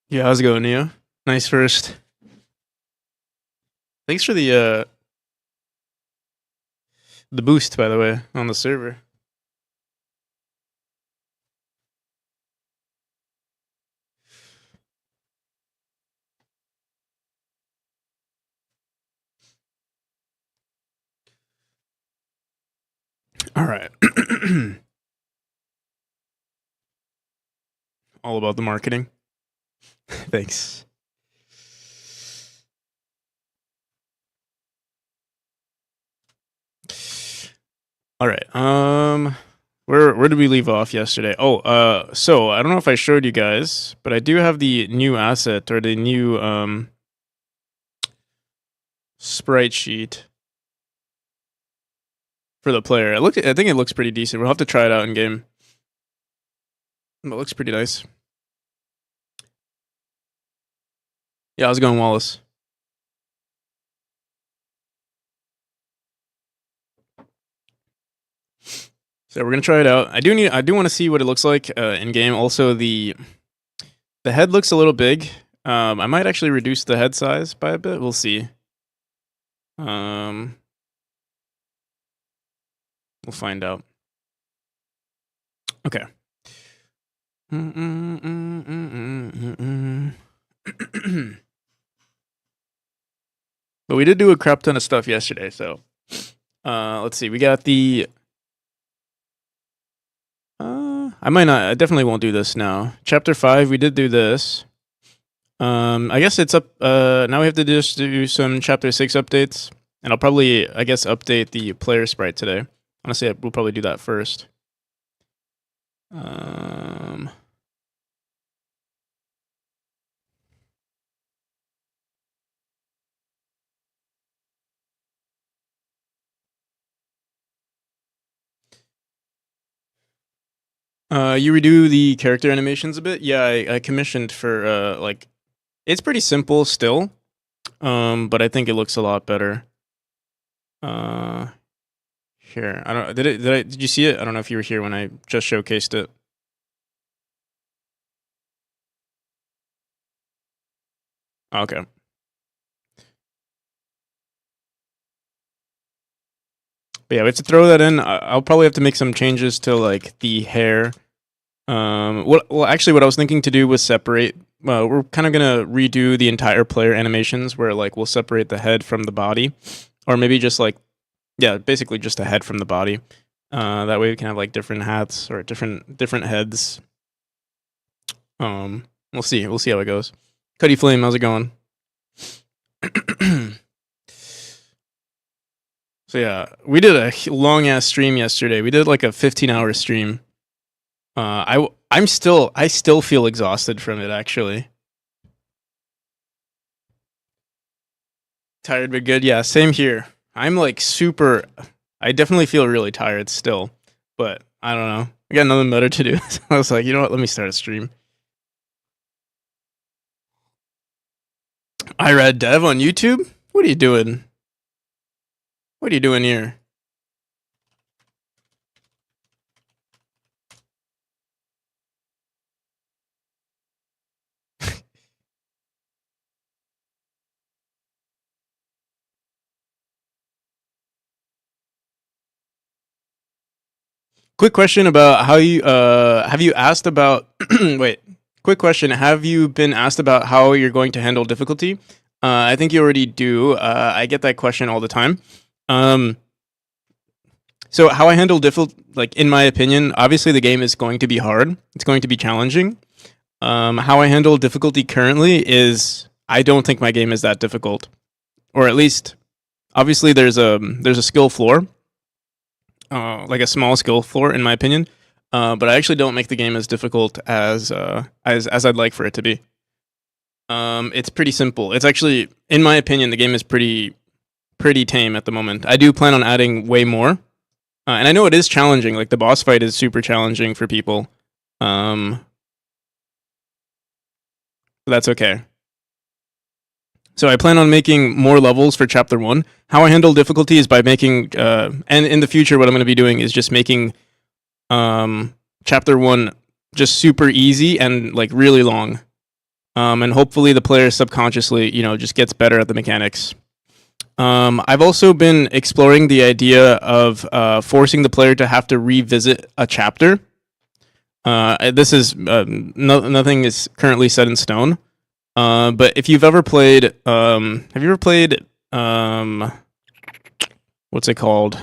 Yeah, how's it going, Neo? Nice first. Thanks for the boost, by the way, on the server. All right. All about the marketing. Thanks. All right. Where did we leave off yesterday? Oh, so I don't know if I showed you guys, but I do have the new asset or the new sprite sheet for the player. I think it looks pretty decent. We'll have to try it out in game. It looks pretty nice. Yeah, how's it going, Wallace? So we're gonna try it out. I do want to see what it looks like in game. Also, the head looks a little big. I might actually reduce the head size by a bit. We'll see. We'll find out. Okay. But we did do a crap ton of stuff yesterday, so let's see. We got the I definitely won't do this now. Chapter 5, we did do this. I guess it's up now we have to just do some chapter 6 updates. And I'll probably, I guess, update the player sprite today. Honestly, we'll probably do that first. You redo the character animations a bit? Yeah, I commissioned for like, it's pretty simple still, but I think it looks a lot better. Here, I don't. Did you see it? I don't know if you were here when I just showcased it. Okay. But yeah, we have to throw that in. I'll probably have to make some changes to like the hair Actually, what I was thinking to do was separate. We're kind of gonna redo the entire player animations, where like we'll separate the head from the body, or maybe just like, yeah, basically just a head from the body. That way we can have like different hats or different heads. We'll see. We'll see how it goes. Cuddy Flame, how's it going? So yeah, we did a long ass stream yesterday. We did like a 15-hour stream. I still feel exhausted from it, actually. Tired but good. Yeah, same here. I'm like super. I definitely feel really tired still, but I don't know. I got nothing better to do. So I was like, you know what? Let me start a stream. I read Dev on YouTube. What are you doing? What are you doing here? Quick question about how you have you asked about wait. Quick question. Have you been asked about how you're going to handle difficulty? I think you already do. I get that question all the time. So how I handle difficulty, like in my opinion, obviously the game is going to be hard. It's going to be challenging. How I handle difficulty currently is I don't think my game is that difficult, or at least, obviously there's a skill floor, like a small skill floor in my opinion. But I actually don't make the game as difficult as I'd like for it to be. It's pretty simple. It's actually, in my opinion, the game is pretty tame at the moment. I do plan on adding way more, and I know it is challenging. Like the boss fight is super challenging for people. That's okay. So I plan on making more levels for Chapter 1. How I handle difficulty is by making, and in the future what I'm going to be doing is just making Chapter 1 just super easy and like really long. And hopefully the player subconsciously, just gets better at the mechanics. I've also been exploring the idea of forcing the player to have to revisit a chapter. This is nothing is currently set in stone. But if you've ever played, have you ever played, what's it called?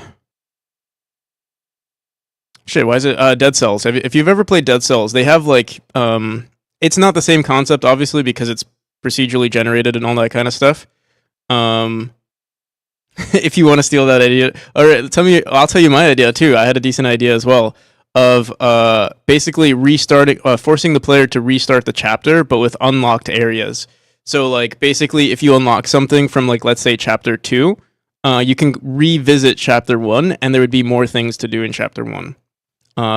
Shit, why is it Dead Cells? If you've ever played Dead Cells, they have like, it's not the same concept, obviously, because it's procedurally generated and all that kind of stuff. If you want to steal that idea, or tell me, I'll tell you my idea too. I had a decent idea as well of basically restarting, forcing the player to restart the chapter, but with unlocked areas. So like basically, if you unlock something from like let's say chapter 2, you can revisit chapter 1, and there would be more things to do in chapter 1.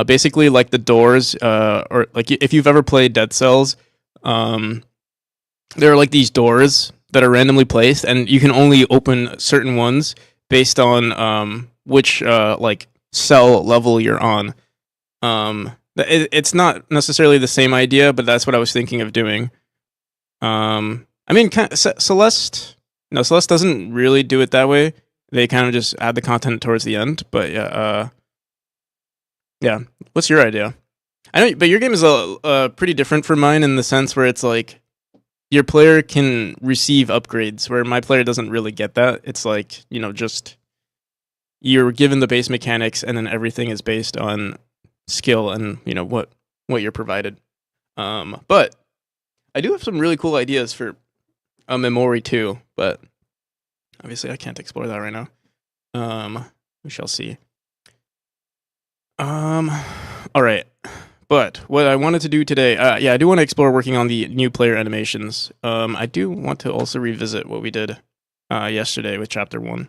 Basically, like the doors, or like if you've ever played Dead Cells, there are like these doors that are randomly placed, and you can only open certain ones based on which like cell level you're on. It's not necessarily the same idea, but that's what I was thinking of doing. I mean, Celeste doesn't really do it that way. They kind of just add the content towards the end. But yeah, yeah. What's your idea? I know, but your game is pretty different from mine in the sense where it's like your player can receive upgrades, where my player doesn't really get that. It's like, just you're given the base mechanics, and then everything is based on skill and what you're provided. But I do have some really cool ideas for a memory too, but obviously I can't explore that right now. We shall see. All right. But what I wanted to do today, yeah, I do want to explore working on the new player animations. I do want to also revisit what we did yesterday with Chapter 1.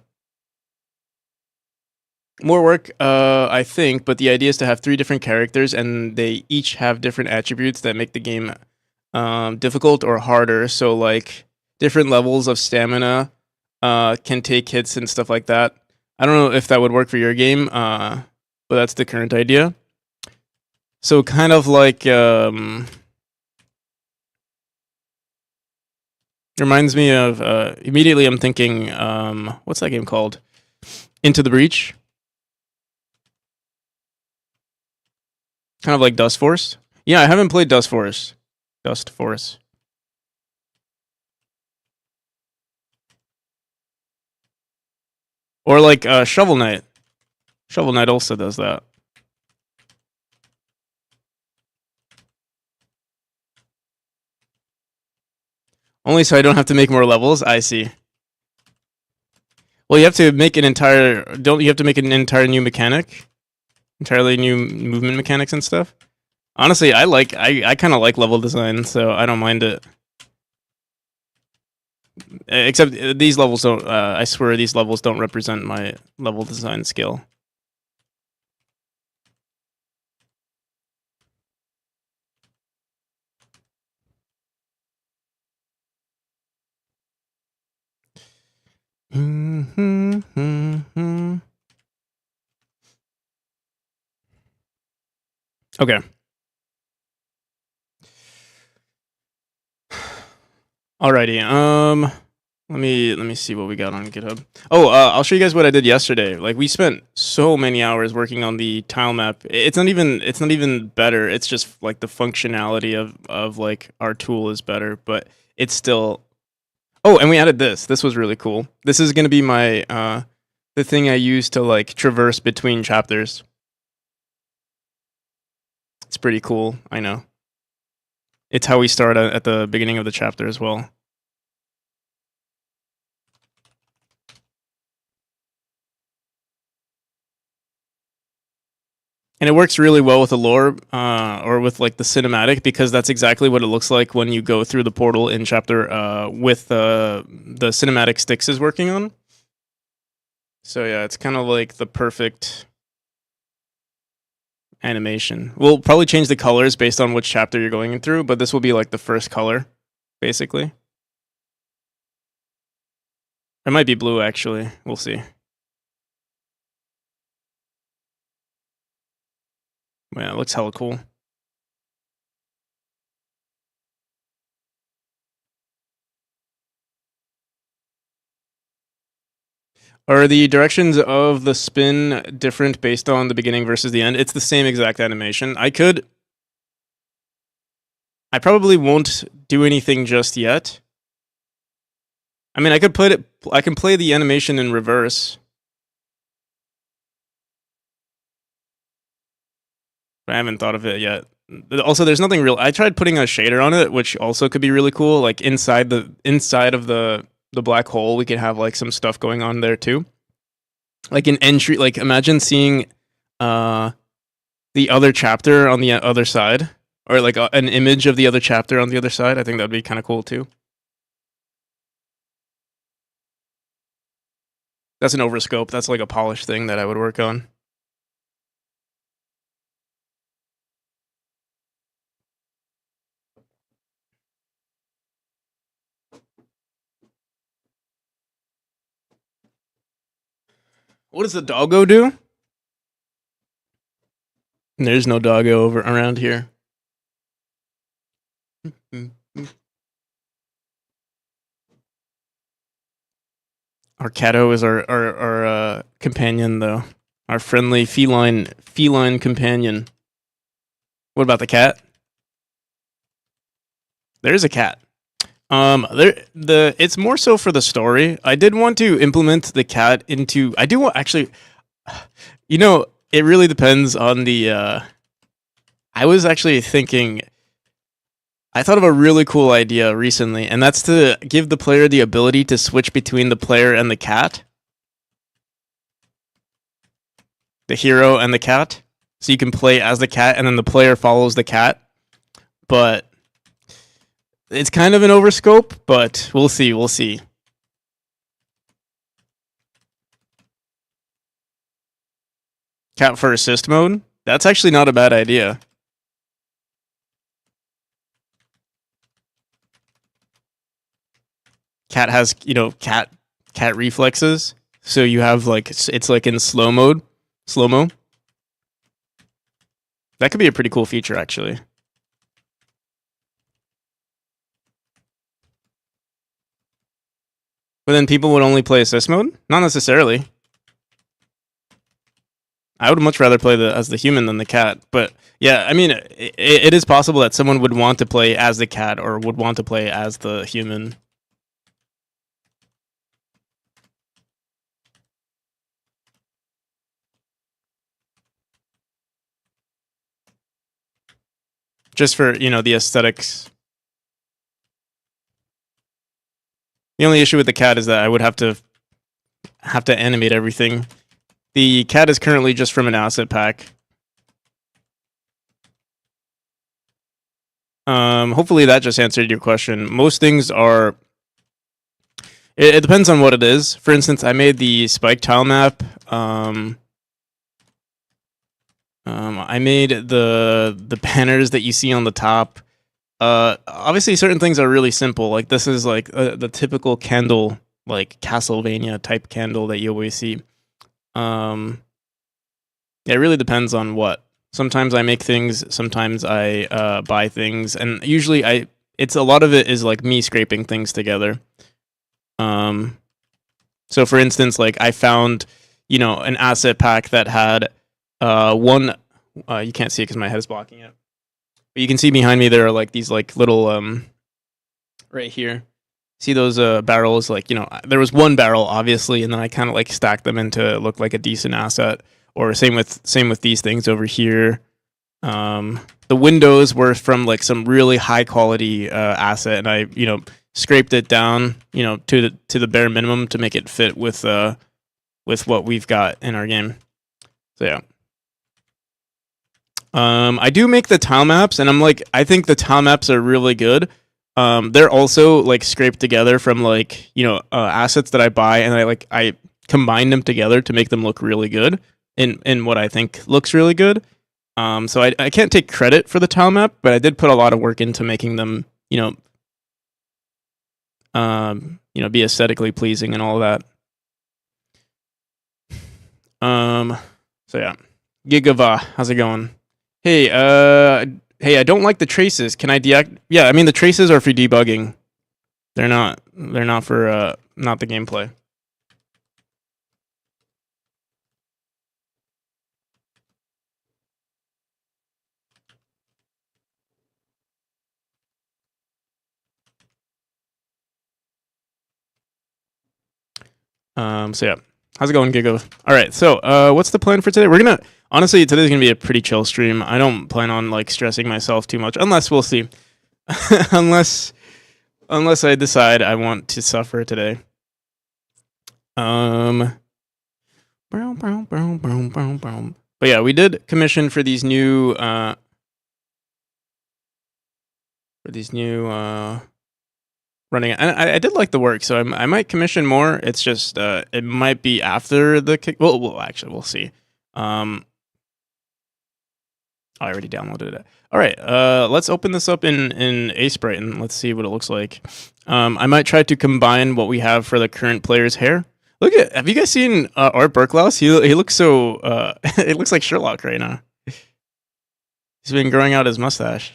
More work, I think, but the idea is to have 3 different characters, and they each have different attributes that make the game difficult or harder. So, like, different levels of stamina can take hits and stuff like that. I don't know if that would work for your game, but that's the current idea. So, kind of like, reminds me of, immediately I'm thinking, what's that game called? Into the Breach. Kind of like Dust Force. Yeah, I haven't played Dust Forest. Dust Forest. Or like Shovel Knight. Shovel Knight also does that. Only so I don't have to make more levels. I see. Well, you have to make an entire. Don't you have to make an entire new mechanic? Entirely new movement mechanics and stuff. Honestly, I kind of like level design, so I don't mind it. Except these levels don't. I swear these levels don't represent my level design skill. Okay. Alrighty. Let me see what we got on GitHub. Oh, I'll show you guys what I did yesterday. Like we spent so many hours working on the tile map. It's not even better. It's just like the functionality of like our tool is better, but it's still. Oh, and we added this. This was really cool. This is gonna be my the thing I use to like traverse between chapters. It's pretty cool. I know. It's how we start at the beginning of the chapter as well. And it works really well with the lore, or with like the cinematic, because that's exactly what it looks like when you go through the portal in chapter with the cinematic Styx is working on. So yeah, it's kind of like the perfect animation. We'll probably change the colors based on which chapter you're going through, but this will be like the first color, basically. It might be blue actually. We'll see. Yeah, it looks hella cool. Are the directions of the spin different based on the beginning versus the end? It's the same exact animation. I probably won't do anything just yet. I mean, I can play the animation in reverse. But I haven't thought of it yet. Also, there's nothing real. I tried putting a shader on it, which also could be really cool. Like inside of the black hole, we could have like some stuff going on there too. Like an entry. Like imagine seeing the other chapter on the other side, or like an image of the other chapter on the other side. I think that'd be kind of cool too. That's an overscope. That's like a polish thing that I would work on. What does the doggo do? There's no doggo over around here. Our Cato is our companion, though. Our friendly feline companion. What about the cat? There's a cat. It's more so for the story. I did want to implement the cat into. I do want actually. You know, it really depends on the. I was actually thinking. I thought of a really cool idea recently, and that's to give the player the ability to switch between the player and the cat. The hero and the cat. So you can play as the cat, and then the player follows the cat. But it's kind of an overscope, but we'll see. We'll see. Cat for assist mode? That's actually not a bad idea. Cat has, cat reflexes. So you have like it's like in slow mo. That could be a pretty cool feature actually. But then people would only play assist mode? Not necessarily. I would much rather play as the human than the cat. But yeah, I mean, it is possible that someone would want to play as the cat or would want to play as the human. Just for, the aesthetics. The only issue with the cat is that I would have to animate everything. The cat is currently just from an asset pack. Hopefully that just answered your question. Most things are. It depends on what it is. For instance, I made the spike tile map. I made the banners that you see on the top. Obviously, certain things are really simple. Like this is like the typical candle, like Castlevania type candle that you always see. It really depends on what. Sometimes I make things. Sometimes I buy things, and usually it's a lot of it is like me scraping things together. So for instance, like I found, an asset pack that had one. You can't see it because my head is blocking it. But you can see behind me there are like these like little right here. See those barrels? Like there was one barrel obviously, and then I kind of like stacked them into look like a decent asset. Or same with these things over here. The windows were from like some really high quality asset, and I scraped it down to the bare minimum to make it fit with what we've got in our game. So yeah. I do make the tile maps, and I think the tile maps are really good. They're also like scraped together from like assets that I buy, and I combine them together to make them look really good in what I think looks really good. So I can't take credit for the tile map, but I did put a lot of work into making them be aesthetically pleasing and all that. So yeah, Gigava, how's it going? Hey, I don't like the traces. Can I deactivate? Yeah, I mean the traces are for debugging. They're not for not the gameplay. So yeah, how's it going, Gigo? All right, so what's the plan for today? Honestly, today's gonna be a pretty chill stream. I don't plan on like stressing myself too much, unless we'll see. unless I decide I want to suffer today. But yeah, we did commission for these new running, and I did like the work, so I might commission more. It's just it might be after the kick. Well, actually, we'll see. I already downloaded it. All right, let's open this up in Sprite and let's see what it looks like. I might try to combine what we have for the current player's hair. Have you guys seen Art Berklaus? He looks so it looks like Sherlock right now. He's been growing out his mustache.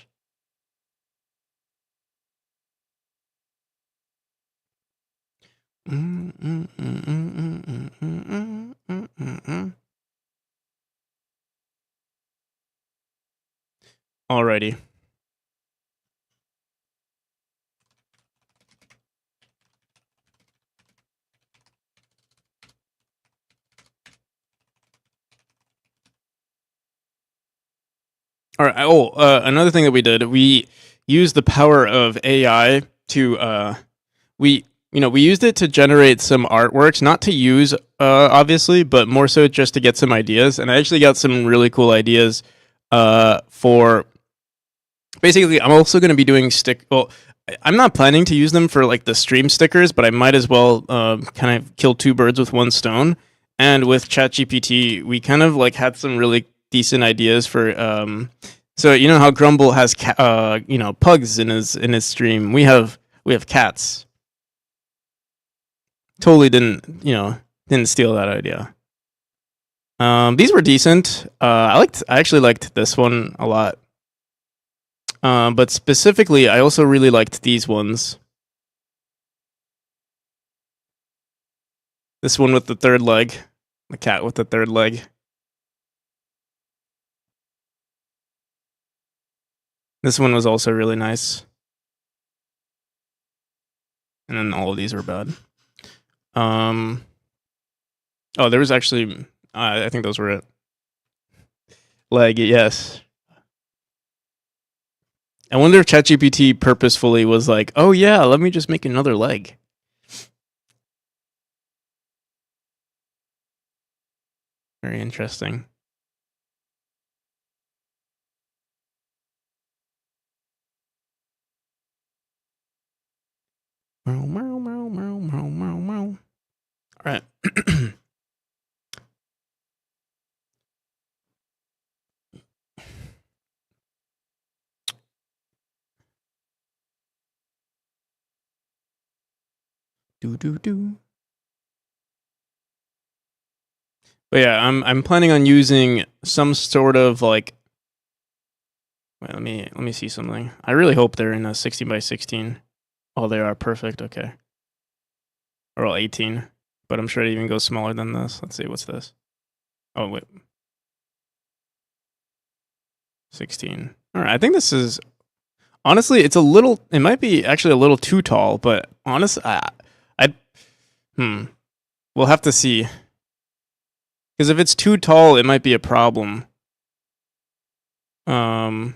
Alrighty. All right. Another thing that we did, we used the power of AI to we used it to generate some artworks, not to use obviously, but more so just to get some ideas. And I actually got some really cool ideas for. Basically, I'm also going to be doing I'm not planning to use them for like the stream stickers, but I might as well kind of kill two birds with one stone. And with ChatGPT, we kind of like had some really decent ideas for so how Grumble has pugs in his stream. We have cats. Totally didn't steal that idea. These were decent. I actually liked this one a lot. But specifically, I also really liked these ones. This one with the third leg, the cat with the third leg. This one was also really nice. And then all of these were bad. Oh, there was actually, I think those were it. Leg, yes. I wonder if ChatGPT purposefully was like, oh yeah, let me just make another leg. Very interesting. Meow, meow, meow, meow, meow, meow, meow. All right. Do do do. But yeah, I'm planning on using some sort of like. Wait, let me see something. I really hope they're in a 16 by 16. Oh, they are perfect. Okay. Or all 18, but I'm sure it even goes smaller than this. Let's see, what's this? Oh wait, 16. All right, I think this is honestly, it's a little. It might be actually a little too tall, but honestly, I we'll have to see. Because if it's too tall, it might be a problem. But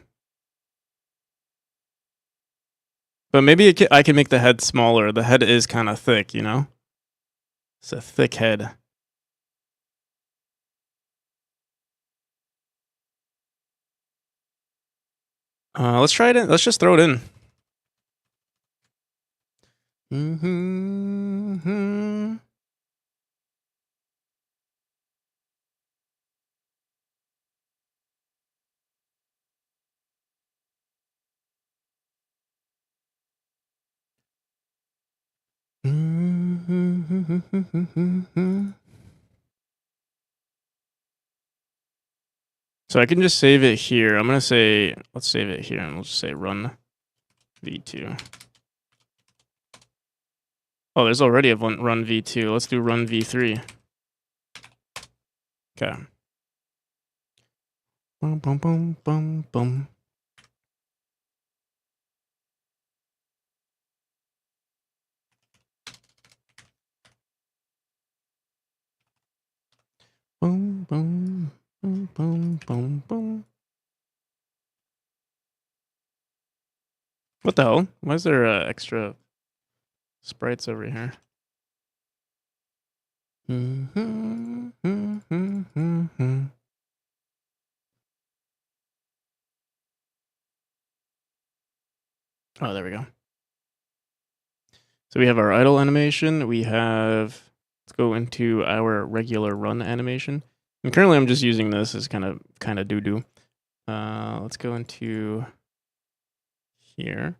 maybe I can make the head smaller. The head is kind of thick, you know. It's a thick head. Let's try it in. Let's just throw it in. Mm-hmm. So I can just save it here. I'm gonna say, let's save it here, and we'll just say run v2. Oh, there's already a run v2. Let's do run v3. Okay. Boom, boom, boom, boom, boom. Boom, boom, boom, boom, boom, boom. What the hell? Why is there extra sprites over here? Oh, there we go. So we have our idle animation. We have, let's go into our regular run animation. And currently I'm just using this as kind of doo-doo. Let's go into here.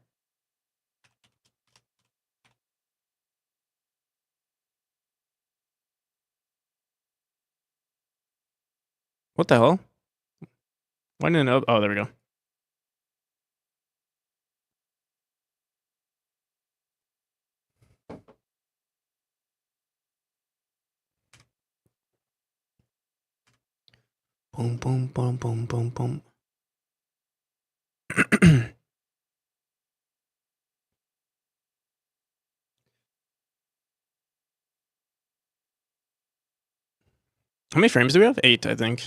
What the hell? Why didn't it? Oh, there we go. Boom, boom, boom, boom, boom, boom. How many frames do we have? 8, I think.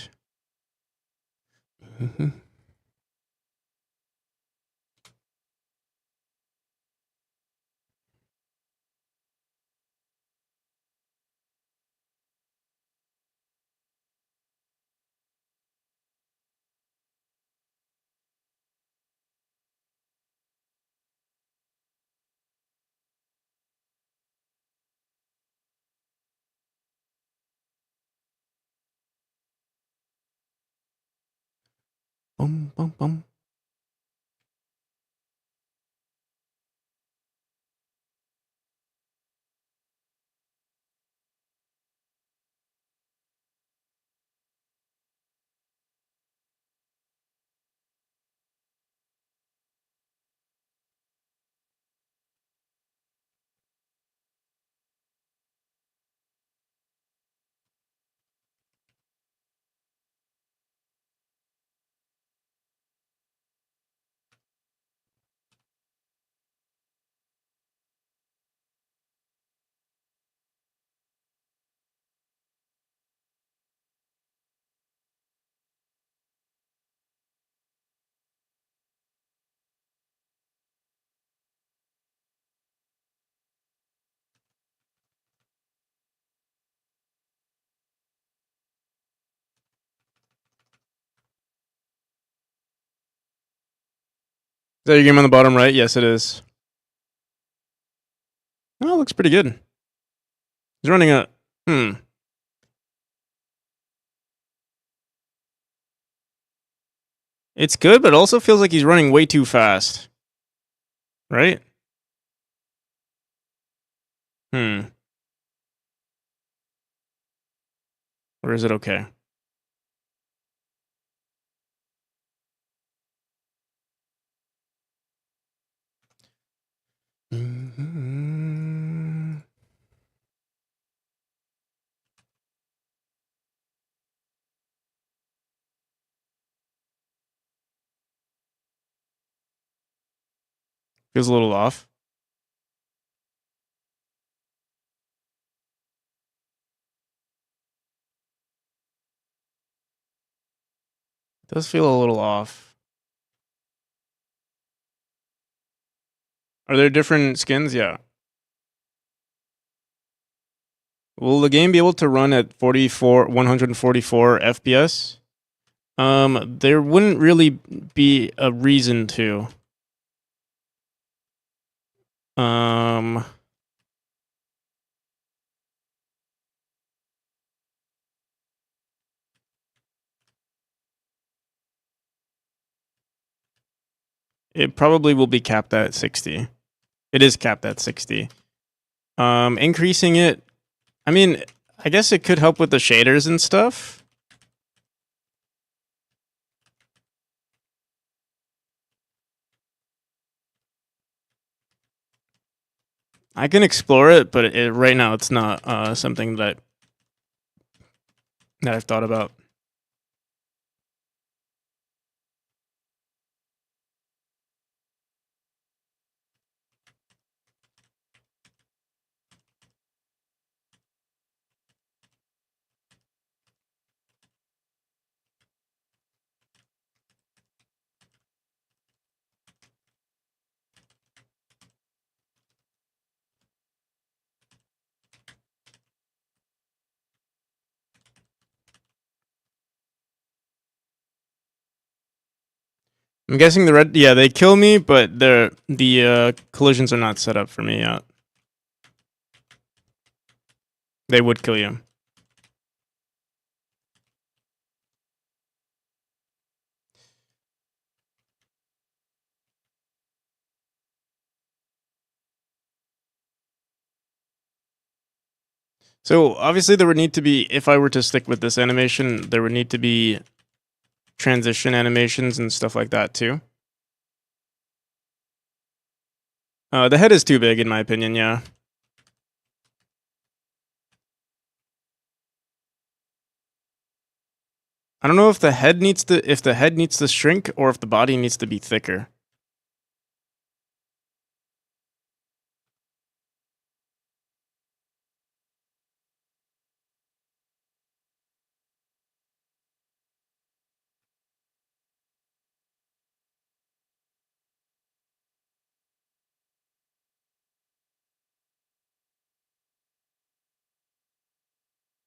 Boom, boom, boom. that your game on the bottom right? Yes, it is. Oh, it looks pretty good. He's running a It's good, but it also feels like he's running way too fast. Right? Hmm. Or is it okay? Feels a little off. Does feel a little off. Are there different skins? Yeah. Will the game be able to run at 144 FPS? There wouldn't really be a reason to. Um, it probably will be capped at 60. It is capped at 60. Increasing it, I mean, I guess it could help with the shaders and stuff. I can explore it, but right now it's not something that I've thought about. I'm guessing the red, yeah, they kill me, but the collisions are not set up for me yet. They would kill you. So obviously there would need to be, if I were to stick with this animation, there would need to be transition animations and stuff like that too. The head is too big in my opinion, yeah. I don't know if the head needs to shrink or if the body needs to be thicker.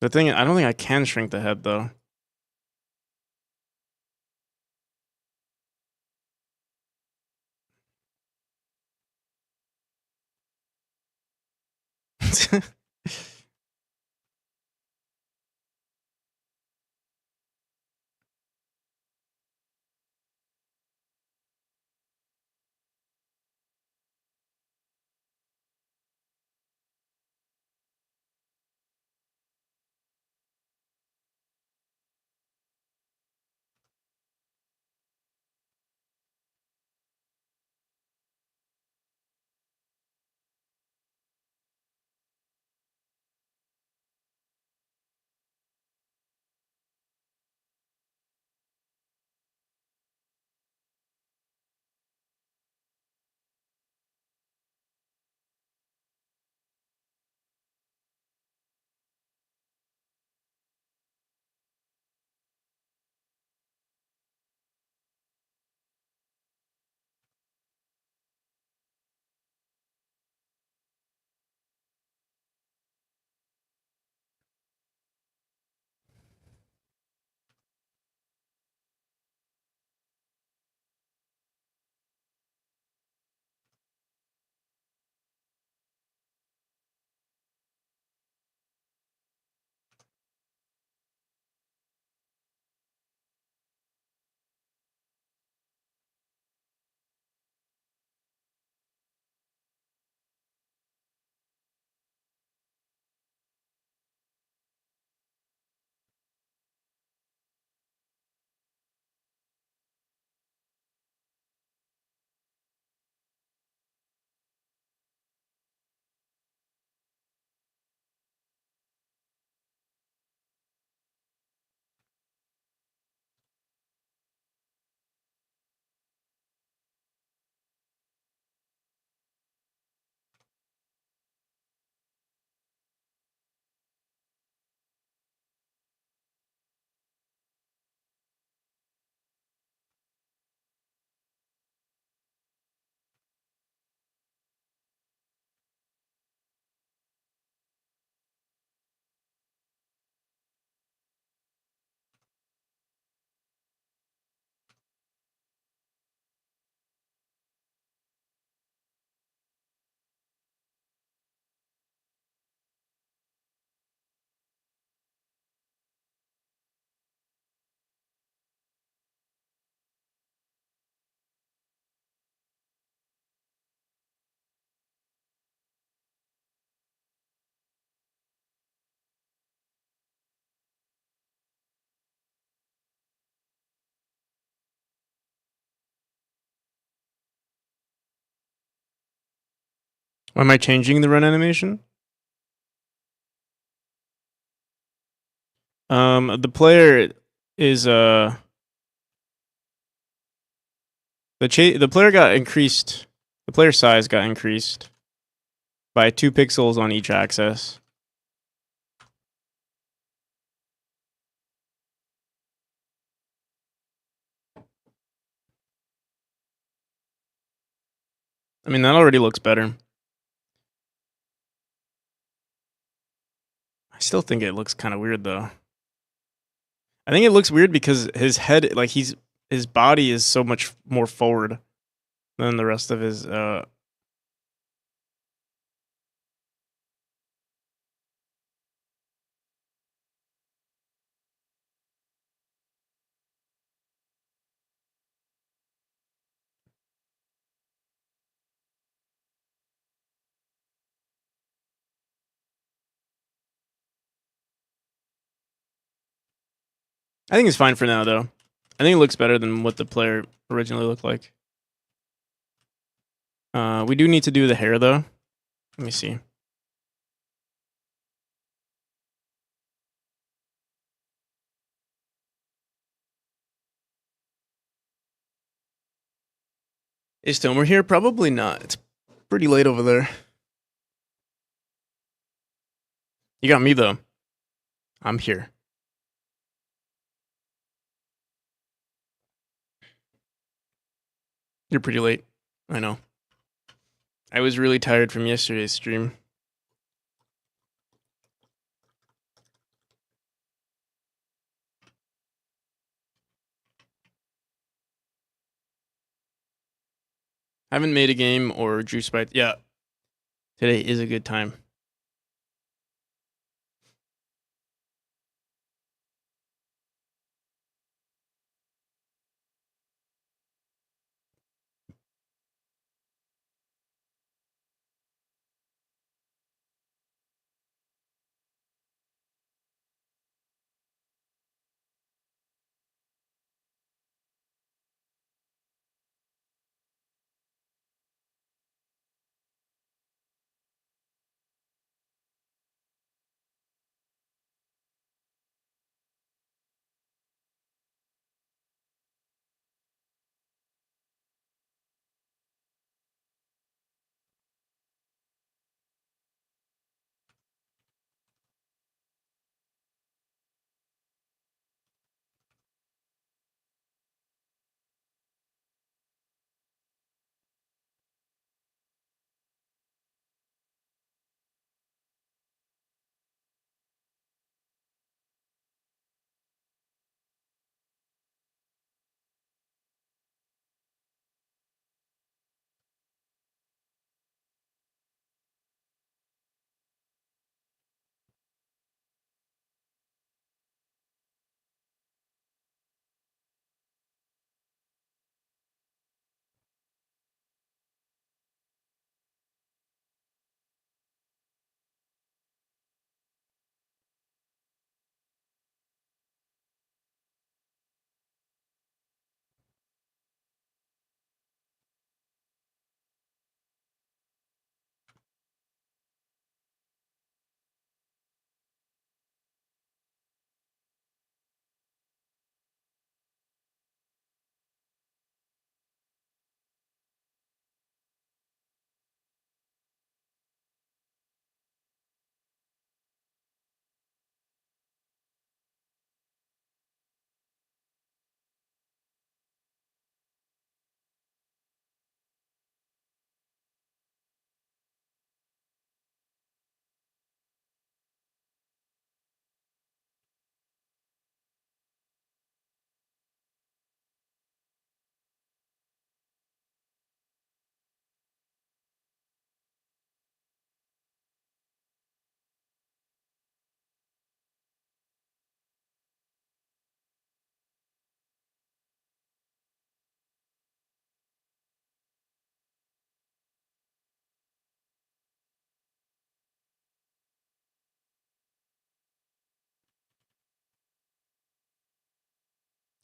The thing, I don't think I can shrink the head though. Why am I changing the run animation? The player is the player got increased. The player size got increased by 2 pixels on each axis. I mean, that already looks better. I still think it looks kind of weird though. I think it looks weird because his head, like his body is so much more forward than the rest of his. I think it's fine for now though. I think it looks better than what the player originally looked like. We do need to do the hair though. Let me see. Is Tomer here? Probably not. It's pretty late over there. You got me though. I'm here. You're pretty late. I know. I was really tired from yesterday's stream. Haven't made a game or juice by. Yeah. Today is a good time.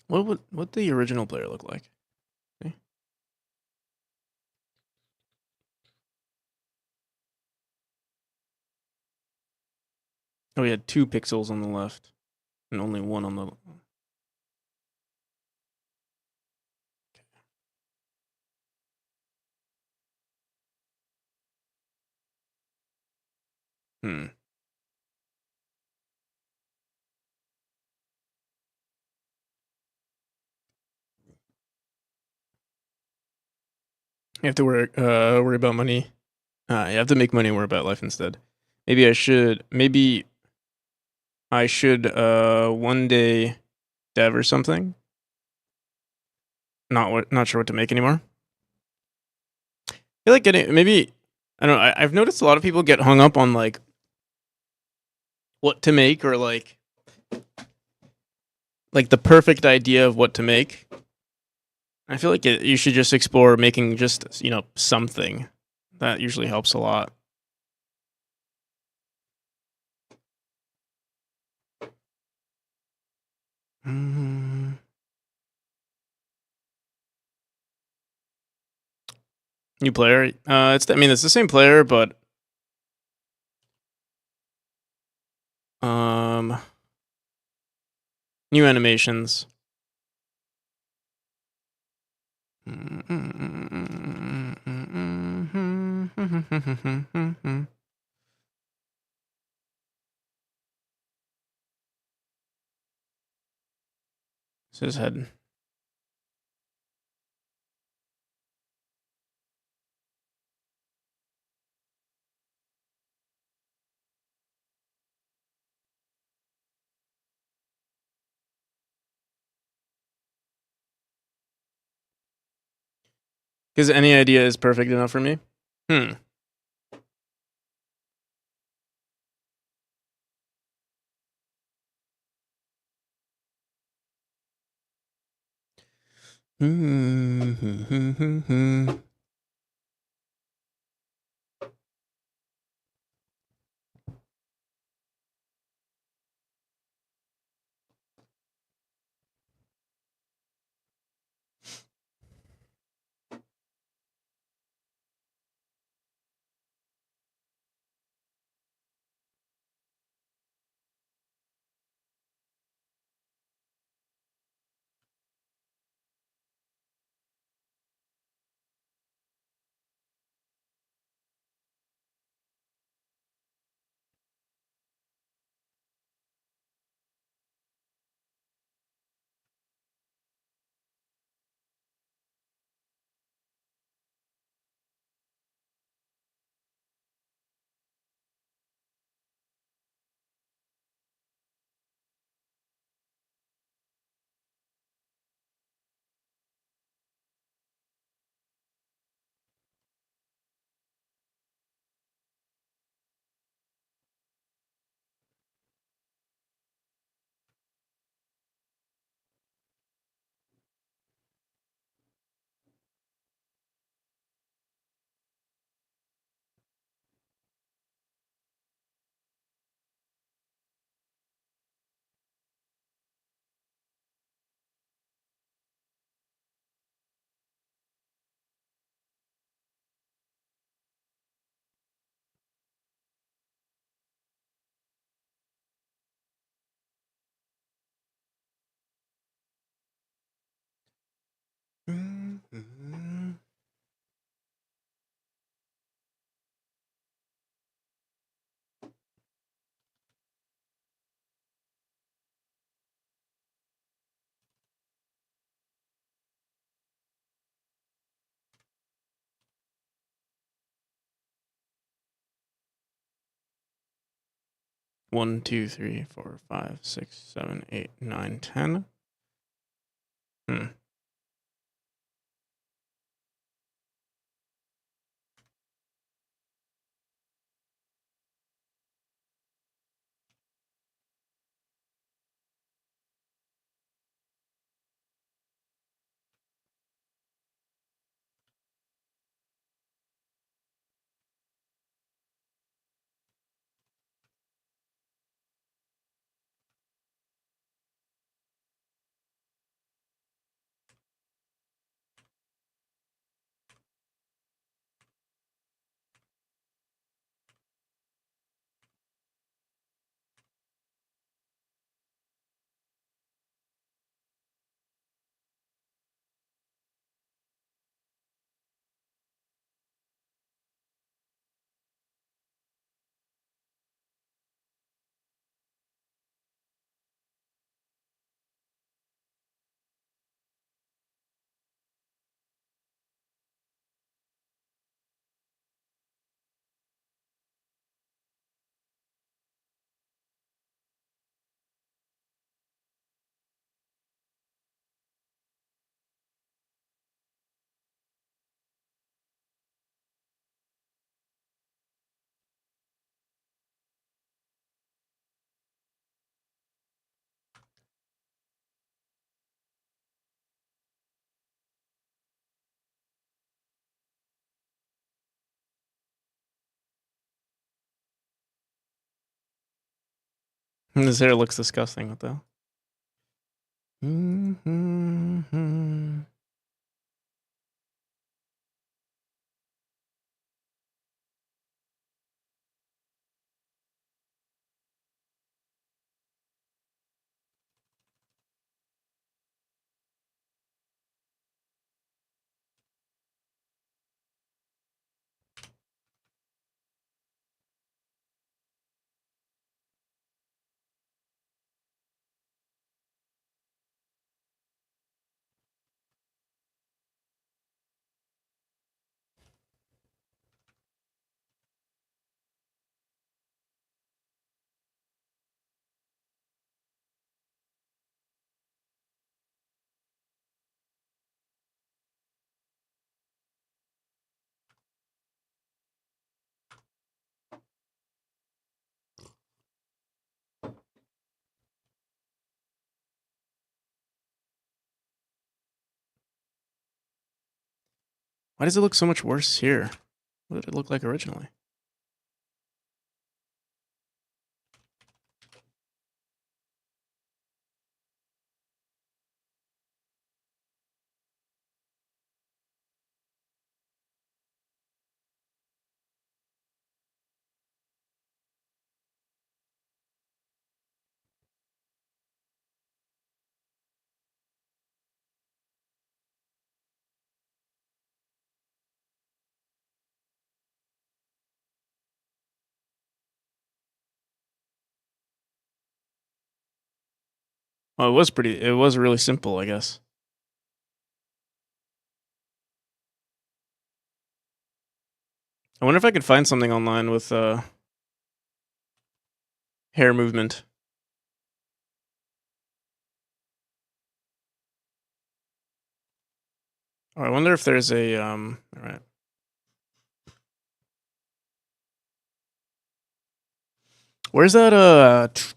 What the original player look like? Okay. Oh, we had 2 pixels on the left and only 1 on the. Hmm. You have to worry about money. You have to make money and worry about life instead. Maybe I should one day dev or something. Not sure what to make anymore. I feel like maybe I don't know. I've noticed a lot of people get hung up on like what to make or like the perfect idea of what to make. I feel like you should just explore making just something. That usually helps a lot. Mm-hmm. New player. It's the same player, but new animations. It's his head. Because any idea is perfect enough for me. Hmm. One, two, three, 4, 5, 6, 7, 8, 9, 10. Hmm. His hair looks disgusting. What the hell? Mm-hmm. Why does it look so much worse here? What did it look like originally? Well, it was really simple, I guess. I wonder if I could find something online with hair movement. Or I wonder if there's a all right. Where's that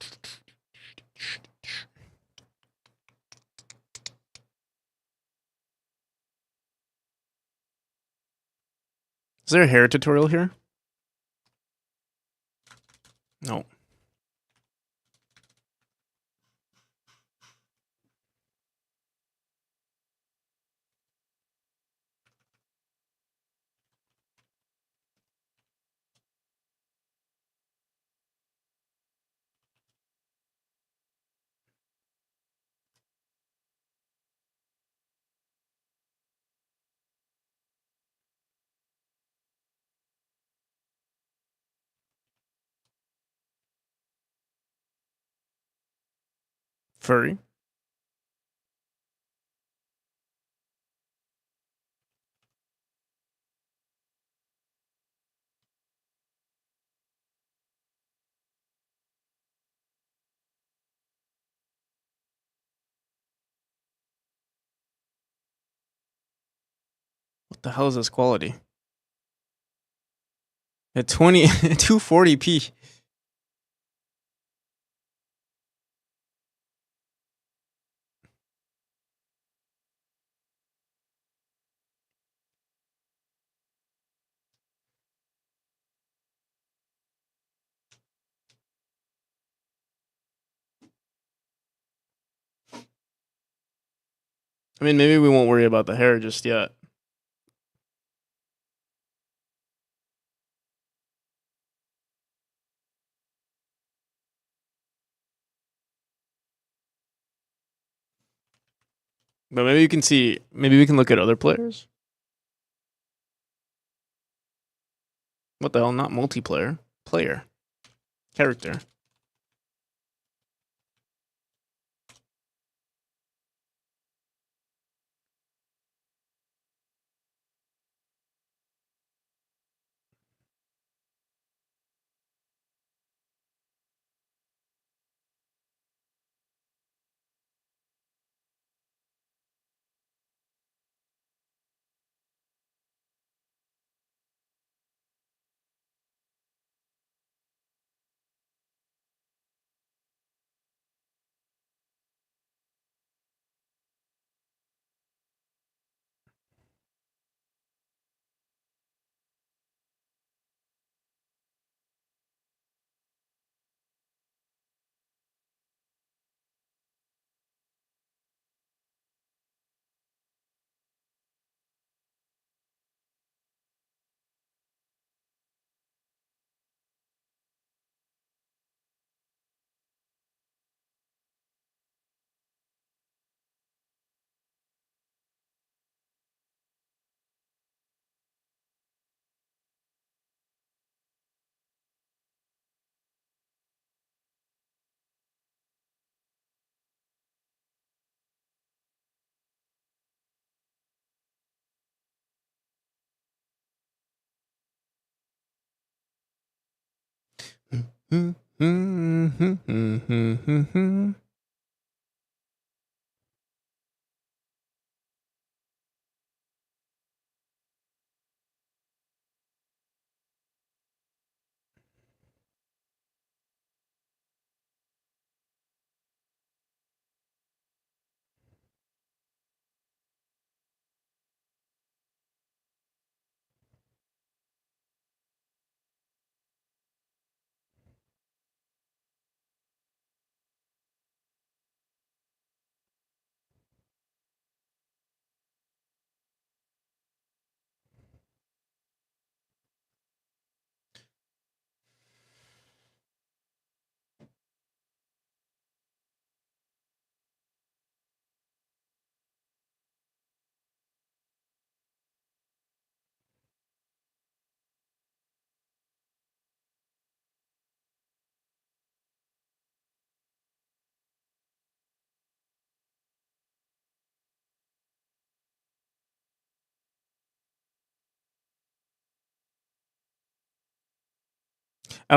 is there a hair tutorial here? No. Furry. What the hell is this quality? At 240p. I mean, maybe we won't worry about the hair just yet. But maybe you can see, maybe we can look at other players. What the hell? Not multiplayer. Player. Character. I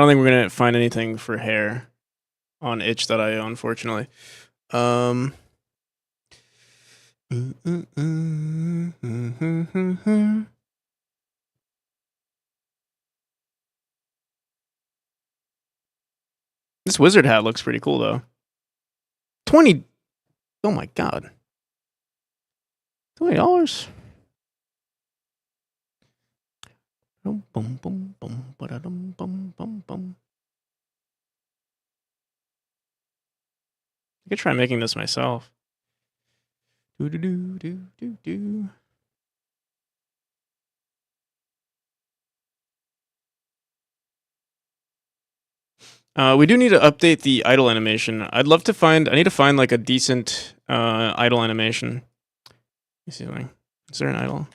don't think we're gonna find anything for hair on itch.io, unfortunately. This wizard hat looks pretty cool though. 20. Oh my god. $20. I could try making this myself. Do do do do do do. We do need to update the idle animation. I'd love to find. I need to find like a decent idle animation. Let me see something. Is there an idle?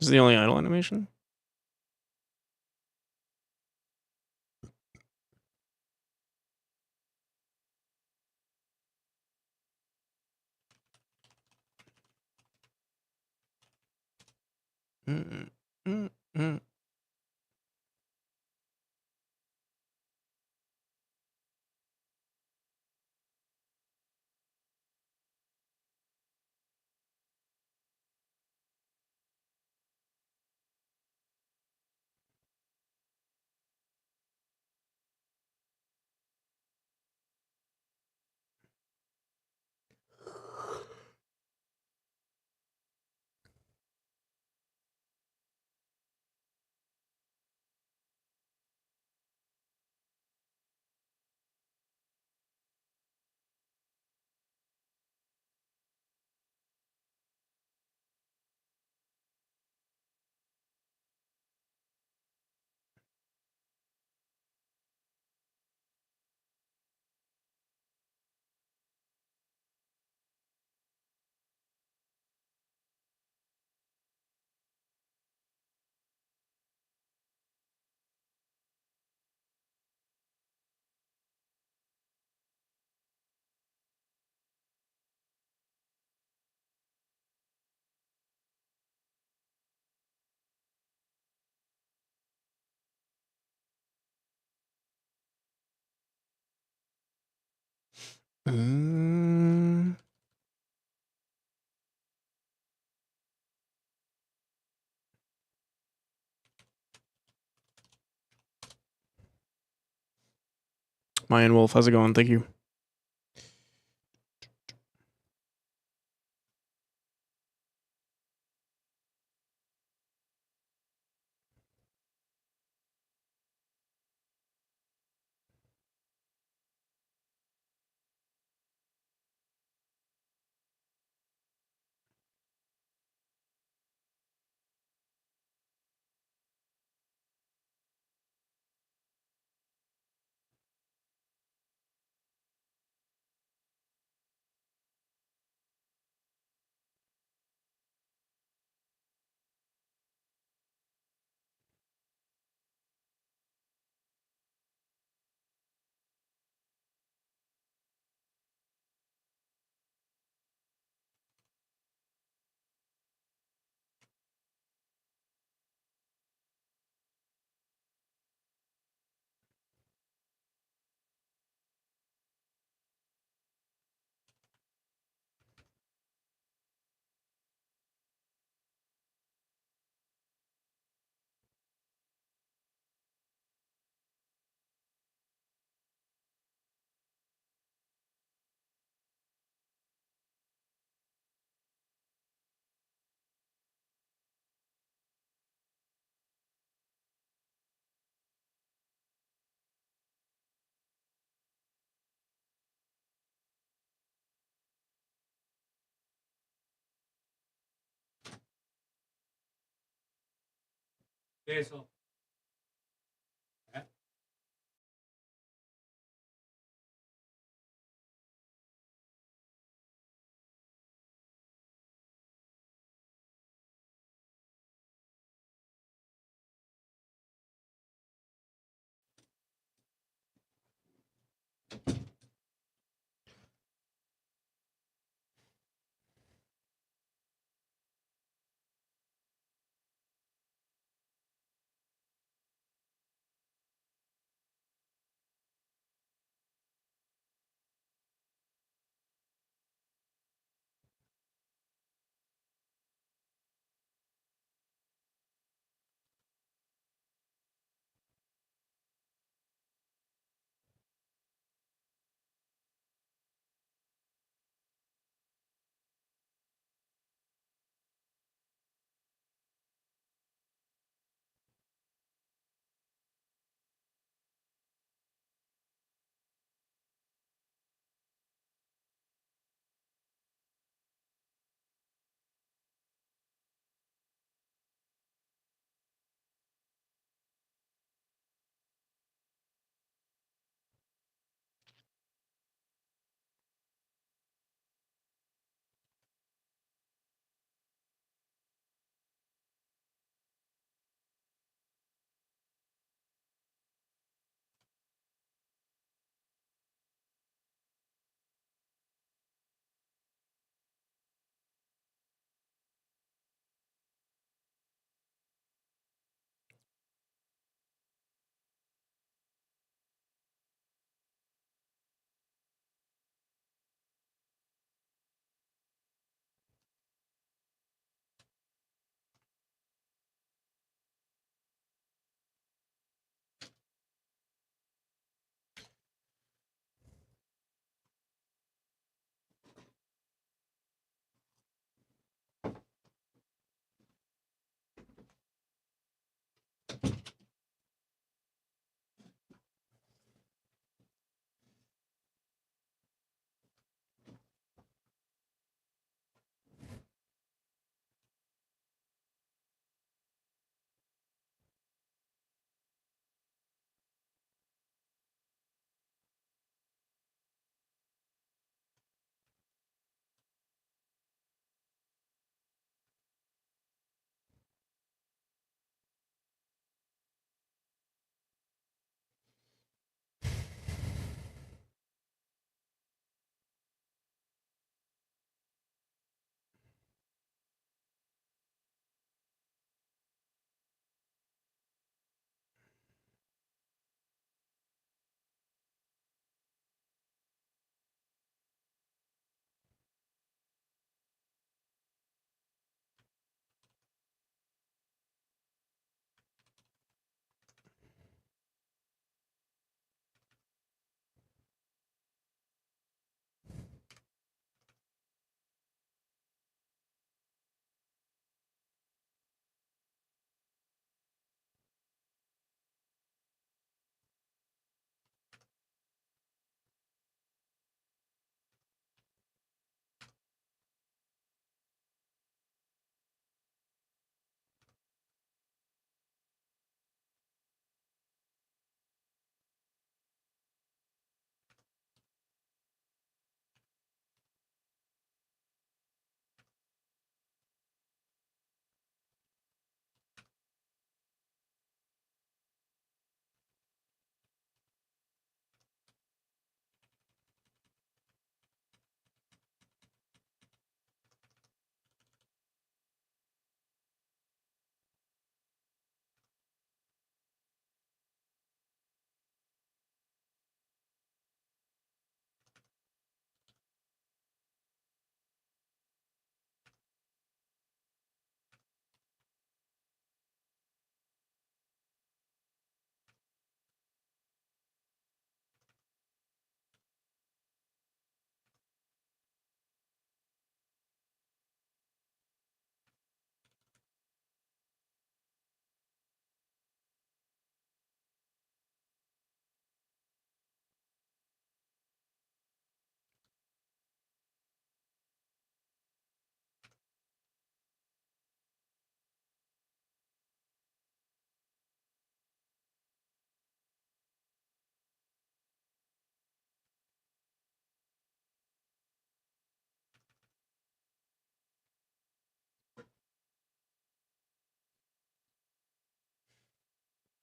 Is it the only idle animation? Mm-mm-mm-mm. Mm. Mayan Wolf, how's it going? Thank you.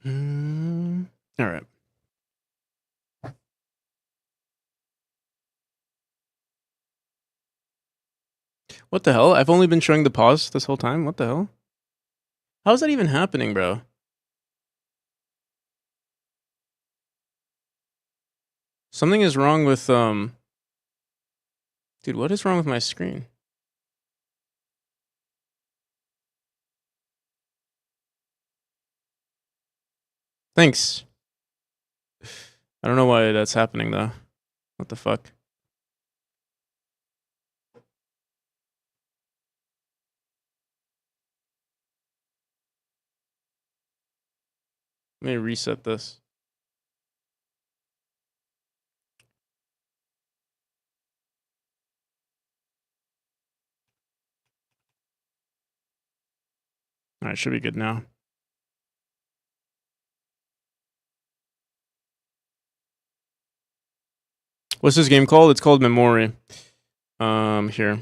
All right. What the hell? I've only been showing the pause this whole time. What the hell? How is that even happening, bro? Something is wrong with dude, what is wrong with my screen? Thanks. I don't know why that's happening though. What the fuck? Let me reset this. All right, should be good now. What's this game called? It's called Memory. Here.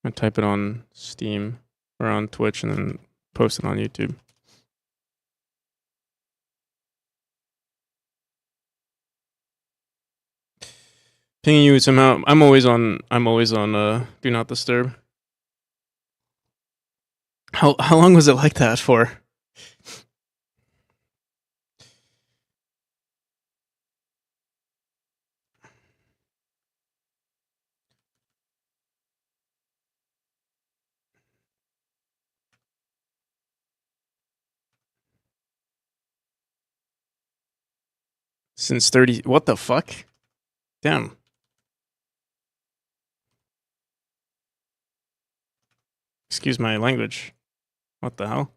I type it on Steam or on Twitch and then post it on YouTube. Pinging you somehow. I'm always on do not disturb. How long was it like that for? Since 30. What the fuck? Damn. Excuse my language. What the hell?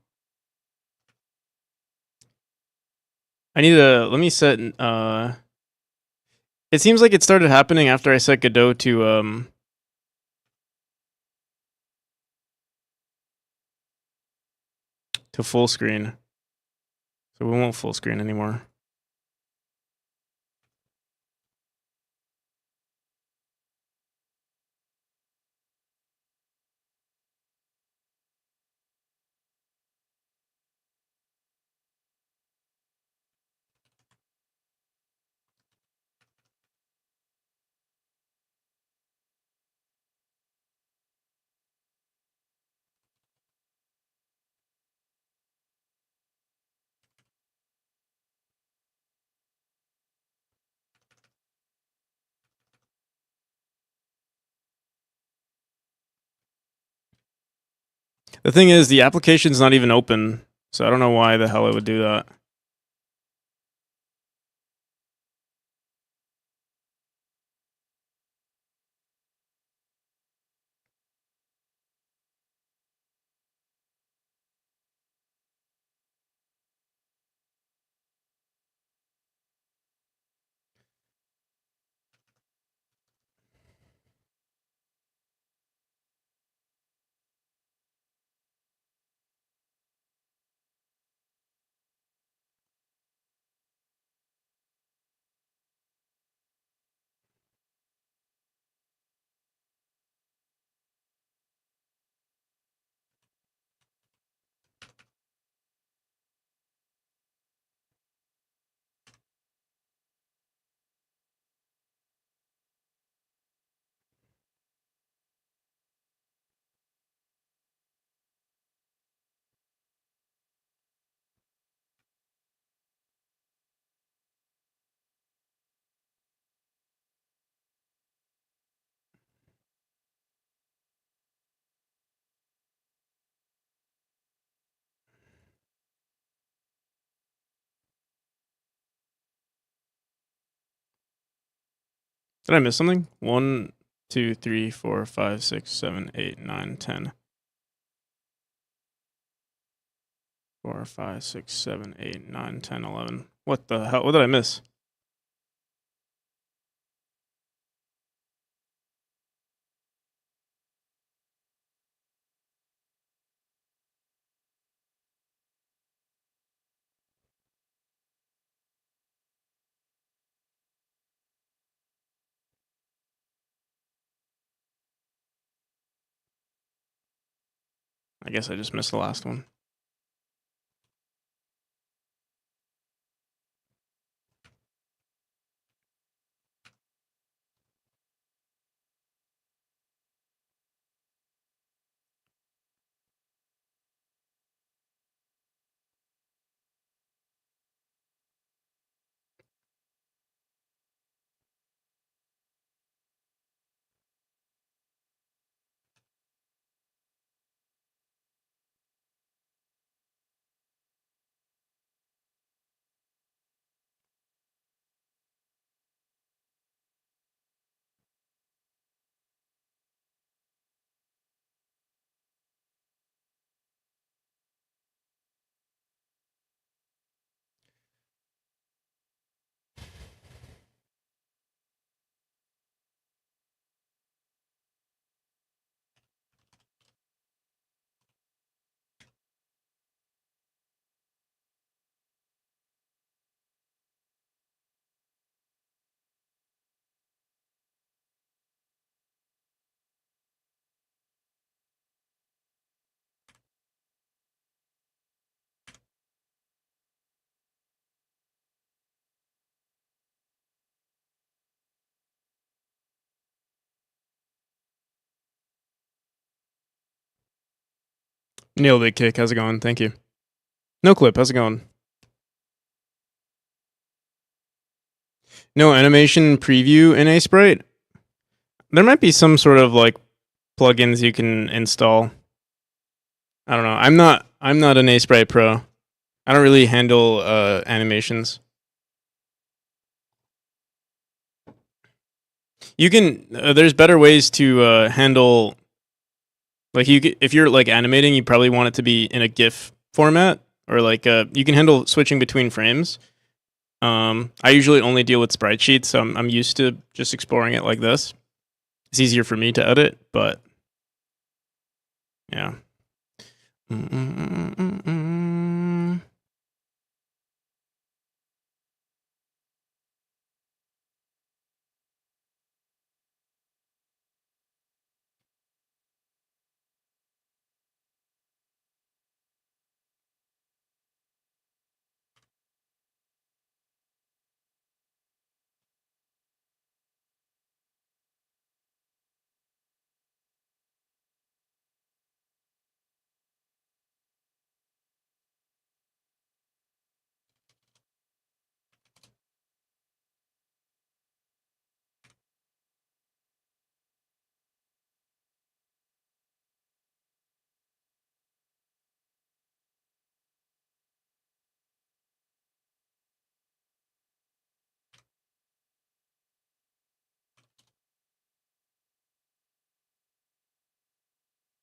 I need to let me set it seems like it started happening after I set Godot to full screen. So we won't full screen anymore. The thing is, the application's not even open, so I don't know why the hell it would do that. Did I miss something? 1, 2, 3, 4, 5, 6, 7, 8, 9, 10. 4, 5, 6, 7, 8, 9, 10, 11. What the hell? What did I miss? I guess I just missed the last one. Nailed it, Kick. How's it going? Thank you. No Clip. How's it going? No animation preview in Sprite. There might be some sort of like plugins you can install. I don't know. I'm not an Sprite pro. I don't really handle animations. You can. There's better ways to handle. Like if you're like animating, you probably want it to be in a GIF format, or like you can handle switching between frames. I usually only deal with sprite sheets, so I'm used to just exploring it like this. It's easier for me to edit, but yeah.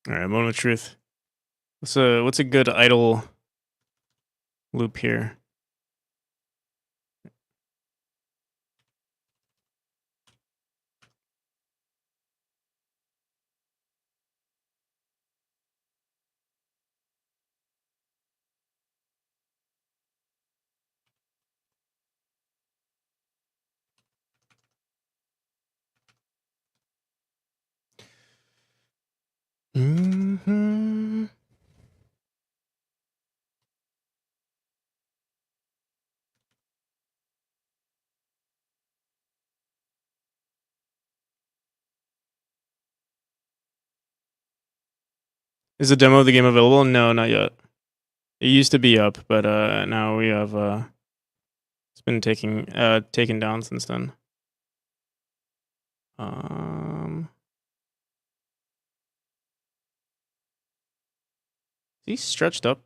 All right, moment of truth. What's a good idle loop here? Mm-hmm. Is the demo of the game available? No, not yet. It used to be up, but now we have it's been taken down since then. Is he stretched up?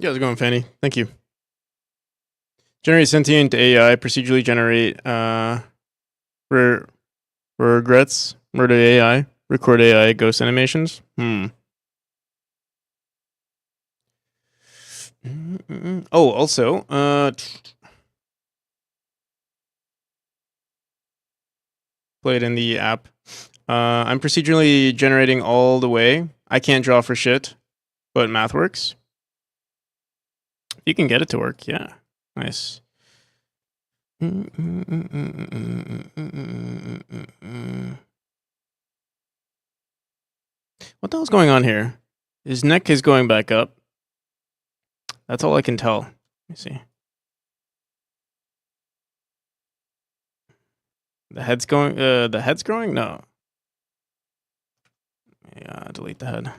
Yeah, how's it going, Fanny? Thank you. Generate sentient AI, procedurally generate regrets, murder AI, record AI, ghost animations. Oh, also, play it in the app. I'm procedurally generating all the way. I can't draw for shit, but math works. You can get it to work, yeah. Nice. What the hell's going on here? His neck is going back up. That's all I can tell. Let me see. The head's going. The head's growing. No. Yeah, delete the head.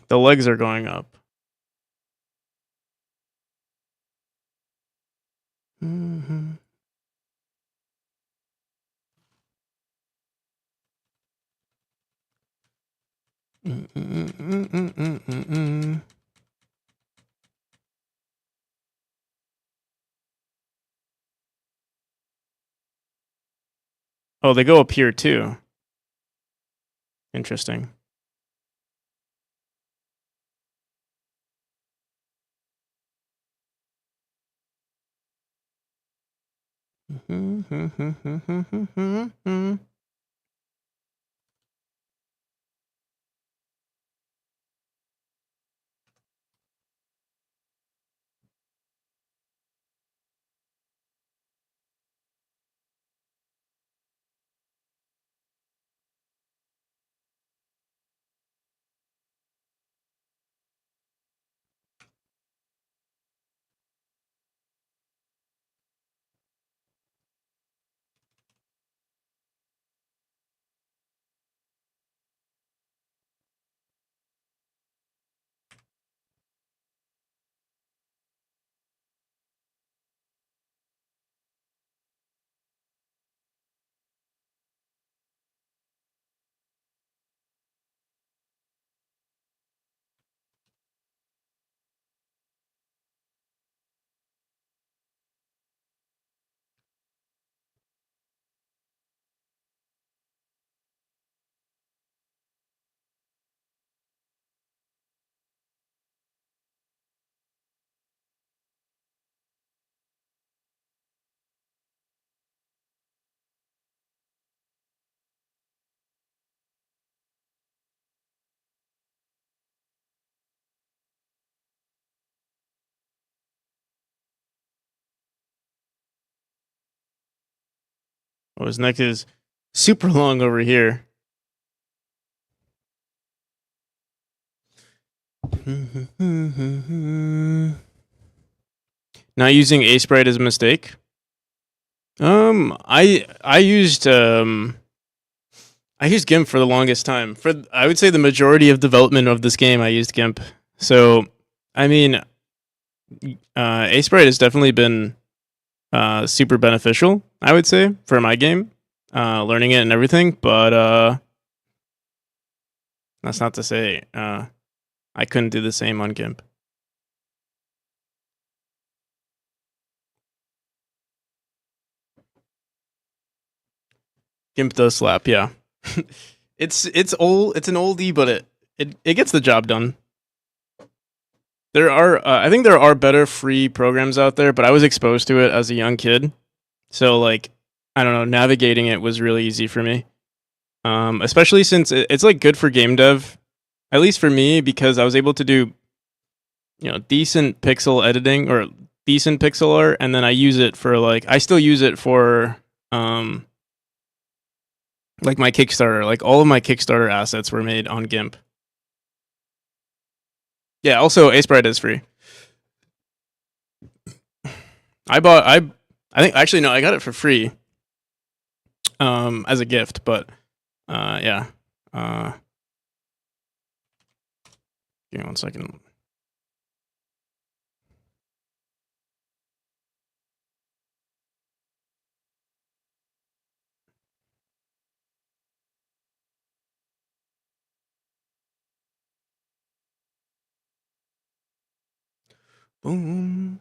The legs are going up. Oh, they go up here too. Interesting. Oh, his neck is super long over here. Not using A sprite is a mistake. I used GIMP for the longest time. I would say the majority of development of this game, I used GIMP. So, I mean, A sprite has definitely been super beneficial, I would say, for my game, learning it and everything. But that's not to say I couldn't do the same on GIMP. GIMP does slap, yeah. It's old. It's an oldie, but it gets the job done. There are, I think there are better free programs out there, but I was exposed to it as a young kid, so like, I don't know, navigating it was really easy for me. Especially since it's like good for game dev, at least for me, because I was able to do, decent pixel editing or decent pixel art, and then I use it for like, I still use it for Like my Kickstarter, like all of my Kickstarter assets were made on GIMP. Yeah, also Asebrite is free. I think actually no, I got it for free. As a gift, but yeah. Give me 1 second. Boom.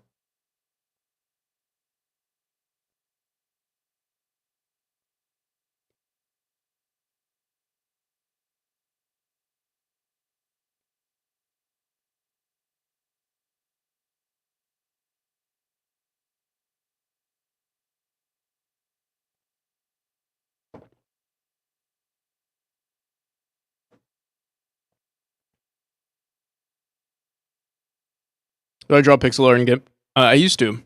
Do I draw pixel art in GIMP? I used to.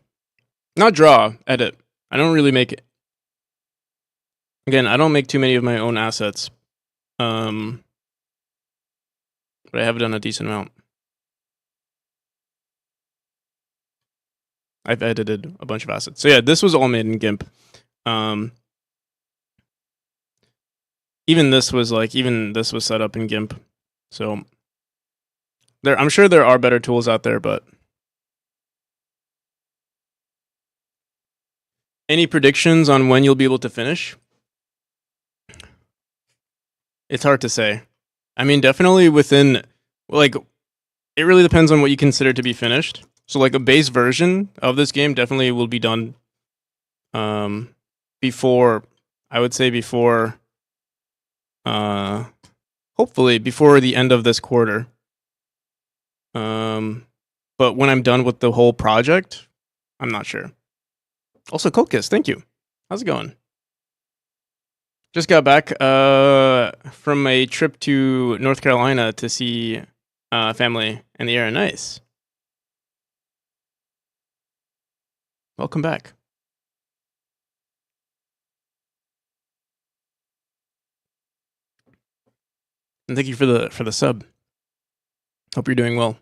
Not draw, edit. I don't really make it. Again, I don't make too many of my own assets. But I have done a decent amount. I've edited a bunch of assets. So yeah, this was all made in GIMP. Even this was set up in GIMP. So I'm sure there are better tools out there, but any predictions on when you'll be able to finish? It's hard to say. I mean, definitely within, like, it really depends on what you consider to be finished. So like a base version of this game definitely will be done before, I would say before, hopefully before the end of this quarter. But when I'm done with the whole project, I'm not sure. Also, Kolkis, thank you. How's it going? Just got back from a trip to North Carolina to see family in the area. Nice. Welcome back. And thank you for the sub. Hope you're doing well.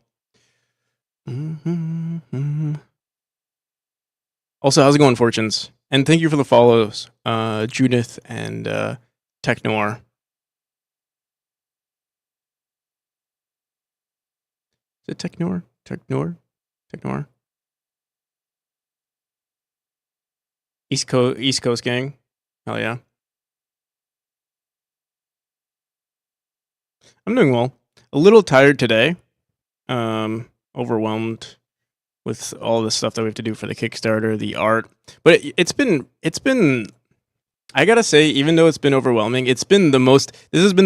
Also, how's it going, Fortunes? And thank you for the follows, Judith and Tech Noir. Is it Tech Noir? Tech Noir? Tech Noir? East Coast gang. Hell yeah. I'm doing well. A little tired today. Overwhelmed with all the stuff that we have to do for the Kickstarter, the art. But it's been I gotta say, even though it's been overwhelming, this has been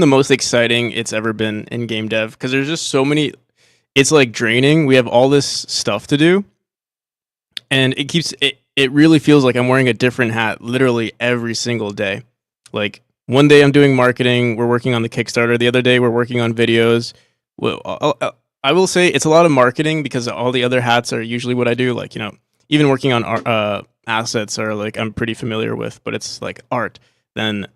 the most exciting it's ever been in game dev, because there's just so many. It's like draining. We have all this stuff to do, and it really feels like I'm wearing a different hat literally every single day. Like one day I'm doing marketing, we're working on the Kickstarter. The other day we're working on videos. Well, I will say it's a lot of marketing, because all the other hats are usually what I do. Like, even working on assets are like I'm pretty familiar with, but it's like art. Then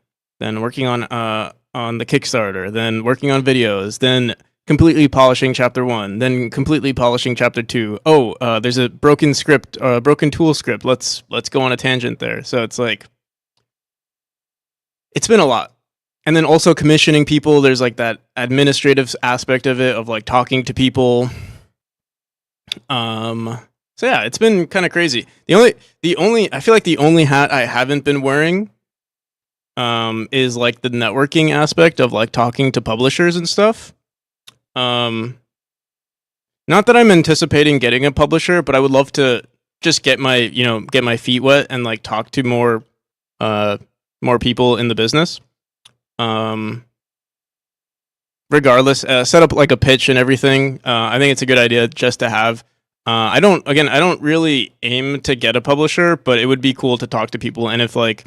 working on the Kickstarter, then working on videos, then completely polishing chapter 1, then completely polishing chapter 2. Oh, there's a broken script, broken tool script. Let's go on a tangent there. So it's like it's been a lot. And then also commissioning people, there's like that administrative aspect of it, of like talking to people. So yeah, it's been kind of crazy. I feel like the only hat I haven't been wearing is like the networking aspect of like talking to publishers and stuff. Not that I'm anticipating getting a publisher, but I would love to just get my feet wet and like talk to more people in the business. Regardless, set up like a pitch and everything. I think it's a good idea just to have. I don't really aim to get a publisher, but it would be cool to talk to people. And if like,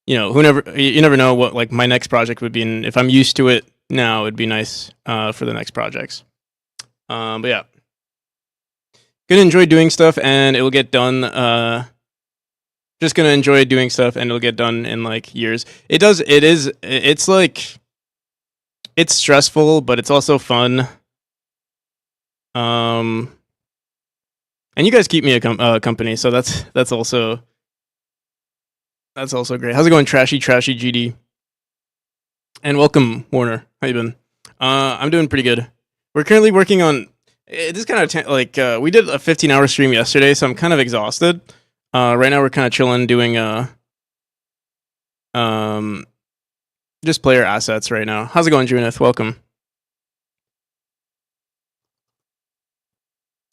you never know what like my next project would be. And if I'm used to it now, it'd be nice for the next projects. But yeah, gonna enjoy doing stuff, and it will get done. just gonna enjoy doing stuff, and it'll get done in like years. It does. It is. It's like it's stressful, but it's also fun. And you guys keep me a company, so that's also great. How's it going, Trashy GD? And welcome, Warner. How you been? I'm doing pretty good. We're currently working on this kind of we did a 15-hour stream yesterday, so I'm kind of exhausted. Right now we're kind of chilling, doing just player assets right now. How's it going, Junith? Welcome.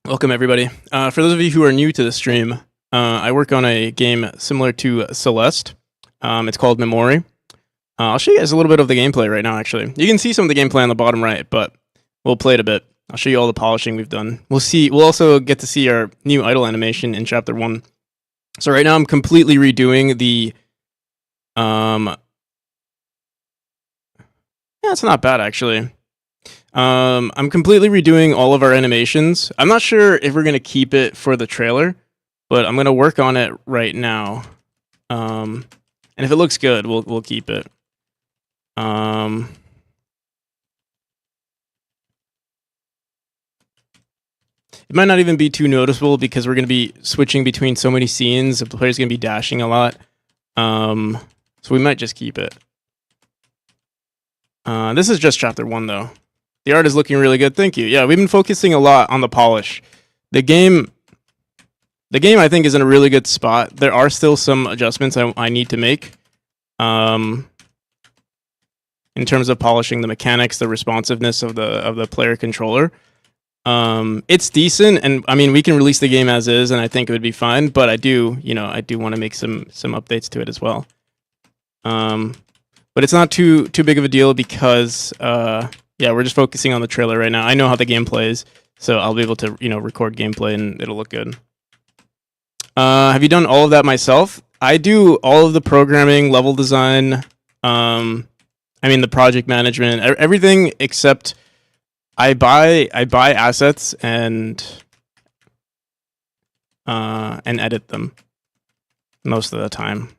Welcome, everybody. For those of you who are new to the stream, I work on a game similar to Celeste. It's called Memory. I'll show you guys a little bit of the gameplay right now, actually. You can see some of the gameplay on the bottom right, but we'll play it a bit. I'll show you all the polishing we've done. We'll also get to see our new idle animation in Chapter 1. So right now I'm completely redoing the... Yeah, it's not bad, actually. I'm completely redoing all of our animations. I'm not sure if we're going to keep it for the trailer, but I'm going to work on it right now. And if it looks good, we'll keep it. It might not even be too noticeable because we're going to be switching between so many scenes. The player's going to be dashing a lot. So we might just keep it. This is just Chapter 1, though. The art is looking really good. Thank you. Yeah, we've been focusing a lot on the polish. The game, I think, is in a really good spot. There are still some adjustments I need to make. In terms of polishing the mechanics, the responsiveness of the player controller. It's decent, and I mean we can release the game as is, and I think it would be fine. But I do want to make some updates to it as well. But it's not too big of a deal because yeah, we're just focusing on the trailer right now. I know how the game plays, so I'll be able to record gameplay and it'll look good. Have you done all of that myself? I do all of the programming, level design. I mean the project management, everything except I buy assets and edit them most of the time.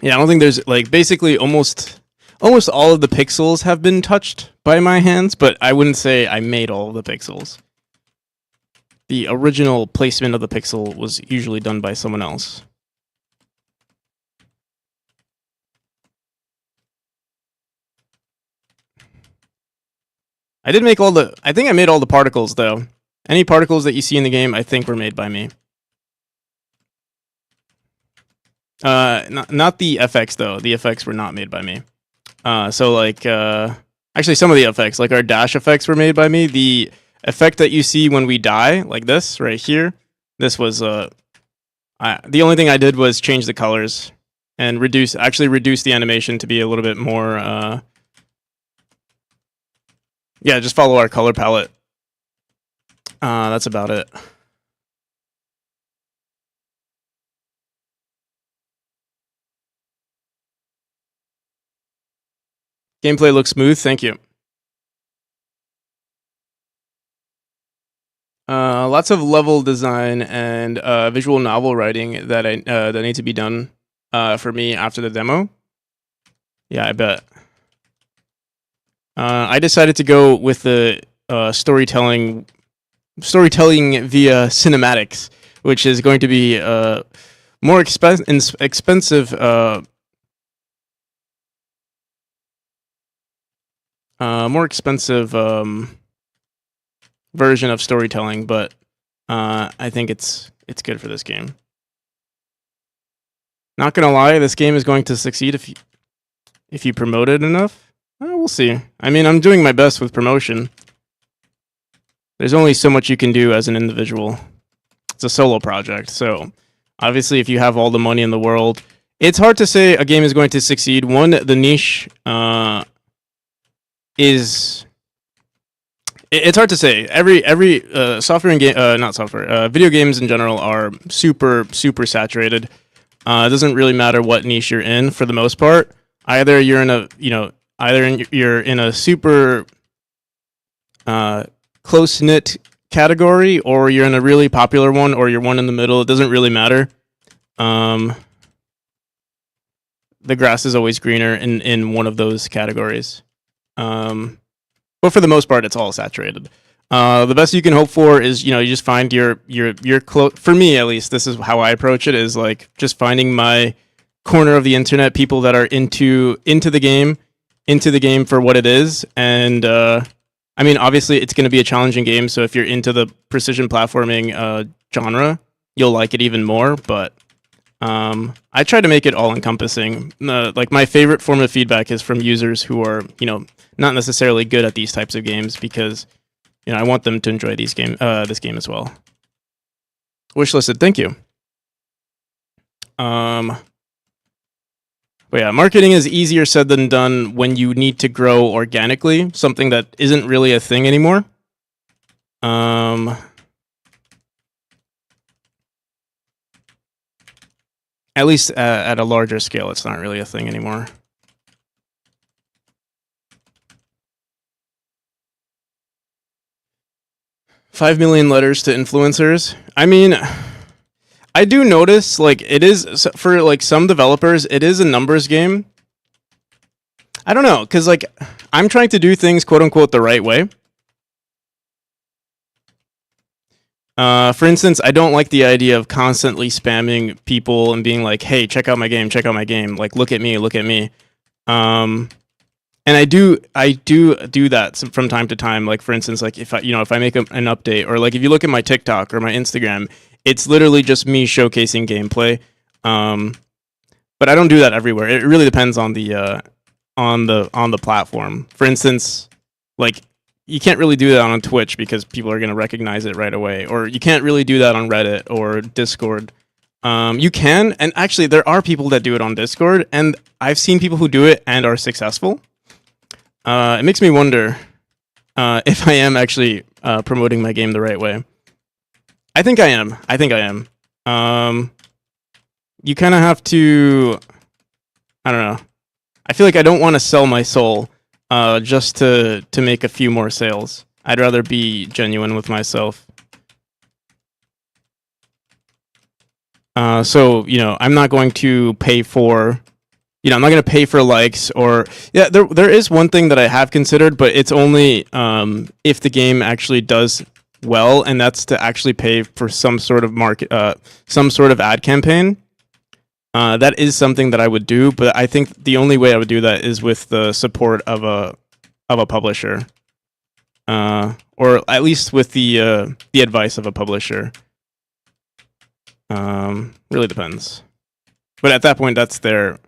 Yeah, I don't think there's basically almost all of the pixels have been touched by my hands, but I wouldn't say I made all of the pixels. The original placement of the pixel was usually done by someone else. I think I made all the particles, though. Any particles that you see in the game, I think were made by me. Not the FX, though. The FX were not made by me. So, actually, some of the effects, like our dash effects, were made by me. The effect that you see when we die, like this, right here, this was, the only thing I did was change the colors and reduce the animation to be a little bit more, yeah, just follow our color palette. That's about it. Gameplay looks smooth, thank you. Lots of level design and visual novel writing that need to be done for me after the demo. Yeah, I bet. I decided to go with the storytelling via cinematics, which is going to be more expensive. More expensive version of storytelling, but I think it's good for this game. Not gonna lie, this game is going to succeed if you promote it enough. We'll see. I mean, I'm doing my best with promotion. There's only so much you can do as an individual. It's a solo project, so obviously if you have all the money in the world, it's hard to say a game is going to succeed. One, the niche is... It's hard to say. Every software and game, not software, video games in general are super saturated. It doesn't really matter what niche you're in for the most part. Either you're in a you're in a super close-knit category, or you're in a really popular one, or you're one in the middle. It doesn't really matter. The grass is always greener in one of those categories. But for the most part, it's all saturated. The best you can hope for is, you just find your for me at least, this is how I approach it, is like just finding my corner of the internet, people that are into the game for what it is. And I mean, obviously it's going to be a challenging game, so if you're into the precision platforming genre, you'll like it even more. But I try to make it all encompassing. Like my favorite form of feedback is from users who are, not necessarily good at these types of games, because I want them to enjoy this game as well. Wishlisted, thank you. But yeah, marketing is easier said than done when you need to grow organically, something that isn't really a thing anymore. At least at a larger scale, it's not really a thing anymore. $5 million letters to influencers. I mean, I do notice, like, it is, for like some developers, it is a numbers game. I don't know, because like I'm trying to do things quote unquote the right way. For instance, I don't like the idea of constantly spamming people and being like, "Hey, check out my game, check out my game. Like, look at me, look at me." And I do that from time to time. Like, for instance, like if I make an update, or like if you look at my TikTok or my Instagram, it's literally just me showcasing gameplay. But I don't do that everywhere. It really depends on the platform. For instance, like, you can't really do that on Twitch because people are going to recognize it right away. Or you can't really do that on Reddit or Discord. You can, and actually there are people that do it on Discord, and I've seen people who do it and are successful. It makes me wonder if I am actually promoting my game the right way. I think I am. You kind of have to, I don't know. I feel like I don't want to sell my soul just to make a few more sales. I'd rather be genuine with myself. So, I'm not going to pay for, I'm not going to pay for likes or, yeah, there is one thing that I have considered, but it's only if the game actually does well, and that's to actually pay for some sort of some sort of ad campaign. That is something that I would do, but I think the only way I would do that is with the support of a publisher, or at least with the advice of a publisher. Really depends, but at that point, that's their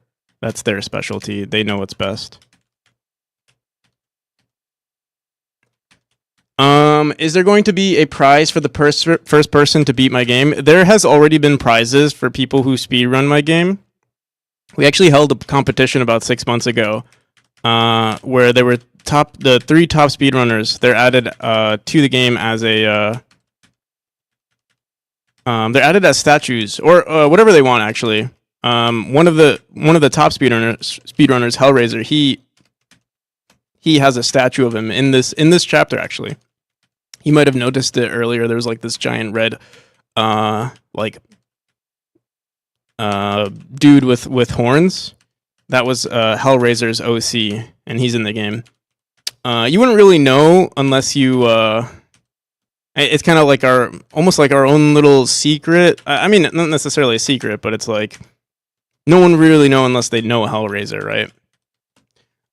specialty. They know what's best. Is there going to be a prize for the first person to beat my game? There has already been prizes for people who speedrun my game. We actually held a competition about 6 months ago, where there were the 3 top speedrunners. They're added to the game as a they're added as statues or whatever they want. Actually, one of the top speedrunners, Hellraiser, he has a statue of him in this chapter. Actually, you might have noticed it earlier. There was like this giant red, dude with horns. That was Hellraiser's OC, and he's in the game. You wouldn't really know unless you. It's kind of like almost like our own little secret. I mean, not necessarily a secret, but it's like no one really know unless they know Hellraiser, right?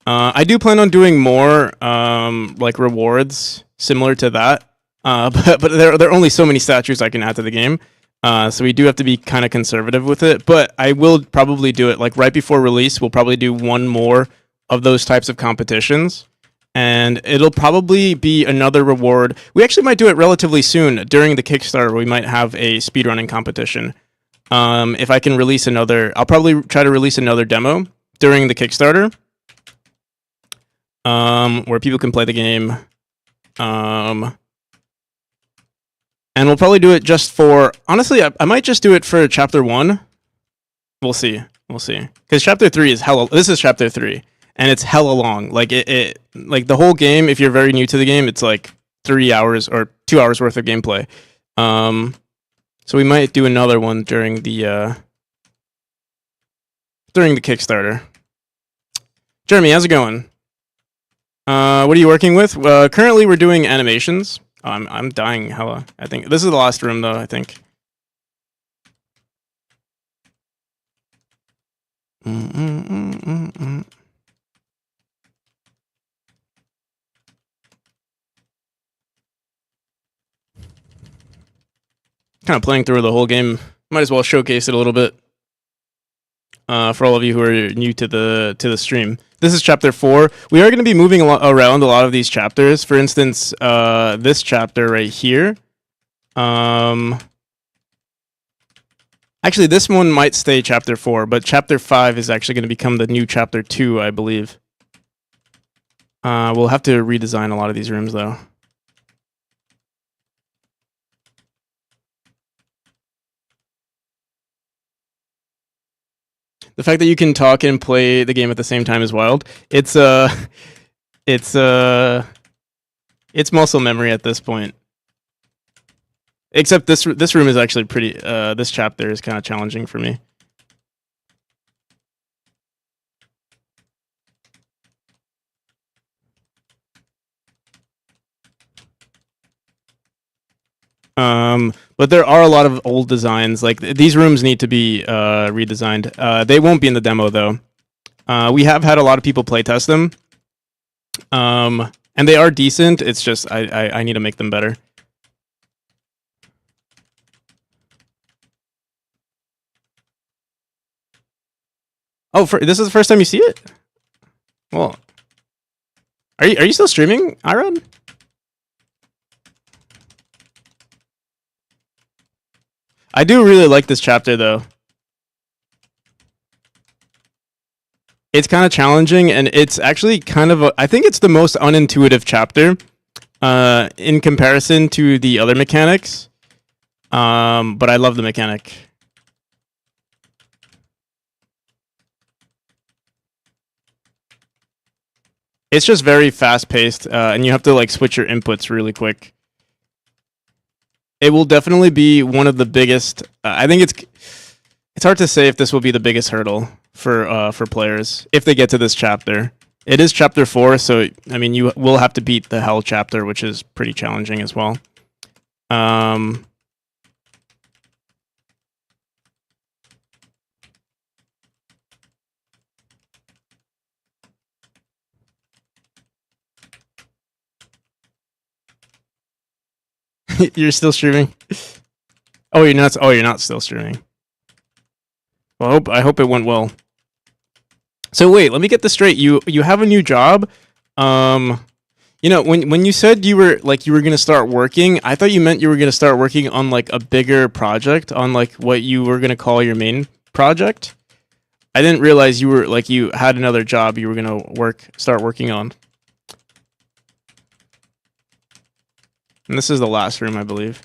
I do plan on doing more like rewards similar to that, but there are only so many statues I can add to the game, so we do have to be kind of conservative with it. But I will probably do it like right before release. We'll probably do one more of those types of competitions, and it'll probably be another reward. We actually might do it relatively soon during the Kickstarter. We might have a speedrunning competition. If I can release another, I'll probably try to release another demo during the Kickstarter, where people can play the game. And we'll probably do it just for, honestly, I might just do it for chapter 1. We'll see. Because chapter 3 is this is chapter 3, and it's hella long. Like like the whole game, if you're very new to the game, it's like 3 hours or 2 hours worth of gameplay. So we might do another one during the during the Kickstarter. Jeremy, how's it going? What are you working with? Currently, we're doing animations. I'm dying hella. I think this is the last room, though. I think. Kind of playing through the whole game. Might as well showcase it a little bit for all of you who are new to the stream. This is chapter 4. We are going to be moving around a lot of these chapters. For instance, this chapter right here. Actually, this one might stay chapter 4, but chapter 5 is actually going to become the new chapter 2, I believe. We'll have to redesign a lot of these rooms, though. The fact that you can talk and play the game at the same time is wild. It's muscle memory at this point. Except this room is actually pretty. This chapter is kind of challenging for me. But there are a lot of old designs. Like these rooms need to be redesigned. They won't be in the demo though. We have had a lot of people playtest them. And they are decent. It's just I need to make them better. Oh, this is the first time you see it? Well, are you still streaming, Iron? I do really like this chapter, though. It's kind of challenging, and it's actually kind of I think it's the most unintuitive chapter in comparison to the other mechanics. But I love the mechanic. It's just very fast-paced, and you have to like switch your inputs really quick. It will definitely be one of the biggest. I think it's hard to say if this will be the biggest hurdle for players if they get to this chapter. It is chapter 4, so I mean you will have to beat the Hell chapter, which is pretty challenging as well. You're still streaming? Oh, you're not. Oh, you're not still streaming. Well, I hope it went well. So wait, let me get this straight. You have a new job. You know, when you said you were gonna start working, I thought you meant you were gonna start working on like a bigger project, on like what you were gonna call your main project. I didn't realize you were like you had another job you were gonna start working on. And this is the last room, I believe.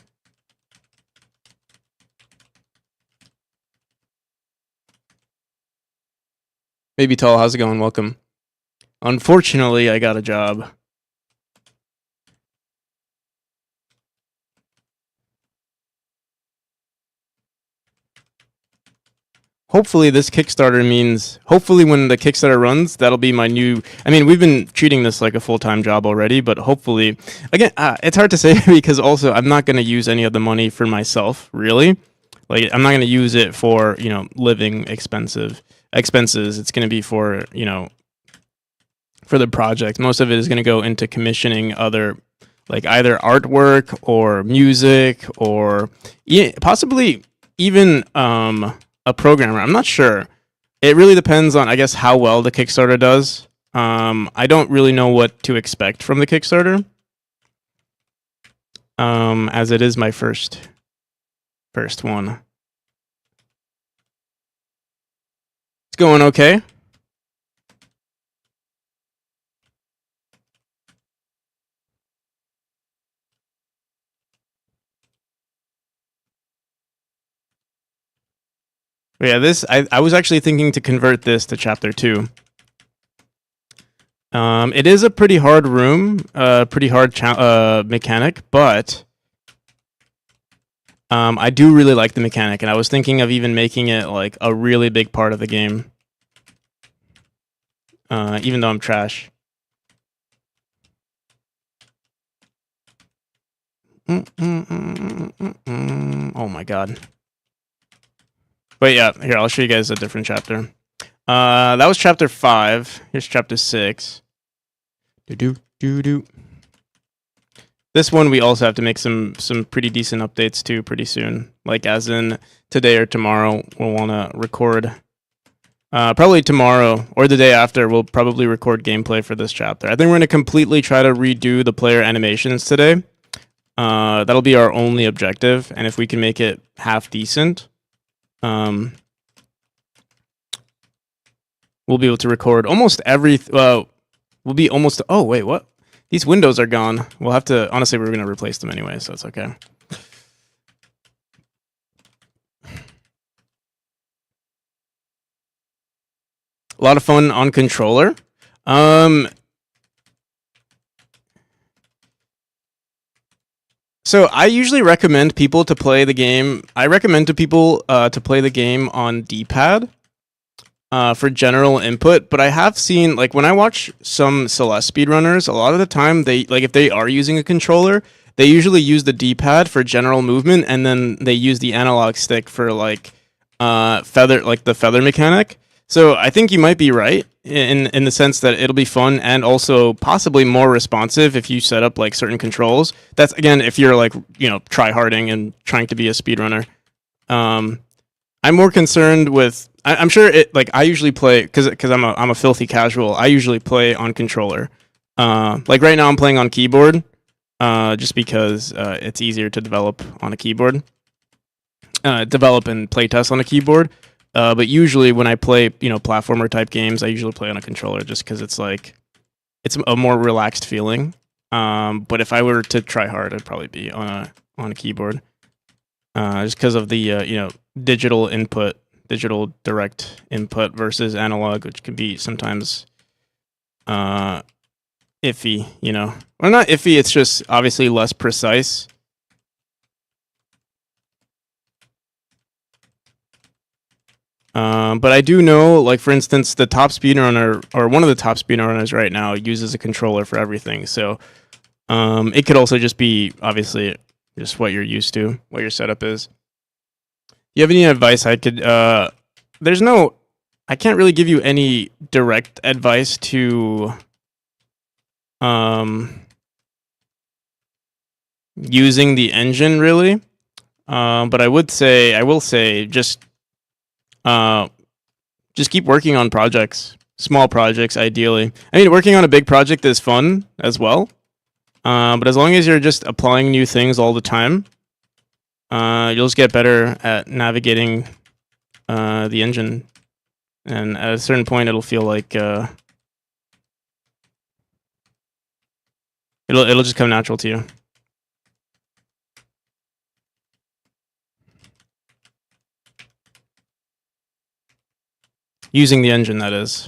Maybe Tall, how's it going? Welcome. Unfortunately, I got a job. Hopefully this Kickstarter means, hopefully when the Kickstarter runs, that'll be my new, I mean, we've been treating this like a full-time job already, but hopefully, again, it's hard to say because also I'm not going to use any of the money for myself, really. Like, I'm not going to use it for, you know, living expenses. It's going to be for, you know, for the project. Most of it is going to go into commissioning other, like either artwork or music or possibly even, a programmer. I'm not sure. It really depends on, I guess, how well the Kickstarter does. I don't really know what to expect from the Kickstarter, as it is my first one. It's going okay. Yeah, this I was actually thinking to convert this to chapter 2. It is a pretty hard room, pretty hard mechanic, but I do really like the mechanic, and I was thinking of even making it like a really big part of the game. even though I'm trash. Oh my god. But yeah, here, I'll show you guys a different chapter. That was chapter 5. Here's chapter 6. This one we also have to make some pretty decent updates to pretty soon. Like as in today or tomorrow, we'll want to record. Probably tomorrow or the day after, we'll probably record gameplay for this chapter. I think we're going to completely try to redo the player animations today. That'll be our only objective, and if we can make it half decent, we'll be able to record almost every. We'll be almost. Oh wait, what? These windows are gone. We'll have to. Honestly, we're gonna replace them anyway, so it's okay. A lot of fun on controller. So I usually recommend people to play the game. I recommend to people to play the game on D-pad for general input. But I have seen, like, when I watch some Celeste speedrunners, a lot of the time they, like, if they are using a controller, they usually use the D-pad for general movement, and then they use the analog stick for like the feather mechanic. So I think you might be right in the sense that it'll be fun and also possibly more responsive if you set up like certain controls. That's again if you're like, you know, try-harding and trying to be a speedrunner. I'm more concerned with. I'm sure it, like, I usually play because I'm a filthy casual. I usually play on controller. Like right now I'm playing on keyboard, just because it's easier to develop on a keyboard. Develop and play test on a keyboard. But usually when I play, you know, platformer type games, I usually play on a controller just because it's like, it's a more relaxed feeling. But if I were to try hard, I'd probably be on a keyboard, just because of the you know, digital direct input versus analog, which can be sometimes iffy. You know, well, not iffy. It's just obviously less precise. But I do know, like, for instance, the top speedrunner, or one of the top speedrunners right now, uses a controller for everything. So it could also just be, obviously, just what you're used to, what your setup is. You have any advice I could... there's no... I can't really give you any direct advice to... using the engine, really. But I will say, just keep working on projects, small projects, ideally. I mean, working on a big project is fun as well. But as long as you're just applying new things all the time, you'll just get better at navigating the engine. And at a certain point, it'll feel like it'll just come natural to you. Using the engine, that is.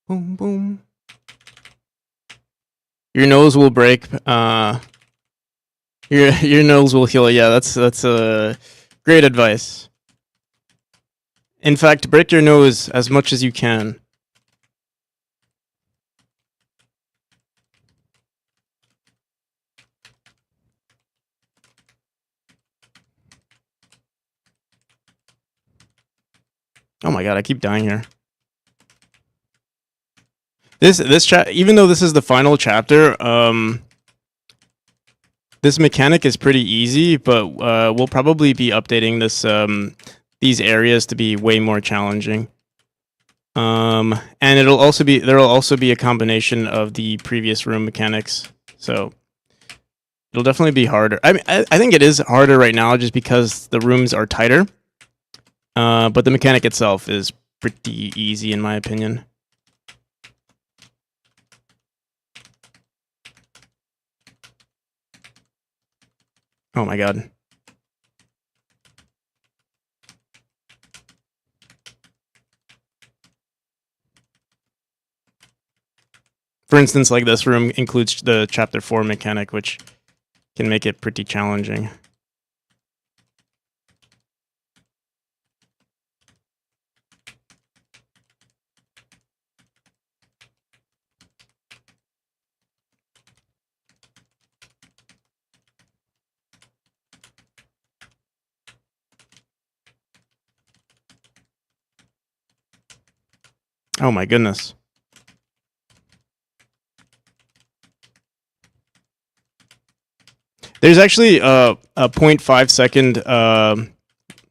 Boom, boom. Your nose will break. Your nose will heal. Yeah, that's great advice. In fact, break your nose as much as you can. Oh my god, I keep dying here. This even though this is the final chapter, this mechanic is pretty easy, but we'll probably be updating this these areas to be way more challenging. And there'll also be a combination of the previous room mechanics, so it'll definitely be harder. I mean, I think it is harder right now just because the rooms are tighter. But the mechanic itself is pretty easy in my opinion. Oh my god. For instance, like this room includes the chapter 4 mechanic, which can make it pretty challenging. Oh my goodness. There's actually a 0.5 second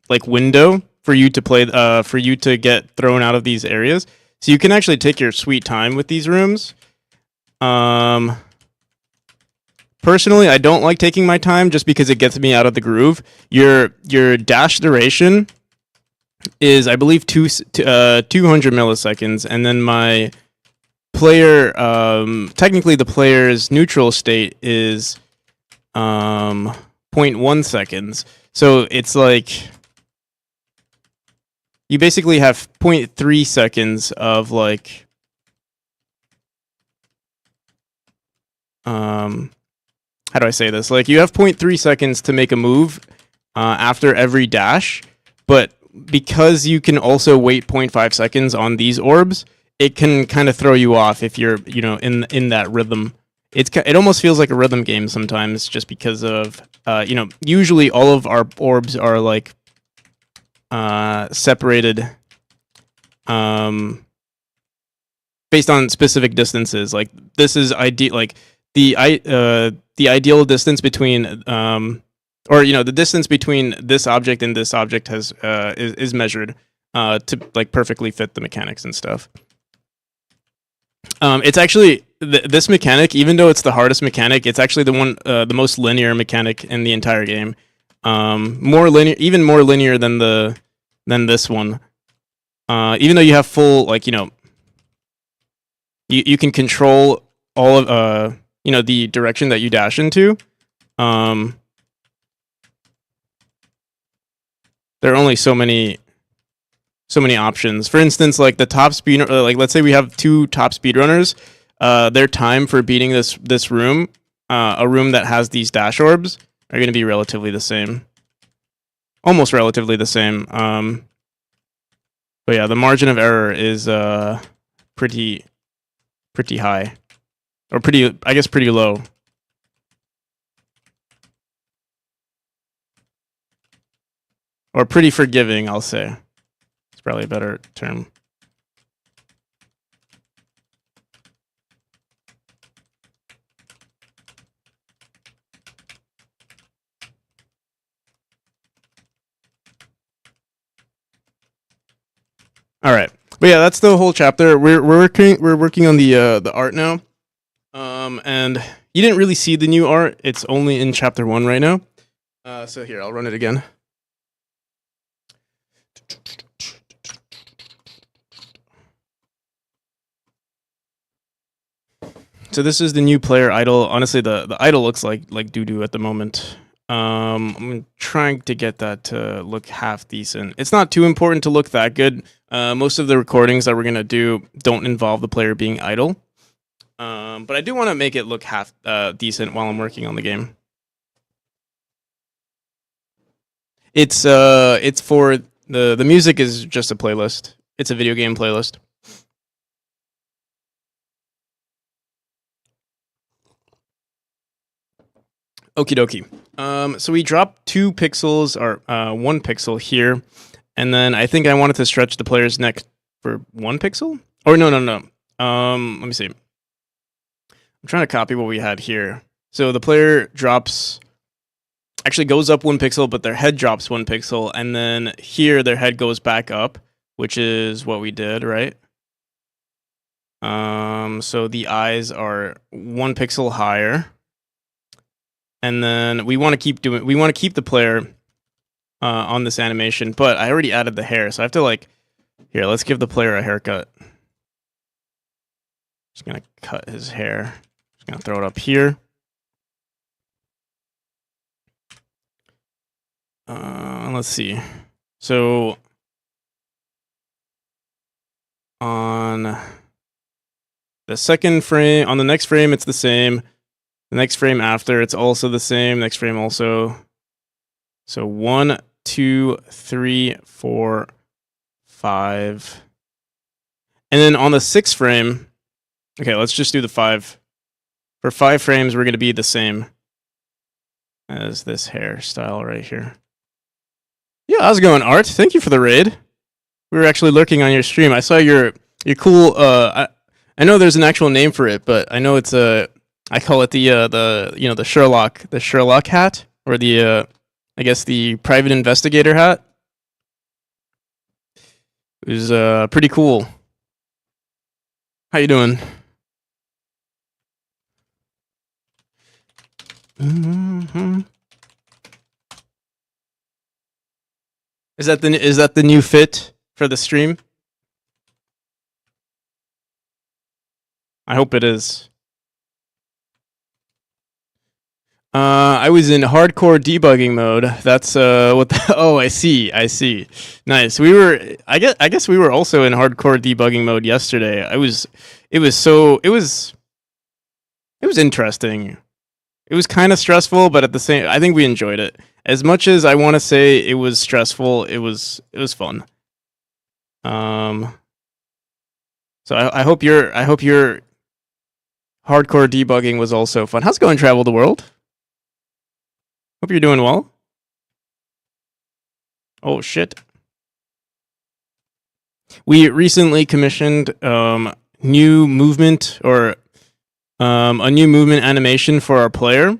like window for you to play for you to get thrown out of these areas. So you can actually take your sweet time with these rooms. Personally, I don't like taking my time just because it gets me out of the groove. Your dash duration is, I believe, 200 milliseconds, and then my player, technically the player's neutral state is 0.1 seconds. So it's like you basically have 0.3 seconds of like how do I say this? Like you have 0.3 seconds to make a move after every dash, but because you can also wait 0.5 seconds on these orbs, it can kind of throw you off if you're, you know, in that rhythm. It almost feels like a rhythm game sometimes, just because of you know, usually all of our orbs are like separated based on specific distances. Like this is ideal, like the ideal distance between or you know, the distance between this object and this object has is measured to like perfectly fit the mechanics and stuff. It's actually this mechanic, even though it's the hardest mechanic, it's actually the most linear mechanic in the entire game. More linear, even more linear than this one. Even though you have full, like, you know, you can control all of you know, the direction that you dash into. There are only so many options. For instance, like the top speed, like let's say we have 2 top speedrunners. Their time for beating this room, a room that has these dash orbs, are going to be relatively the same, almost relatively the same. But yeah, the margin of error is pretty high, or I guess pretty low. Or pretty forgiving, I'll say. It's probably a better term. All right, but yeah, that's the whole chapter. We're working on the art now, and you didn't really see the new art. It's only in chapter 1 right now. So here, I'll run it again. So this is the new player idol. Honestly, the idol looks like doo-doo at the moment. I'm trying to get that to look half decent. It's not too important to look that good. Most of the recordings that we're gonna do don't involve the player being idle. But I do want to make it look half decent while I'm working on the game. It's for the music is just a playlist. It's a video game playlist. Okie dokie. So we dropped 2 pixels or 1 pixel here, and then I think I wanted to stretch the player's neck for 1 pixel. Or no. Let me see. I'm trying to copy what we had here. So the player actually goes up 1 pixel, but their head drops 1 pixel, and then here their head goes back up, which is what we did, right? So the eyes are 1 pixel higher. And then we want to keep the player on this animation, but I already added the hair, so I have to here, let's give the player a haircut. Just gonna cut his hair. Just gonna throw it up here. Let's see. So on the next frame, it's the same. The next frame after, it's also the same. Next frame also. So 1, 2, 3, 4, 5. And then on the 6th frame, okay, let's just do the 5. For 5 frames, we're going to be the same as this hairstyle right here. Yeah, how's it going, Art? Thank you for the raid. We were actually lurking on your stream. I saw your cool. I know there's an actual name for it, but I know it's I call it the Sherlock hat, or the I guess the private investigator hat. It was pretty cool. How you doing? Mm-hmm. Is that the new fit for the stream? I hope it is. I was in hardcore debugging mode. That's what the, oh, I see. Nice. I guess we were also in hardcore debugging mode yesterday. It was interesting. It was kind of stressful, but at the same, I think we enjoyed it. As much as I want to say it was stressful, it was fun. So I hope your hardcore debugging was also fun. How's it going, Travel the World? Hope you're doing well. Oh shit. We recently commissioned new movement, or a new movement animation for our player.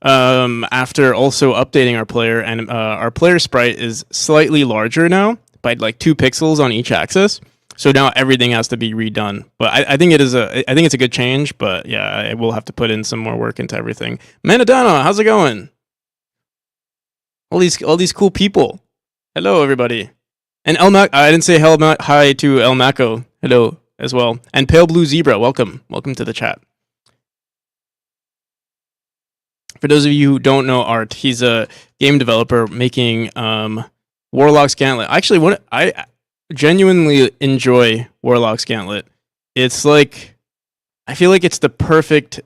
After also updating our player, and our player sprite is slightly larger now by like 2 pixels on each axis. So now everything has to be redone. But I think it's a good change. But yeah, I will have to put in some more work into everything. Manadana, how's it going? All these cool people. Hello, everybody. And I didn't say hi to El Mako. Hello as well. And Pale Blue Zebra, welcome to the chat. For those of you who don't know Art, he's a game developer making Warlock's Gauntlet. Actually, I genuinely enjoy Warlock's Gauntlet. It's like, I feel like it's the perfect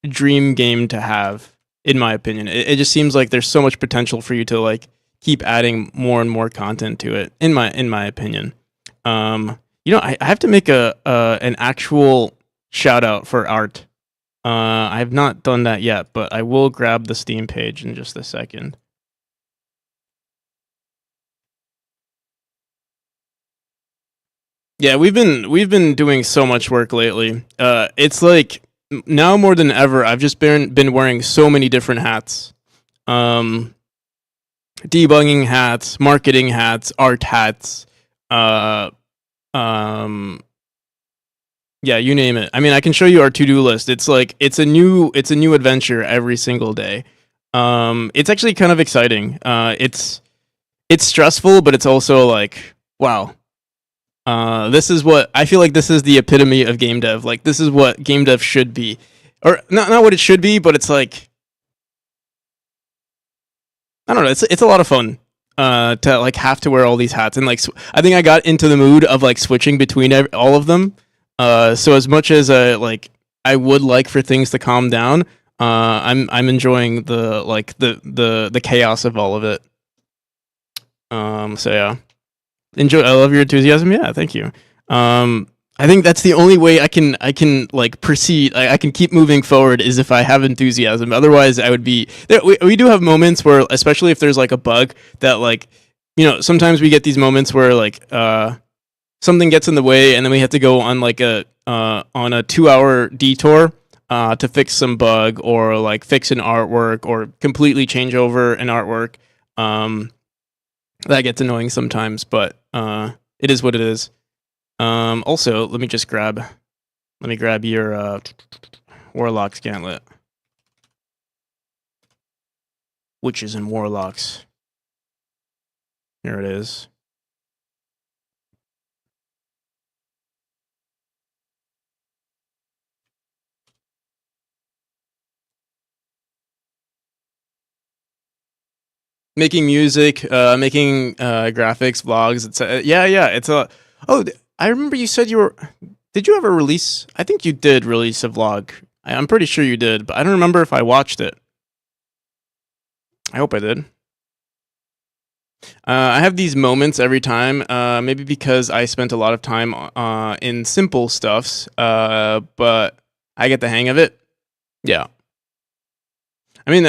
dream game to have, in my opinion. It just seems like there's so much potential for you to like keep adding more and more content to it, in my opinion. I have to make an actual shout out for Art. I have not done that yet, but I will grab the Steam page in just a second. Yeah, we've been doing so much work lately. It's like now more than ever, I've just been wearing so many different hats. Debugging hats, marketing hats, art hats, yeah, you name it. I mean, I can show you our to-do list. It's like it's a new adventure every single day. It's actually kind of exciting. It's stressful, but it's also like, wow. This is what I feel like. This is the epitome of game dev. Like, this is what game dev should be, or not what it should be, but it's like, I don't know. It's a lot of fun to like have to wear all these hats, and like I think I got into the mood of like switching between all of them. So as much as I would like for things to calm down, I'm enjoying the chaos of all of it. So yeah, enjoy. I love your enthusiasm. Yeah, thank you. I think that's the only way I can like proceed. I can keep moving forward is if I have enthusiasm. Otherwise, I would be there. We do have moments where, especially if there's like a bug that like, sometimes we get these moments where like something gets in the way, and then we have to go on like on a 2-hour detour to fix some bug, or like fix an artwork, or completely change over an artwork. That gets annoying sometimes, but it is what it is. Also, let me grab your Warlock's Gauntlet, which is in Warlocks. Here it is. Making music, making graphics, vlogs. It's it's a. Oh, I remember you said you were. Did you ever release? I think you did release a vlog I'm pretty sure you did, but I don't remember if I watched it. I hope I did. I have these moments every time, maybe because I spent a lot of time in simple stuffs, but I get the hang of it. Yeah. I mean,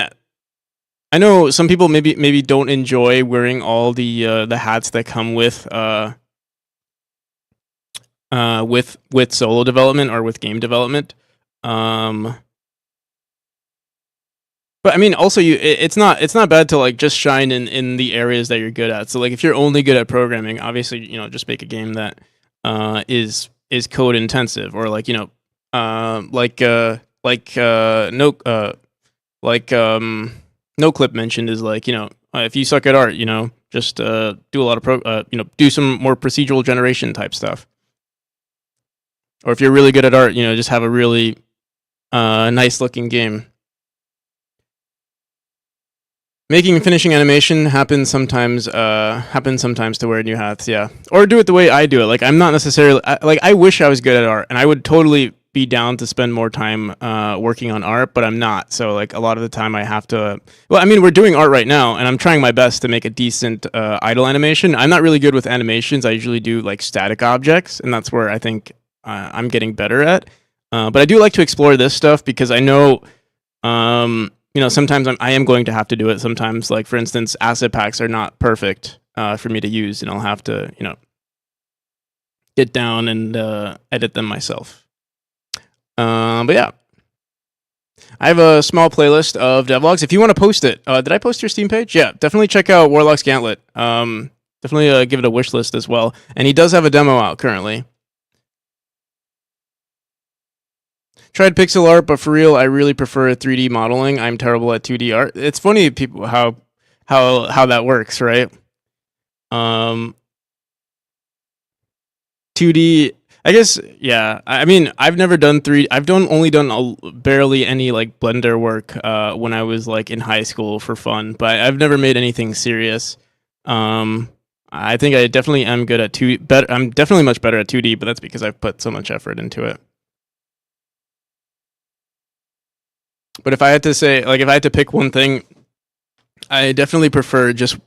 I know some people maybe don't enjoy wearing all the hats that come with solo development or with game development. But I mean, also it's not bad to like just shine in the areas that you're good at. So like if you're only good at programming, obviously just make a game that is code intensive, or like no clip mentioned is like if you suck at art, just do a lot of do some more procedural generation type stuff. Or if you're really good at art, just have a really nice looking game. Making and finishing animation happens sometimes to wear new hats, yeah. Or do it the way I do it. Like I'm not necessarily I wish I was good at art, and I would totally be down to spend more time working on art, but I'm not. So like a lot of the time I have to. Well, I mean we're doing art right now, and I'm trying my best to make a decent idle animation. I'm not really good with animations. I usually do like static objects, and that's where I think I'm getting better at. But I do like to explore this stuff because I know. Sometimes I am going to have to do it. Sometimes, like for instance, asset packs are not perfect for me to use, and I'll have to, get down and edit them myself. But yeah, I have a small playlist of devlogs. If you want to post it, did I post your Steam page? Yeah, definitely check out Warlock's Gauntlet. Definitely give it a wish list as well. And he does have a demo out currently. Tried pixel art, but for real, I really prefer 3D modeling. I'm terrible at 2D art. It's funny people how that works, right? 2D, I guess, yeah. I mean, I've never done 3D. I've only done barely any like Blender work when I was like in high school for fun, but I've never made anything serious. I think I definitely am good at 2D. I'm definitely much better at 2D, but that's because I've put so much effort into it. But if I had to say, like, if I had to pick one thing, I definitely prefer just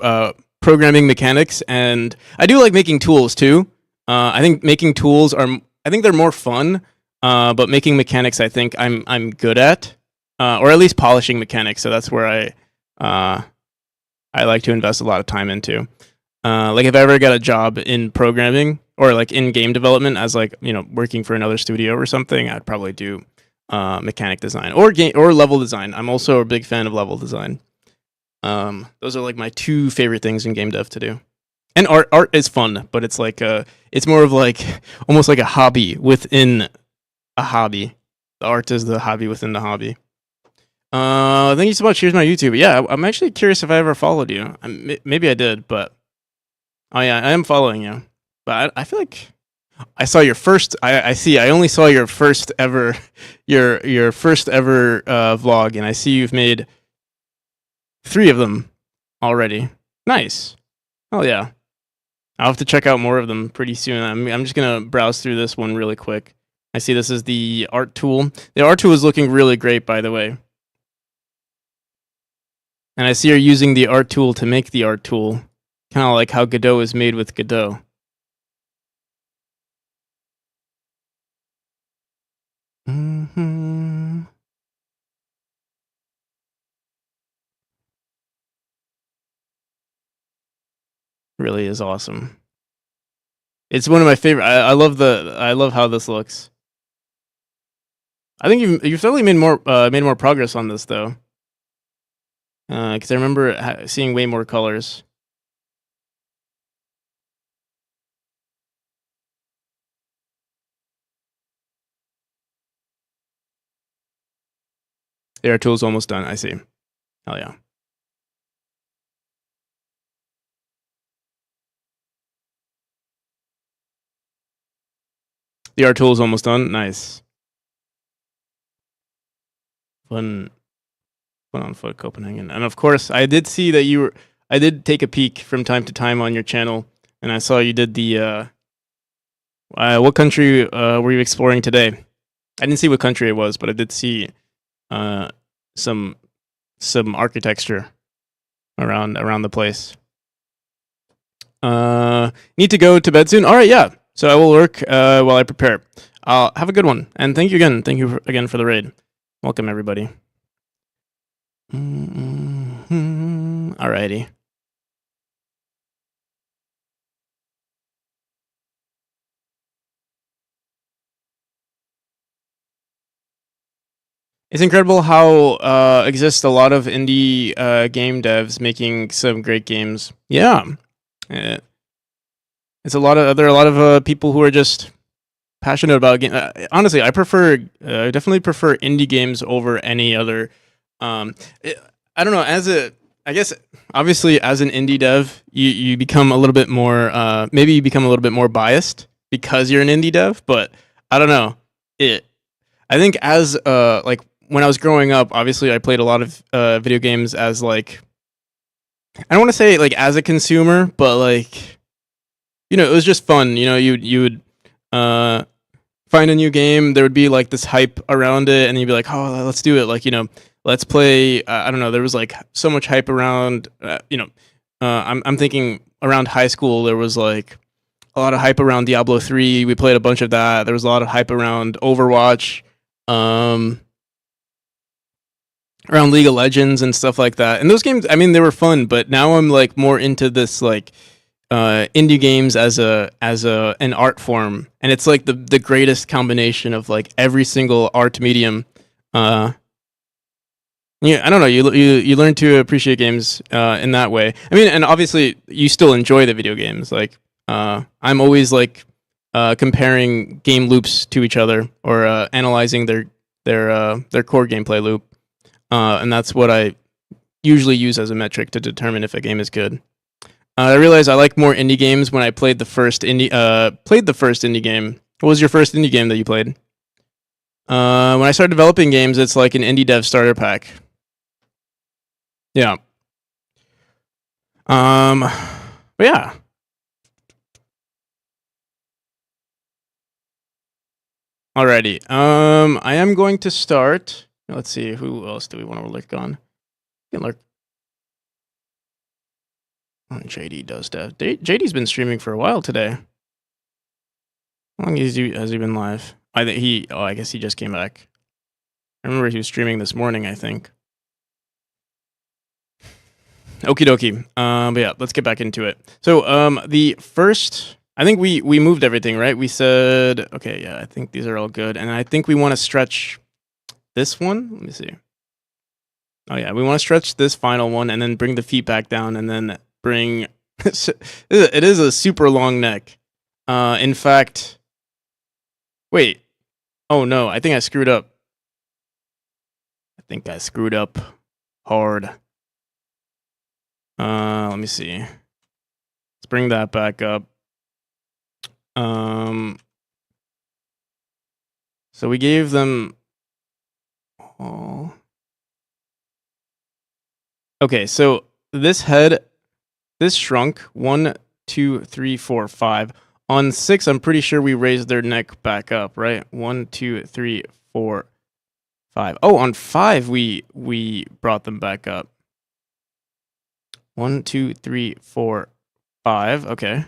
programming mechanics, and I do like making tools too. I think making tools I think they're more fun, but making mechanics, I think I'm good at, or at least polishing mechanics. So that's where I like to invest a lot of time into. Like if I ever got a job in programming or like in game development as like working for another studio or something, I'd probably do mechanic design or level design. I'm also a big fan of level design. Those are like my two favorite things in game dev to do. And art is fun, but it's like it's more of like almost like a hobby within a hobby. The art is the hobby within the hobby. Thank you so much. Here's my YouTube. Yeah, I'm actually curious if I ever followed you. Maybe I did, but oh yeah, I am following you. But I feel like I saw your first. I see. I only saw your first ever, your first ever vlog, and I see you've made 3 of them already. Nice. Oh yeah. I'll have to check out more of them pretty soon. I'm just gonna browse through this one really quick. I see this is the art tool. The art tool is looking really great, by the way. And I see you're using the art tool to make the art tool, kind of like how Godot is made with Godot. Mm-hmm. Really is awesome. It's one of my favorite. I love how this looks. I think you've certainly made more progress on this though, because I remember seeing way more colors. The art tool's almost done. I see. Hell yeah. The art tool is almost done. Nice. Fun on foot, Copenhagen. And of course, I did see that I did take a peek from time to time on your channel, and I saw you did the. What country were you exploring today? I didn't see what country it was, but I did see some architecture around the place. Need to go to bed soon. All right, yeah. So I will work while I prepare. Have a good one, and thank you again. Thank you again for the raid. Welcome everybody. Alrighty. It's incredible how exists a lot of indie game devs making some great games. Yeah, it's a lot of there are a lot of people who are just passionate about game. Honestly, I definitely prefer indie games over any other. I don't know. I guess obviously as an indie dev, you become a little bit more maybe you become a little bit more biased because you're an indie dev. But I don't know. I think as like when I was growing up, obviously I played a lot of video games as like I don't want to say like as a consumer, but like it was just fun. You would find a new game, there would be like this hype around it, and you'd be like, "Oh, let's do it!" Like let's play. I don't know. There was like so much hype around. I'm thinking around high school there was like a lot of hype around Diablo 3. We played a bunch of that. There was a lot of hype around Overwatch, around League of Legends and stuff like that. And those games, I mean, they were fun. But now I'm like more into this like indie games as an art form, and it's like the greatest combination of like every single art medium. Yeah, I don't know. You learn to appreciate games in that way. I mean, and obviously you still enjoy the video games. Like I'm always like comparing game loops to each other or analyzing their core gameplay loop, and that's what I usually use as a metric to determine if a game is good. I realized I like more indie games when I played the first indie game. What was your first indie game that you played? When I started developing games, it's like an indie dev starter pack. Yeah. But yeah. Alrighty. I am going to start. Let's see. Who else do we want to lurk on? We can lurk. JD does dev. JD's been streaming for a while today. How long has he been live? I guess he just came back. I remember he was streaming this morning, I think. Okie dokie. But yeah, let's get back into it. So the first, I think we moved everything, right? We said, okay, yeah, I think these are all good. And I think we want to stretch this one. Let me see. Oh yeah, we want to stretch this final one and then bring the feet back down and then bring, it is a super long neck. In fact, wait. Oh no, I think I screwed up. Hard. Let me see. Let's bring that back up. So we gave them all. Okay, so this shrunk 1, 2, 3, 4, 5. On 6, I'm pretty sure we raised their neck back up, right? 1, 2, 3, 4, 5. Oh, on 5 we brought them back up. 1, 2, 3, 4, 5. Okay.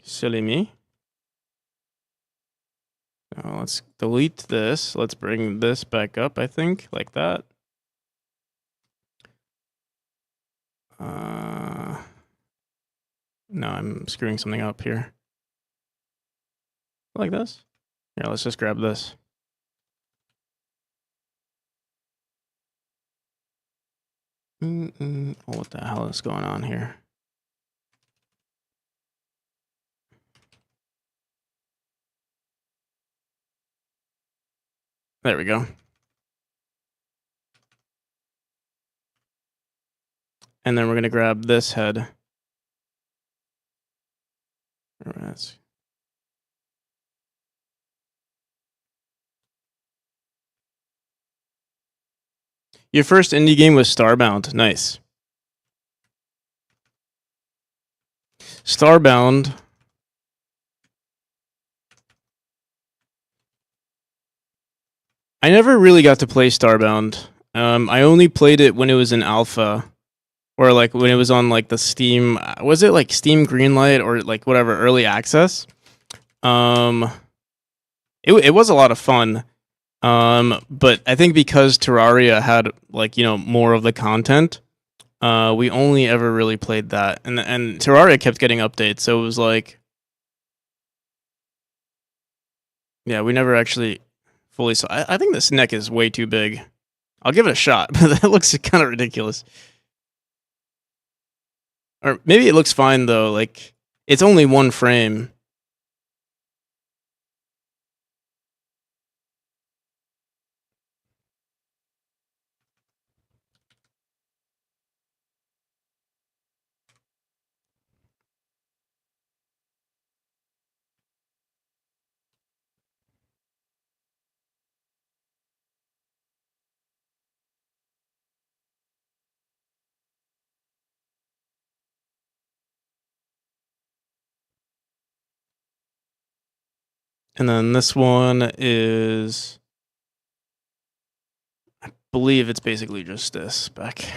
Silly me. Now let's delete this. Let's bring this back up, I think, like that. No, I'm screwing something up here. Like this? Yeah, let's just grab this. Oh, what the hell is going on here? There we go. And then we're going to grab this head. Your first indie game was Starbound. Nice. Starbound I never really got to play Starbound. I only played it when it was in alpha, or like when it was on like the Steam. Was it like Steam Greenlight or like whatever early access? Um, it was a lot of fun. But I think because Terraria had like more of the content, we only ever really played that, and Terraria kept getting updates, so it was like, yeah, we never actually fully saw. I think this neck is way too big. I'll give it a shot, but that looks kind of ridiculous. Or maybe it looks fine though. Like it's only one frame. And then this one is, I believe it's basically just this back.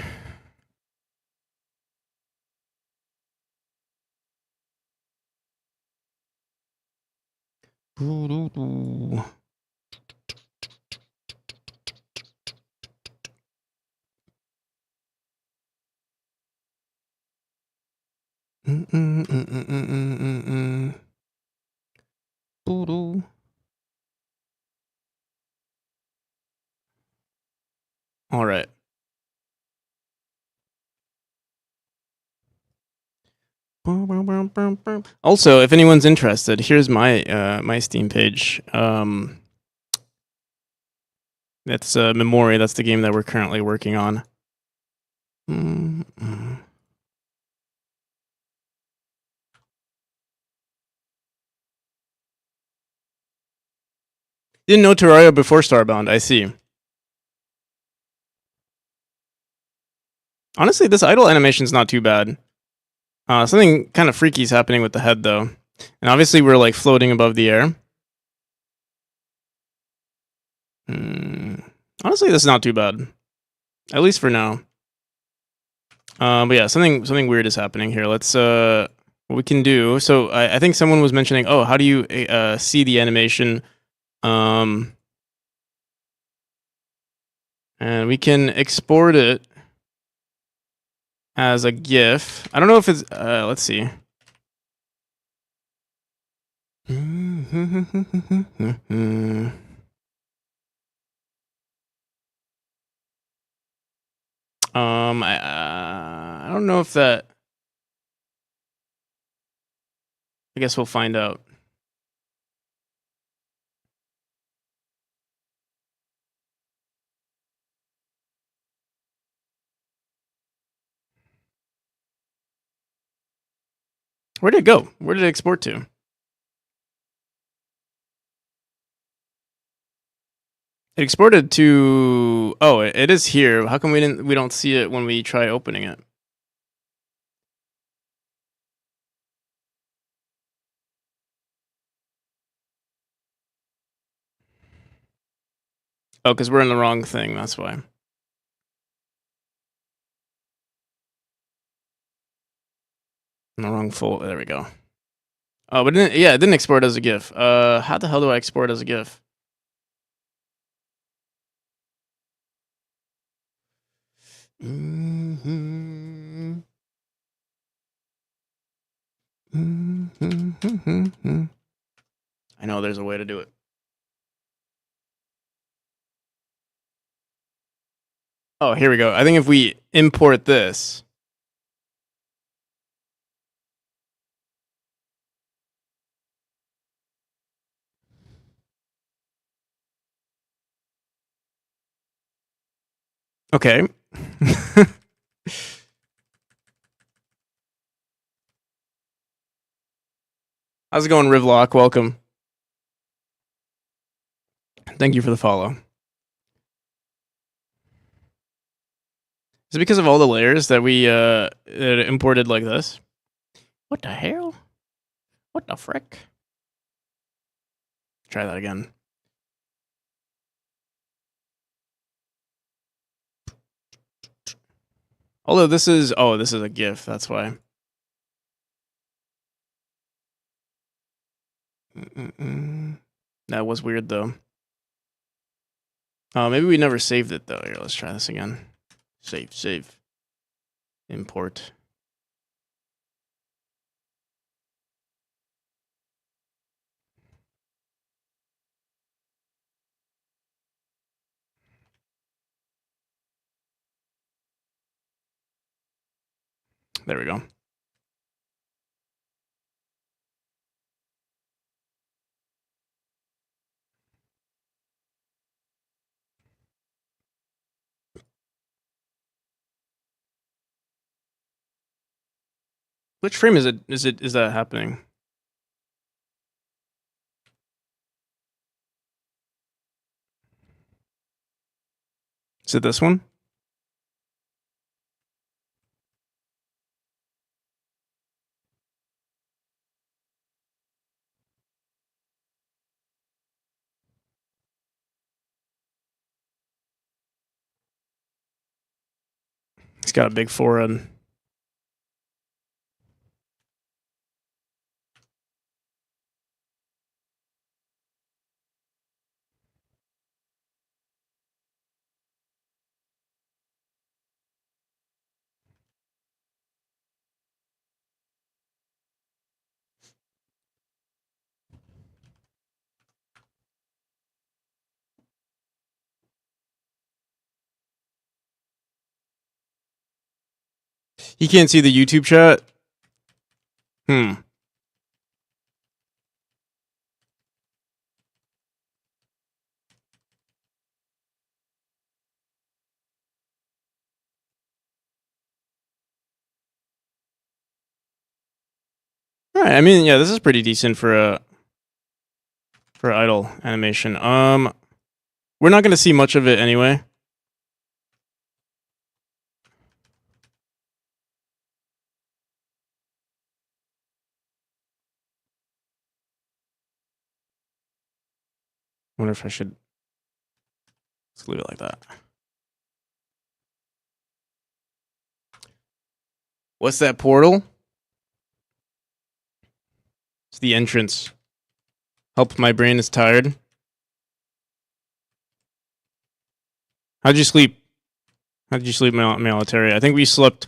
All right. Also, if anyone's interested, here's my my Steam page. That's Memory. That's the game that we're currently working on. Didn't know Terraria before Starbound. I see. Honestly, this idle animation's not too bad. Something kind of freaky is happening with the head, though. And obviously, we're like floating above the air. Honestly, this is not too bad, at least for now. But yeah, something weird is happening here. Let's what we can do. So I think someone was mentioning, oh, how do you see the animation? And we can export it as a GIF. I don't know if it's. Let's see. I don't know if that. I guess we'll find out. Where did it go? Where did it export to? It exported to. Oh, it is here. How come we don't see it when we try opening it? Oh, because we're in the wrong thing. That's why. In the wrong folder. There we go. Oh, but it didn't export as a GIF. How the hell do I export as a GIF? I know there's a way to do it. Oh, here we go. I think if we import this. Okay. How's it going, Rivlock? Welcome. Thank you for the follow. Is it because of all the layers that we imported like this? What the hell? What the frick? Try that again. Although this is a GIF. That's why. That was weird though. Maybe we never saved it though. Here, let's try this again. Save. Import. There we go. Which frame is it? Is that happening? Is it this one? He's got a big forehead. He can't see the YouTube chat? Alright, I mean, yeah, this is pretty decent for idle animation. We're not gonna see much of it anyway. Wonder if I should let's leave it like that. What's that portal? It's the entrance. Help, my brain is tired. How'd you sleep? Military? I think we slept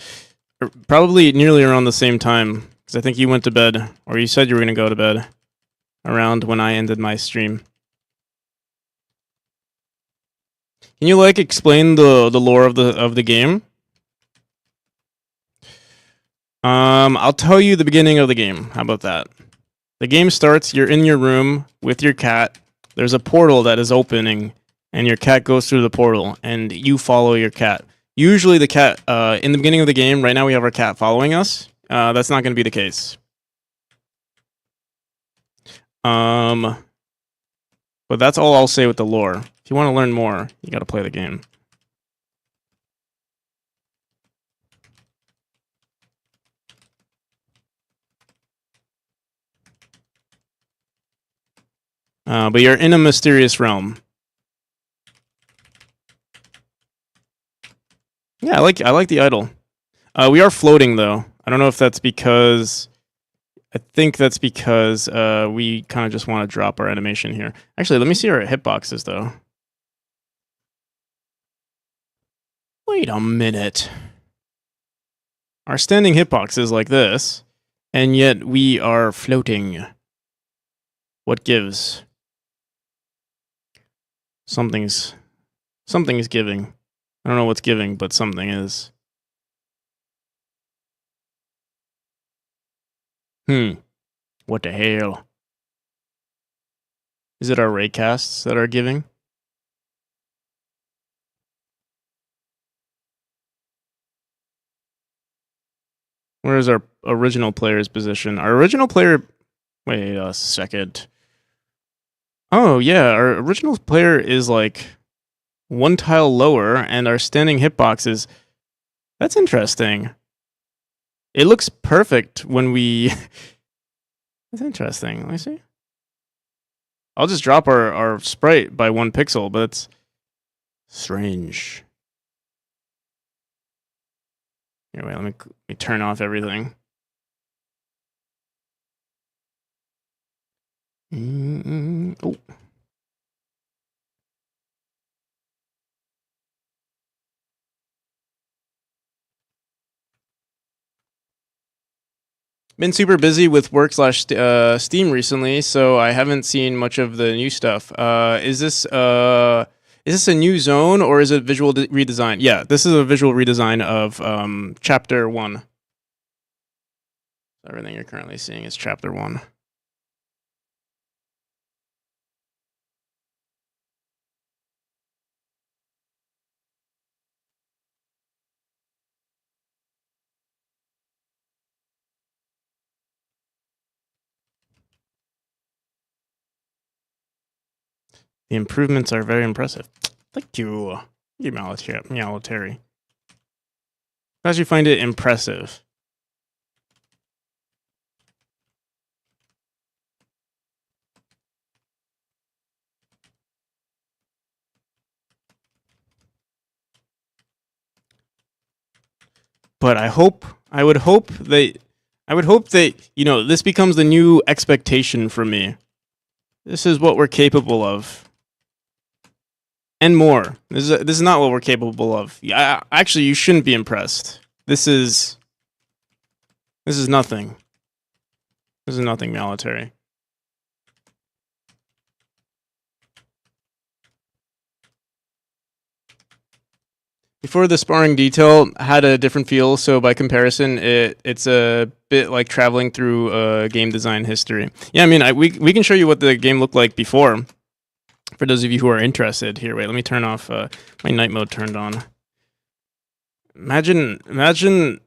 probably nearly around the same time. Because I think you went to bed, or you said you were going to go to bed around when I ended my stream. Can you explain the lore of the game? I'll tell you the beginning of the game. How about that? The game starts, you're in your room with your cat. There's a portal that is opening, and your cat goes through the portal, and you follow your cat. Usually the cat, in the beginning of the game, right now we have our cat following us. That's not going to be the case. But that's all I'll say with the lore. If you want to learn more, you got to play the game. But you're in a mysterious realm. Yeah, I like the idol. We are floating though. I don't know if that's because. I think that's because we kind of just want to drop our animation here. Actually, let me see our hitboxes though. Wait a minute. Our standing hitbox is like this, and yet we are floating. What gives? Something's giving. I don't know what's giving, but something is. What the hell? Is it our raycasts that are giving? Where is our original player's position? Our original player... Wait a second. Oh, yeah, our original player is one tile lower, and our standing hitbox is... That's interesting. It looks perfect when we... That's interesting. Let me see. I'll just drop our sprite by 1 pixel, but it's strange. Here, wait, let me turn off everything. Oh. Been super busy with work slash Steam recently, so I haven't seen much of the new stuff. Is this a new zone or is it visual redesign? Yeah, this is a visual redesign of Chapter 1. Everything you're currently seeing is Chapter 1. The improvements are very impressive. Thank you. You military. How did you find it impressive? But I would hope that, this becomes the new expectation for me. This is what we're capable of. And more. This is not what we're capable of. Yeah, actually, you shouldn't be impressed. This is nothing. This is nothing military. Before, the sparring detail had a different feel, so by comparison, it's a bit like traveling through game design history. Yeah, I mean, we can show you what the game looked like before. For those of you who are interested, here, wait, let me turn off my night mode turned on. Imagine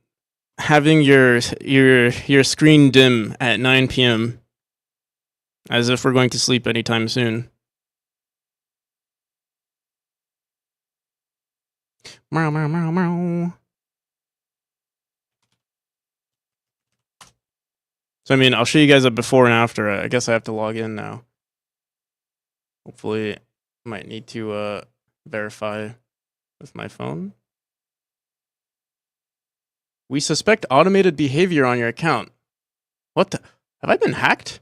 having your screen dim at 9 p.m. as if we're going to sleep anytime soon. Meow, meow, meow, meow. So, I mean, I'll show you guys a before and after. I guess I have to log in now. Hopefully, I might need to verify with my phone. We suspect automated behavior on your account. What the? Have I been hacked?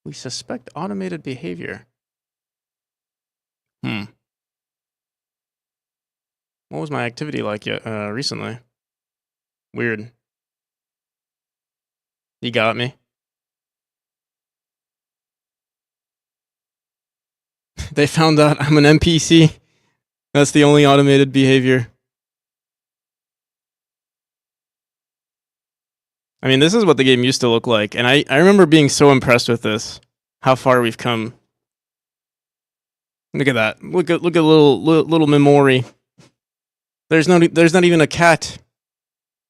We suspect automated behavior. What was my activity like recently? Weird. You got me. They found out I'm an NPC. That's the only automated behavior. I mean, this is what the game used to look like, and I remember being so impressed with this. How far we've come. Look at that. Look at little Memori. There's not even a cat.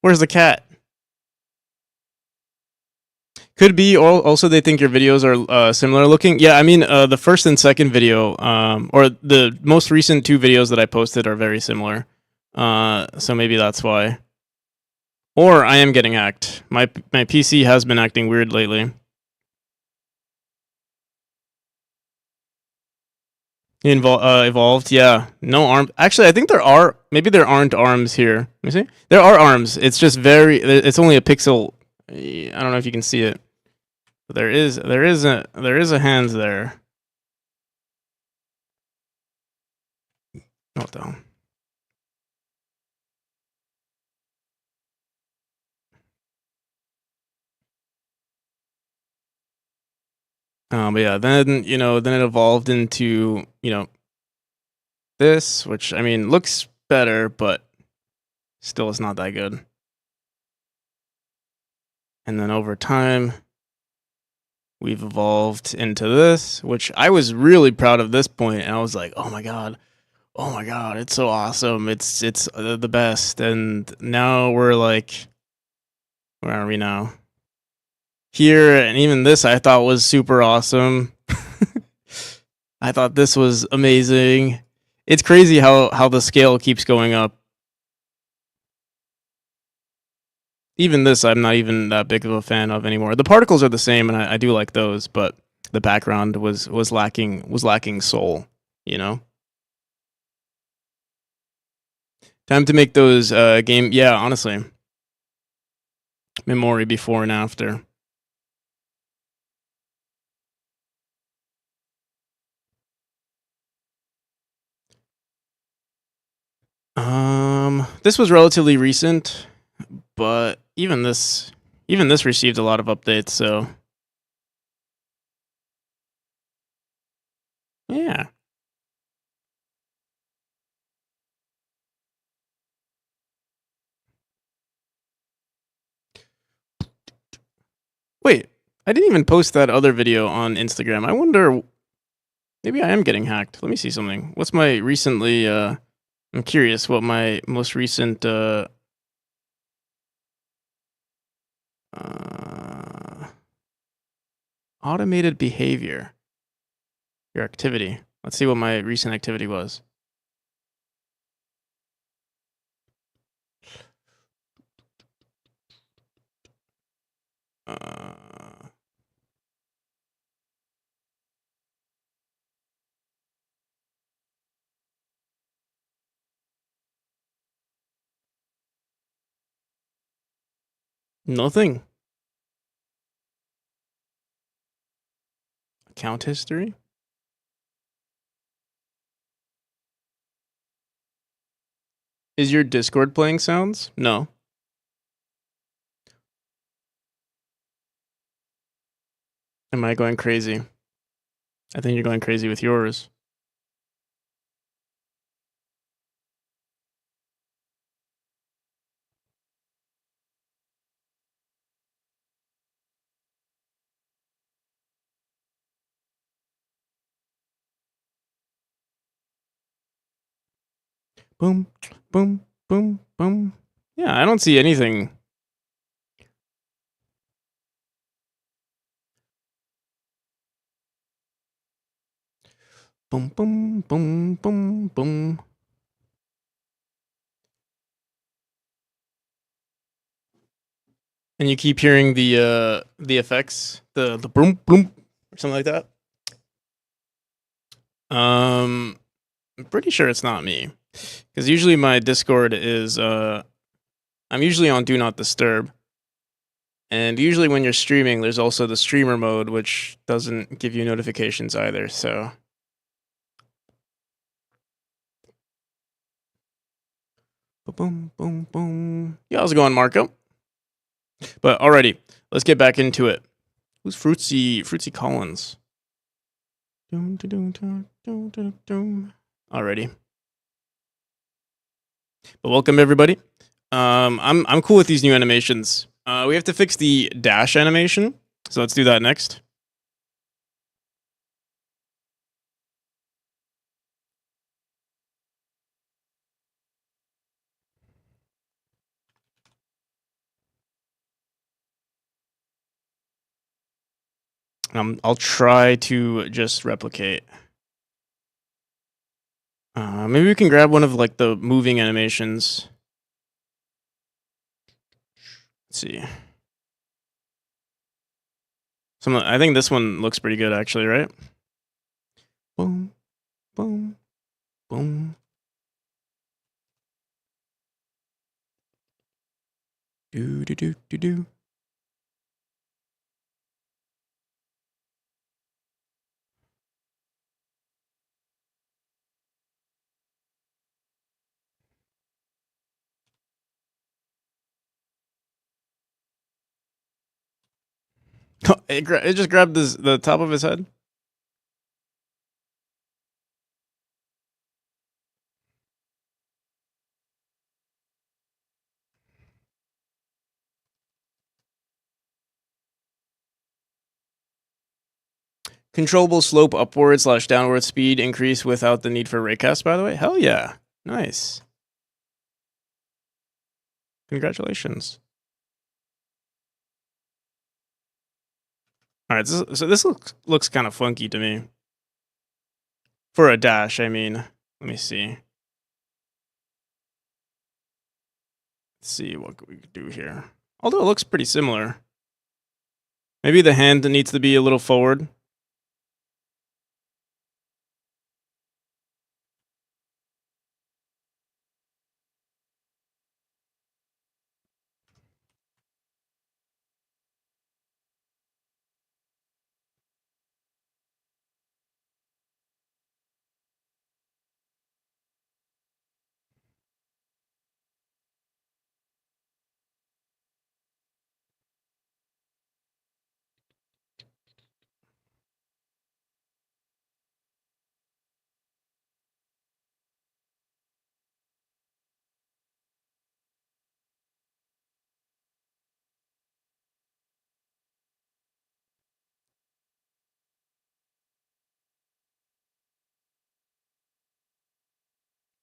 Where's the cat? Could be also they think your videos are similar looking. Yeah, I mean the first and second video, or the most recent 2 videos that I posted are very similar. So maybe that's why. Or I am getting hacked. My PC has been acting weird lately. Evolved, yeah. No arms. Actually, I think there are. Maybe there aren't arms here. Let me see. There are arms. It's just it's only a pixel. I don't know if you can see it. But there is a hand there. What the hell? But yeah, then it evolved into this, which I mean looks better, but still it's not that good. And then over time, we've evolved into this, which I was really proud of this point, and I was like, oh my god, it's so awesome, it's the best. And now we're like, where are we now? Here, and even this I thought was super awesome. I thought this was amazing. It's crazy how the scale keeps going up. Even this I'm not even that big of a fan of anymore. The particles are the same, and I do like those, but the background was lacking soul, you know? Time to make those game. Yeah, honestly, memory before and after. This was relatively recent, but even this received a lot of updates. So yeah. Wait, I didn't even post that other video on Instagram. I wonder, maybe I am getting hacked. Let me see something. What's my recently? I'm curious what my most recent automated behavior, your activity. Let's see what my recent activity was. Nothing. Account history. Is your Discord playing sounds? No. Am I going crazy? I think you're going crazy with yours. Boom, boom, boom, boom. Yeah, I don't see anything. Boom, boom, boom, boom, boom. And you keep hearing the effects, the boom, boom, or something like that. I'm pretty sure it's not me, because usually my Discord is I'm usually on Do Not Disturb, and usually when you're streaming, there's also the streamer mode, which doesn't give you notifications either. So boom, boom, boom. Yeah, how's it going, Marco? But alrighty, let's get back into it. Who's Fruitsy Collins? Alrighty. But welcome everybody. I'm cool with these new animations. We have to fix the dash animation, so let's do that next. I'll try to just replicate. Maybe we can grab one of like the moving animations. Let's see. I think this one looks pretty good actually, right? Boom, boom, boom. Do do do do do. It just grabbed the top of his head. Controllable slope upward / downward speed increase without the need for raycast, by the way. Hell yeah. Nice. Congratulations. All right, so this looks kind of funky to me. For a dash, I mean. Let me see. Let's see what we could do here. Although it looks pretty similar. Maybe the hand needs to be a little forward.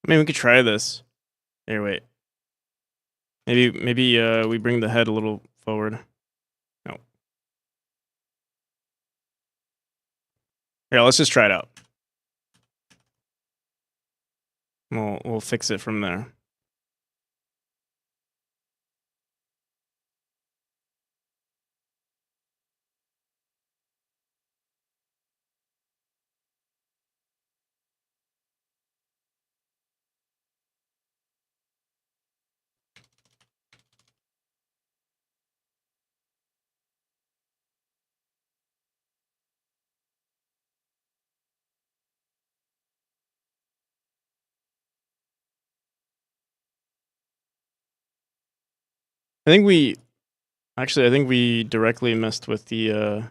I mean, we could try this. Here, wait. Maybe we bring the head a little forward. No. Here, let's just try it out. We'll fix it from there. I think we directly messed with the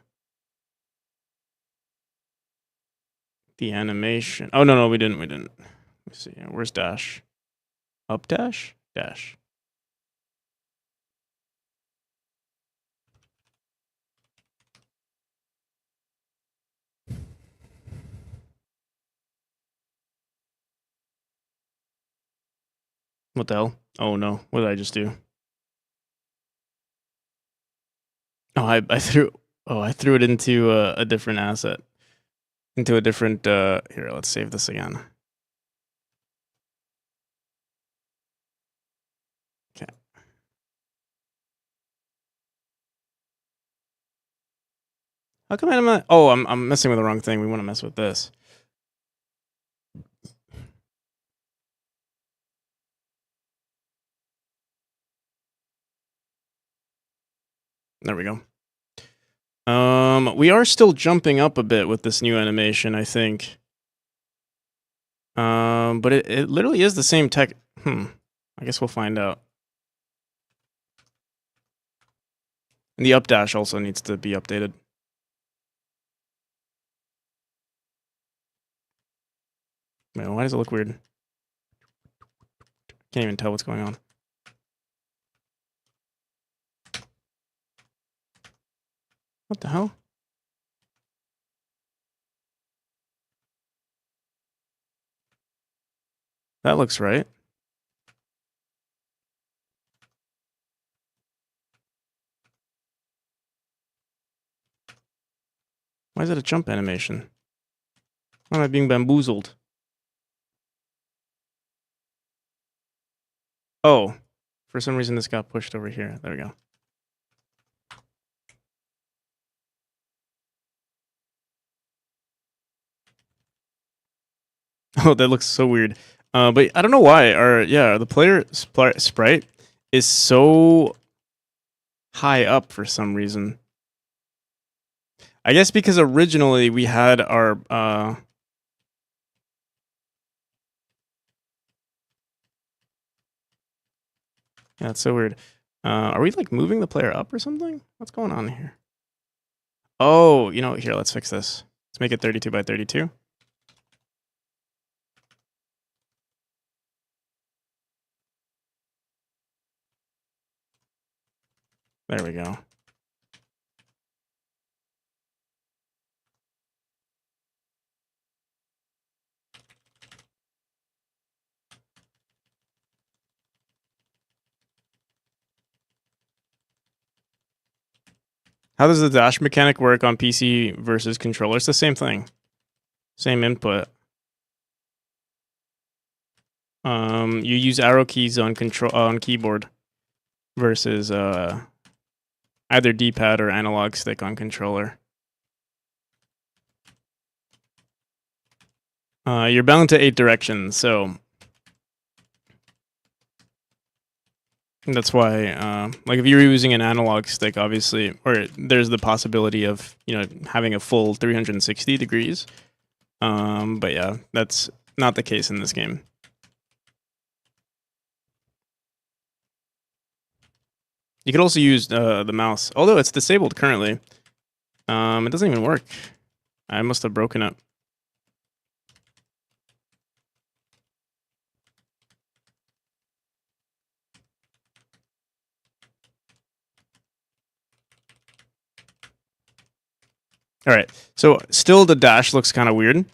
animation. Oh no, we didn't. Let's see. Where's dash? Up dash? Dash. What the hell? Oh no, what did I just do? Oh, I threw it into a different asset. Into a different here, let's save this again. Okay. How come I'm not, oh, I'm messing with the wrong thing. We want to mess with this. There we go. We are still jumping up a bit with this new animation, I think. But it literally is the same tech. I guess we'll find out. And the up dash also needs to be updated. Man, why does it look weird? Can't even tell what's going on. What the hell? That looks right. Why is it a jump animation? Why am I being bamboozled? Oh, for some reason this got pushed over here. There we go. Oh, that looks so weird. But I don't know why. The player sprite is so high up for some reason. I guess because originally we had our yeah, it's so weird. Are we like moving the player up or something? What's going on here? Oh, you know, here, let's fix this. Let's make it 32 by 32. There we go. How does the dash mechanic work on PC versus controller? It's the same thing. Same input. You use arrow keys on keyboard versus either D-pad or analog stick on controller. You're bound to 8 directions, so that's why, like if you're using an analog stick, obviously, or there's the possibility of, you know, having a full 360 degrees. But yeah, that's not the case in this game. You could also use the mouse, although it's disabled currently. It doesn't even work. I must have broken it. All right, so still the dash looks kind of weird. Let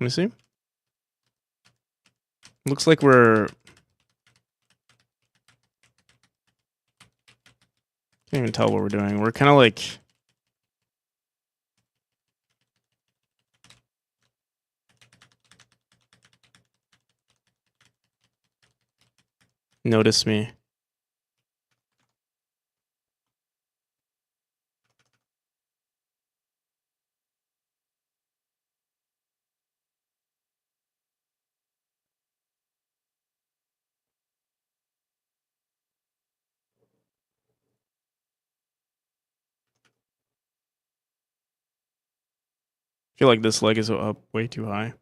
me see. Looks like we're... Can't even tell what we're doing. We're kind of like... Notice me. I feel like this leg is up way too high.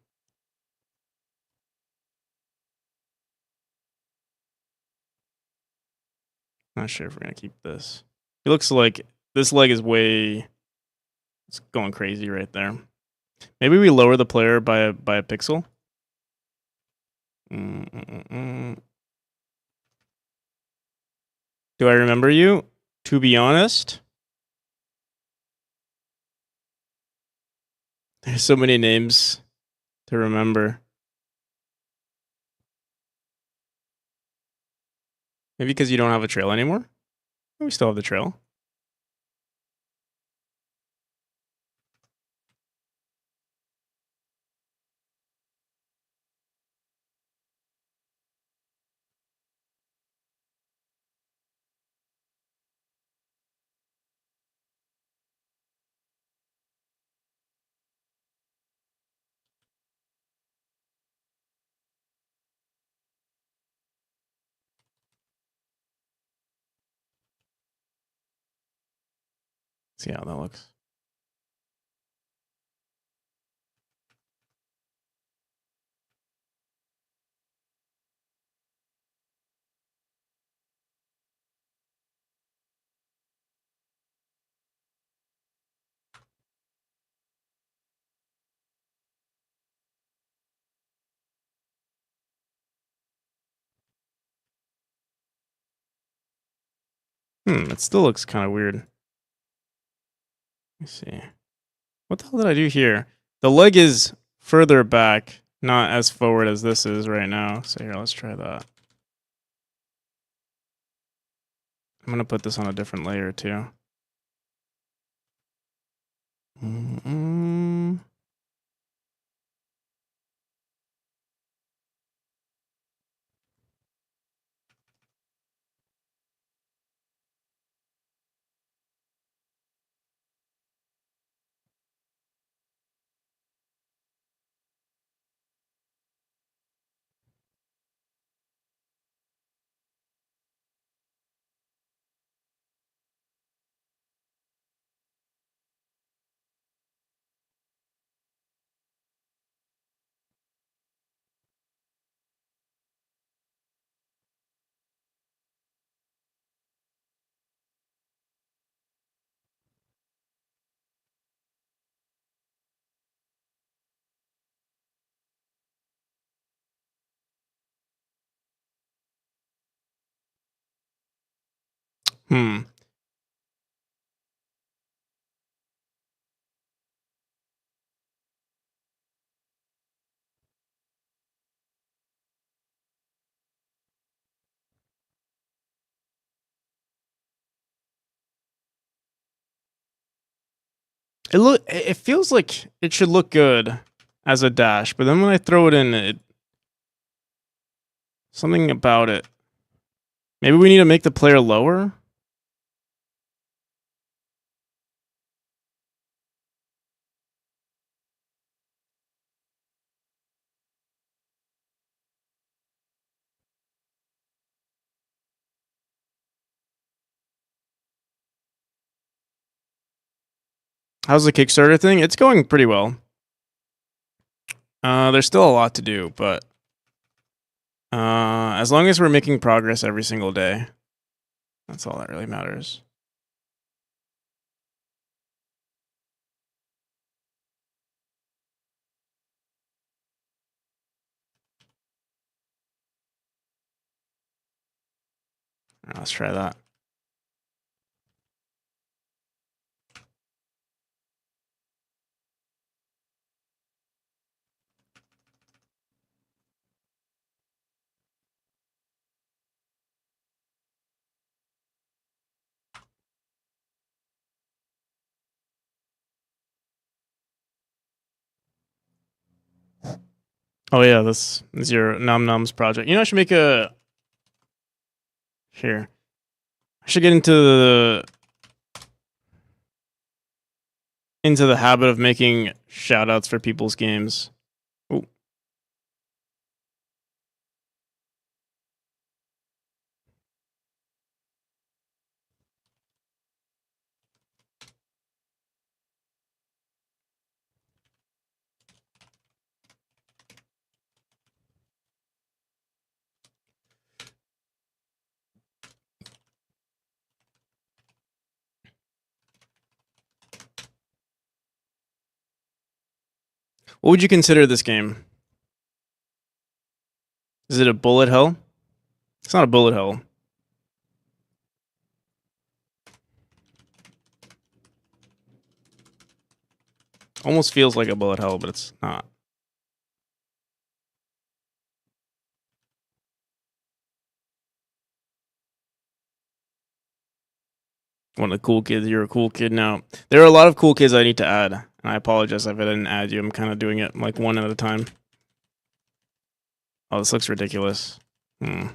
Not sure if we're gonna keep this. It looks like this leg is way... It's going crazy right there. Maybe we lower the player by a pixel. Do I remember you? To be honest, there's so many names to remember. Maybe because you don't have a trail anymore? We still have the trail. See how that looks. It still looks kind of weird. Let me see. What the hell did I do here? The leg is further back, not as forward as this is right now. So here, let's try that. I'm gonna put this on a different layer too. Hmm. It feels like it should look good as a dash, but then when I throw it in, something about it. Maybe we need to make the player lower. How's the Kickstarter thing? It's going pretty well. There's still a lot to do, but as long as we're making progress every single day, that's all that really matters. Let's try that. Oh yeah, this is your Nom Noms project. You know, I should make a. Here, I should get into the habit of making shout outs for people's games. Ooh. What would you consider this game? Is it a bullet hell? It's not a bullet hell. Almost feels like a bullet hell, but it's not. One of the cool kids. You're a cool kid now. There are a lot of cool kids I need to add, and I apologize if I didn't add you. I'm kind of doing it like one at a time. Oh, this looks ridiculous. Hmm.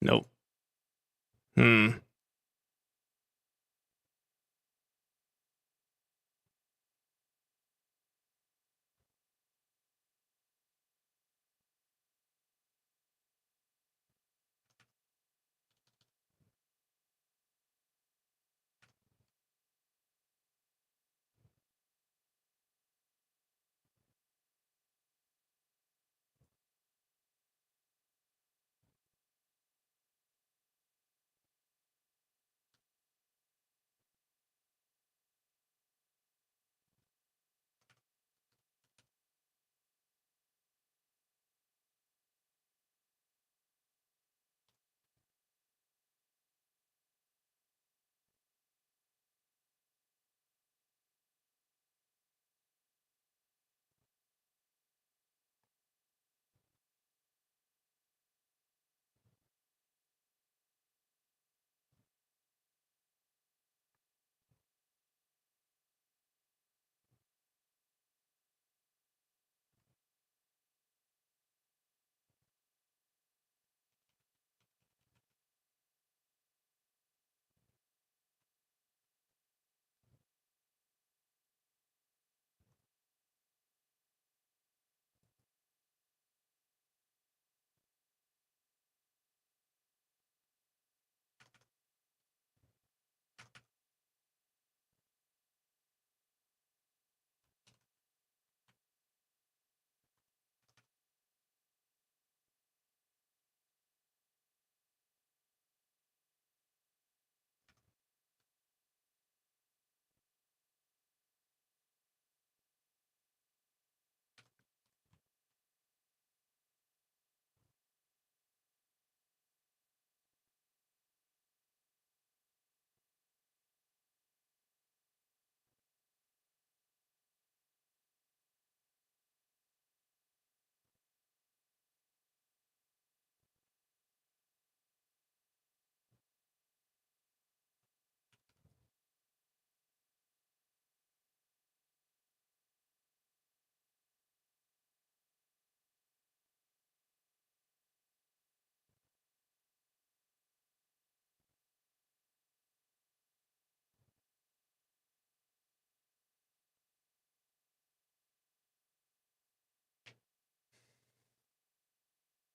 Nope. Hmm.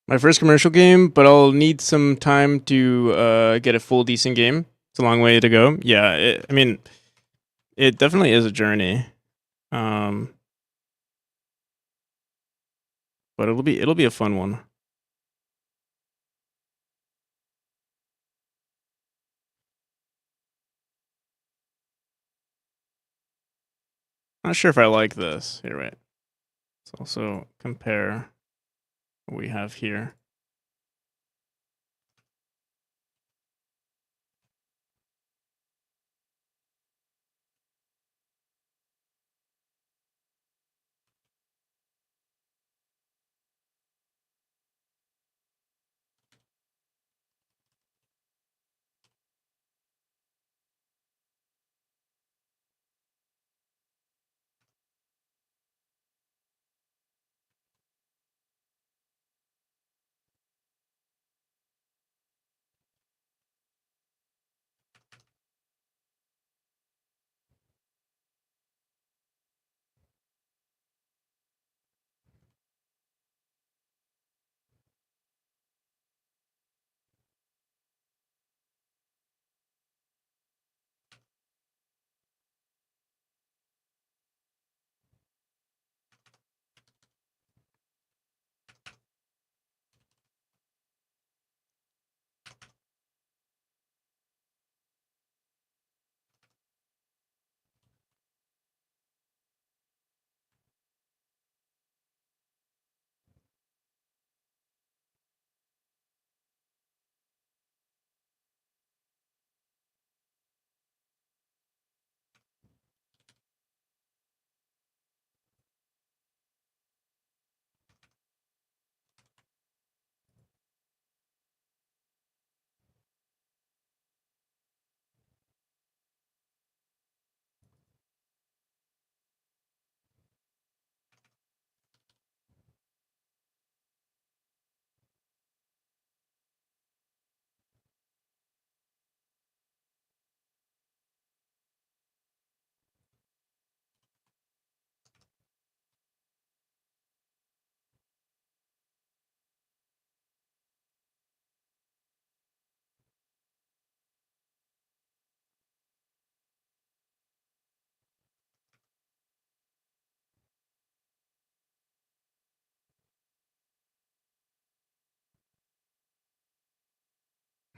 my first commercial game, but I'll need some time to get a full decent game. It's a long way to go. Yeah, I mean, it definitely is a journey. Um, but it'll be a fun one. Not sure if I like this. Here, wait. Let's also compare what we have here.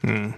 Hmm.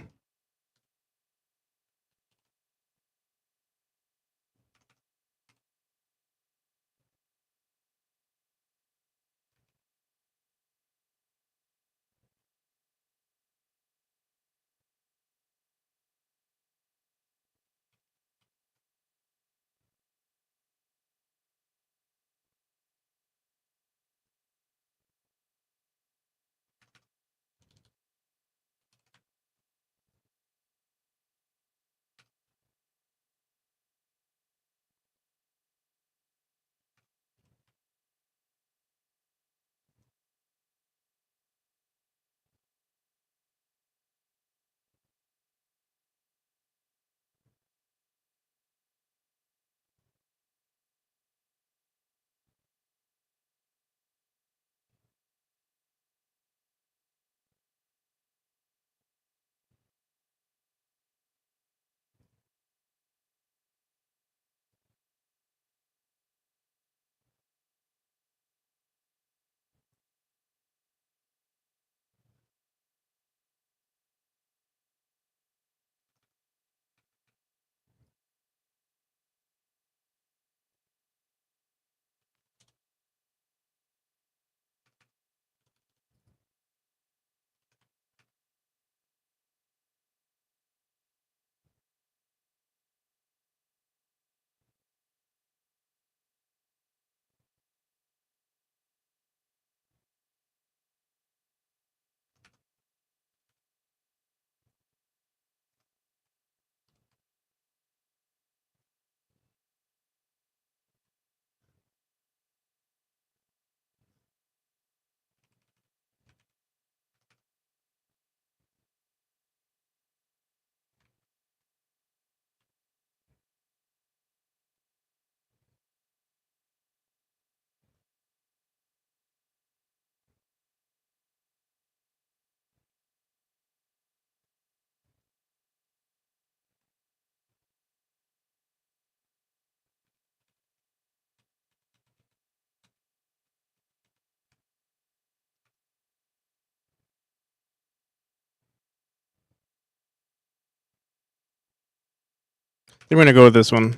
we're gonna go with this one.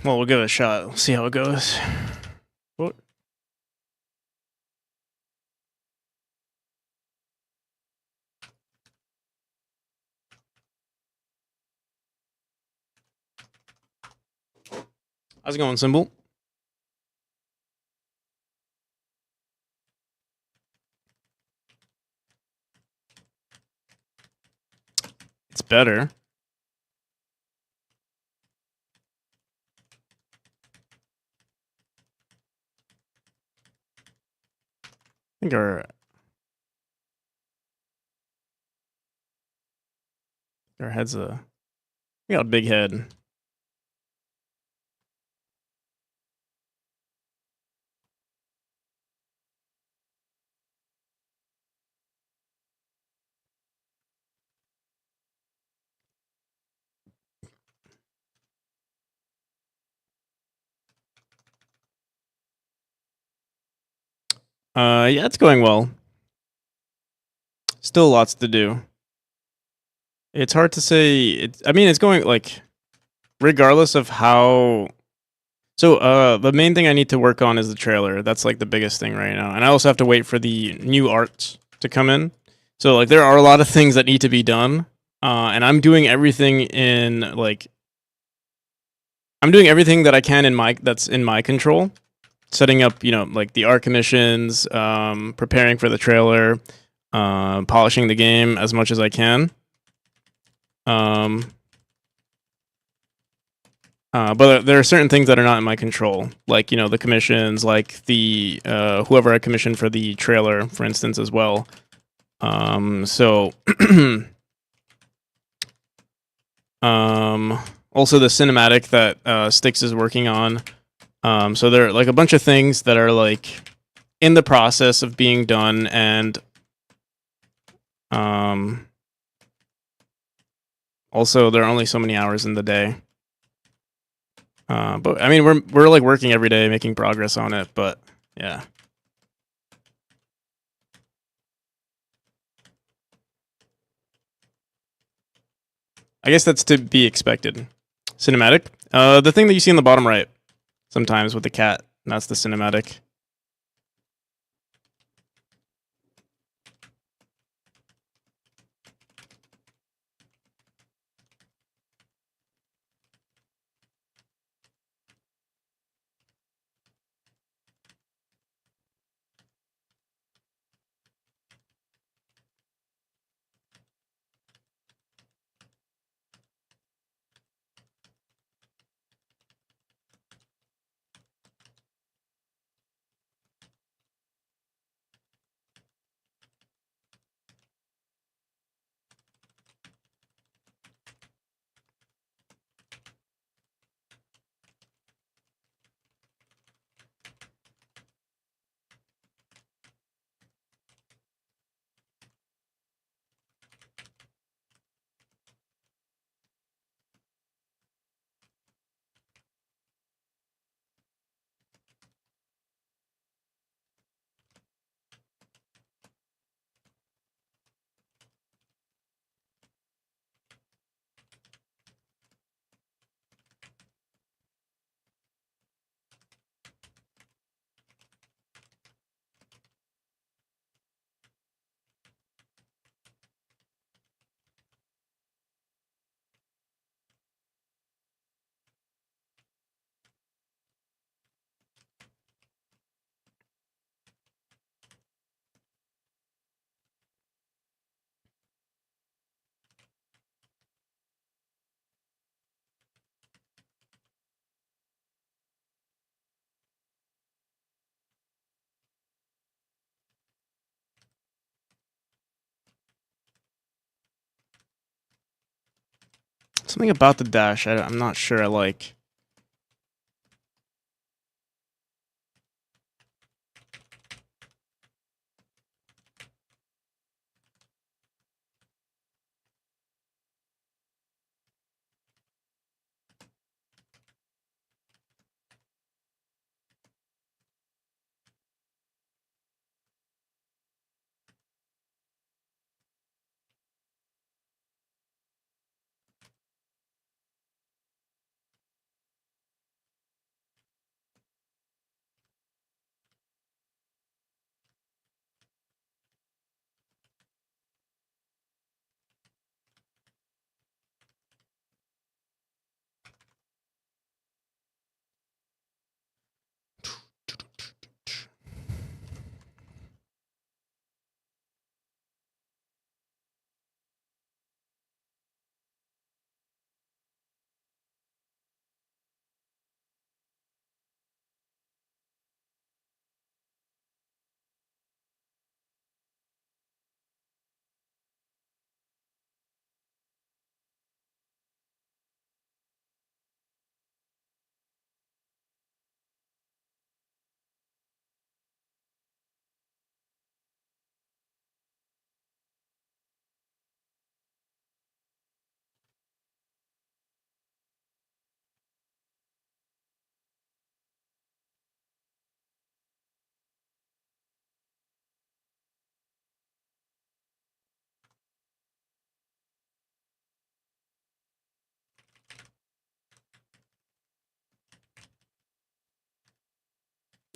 Well, we'll give it a shot. We'll see how it goes. What? How's it going, Symbol? It's better. I think our head's we got a big head. Yeah, it's going well. Still lots to do. It's hard to say. I mean, it's going like, regardless of how. So, the main thing I need to work on is the trailer. That's like the biggest thing right now, and I also have to wait for the new art to come in. So, like, there are a lot of things that need to be done, and I'm doing everything in like. I'm doing everything that I can that's in my control. Setting up, like the art commissions, preparing for the trailer, polishing the game as much as I can. But there are certain things that are not in my control, like the commissions, like the whoever I commissioned for the trailer, for instance, as well. So also the cinematic that Styx is working on. So there are like a bunch of things that are like in the process of being done, and also there are only so many hours in the day. But I mean, we're like working every day, making progress on it. But yeah, I guess that's to be expected. Cinematic. The thing that you see in the bottom right, sometimes with the cat, that's the cinematic. Something about the dash, I'm not sure I like.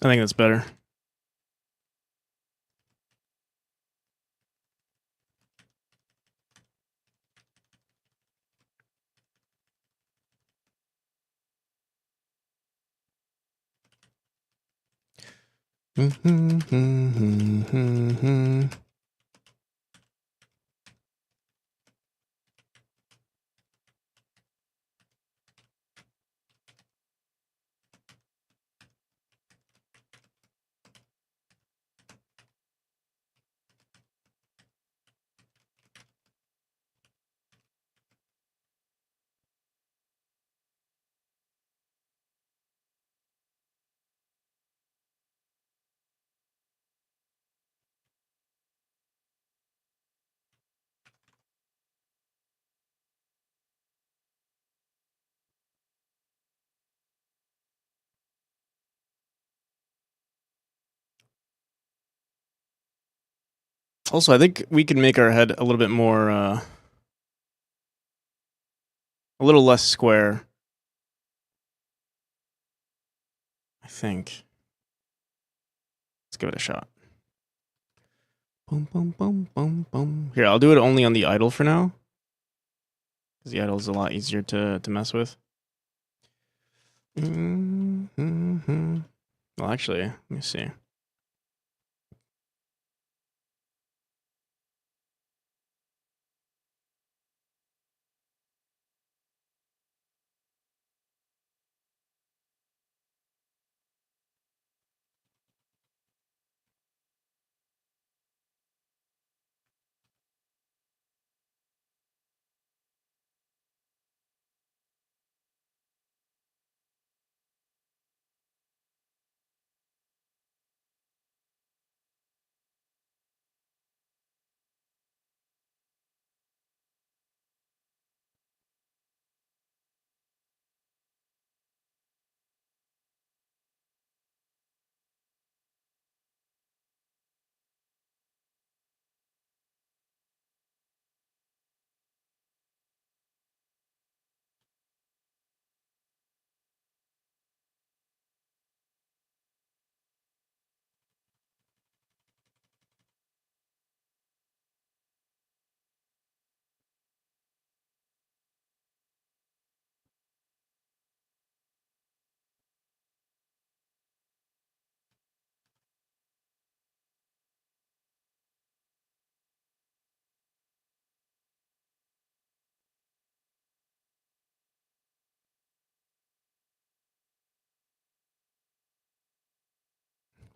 I think that's better. Also, I think we can make our head a little bit more, a little less square. I think. Let's give it a shot. Boom, boom, boom, boom, boom. Here, I'll do it only on the idle for now, because the idle is a lot easier to mess with. Well, actually, let me see.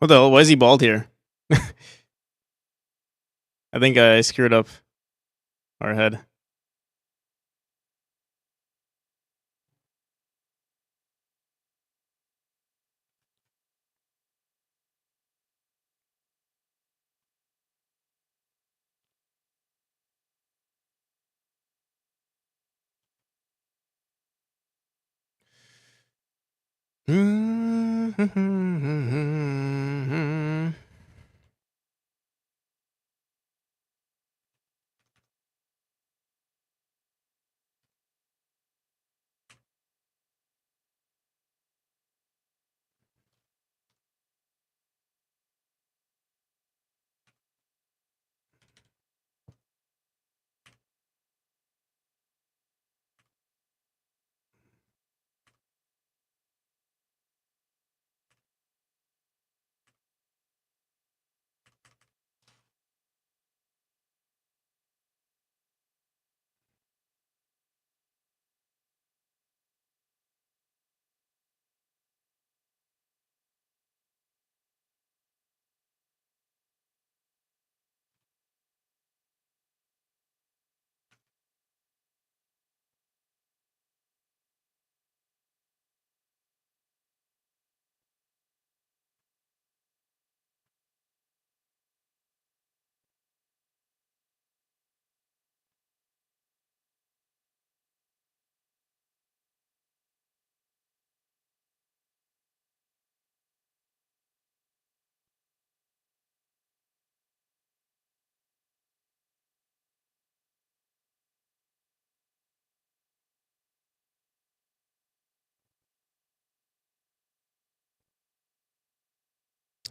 What the hell? Why is he bald here? I think I screwed up our head.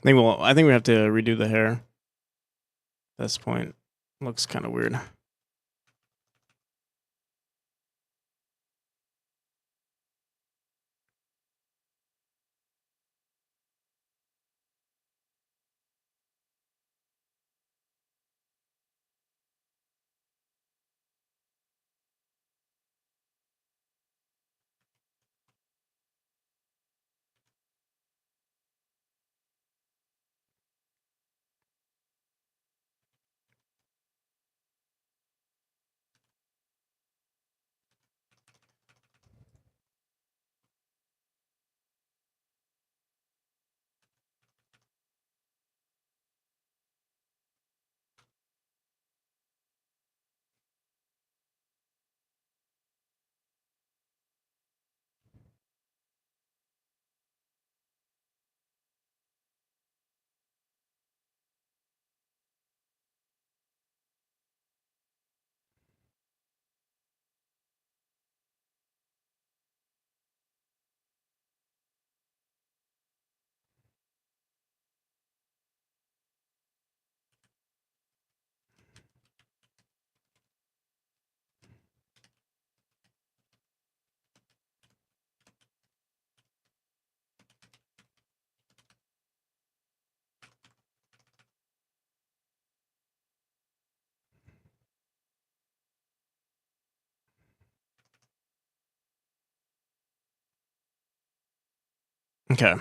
I think we have to redo the hair. At this point, looks kind of weird. Okay.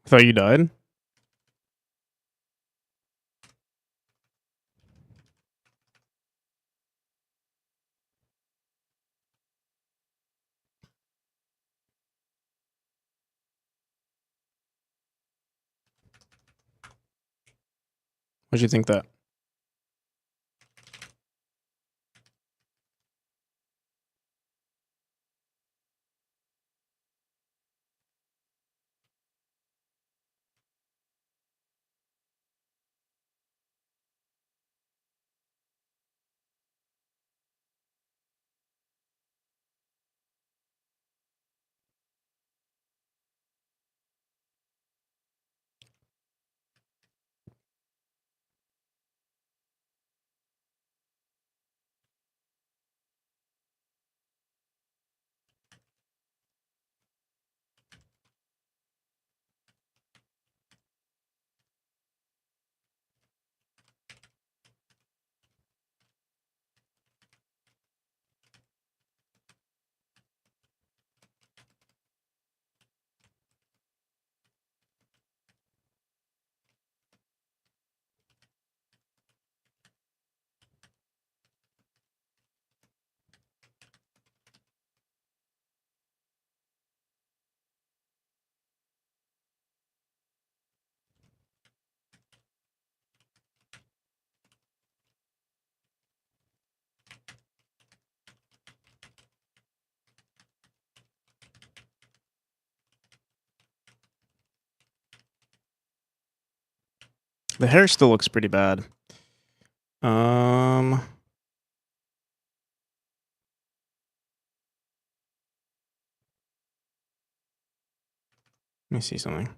I thought you died. What'd you think that? The hair still looks pretty bad. Let me see something.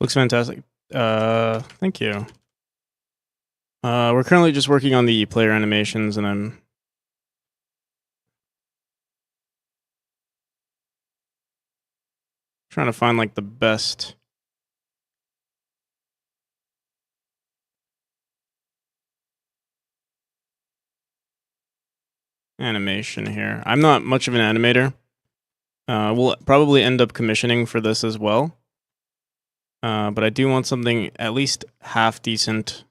Looks fantastic. Thank you. We're currently just working on the player animations, and I'm trying to find like the best animation here. I'm not much of an animator. We'll probably end up commissioning for this as well. But I do want something at least half decent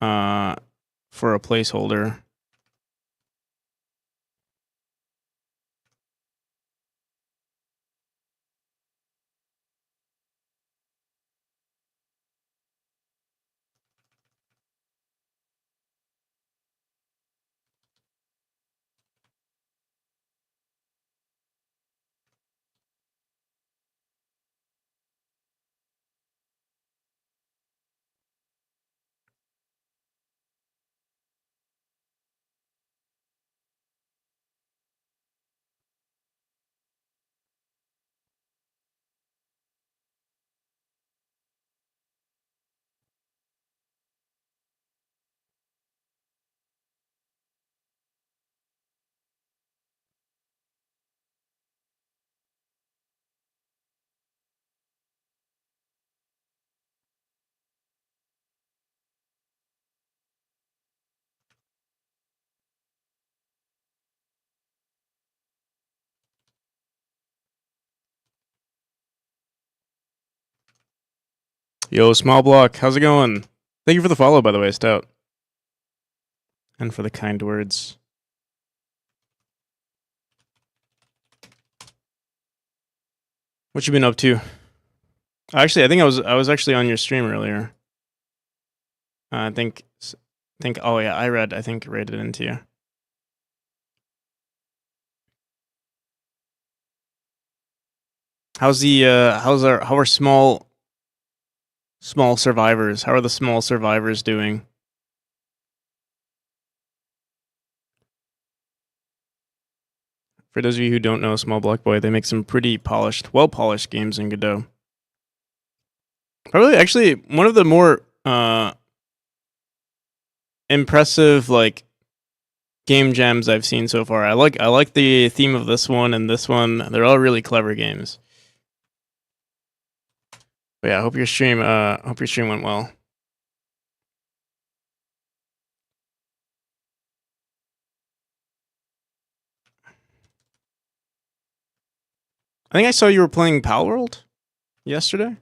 for a placeholder. Yo, Small Block, how's it going? Thank you for the follow, by the way, Stout. And for the kind words. What you been up to? Actually, I think I was actually on your stream earlier. I think oh yeah, I think rated into you. How's the how are small survivors? How are the small survivors doing? For those of you who don't know Small Block Boy, they make some pretty polished, well-polished games in Godot. Probably actually one of the more impressive like game jams I've seen so far. I like the theme of this one and this one. They're all really clever games. But yeah, I hope your stream went well. I think I saw you were playing Pal World yesterday.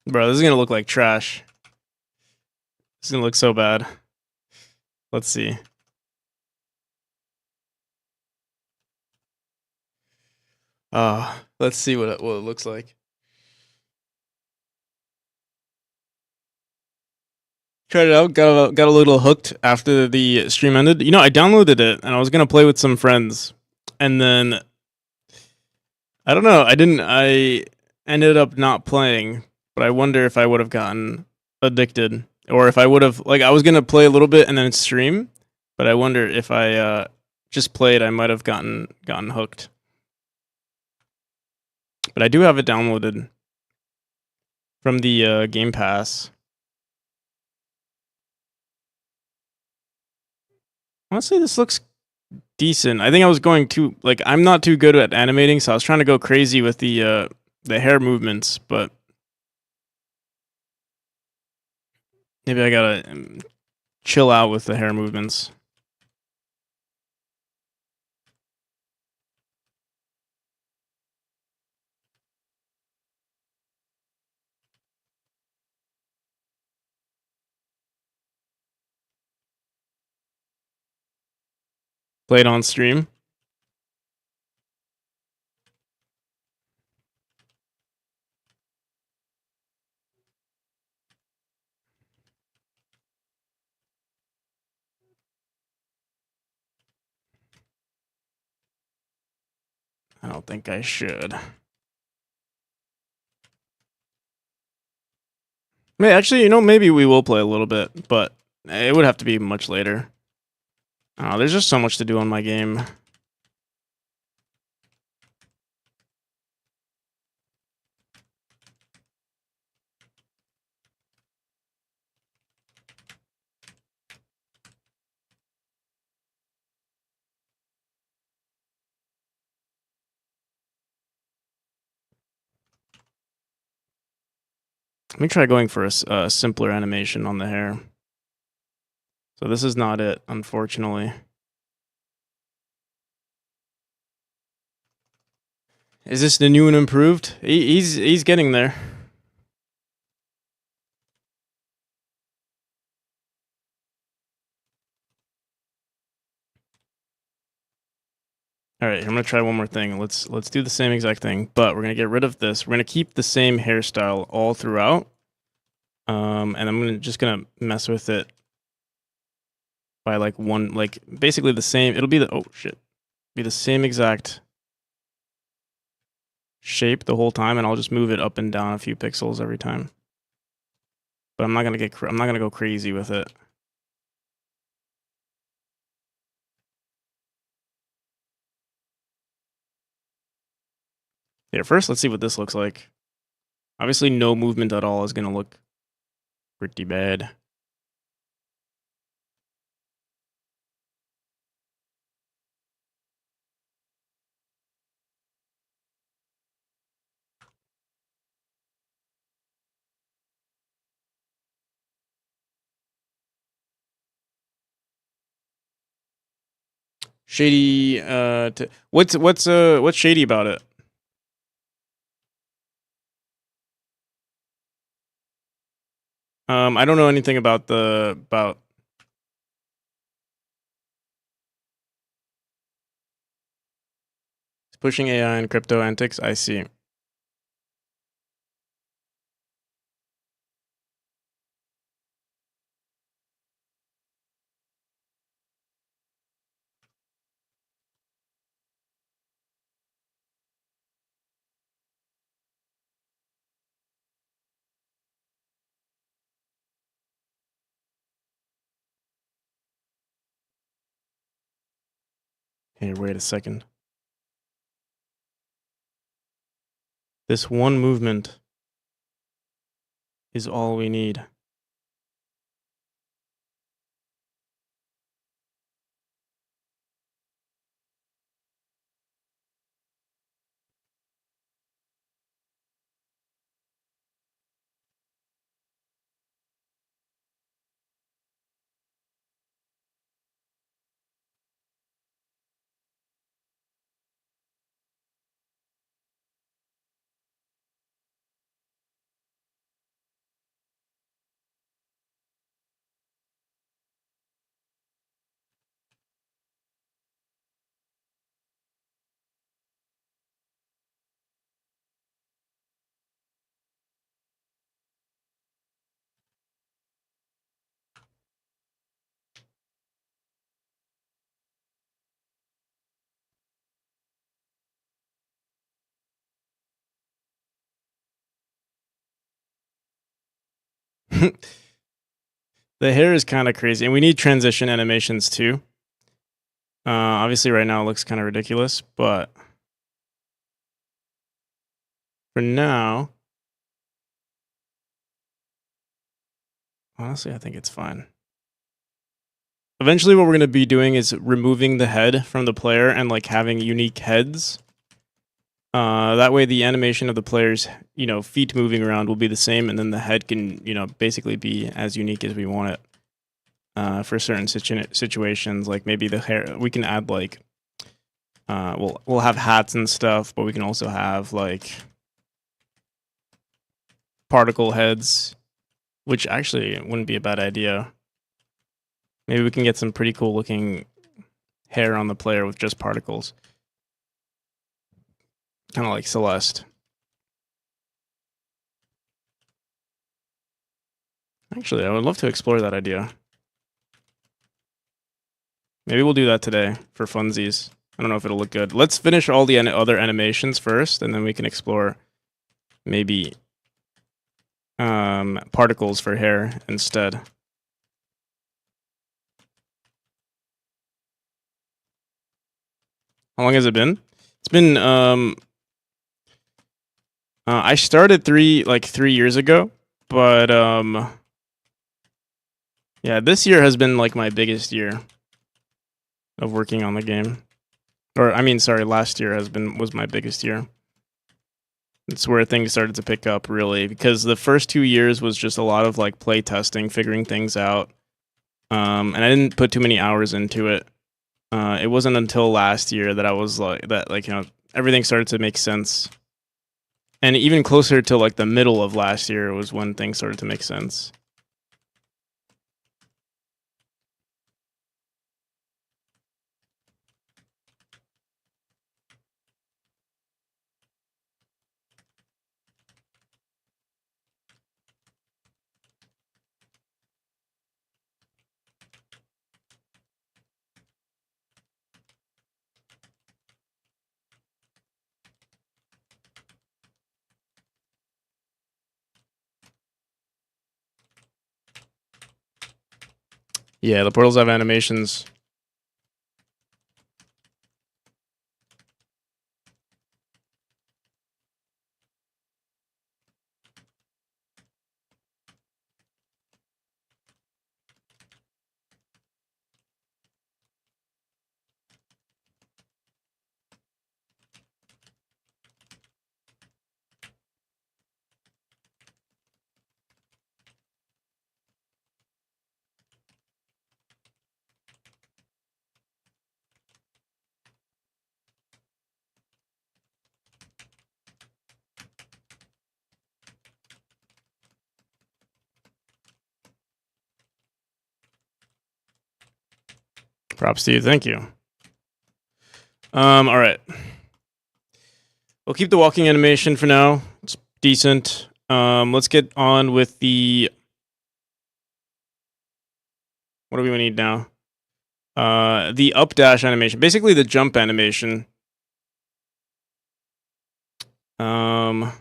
Bro, this is gonna look like trash. This is gonna look so bad. Let's see. Let's see what it looks like. Tried it out, got a little hooked after the stream ended. You know, I downloaded it and I was gonna play with some friends, and then I don't know. I ended up not playing, but I wonder if I would have gotten addicted, or if I would have I was gonna play a little bit and then stream, but I wonder if I just played, I might have gotten hooked. But I do have it downloaded from the Game Pass. Honestly, this looks decent. I think I was going too I'm not too good at animating, so I was trying to go crazy with the hair movements, but maybe I gotta chill out with the hair movements. Play it on stream. I don't think I should. Actually, you know, maybe we will play a little bit, but it would have to be much later. There's just so much to do on my game. Let me try going for a simpler animation on the hair. So this is not it, unfortunately. Is this the new and improved? He's getting there. All right, I'm gonna try one more thing. Let's do the same exact thing, but we're gonna get rid of this. We're gonna keep the same hairstyle all throughout, and I'm just gonna mess with it by basically the same. It'll be be the same exact shape the whole time, and I'll just move it up and down a few pixels every time. But I'm not gonna go crazy with it. Yeah, first let's see what this looks like. Obviously no movement at all is gonna look pretty bad. Shady, what's shady about it? I don't know anything about pushing AI and crypto antics. I see. Hey, wait a second. This one movement is all we need. The hair is kind of crazy, and we need transition animations too. Obviously, right now it looks kind of ridiculous, but for now, honestly, I think it's fine. Eventually, what we're going to be doing is removing the head from the player and like having unique heads. That way, the animation of the player's feet moving around will be the same, and then the head can basically be as unique as we want it. For certain situations, like maybe the hair, we can add like we'll have hats and stuff, but we can also have like particle heads, which actually wouldn't be a bad idea. Maybe we can get some pretty cool looking hair on the player with just particles, kind of like Celeste. Actually, I would love to explore that idea. Maybe we'll do that today for funsies. I don't know if it'll look good. Let's finish all the other animations first, and then we can explore maybe particles for hair instead. How long has it been? It's been I started 3 years ago, but yeah, this year has been like my biggest year of working on the game. Or I mean, sorry, last year was my biggest year. It's where things started to pick up really, because the first 2 years was just a lot of like play testing, figuring things out. And I didn't put too many hours into it. It wasn't until last year that I was like everything started to make sense. And even closer to like the middle of last year was when things started to make sense. Yeah, the portals have animations. Props to you. Thank you. All right. We'll keep the walking animation for now. It's decent. Let's get on with the. What do we need now? The up dash animation, basically the jump animation. Let's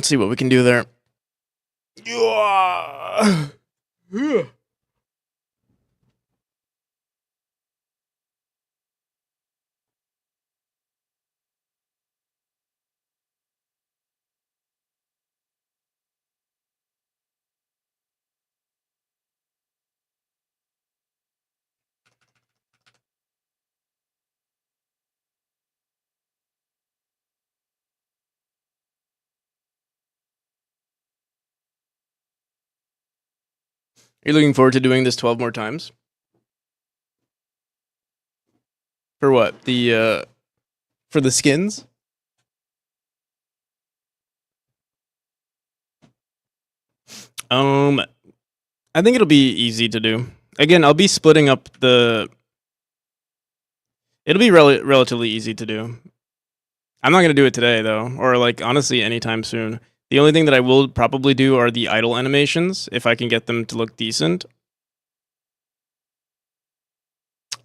see what we can do there. You're looking forward to doing this 12 more times? For what? The for the skins? I think it'll be easy to do. Again, I'll be splitting up the. It'll be relatively easy to do. I'm not gonna do it today though, or like honestly anytime soon. The only thing that I will probably do are the idle animations if I can get them to look decent.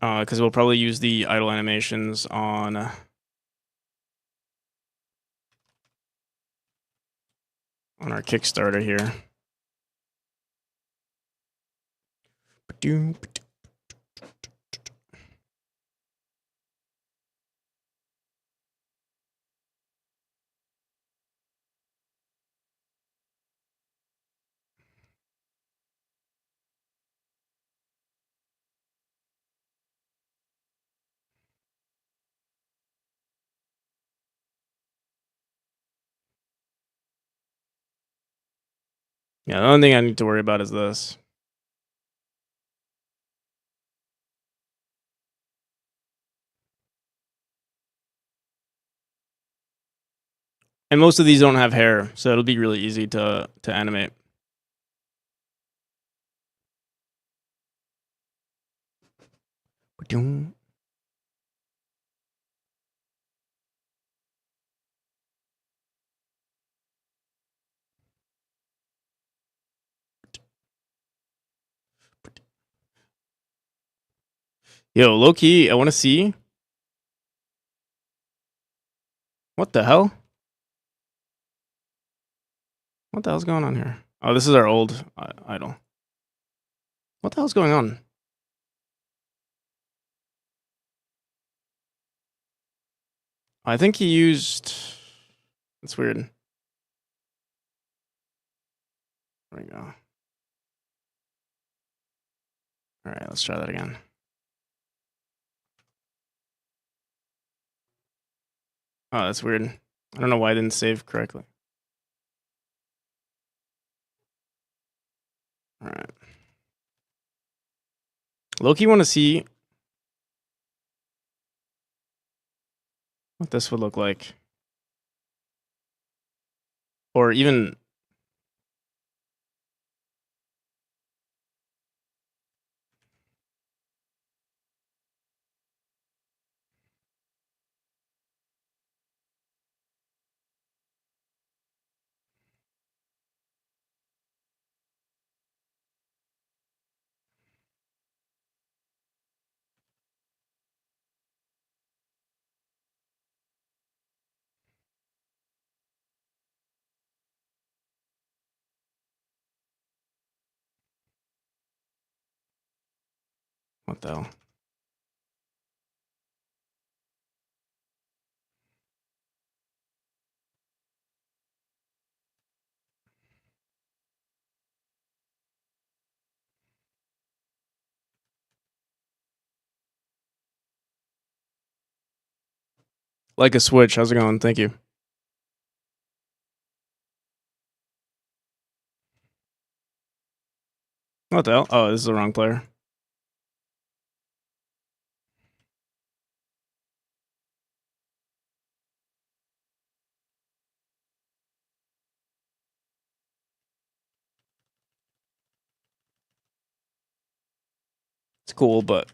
Because we'll probably use the idle animations on our Kickstarter here. Yeah, the only thing I need to worry about is this. And most of these don't have hair, so it'll be really easy to animate. Yo, low key, I want to see. What the hell? What the hell's going on here? Oh, this is our old idol. What the hell's going on? I think he used. That's weird. There we go. All right, let's try that again. Oh, that's weird. I don't know why I didn't save correctly. All right. Loki want to see what this would look like. Or even. What the hell? Like a switch. How's it going? Thank you. What the hell? Oh, this is the wrong player. It's cool, but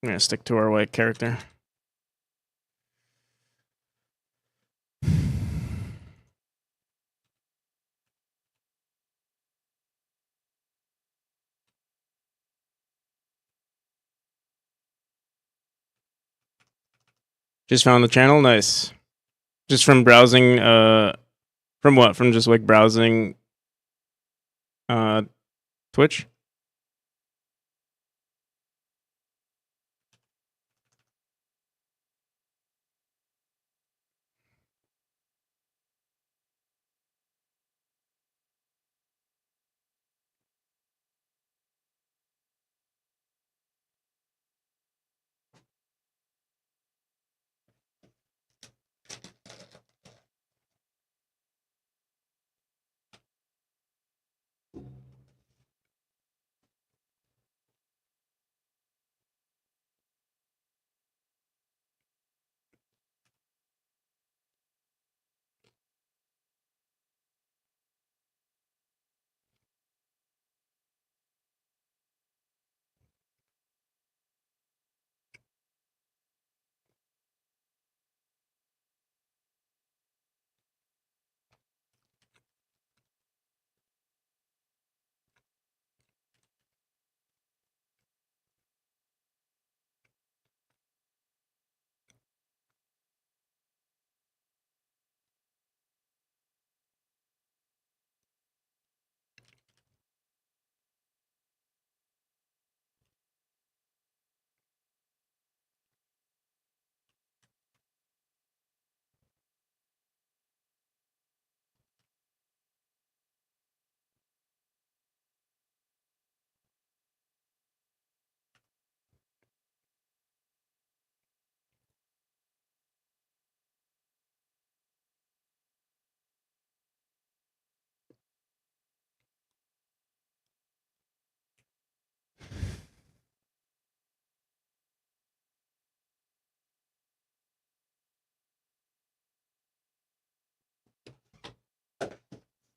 I'm gonna stick to our white character. Just found the channel, nice. Just from browsing, from what? From just like browsing, Twitch.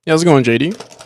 Yeah, how's it going, JD?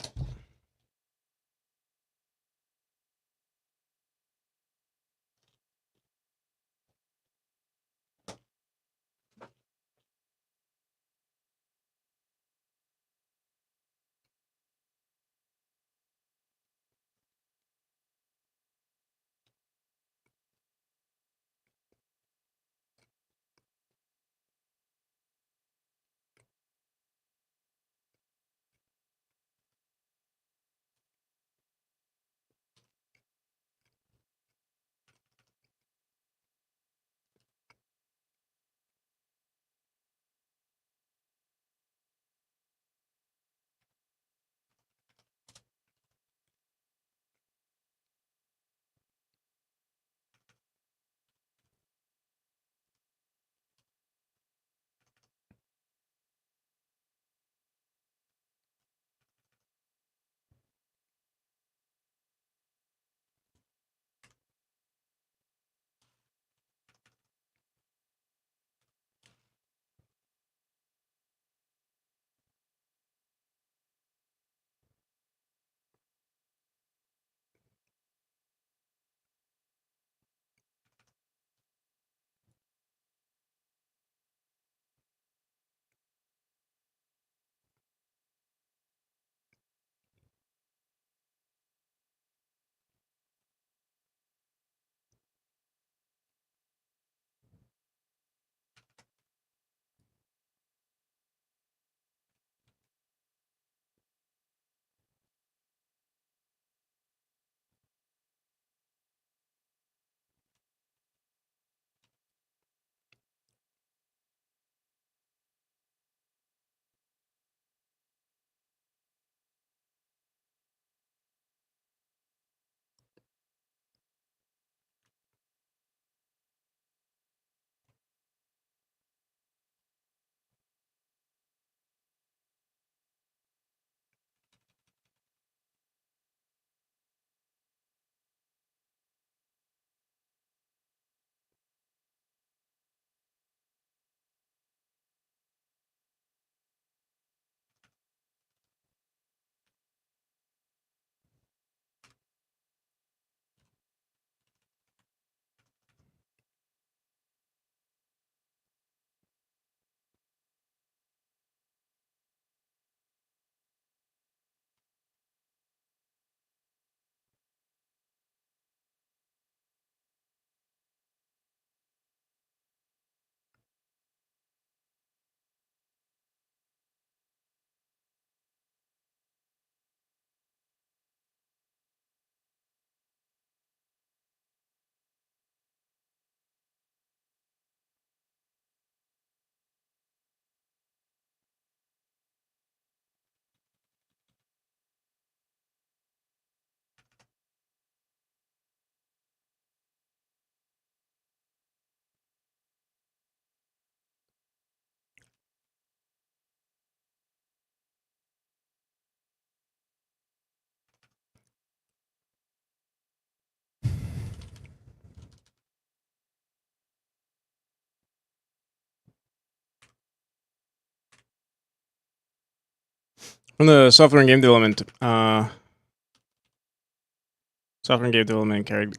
From the software and game development,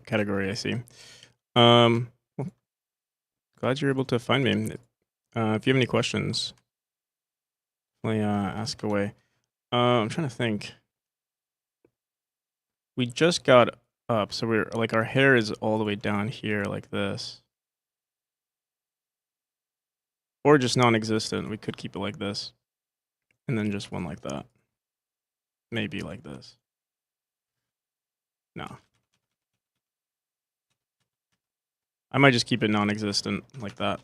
category, I see. Well, glad you're able to find me. If you have any questions, definitely ask away. I'm trying to think. We just got up, so we're like our hair is all the way down here like this. Or just non-existent. We could keep it like this. And then just one like that. Maybe like this. No. I might just keep it non-existent like that.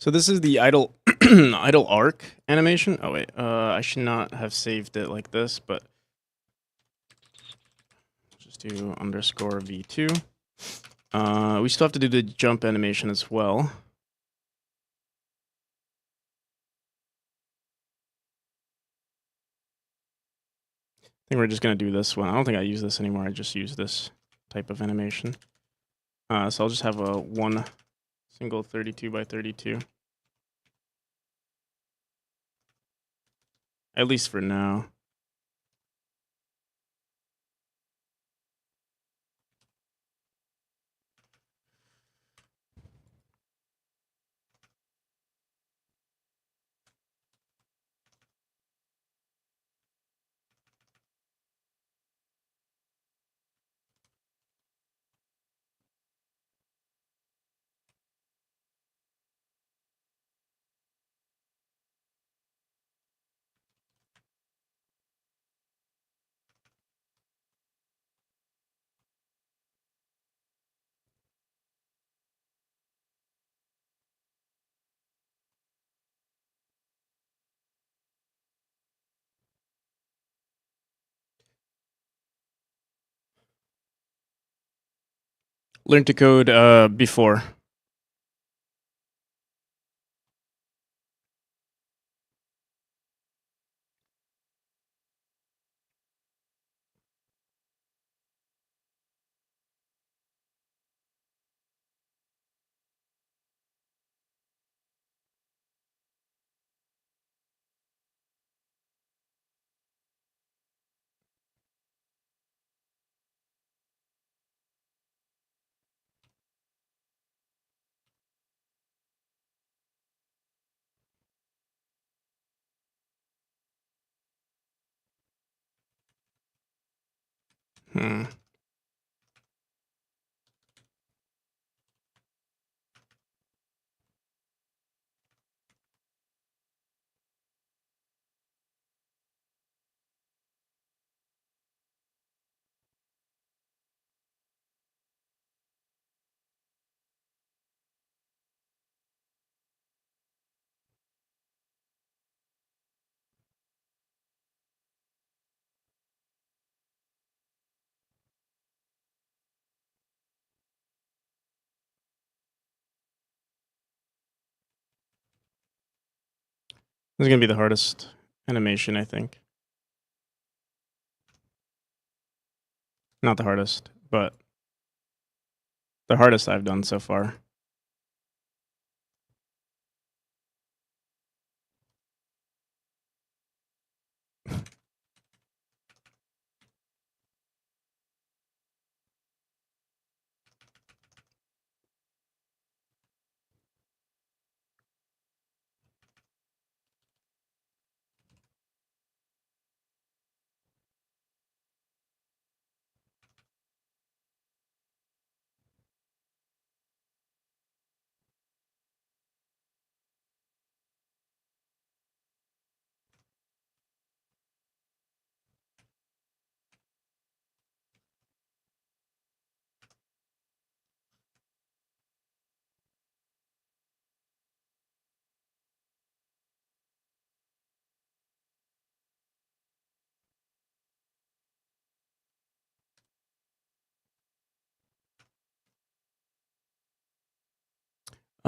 So this is the idle idle arc animation. Oh wait, I should not have saved it like this, but just do underscore v2. We still have to do the jump animation as well. I think we're just gonna do this one. I don't think I use this anymore. I just use this type of animation. So I'll just have a one single 32 by 32. At least for now. Learn to code before. Hmm. This is gonna be the hardest animation, I think. Not the hardest, but the hardest I've done so far.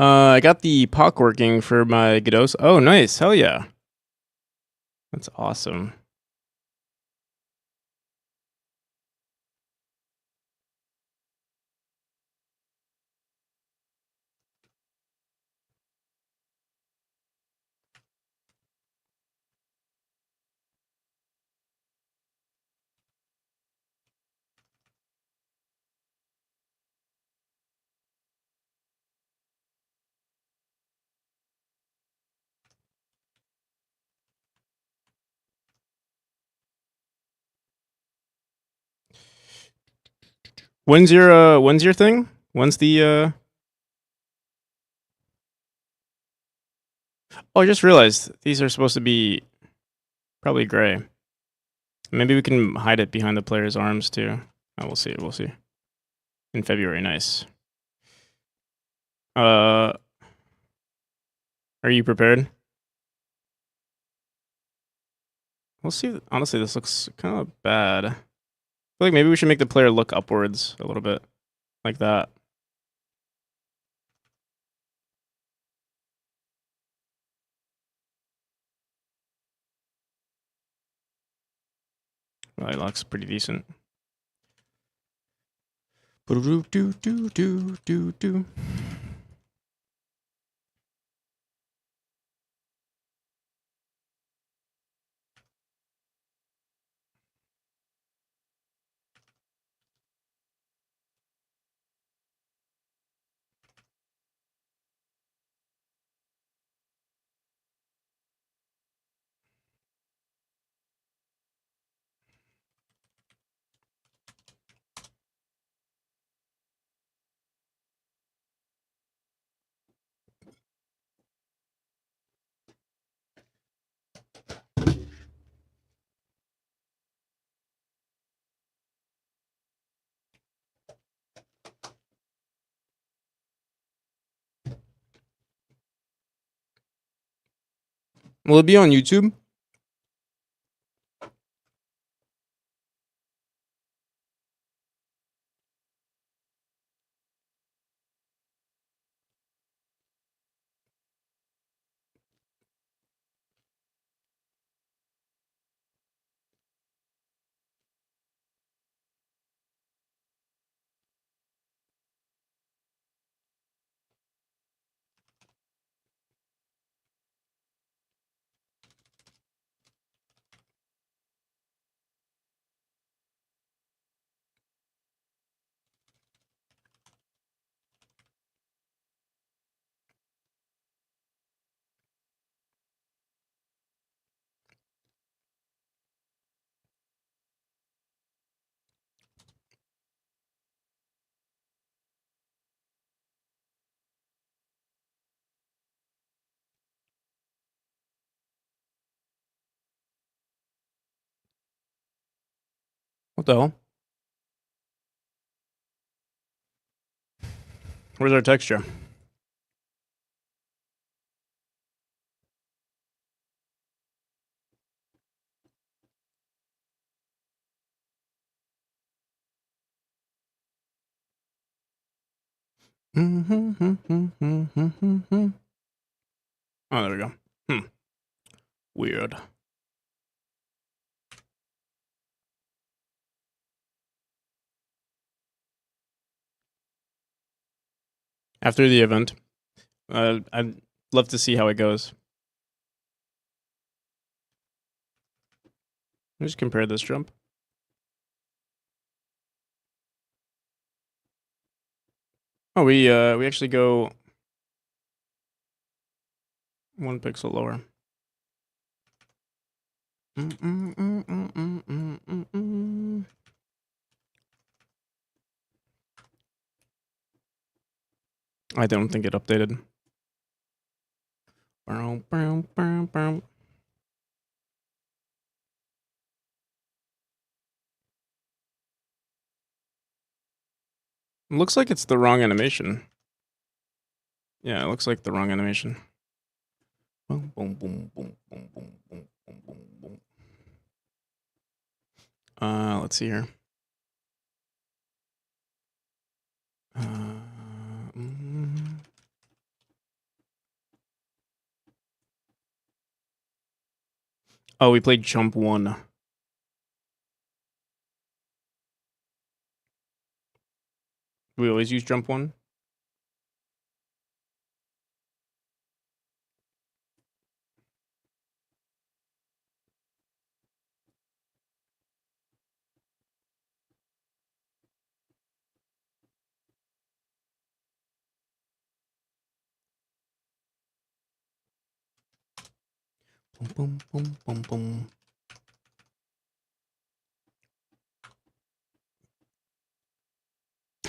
I got the POC working for my godot. Oh, nice. Hell yeah. That's awesome. When's your thing? When's the Oh, I just realized these are supposed to be probably gray. Maybe we can hide it behind the player's arms too. Oh, we'll see. We'll see. In February, nice. Are you prepared? We'll see. Honestly, this looks kind of bad. I feel like maybe we should make the player look upwards a little bit, like that. Well, it looks pretty decent. Do do do do do do. Will it be on YouTube? What the hell? Where's our texture? Oh, there we go. Weird. After the event, I'd love to see how it goes. Let's compare this jump. Oh, we actually go 1 pixel lower. I don't think it updated. It looks like it's the wrong animation. Yeah, it looks like the wrong animation. Boom, boom, boom, boom, boom, boom, boom, boom, boom, boom. Let's see here. Oh, we played jump 1. We always use jump 1. Boom, boom, boom, boom.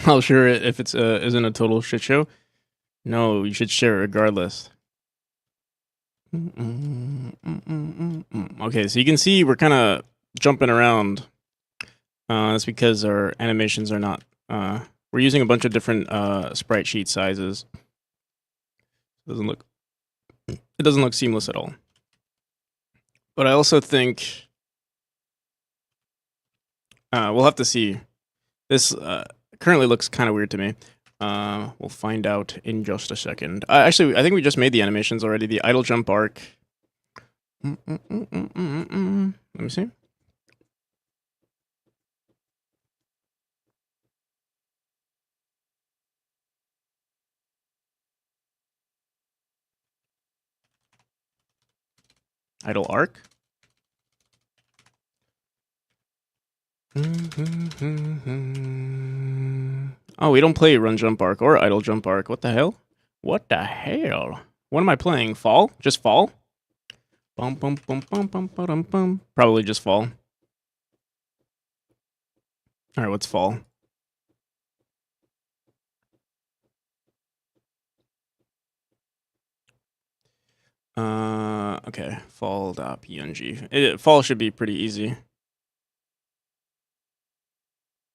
I'll share it if it's isn't a total shit show. No, you should share it regardless. Okay, so you can see we're kind of jumping around. That's because our animations are not. We're using a bunch of different sprite sheet sizes. It doesn't look seamless at all. But I also think we'll have to see. This currently looks kind of weird to me. We'll find out in just a second. Actually, I think we just made the animations already. The idle jump arc. Let me see. Idle arc. Oh, we don't play run jump arc or idle jump arc. What the hell? What the hell? What am I playing? Fall? Just fall? Bum bum bum bum bum bum bum. Probably just fall. All right, what's fall? Okay, fall.png. Fall should be pretty easy.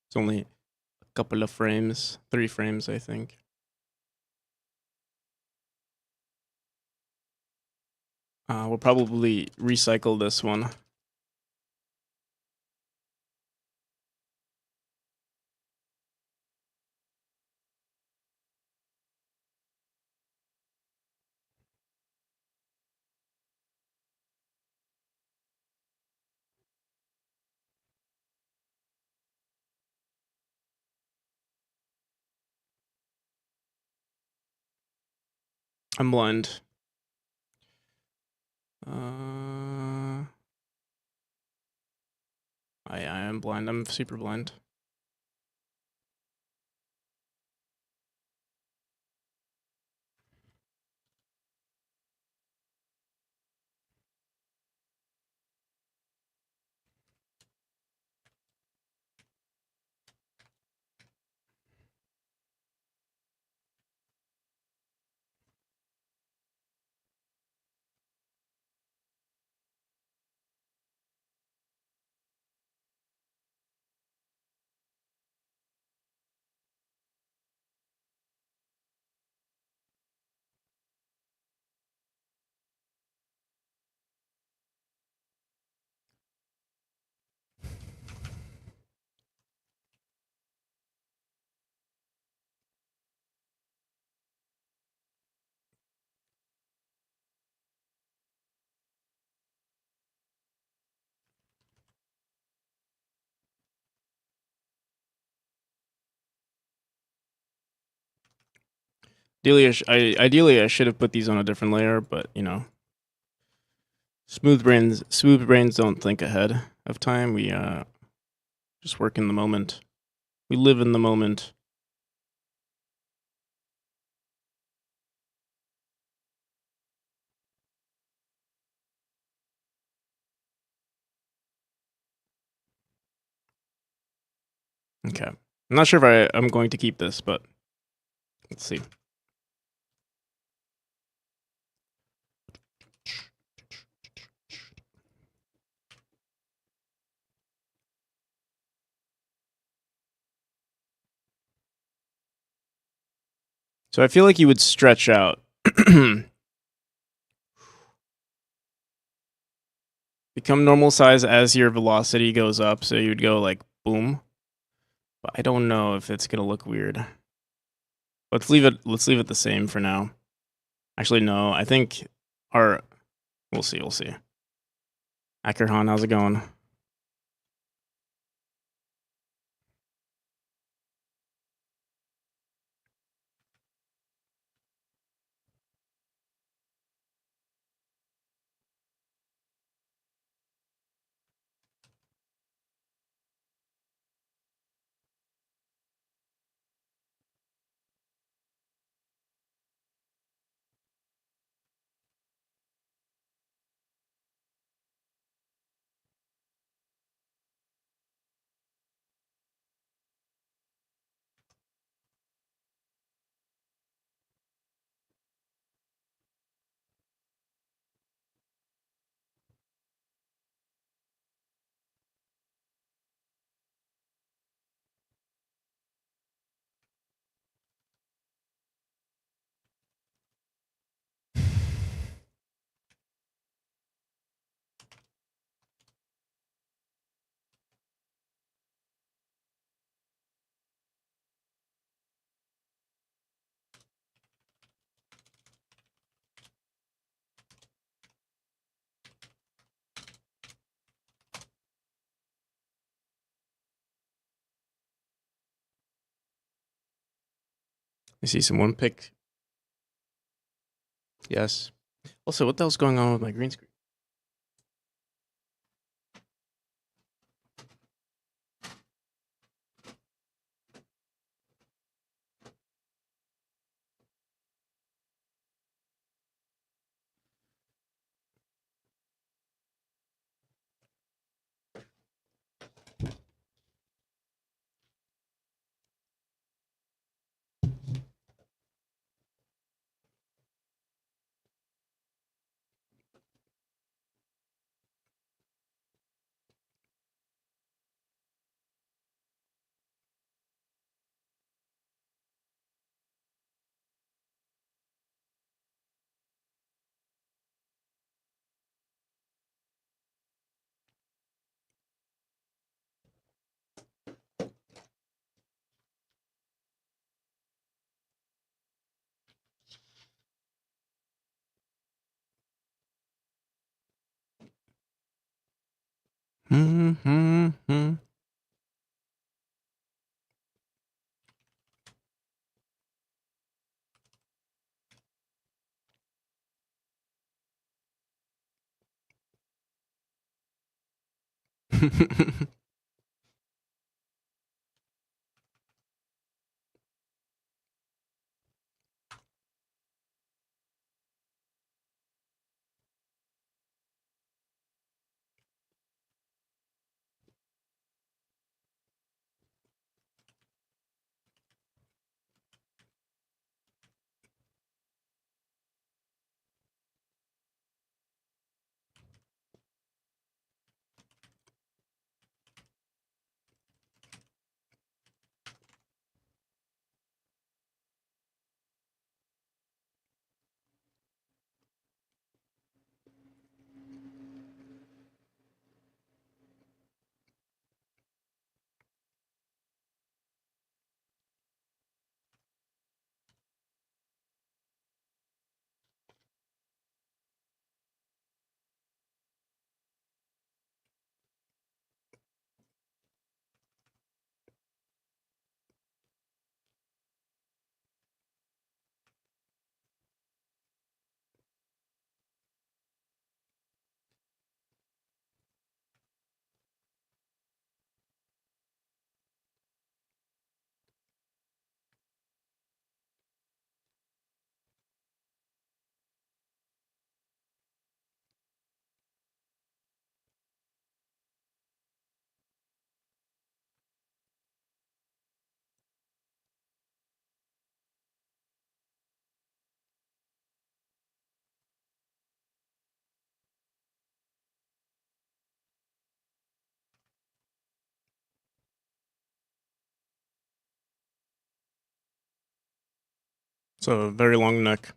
It's only a couple of frames, 3 frames, I think. We'll probably recycle this one. I'm blind. I am blind. I'm super blind. Ideally, I should have put these on a different layer, but you know, smooth brains don't think ahead of time. We just work in the moment. We live in the moment. Okay, I'm not sure if I'm going to keep this, but let's see. So I feel like you would stretch out. Become normal size as your velocity goes up, so you'd go like boom. But I don't know if it's gonna look weird. Let's leave it the same for now. Actually, no, I think we'll see. Ackerhan, how's it going? I see someone pick. Yes. Also, what the hell's going on with my green screen? It's a very long neck.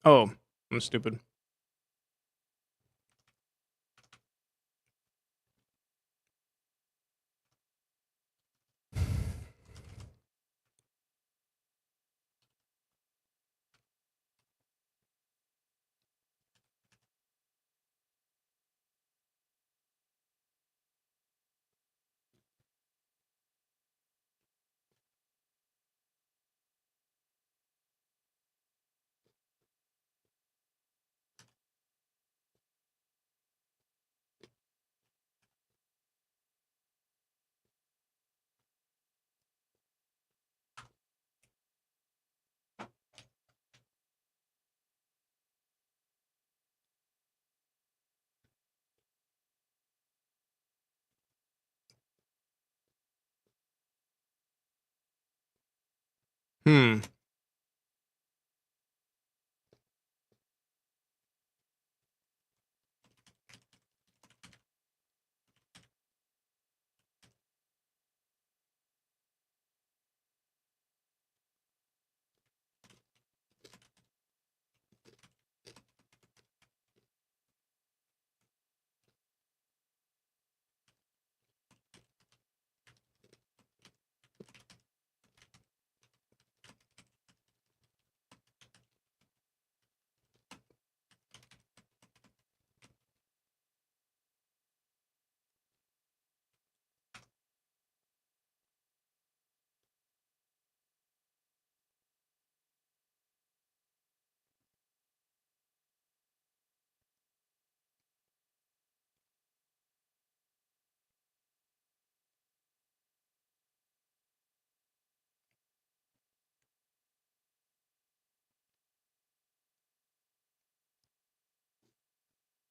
Oh, I'm stupid. Hmm.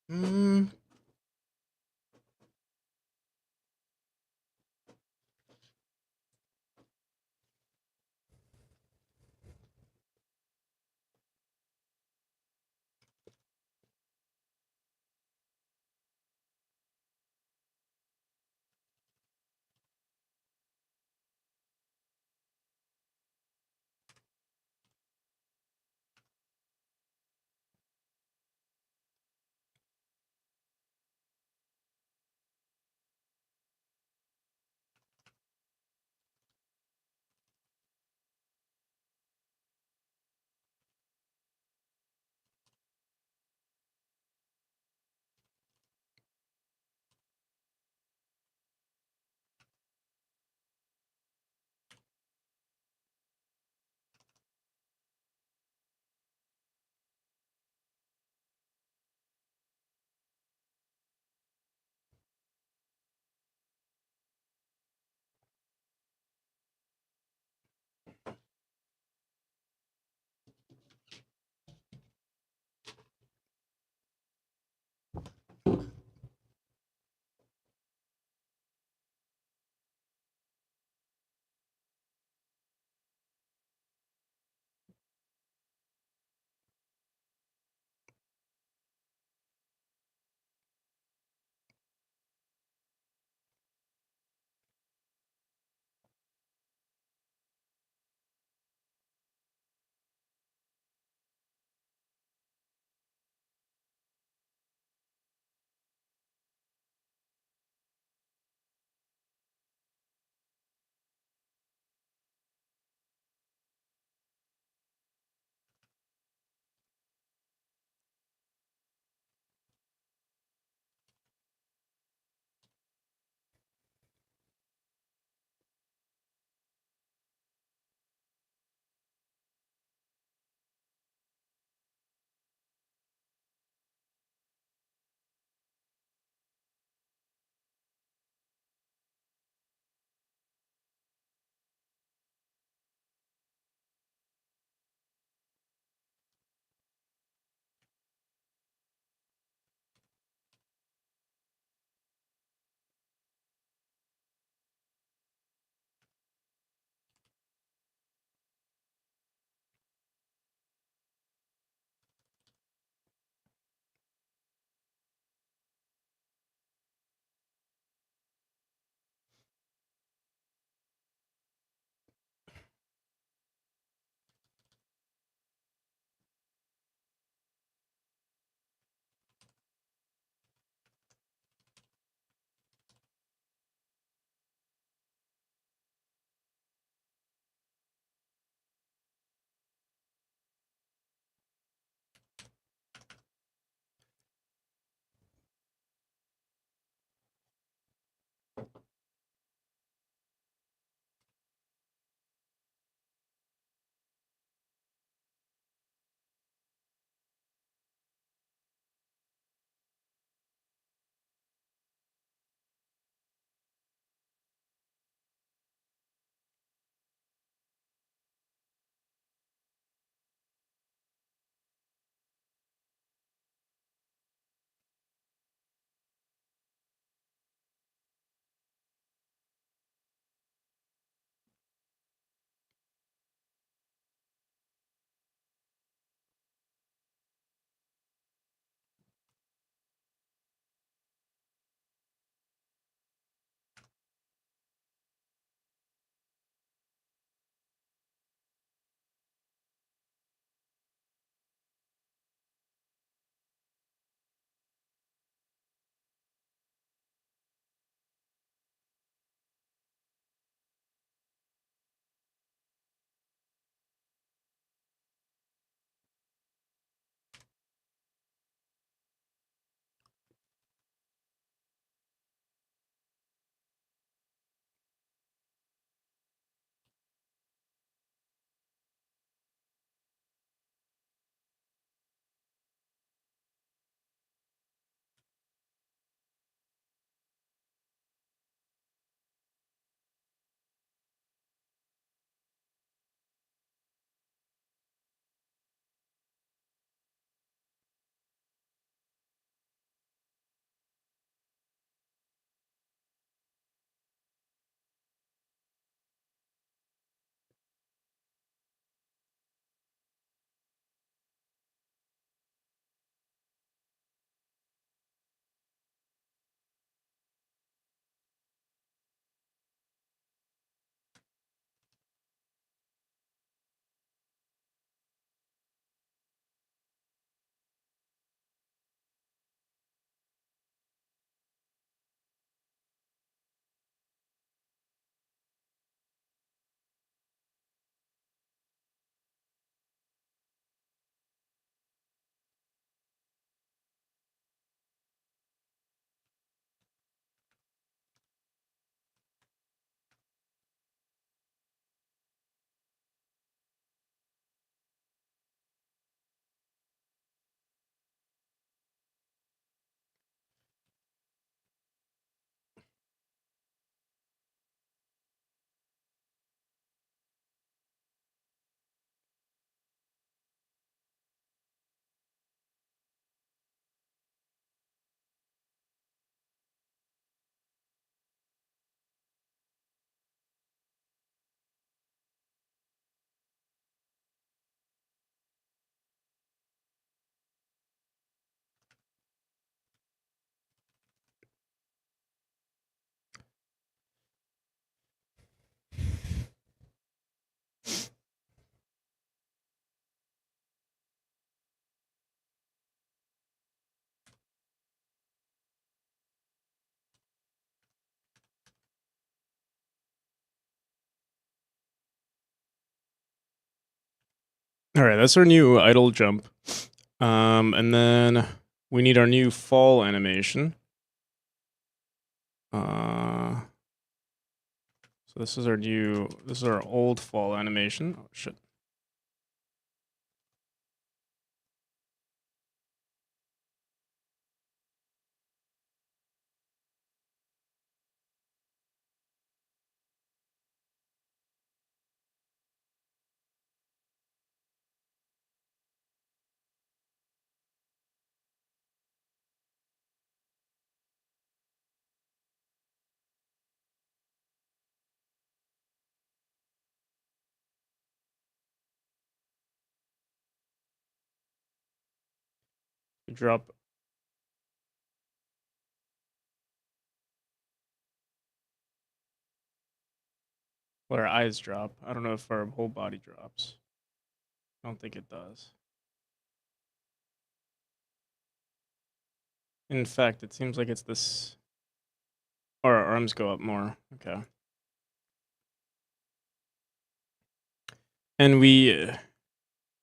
Mm. All right, that's our new idle jump. And then we need our new fall animation. So this is our old fall animation. Oh shit. We drop. Well, our eyes drop. I don't know if our whole body drops. I don't think it does. In fact, it seems like it's this. Or our arms go up more. Okay. And we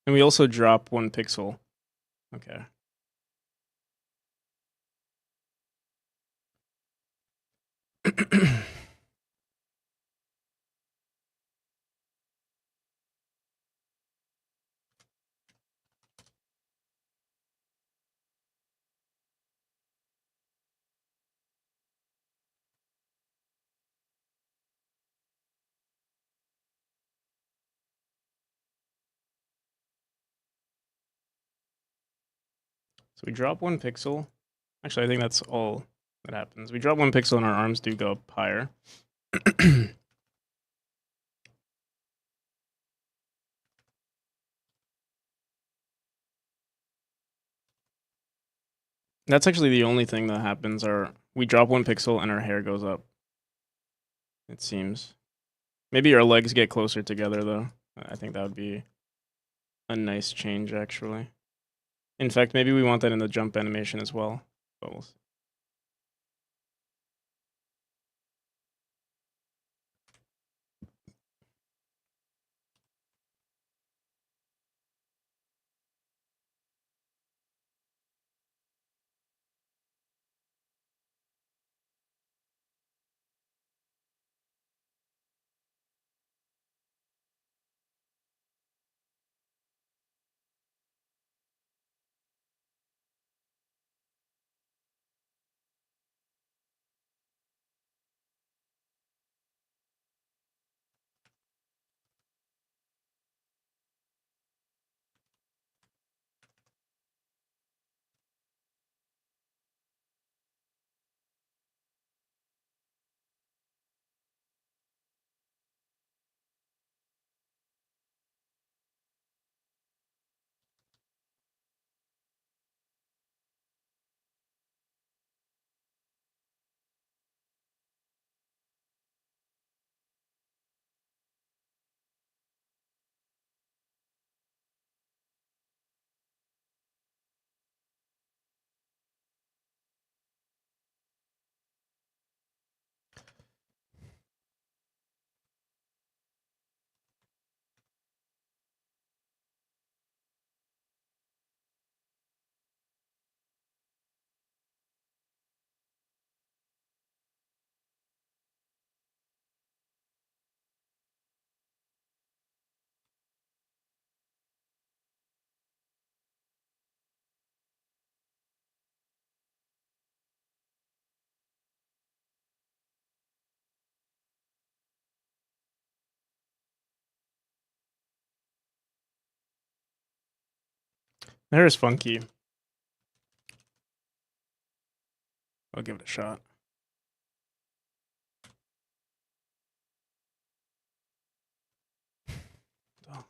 also drop 1 pixel. Okay. So we drop 1 pixel. Actually, I think that's all that happens. We drop 1 pixel and our arms do go up higher. That's actually the only thing that happens. We drop 1 pixel and our hair goes up. It seems. Maybe our legs get closer together though. I think that would be a nice change actually. In fact, maybe we want that in the jump animation as well. But we'll see. The hair is funky. I'll give it a shot. Oh.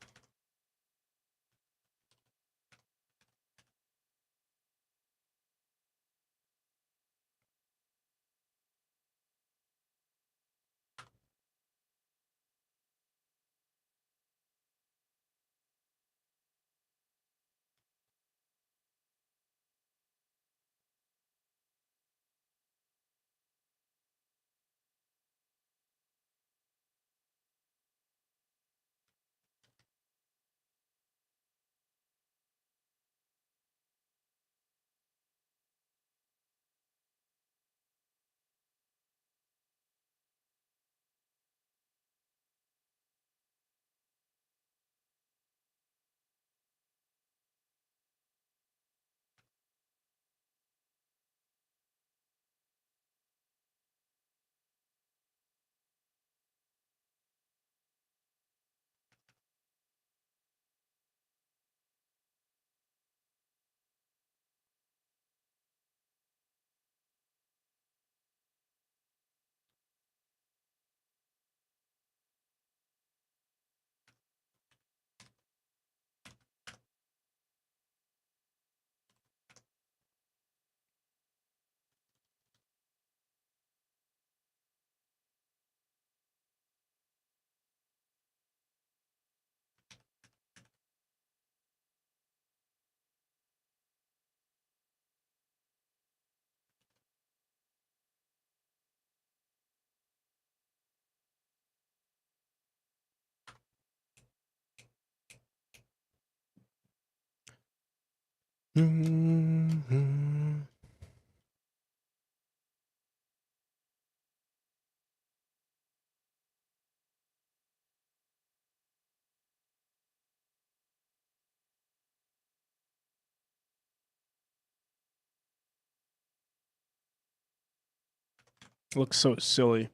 Looks so silly.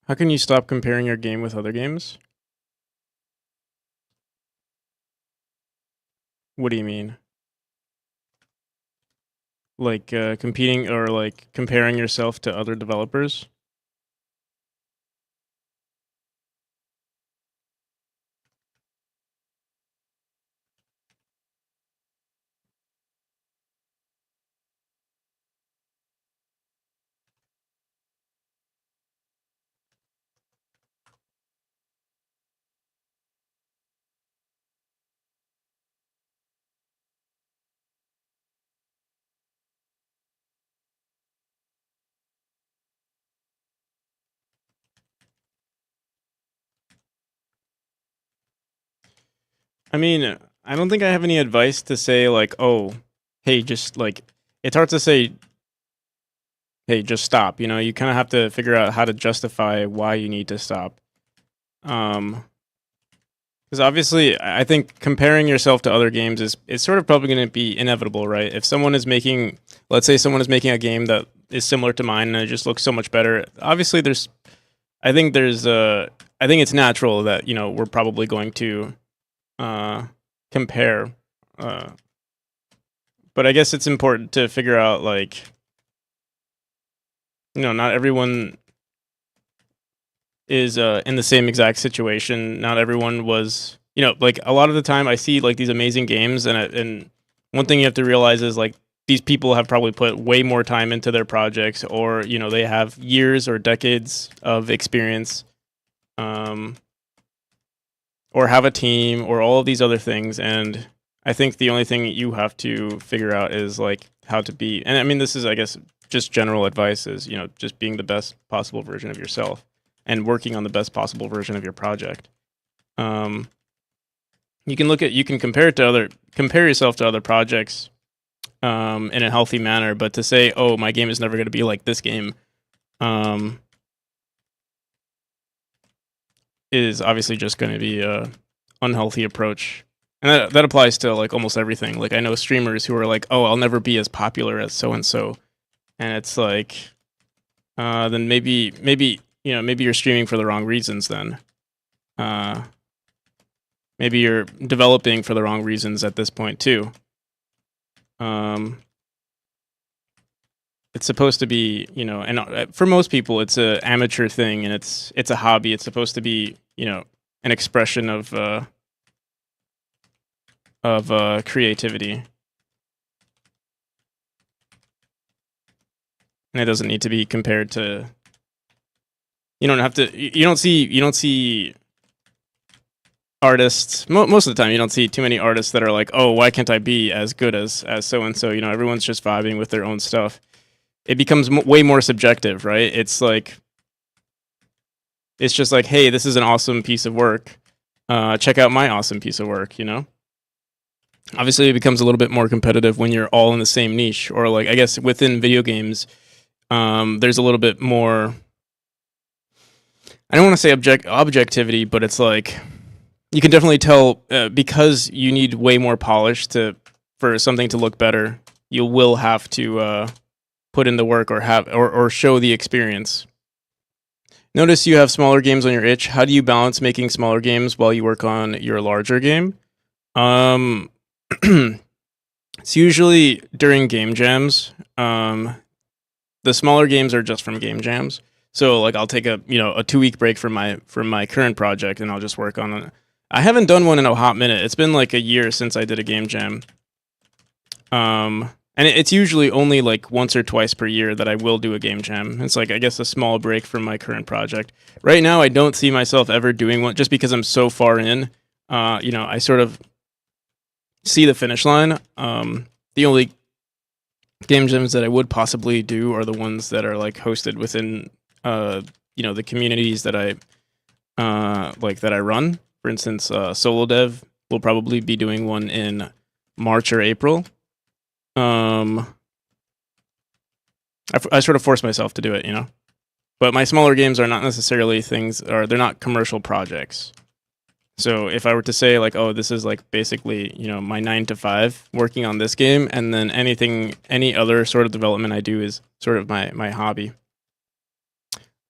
How can you stop comparing your game with other games? What do you mean? Like competing or like comparing yourself to other developers? I mean, I don't think I have any advice to say like, oh, hey, just like it's hard to say, hey, just stop. You know, you kind of have to figure out how to justify why you need to stop. Because obviously, I think comparing yourself to other games is sort of probably going to be inevitable, right? If someone is making, let's say, someone is making a game that is similar to mine and it just looks so much better. Obviously, I think it's natural that we're probably going to compare. Uh, but I guess it's important to figure out like, not everyone is in the same exact situation. Not everyone was, like a lot of the time I see like these amazing games, and one thing you have to realize is like these people have probably put way more time into their projects, or they have years or decades of experience, or have a team, or all of these other things. And I think the only thing you have to figure out is like how to be. And I mean, this is, I guess, just general advice is, just being the best possible version of yourself and working on the best possible version of your project. You can compare yourself to other projects in a healthy manner, but to say, oh, my game is never going to be like this game, is obviously just going to be a unhealthy approach. And that applies to like almost everything. Like I know streamers who are like, oh, I'll never be as popular as so and so. And it's like, then maybe maybe you're streaming for the wrong reasons then. Maybe you're developing for the wrong reasons at this point too. It's supposed to be, and for most people it's a amateur thing, and it's a hobby. It's supposed to be, an expression of creativity. And it doesn't need to be compared to, you don't see artists most of the time. You don't see too many artists that are like, oh, why can't I be as good as so and so? Everyone's just vibing with their own stuff. It becomes way more subjective, right? It's just like, hey, this is an awesome piece of work. Check out my awesome piece of work. Obviously it becomes a little bit more competitive when you're all in the same niche, or like, I guess within video games, there's a little bit more, I don't want to say objectivity, but it's like you can definitely tell, because you need way more polish for something to look better. You will have to put in the work, or show the experience. Notice you have smaller games on your itch. How do you balance making smaller games while you work on your larger game? It's usually during game jams. The smaller games are just from game jams. So like I'll take a 2-week break from my current project, and I'll just work on it. I haven't done one in a hot minute. It's been like a year since I did a game jam. And it's usually only like once or twice per year that I will do a game jam. It's like, I guess, a small break from my current project. Right now, I don't see myself ever doing one just because I'm so far in. I sort of see the finish line. The only game jams that I would possibly do are the ones that are like hosted within, the communities that I that I run. For instance, Solo Dev will probably be doing one in March or April. I sort of force myself to do it, But my smaller games are not necessarily they're not commercial projects. So if I were to say like, oh, this is like basically, my 9 to 5 working on this game, and then any other sort of development I do is sort of my hobby.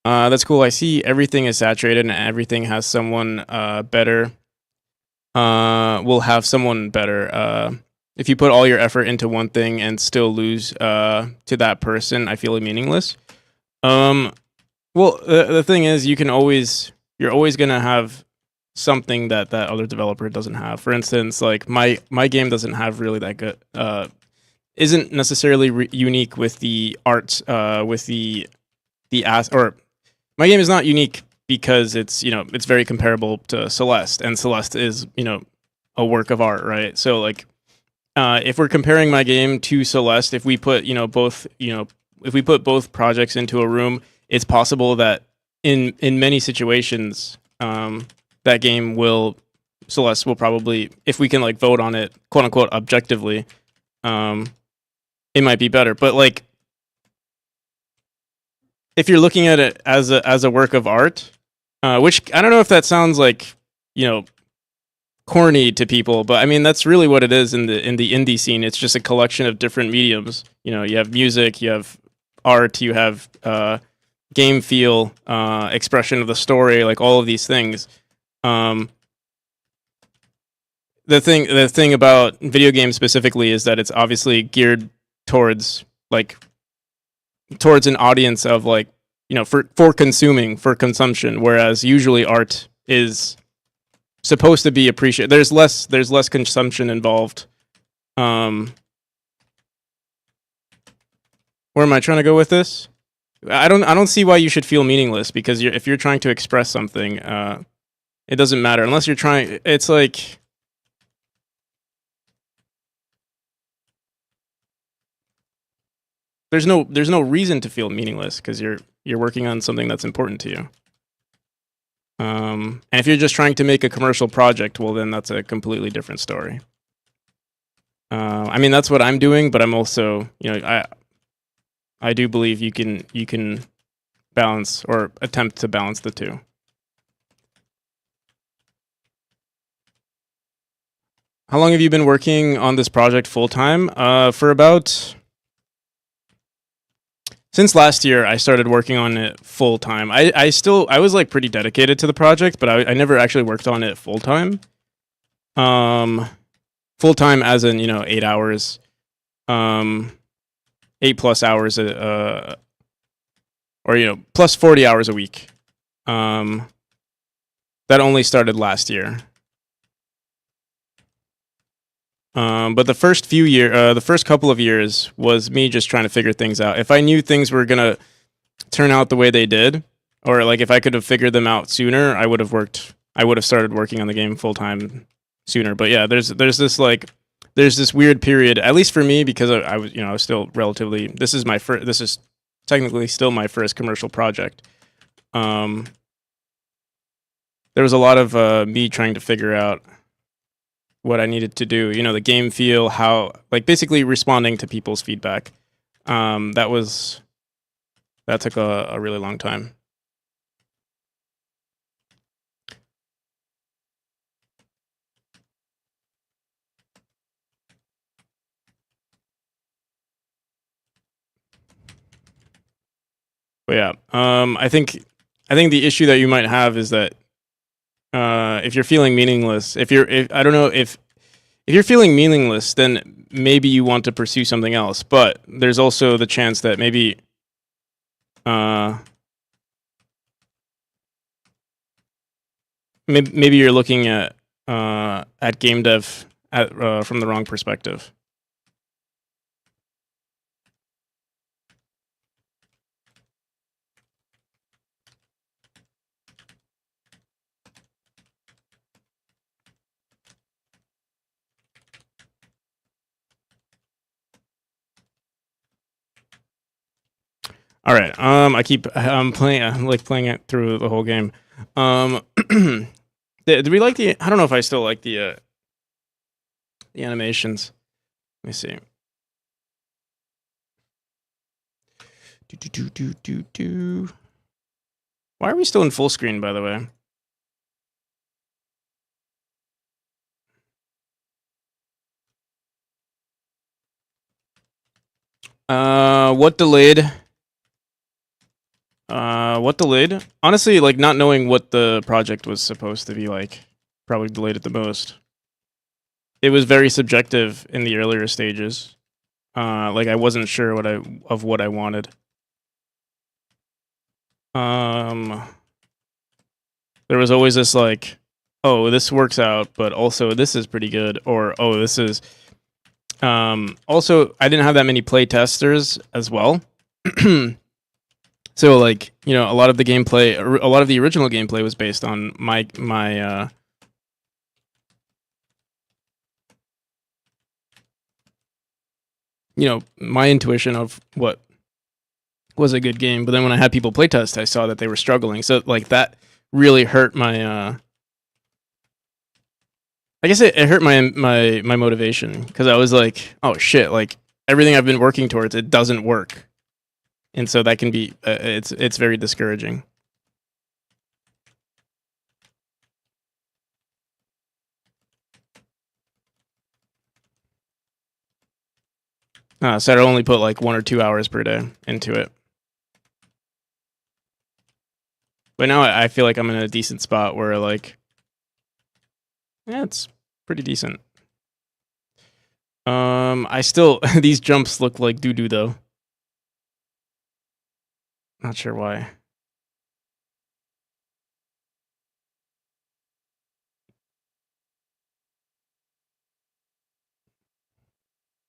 That's cool. I see everything is saturated and everything has someone better. Will have someone better. If you put all your effort into one thing and still lose to that person, I feel meaningless. Well, the thing is, you're always gonna have something that other developer doesn't have. For instance, like my game doesn't have really that good. Isn't necessarily unique with the art. With the or my game is not unique because it's very comparable to Celeste, and Celeste is a work of art, right? So like. If we're comparing my game to Celeste, if we put both projects into a room, it's possible that in many situations, that game Celeste will probably, if we can like vote on it, quote unquote, objectively, it might be better. But like, if you're looking at it as a work of art, which I don't know if that sounds like corny to people, but I mean that's really what it is in the indie scene. It's just a collection of different mediums. You have music, you have art, you have game feel, expression of the story, like all of these things. The thing about video games specifically is that it's obviously geared towards an audience of for consumption, whereas usually art is supposed to be appreciated. There's less consumption involved. Where am I trying to go with this? I don't see why you should feel meaningless, because if you're trying to express something, it doesn't matter unless you're trying. It's like there's no reason to feel meaningless because you're working on something that's important to you. And if you're just trying to make a commercial project, well, then that's a completely different story. I mean, that's what I'm doing, but I'm also, I do believe you can balance or attempt to balance the two. How long have you been working on this project full time? Since last year, I started working on it full time. I was like pretty dedicated to the project, but I never actually worked on it full time. Full time as in 8 hours, 8+ hours, or plus 40 hours a week. That only started last year. But the first couple of years was me just trying to figure things out. If I knew things were gonna turn out the way they did, or like if I could have figured them out sooner, I would have started working on the game full time sooner. But yeah, there's this weird period, at least for me, because I was still relatively. This is technically still my first commercial project. There was a lot of me trying to figure out what I needed to do, the game feel, how, like, basically responding to people's feedback. That took a really long time. But yeah, I think the issue that you might have is that if you're feeling meaningless, if I don't know, if you're feeling meaningless, then maybe you want to pursue something else. But there's also the chance that maybe maybe you're looking at game dev from the wrong perspective. All right. I'm playing. I'm like playing it through the whole game. Did we like the? I don't know if I still like the animations. Let me see. Why are we still in full screen, by the way? What delayed? What delayed? Honestly, like not knowing what the project was supposed to be like, probably delayed it the most. It was very subjective in the earlier stages. Like I wasn't sure what I wanted. There was always this like, oh, this works out, but also this is pretty good, or oh, this is. Also, I didn't have that many play testers as well. So like, you know, a lot of the gameplay, a lot of the original gameplay was based on my you know, my intuition of what was a good game. But then when I had people playtest, I saw that they were struggling. So like that really hurt my I guess it hurt my motivation, because I was like, oh shit, like everything I've been working towards, it doesn't work. And so that can be it's very discouraging. So I'd only put like 1 or 2 hours per day into it. But now I feel like I'm in a decent spot where like, yeah, it's pretty decent. I still these jumps look like doo-doo though. Not sure why.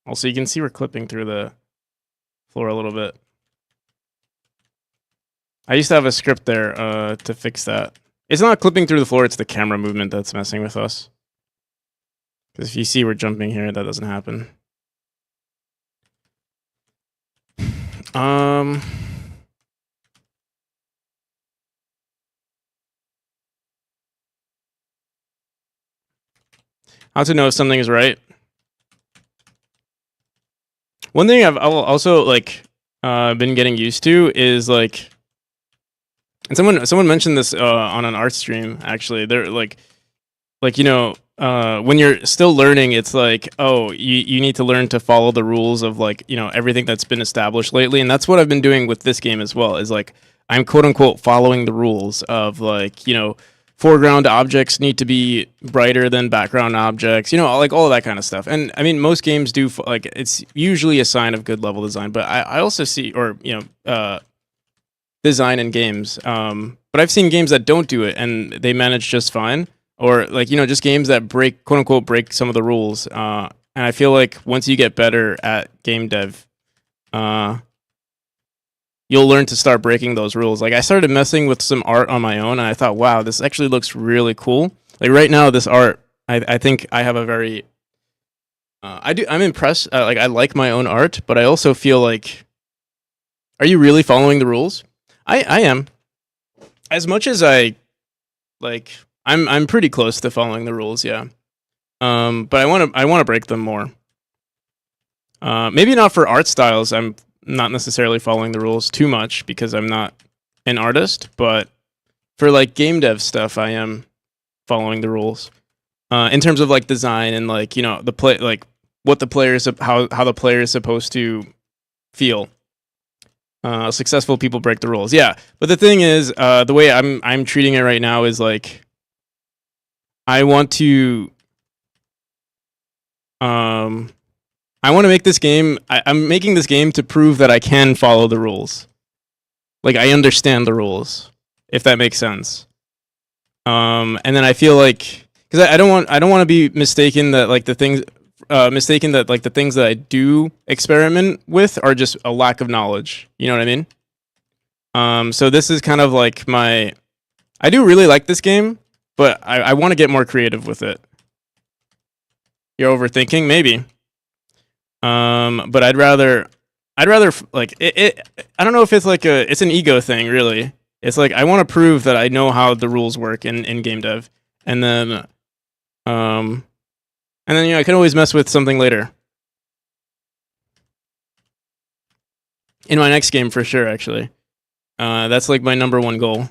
Also, you can see we're clipping through the floor a little bit. I used to have a script there to fix that. It's not clipping through the floor, it's the camera movement that's messing with us. Because if you see we're jumping here, that doesn't happen. How to know if something is right? One thing I've also like been getting used to is like, and someone mentioned this on an art stream actually. They're like you know, when you're still learning, it's like, oh, you need to learn to follow the rules of like, you know, everything that's been established lately. And that's what I've been doing with this game as well, is like I'm quote unquote following the rules of like, you know, foreground objects need to be brighter than background objects, you know, like all of that kind of stuff. And I mean, most games do, like, it's usually a sign of good level design, but I also see, or, you know, design in games. But I've seen games that don't do it and they manage just fine. Or like, you know, just games that break, quote unquote, break some of the rules. And I feel like once you get better at game dev, you'll learn to start breaking those rules. Like I started messing with some art on my own and I thought, wow, this actually looks really cool. Like right now, this art, I think I have a very, I'm impressed. Like I like my own art, but I also feel like, are you really following the rules? I am. As much as I, like, I'm pretty close to following the rules, yeah. But I want to break them more. Maybe not for art styles. I'm not necessarily following the rules too much because I'm not an artist, but for like game dev stuff, I am following the rules. In terms of like design and like, you know, the play, like what the players, how the player is supposed to feel. Successful people break the rules, yeah. But the thing is, the way I'm treating it right now is like, I want to make this game. I'm making this game to prove that I can follow the rules. Like I understand the rules, if that makes sense. And then I feel like, because I don't want to be mistaken that like the things that I do experiment with are just a lack of knowledge. You know what I mean? So this is kind of like I do really like this game, but I want to get more creative with it. You're overthinking, maybe. But I'd rather I'd rather like it. I don't know if it's like it's an ego thing, really. It's like I want to prove that I know how the rules work in game dev, and then um, I can always mess with something later in my next game for sure. Actually, that's like my number one goal.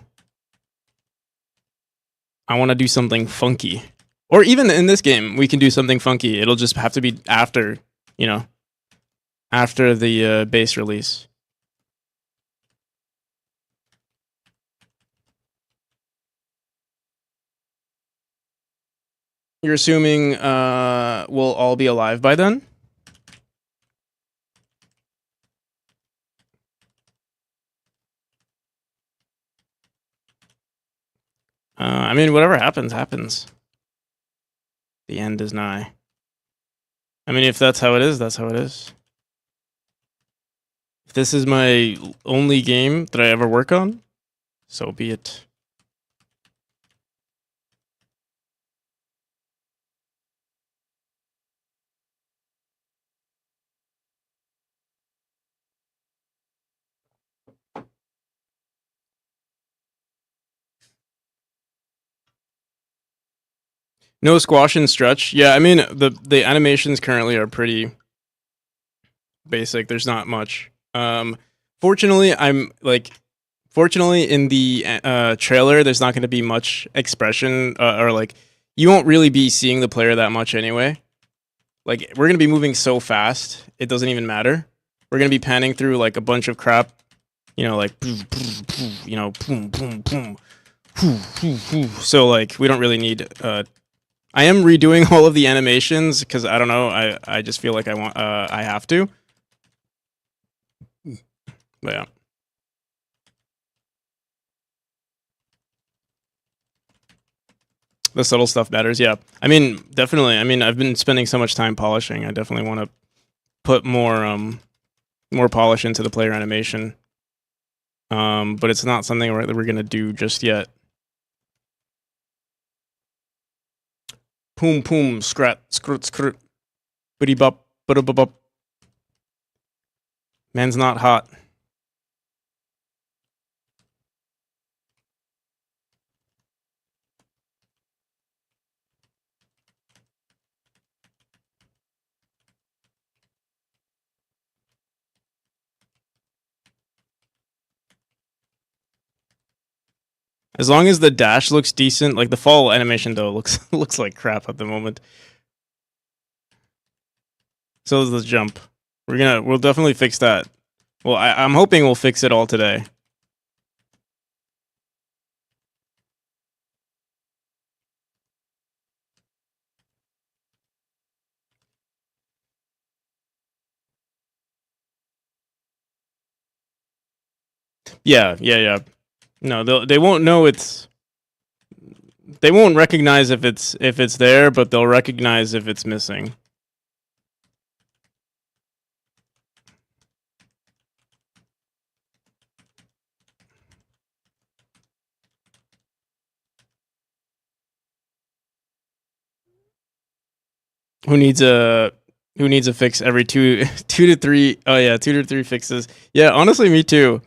I want to do something funky, or even in this game, we can do something funky. It'll just have to be after, after the base release. You're assuming we'll all be alive by then? I mean, whatever happens, happens. The end is nigh. I mean, if that's how it is, that's how it is. If this is my only game that I ever work on, so be it. No squash and stretch. Yeah, I mean the animations currently are pretty basic. There's not much. Fortunately, fortunately in the trailer, there's not going to be much expression or like you won't really be seeing the player that much anyway. Like we're going to be moving so fast, it doesn't even matter. We're going to be panning through like a bunch of crap, like so like we don't really need I am redoing all of the animations because I don't know. I just feel like I have to. But yeah. The subtle stuff matters. Yeah. I mean, definitely. I mean, I've been spending so much time polishing. I definitely want to put more polish into the player animation. But it's not something that we're gonna do just yet. Poom poom scrat scrut scrut. Bitty bop bop. Man's not hot. As long as the dash looks decent, like the fall animation though looks like crap at the moment. So does the jump. We'll definitely fix that. Well, I'm hoping we'll fix it all today. Yeah. No, they won't know it's. They won't recognize if it's there, but they'll recognize if it's missing. Who needs a fix every two to three? Oh yeah, 2 to 3 fixes. Yeah, honestly, me too.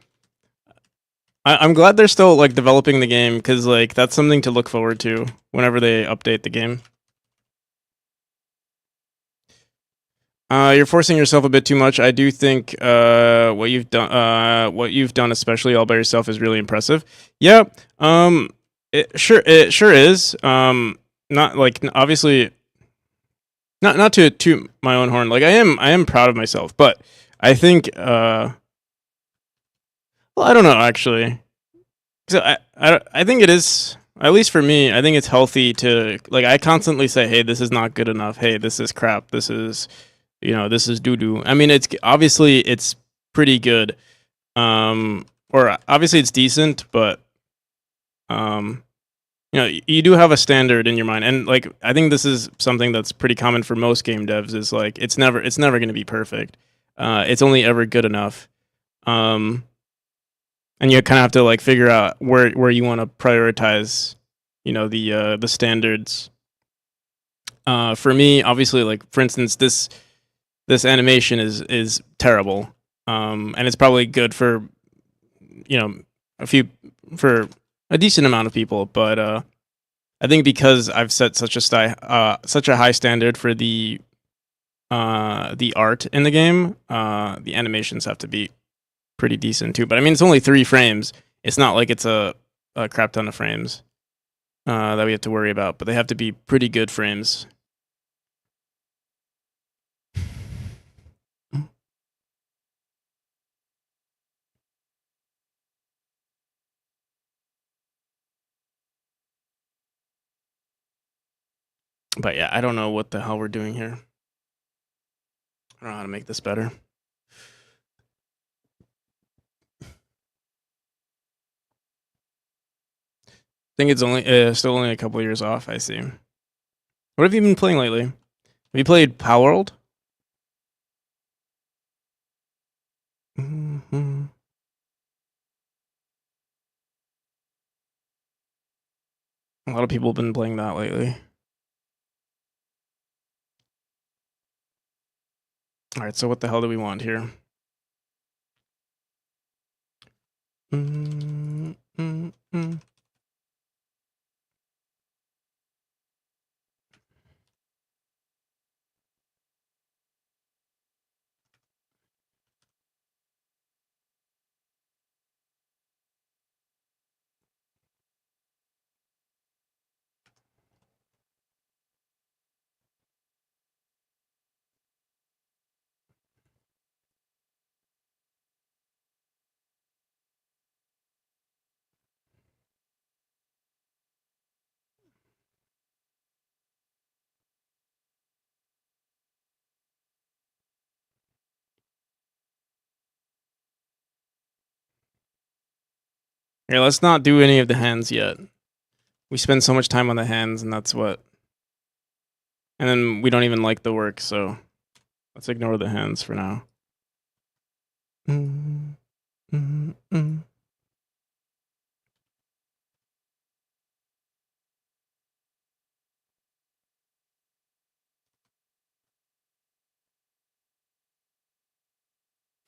I'm glad they're still like developing the game because like that's something to look forward to whenever they update the game. You're forcing yourself a bit too much. I do think what you've done, especially all by yourself, is really impressive. Yeah, it sure is. Not like obviously, not to toot my own horn. Like I am proud of myself, but I think well, I don't know actually. So I think it is, at least for me. I think it's healthy to like I constantly say, hey, this is not good enough. Hey, this is crap. This is this is doo doo. I mean, it's obviously it's pretty good, or obviously it's decent, but you do have a standard in your mind, and like I think this is something that's pretty common for most game devs. Is like it's never going to be perfect. It's only ever good enough. And you kind of have to like figure out where you want to prioritize, the standards. For me, obviously, like for instance, this animation is terrible. And it's probably good for, you know, for a decent amount of people. But I think because I've set such a high standard for the art in the game, the animations have to be pretty decent too. But I mean, it's only 3 frames. It's not like it's a crap ton of frames that we have to worry about, but they have to be pretty good frames. But yeah, I don't know what the hell we're doing here. I don't know how to make this better. I think it's only still only a couple years off. I see. What have you been playing lately? Have you played Power World? Mm-hmm. A lot of people have been playing that lately. All right, so what the hell do we want here? Mm. Here, let's not do any of the hands yet. We spend so much time on the hands, and that's what. And then we don't even like the work, so let's ignore the hands for now. Mm.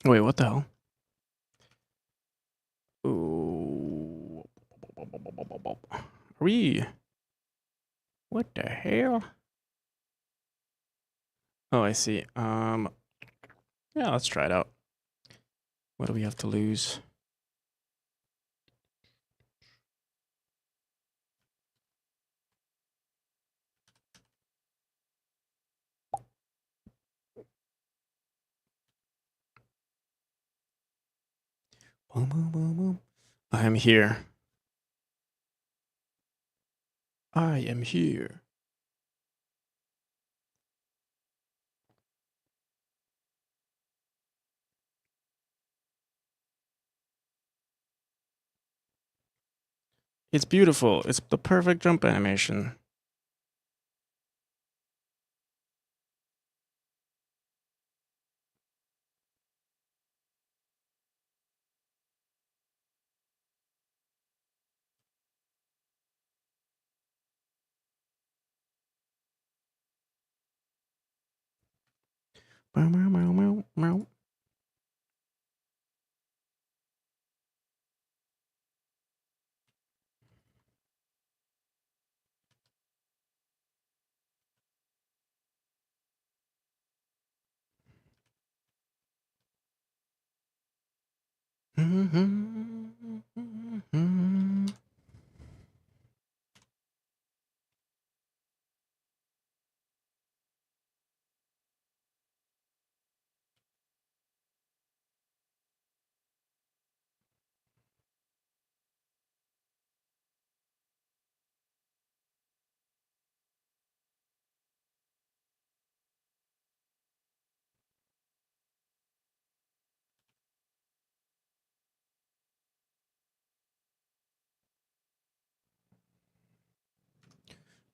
Wait, what the hell? Ooh. Are we? What the hell? Oh, I see. Yeah, let's try it out. What do we have to lose? Boom, boom, boom, boom. I am here. I am here. It's beautiful. It's the perfect jump animation. Meow, meow, meow, meow, meow.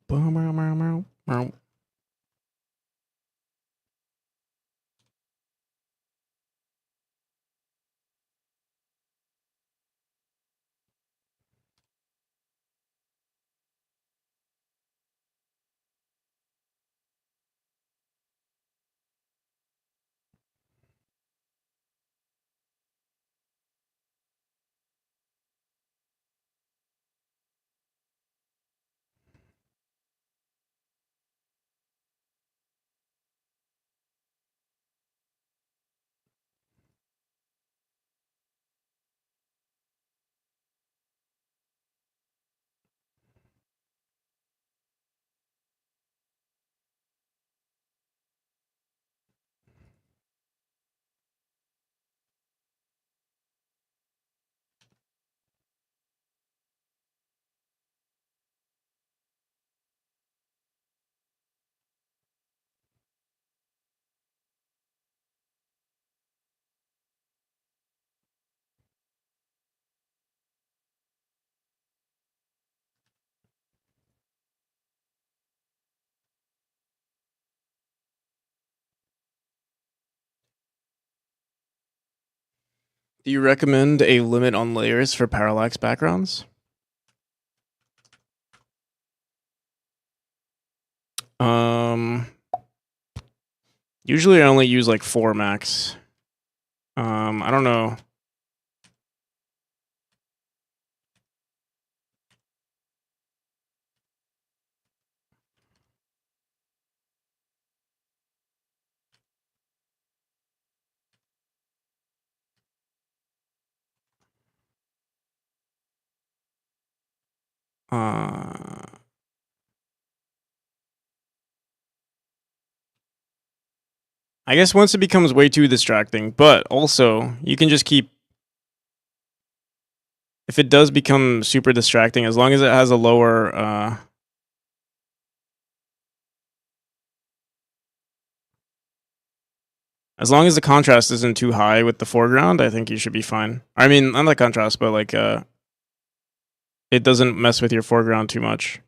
Meow, meow, meow, meow, meow. Do you recommend a limit on layers for parallax backgrounds? Usually I only use like 4 max. I don't know. I guess once it becomes way too distracting, but also you can just keep, if it does become super distracting, as long as it has a lower, as long as the contrast isn't too high with the foreground, I think you should be fine. I mean, not the contrast, but like, it doesn't mess with your foreground too much.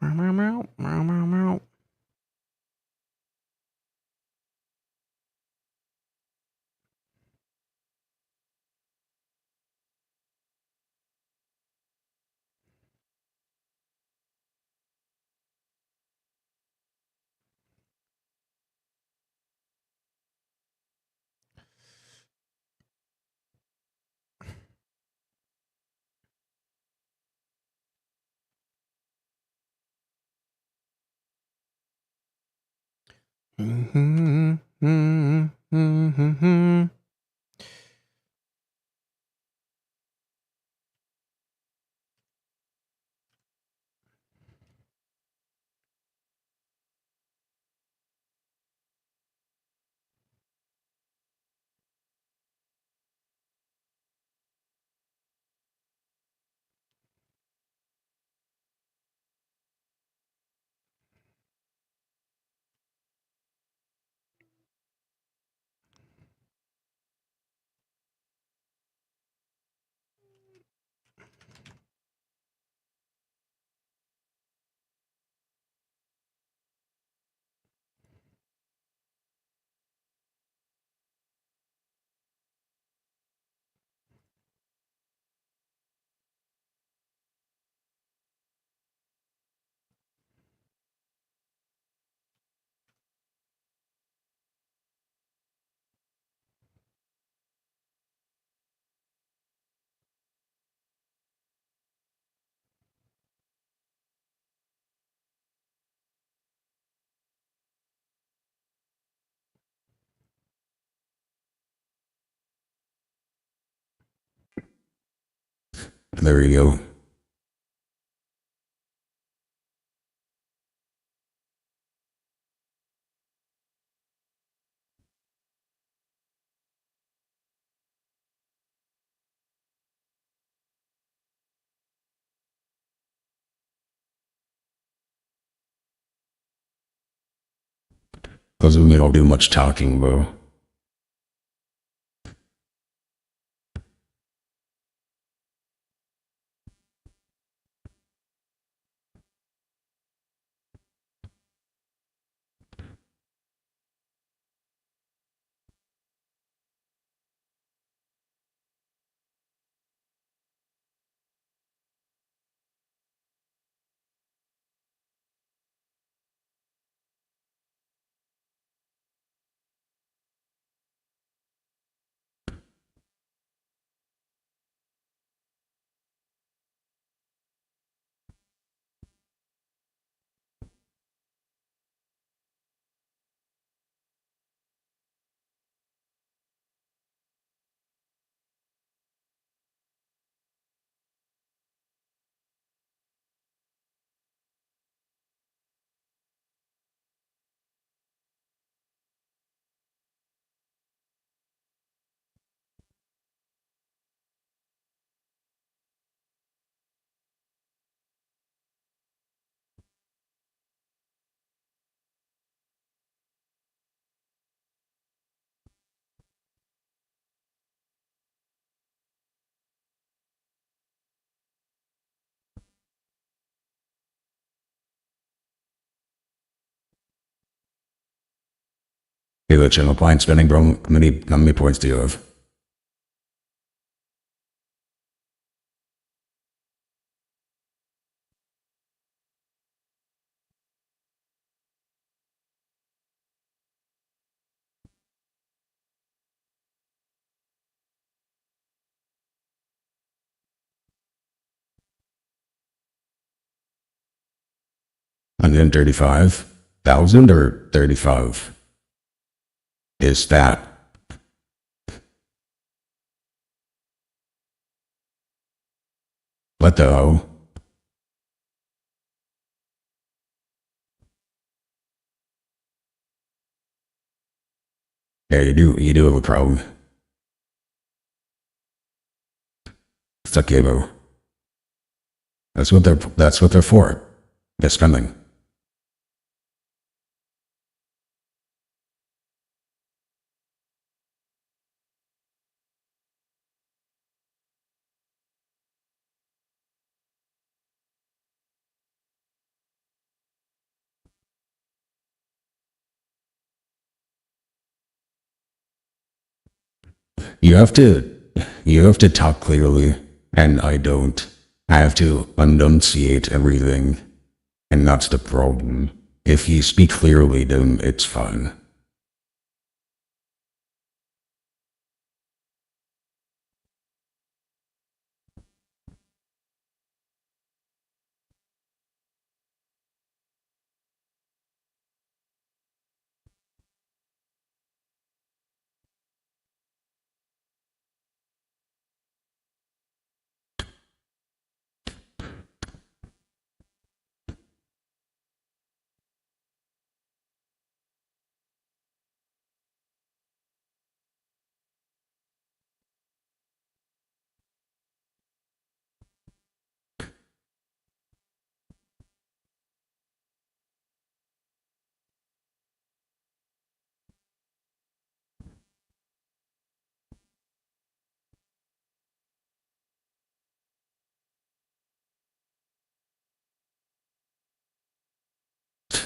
Meow, meow, meow, meow, meow, meow. Mm-hmm, mm-hmm, mm-hmm. There you go. Doesn't mean I'll do much talking, bro. Hey, the channel fine spending, bro. How many points do you have? And then 35,000 or 35? Is that? What the hell? Yeah, you do have a problem. It's okay, bro. That's what they're for. They're spending. You have to, you have to talk clearly, and I don't. I have to enunciate everything, and that's the problem. If you speak clearly, then it's fine.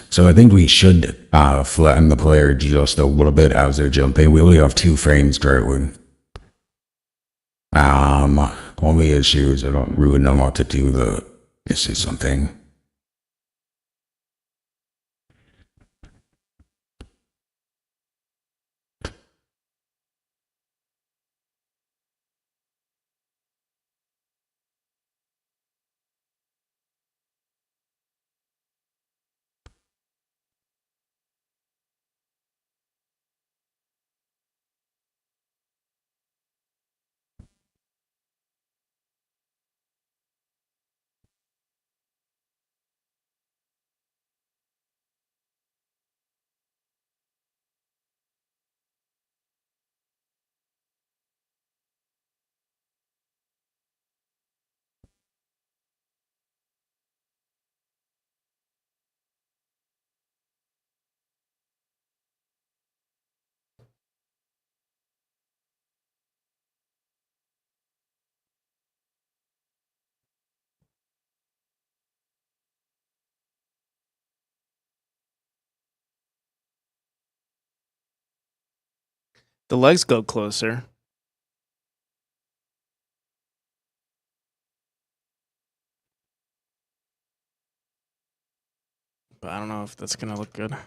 So I think we should flatten the player just a little bit as they're jumping. We only have 2 frames currently. Only issue is I don't really know what to do. This is something. The legs go closer. But I don't know if that's gonna look good.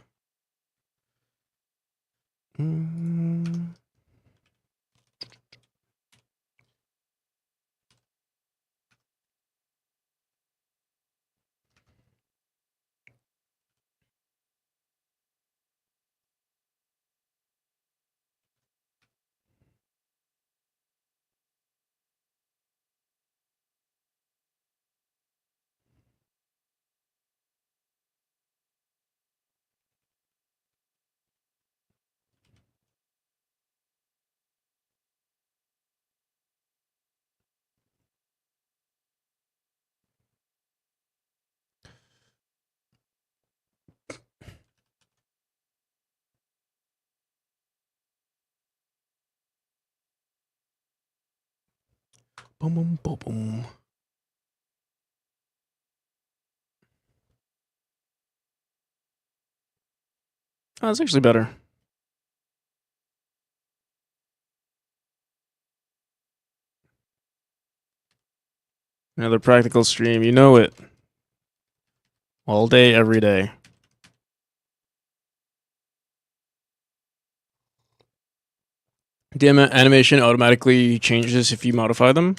Boom, boom, boom, boom. Oh, that's actually better. Another practical stream. You know it. All day, every day. The animation automatically changes if you modify them.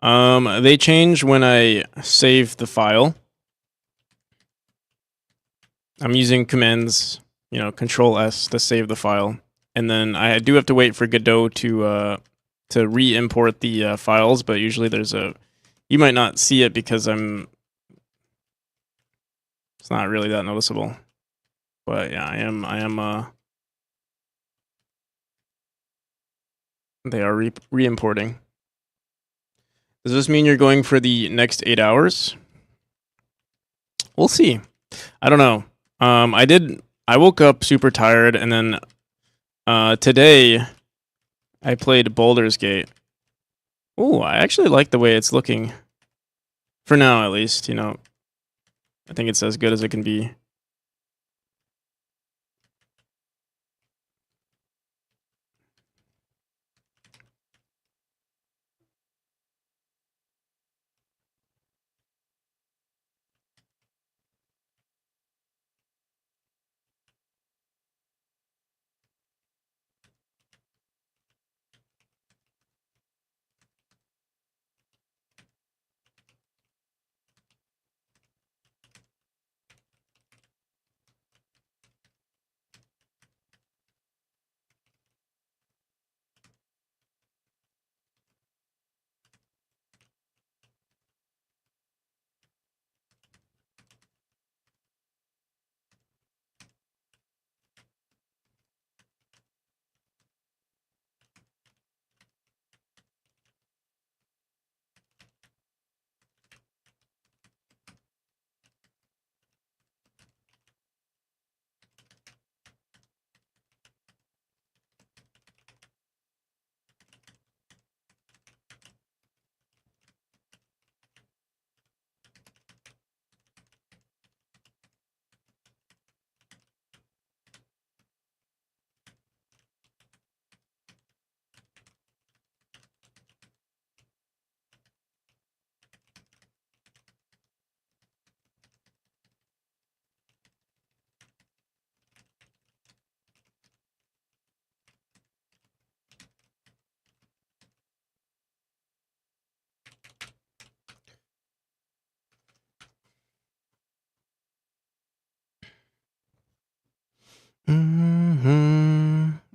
They change when I save the file. I'm using commands, Control S to save the file, and then I do have to wait for Godot to re-import the files. But usually you might not see it because it's not really that noticeable. But yeah, I am. They are re-importing. Does this mean you're going for the next 8 hours? We'll see. I don't know. I woke up super tired, and then today I played Baldur's Gate. Ooh, I actually like the way it's looking. For now, at least, I think it's as good as it can be.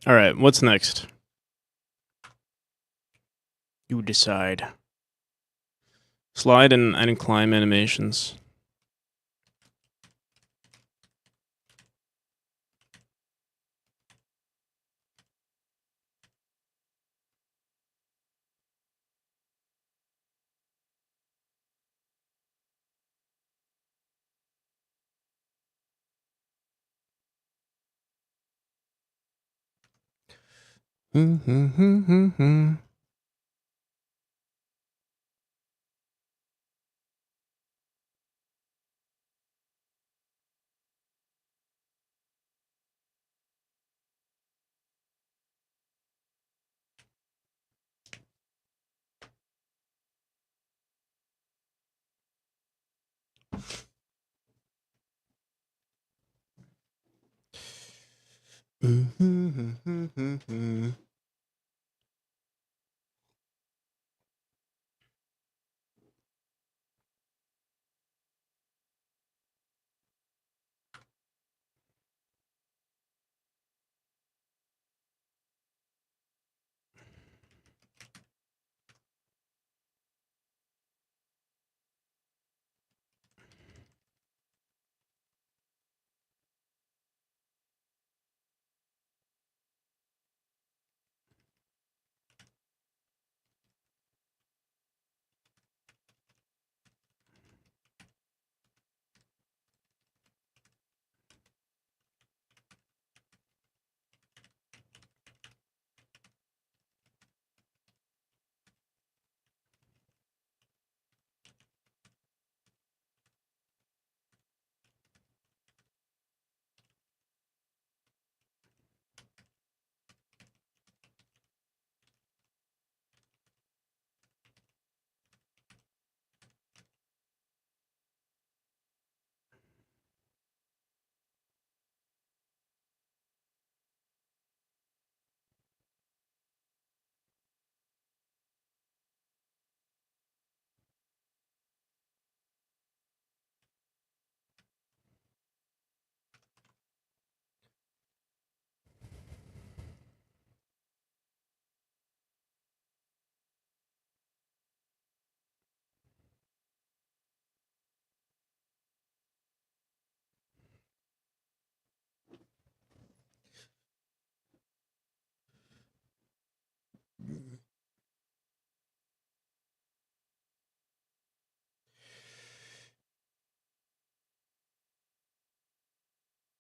All right, what's next? You decide. Slide and climb animations.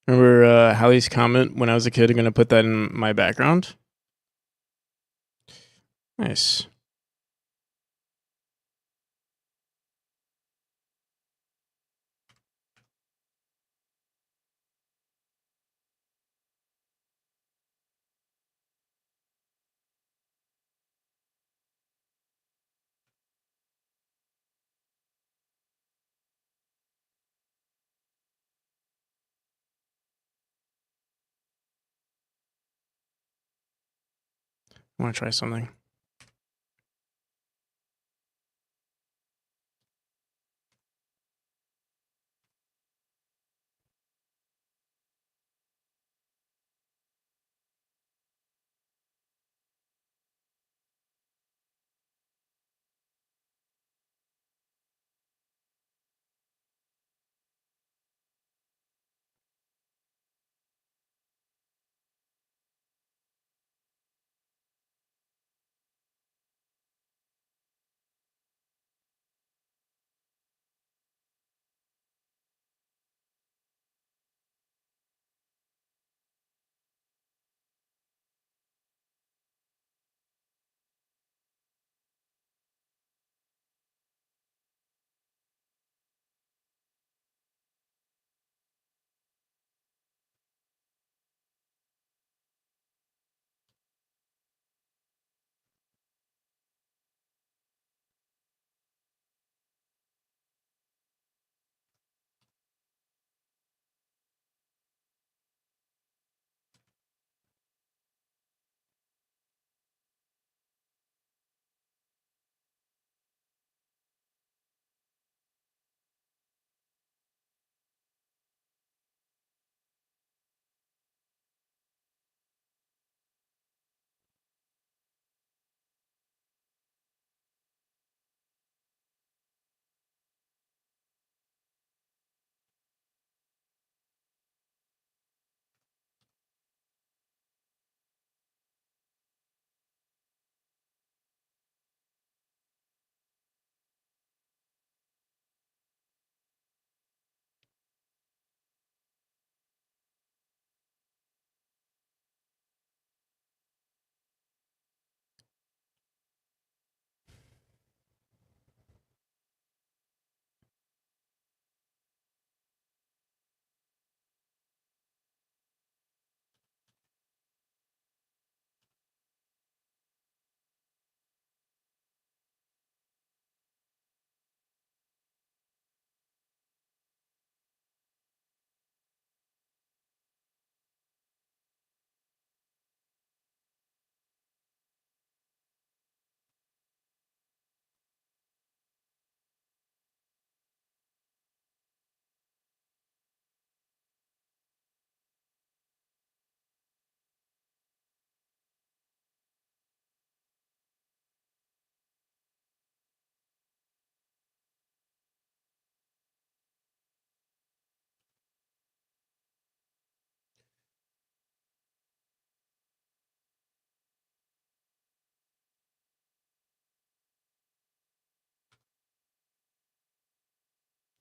Remember Hallie's comment when I was a kid? I'm gonna put that in my background. Nice. I want to try something.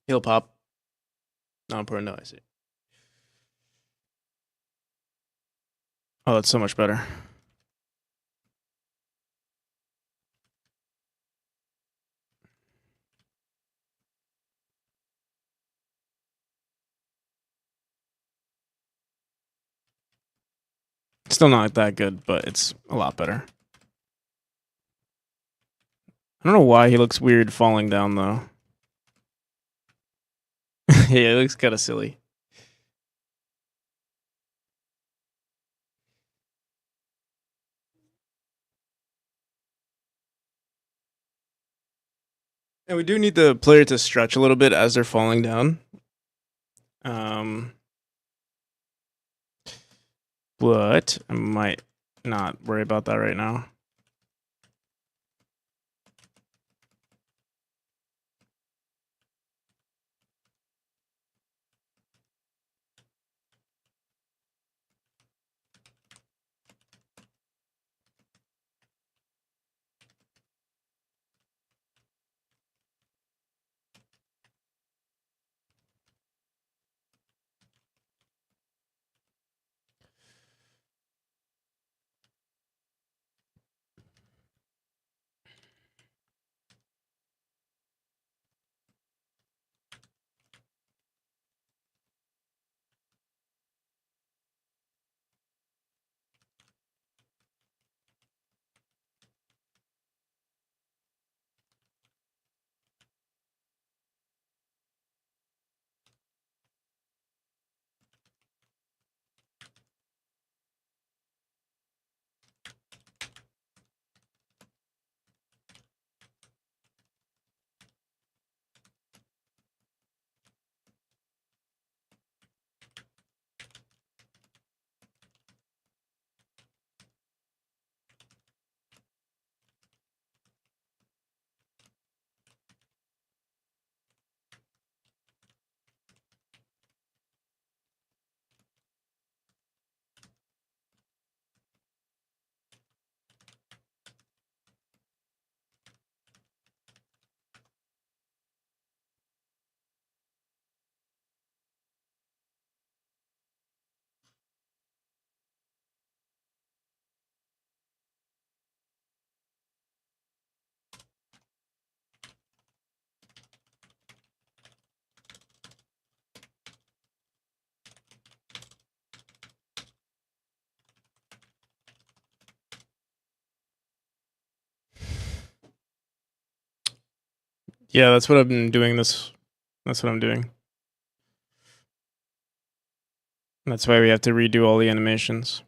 He'll pop. No, no, I see. Oh, that's so much better. Still not that good, but it's a lot better. I don't know why he looks weird falling down though. Yeah, it looks kind of silly. And we do need the player to stretch a little bit as they're falling down. But I might not worry about that right now. Yeah, that's what I've been doing. That's what I'm doing. That's why we have to redo all the animations.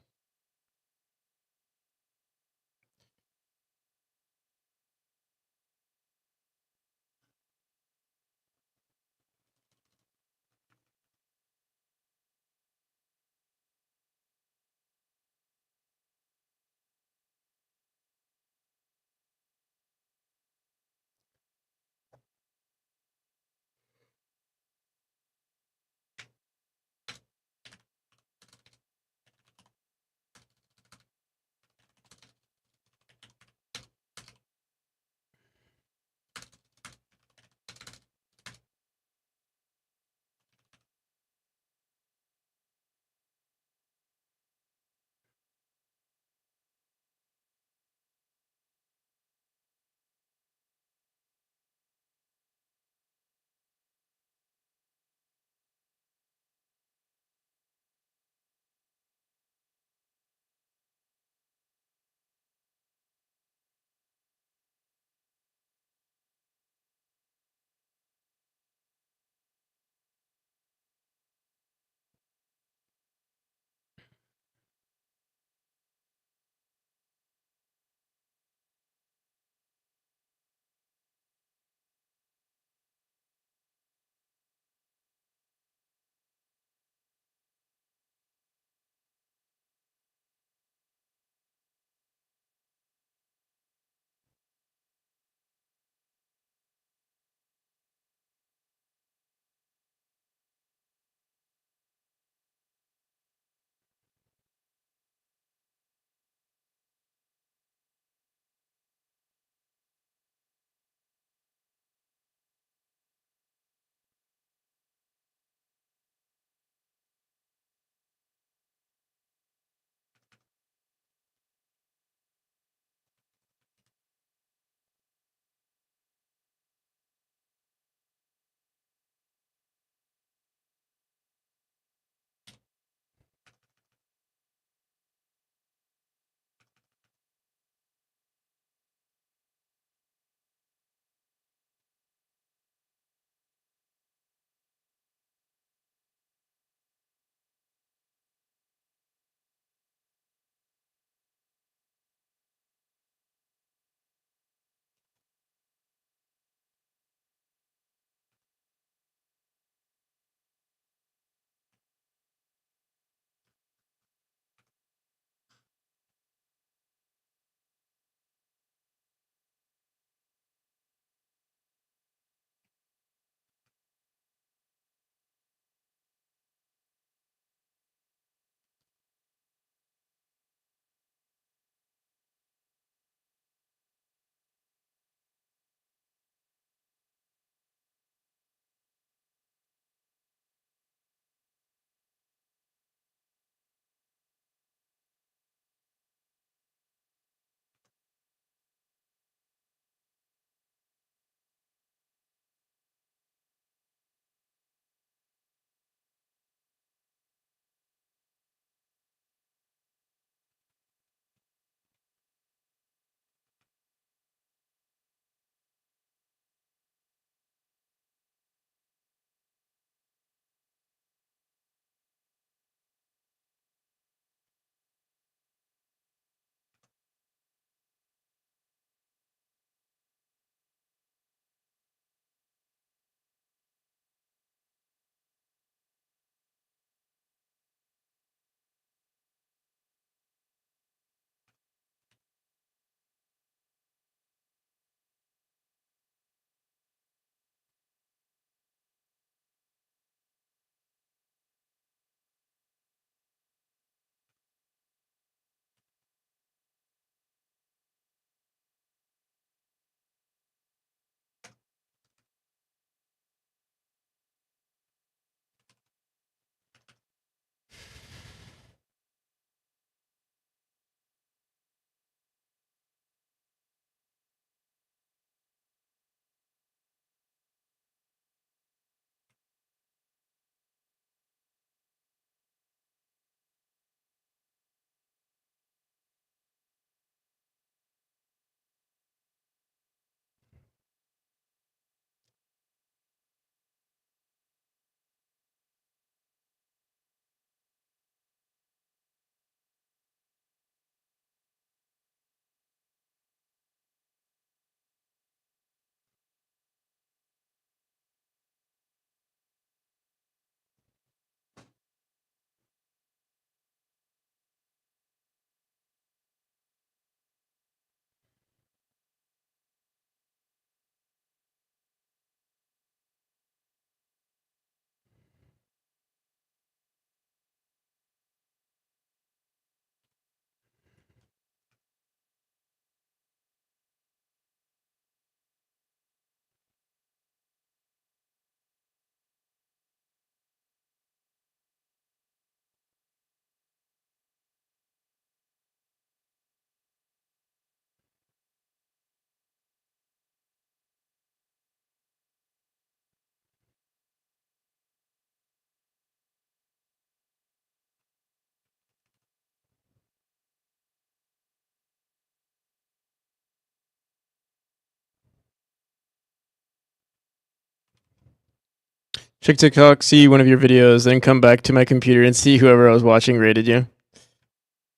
Check TikTok, see one of your videos, then come back to my computer and see whoever I was watching rated you.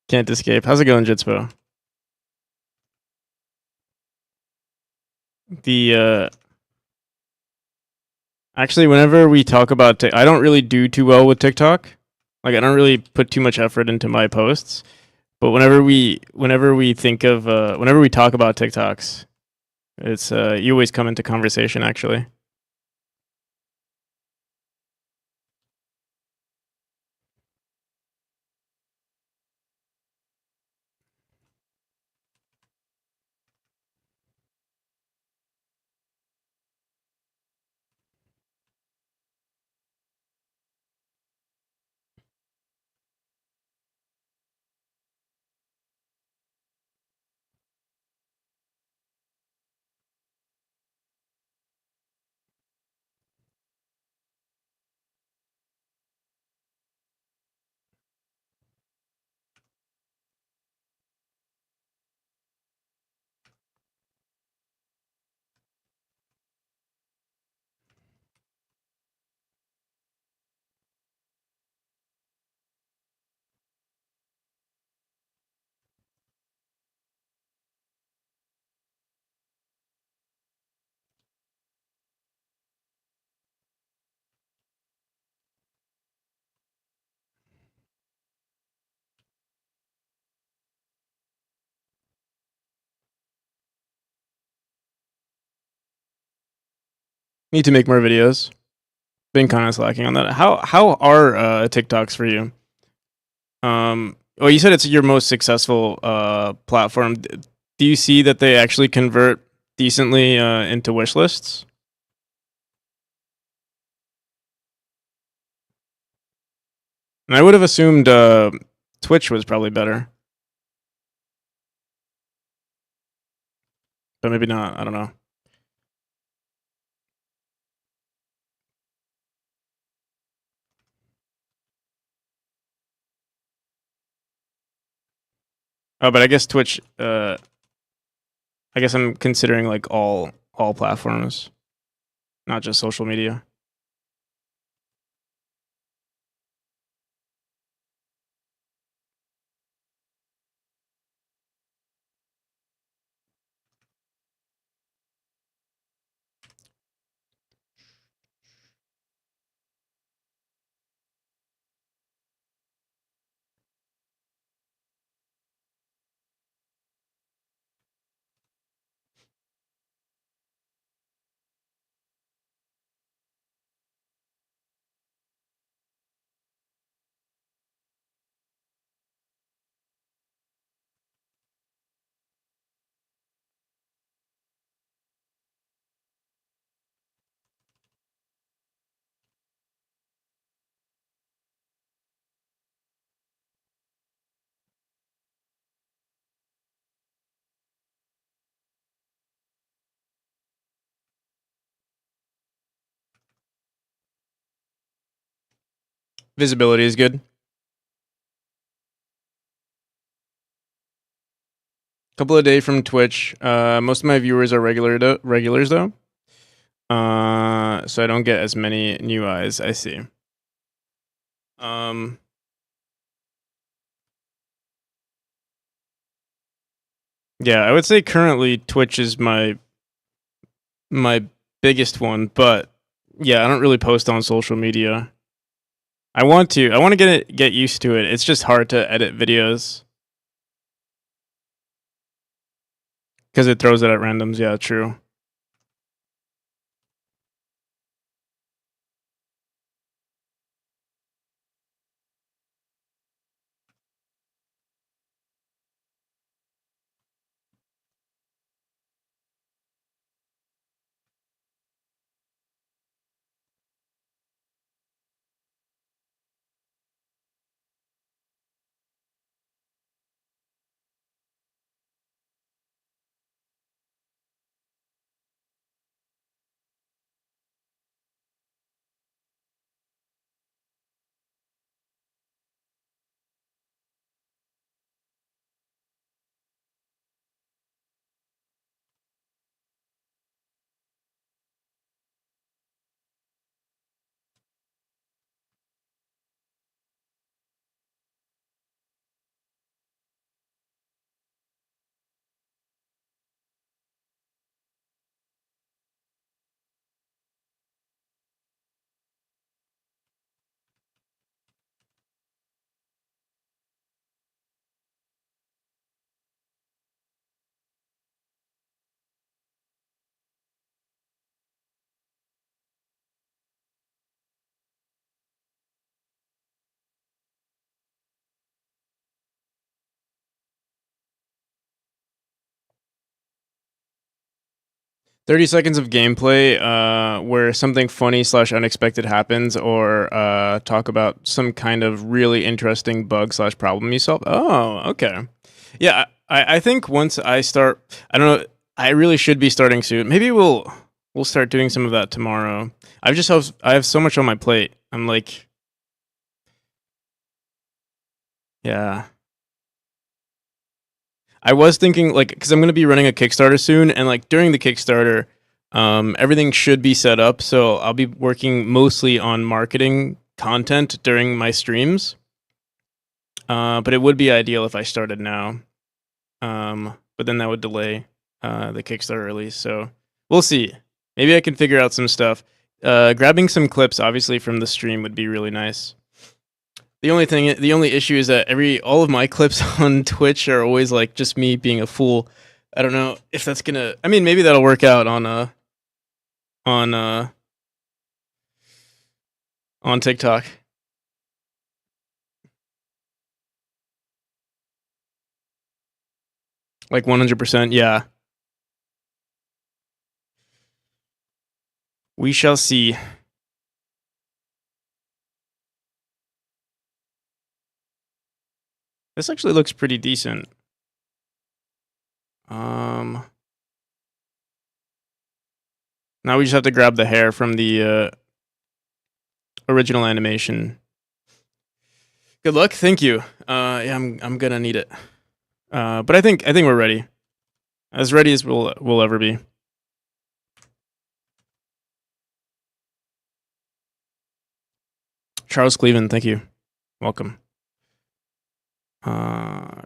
Can't escape. How's it going, Jitspo? The actually, whenever we talk about I don't really do too well with TikTok. Like, I don't really put too much effort into my posts. But whenever we think of whenever we talk about TikToks, it's you always come into conversation. Actually, need to make more videos. Been kind of slacking on that. How are TikToks for you? Well, you said it's your most successful platform. Do you see that they actually convert decently into wish lists? And I would have assumed Twitch was probably better, but maybe not. I don't know. Oh, but I guess Twitch. I guess I'm considering like all platforms, not just social media. Visibility is good. Couple of day from Twitch. Most of my viewers are regulars though. So I don't get as many new eyes. I see. Um, yeah, I would say currently Twitch is my biggest one, but yeah, I don't really post on social media. I want to. I want to get used to it. It's just hard to edit videos because it throws it at randoms. Yeah, true. 30 seconds of gameplay where something funny slash unexpected happens, or talk about some kind of really interesting bug slash problem you solve. Oh, okay. Yeah, I think once I start, I don't know, I really should be starting soon. Maybe we'll start doing some of that tomorrow. I have so much on my plate. I'm like, yeah. I was thinking like because I'm gonna be running a Kickstarter soon, and like during the Kickstarter, everything should be set up. So I'll be working mostly on marketing content during my streams. But it would be ideal if I started now. But then that would delay the Kickstarter release. So we'll see. Maybe I can figure out some stuff. Grabbing some clips, obviously, from the stream would be really nice. The only issue is that all of my clips on Twitch are always like just me being a fool. I don't know if that's gonna. I mean, maybe that'll work out on uh on TikTok. Like 100%. Yeah, we shall see. This actually looks pretty decent. Um, Now we just have to grab the hair from the original animation. Good luck. Thank you. Yeah, I'm gonna need it. But I think we're ready. As ready as we'll ever be. Charles Cleveland, thank you. Welcome. Uh,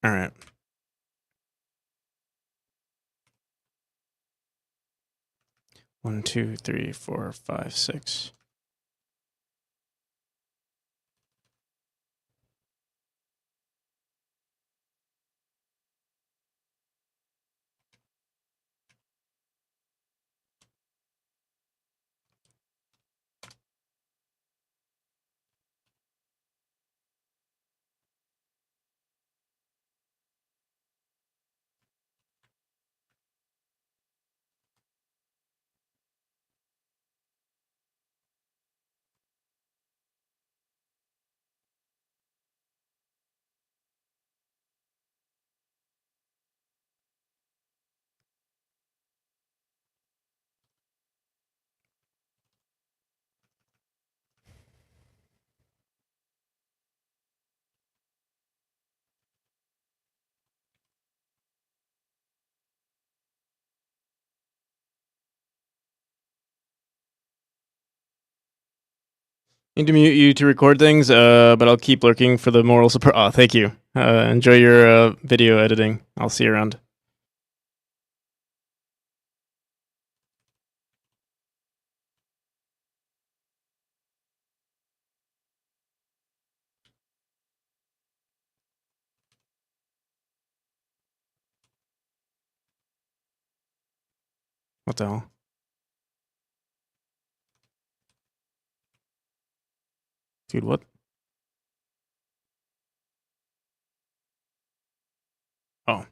all right. One, two, three, four, five, six. Need to mute you to record things, but I'll keep lurking for the moral support. Oh, thank you. Enjoy your video editing. I'll see you around. What the hell? Dude, what? Oh.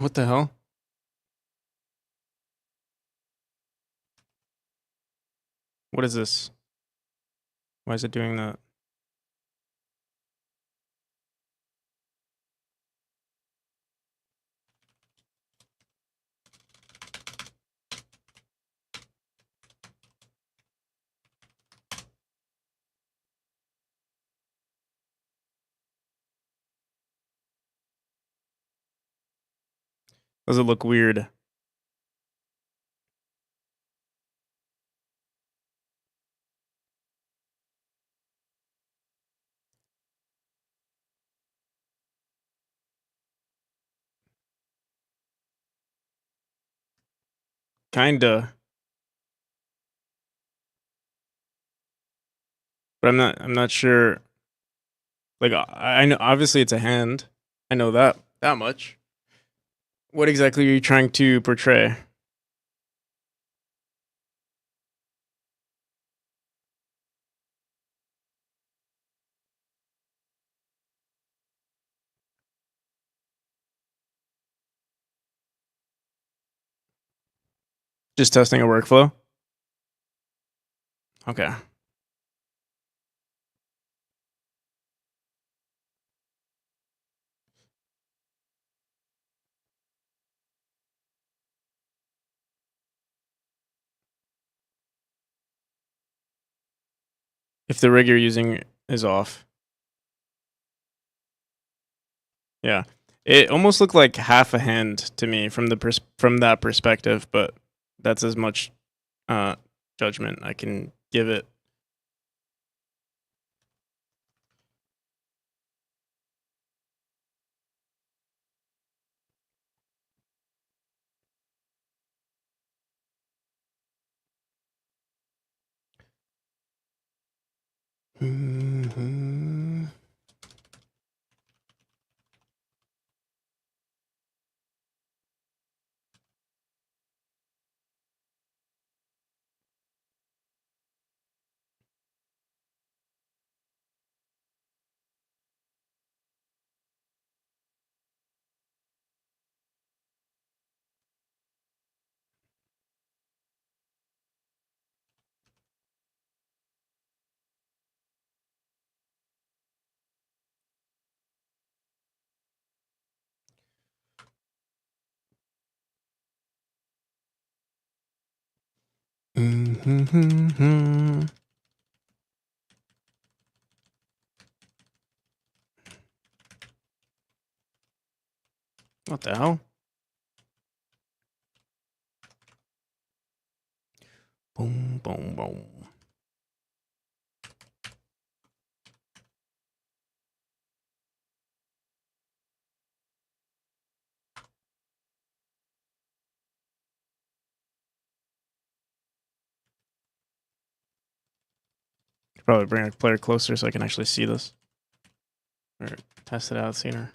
what the hell? What is this? Why is it doing that? Does it look weird? Kinda. But I'm not sure. Like I know obviously it's a hand. I know that much. What exactly are you trying to portray? Just testing a workflow? Okay. If the rig you're using is off. Yeah. It almost looked like half a hand to me from from that perspective, but that's as much uh judgment I can give it. Mhm. Mhm. What the hell? Boom, boom, boom. Probably bring a player closer so I can actually see this. Or test it out sooner.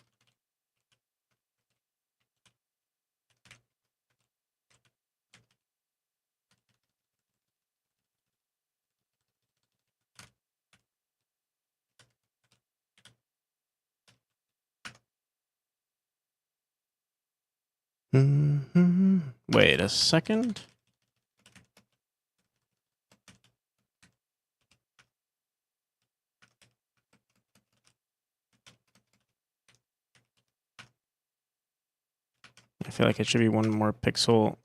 Wait a second. I feel like it should be one more pixel.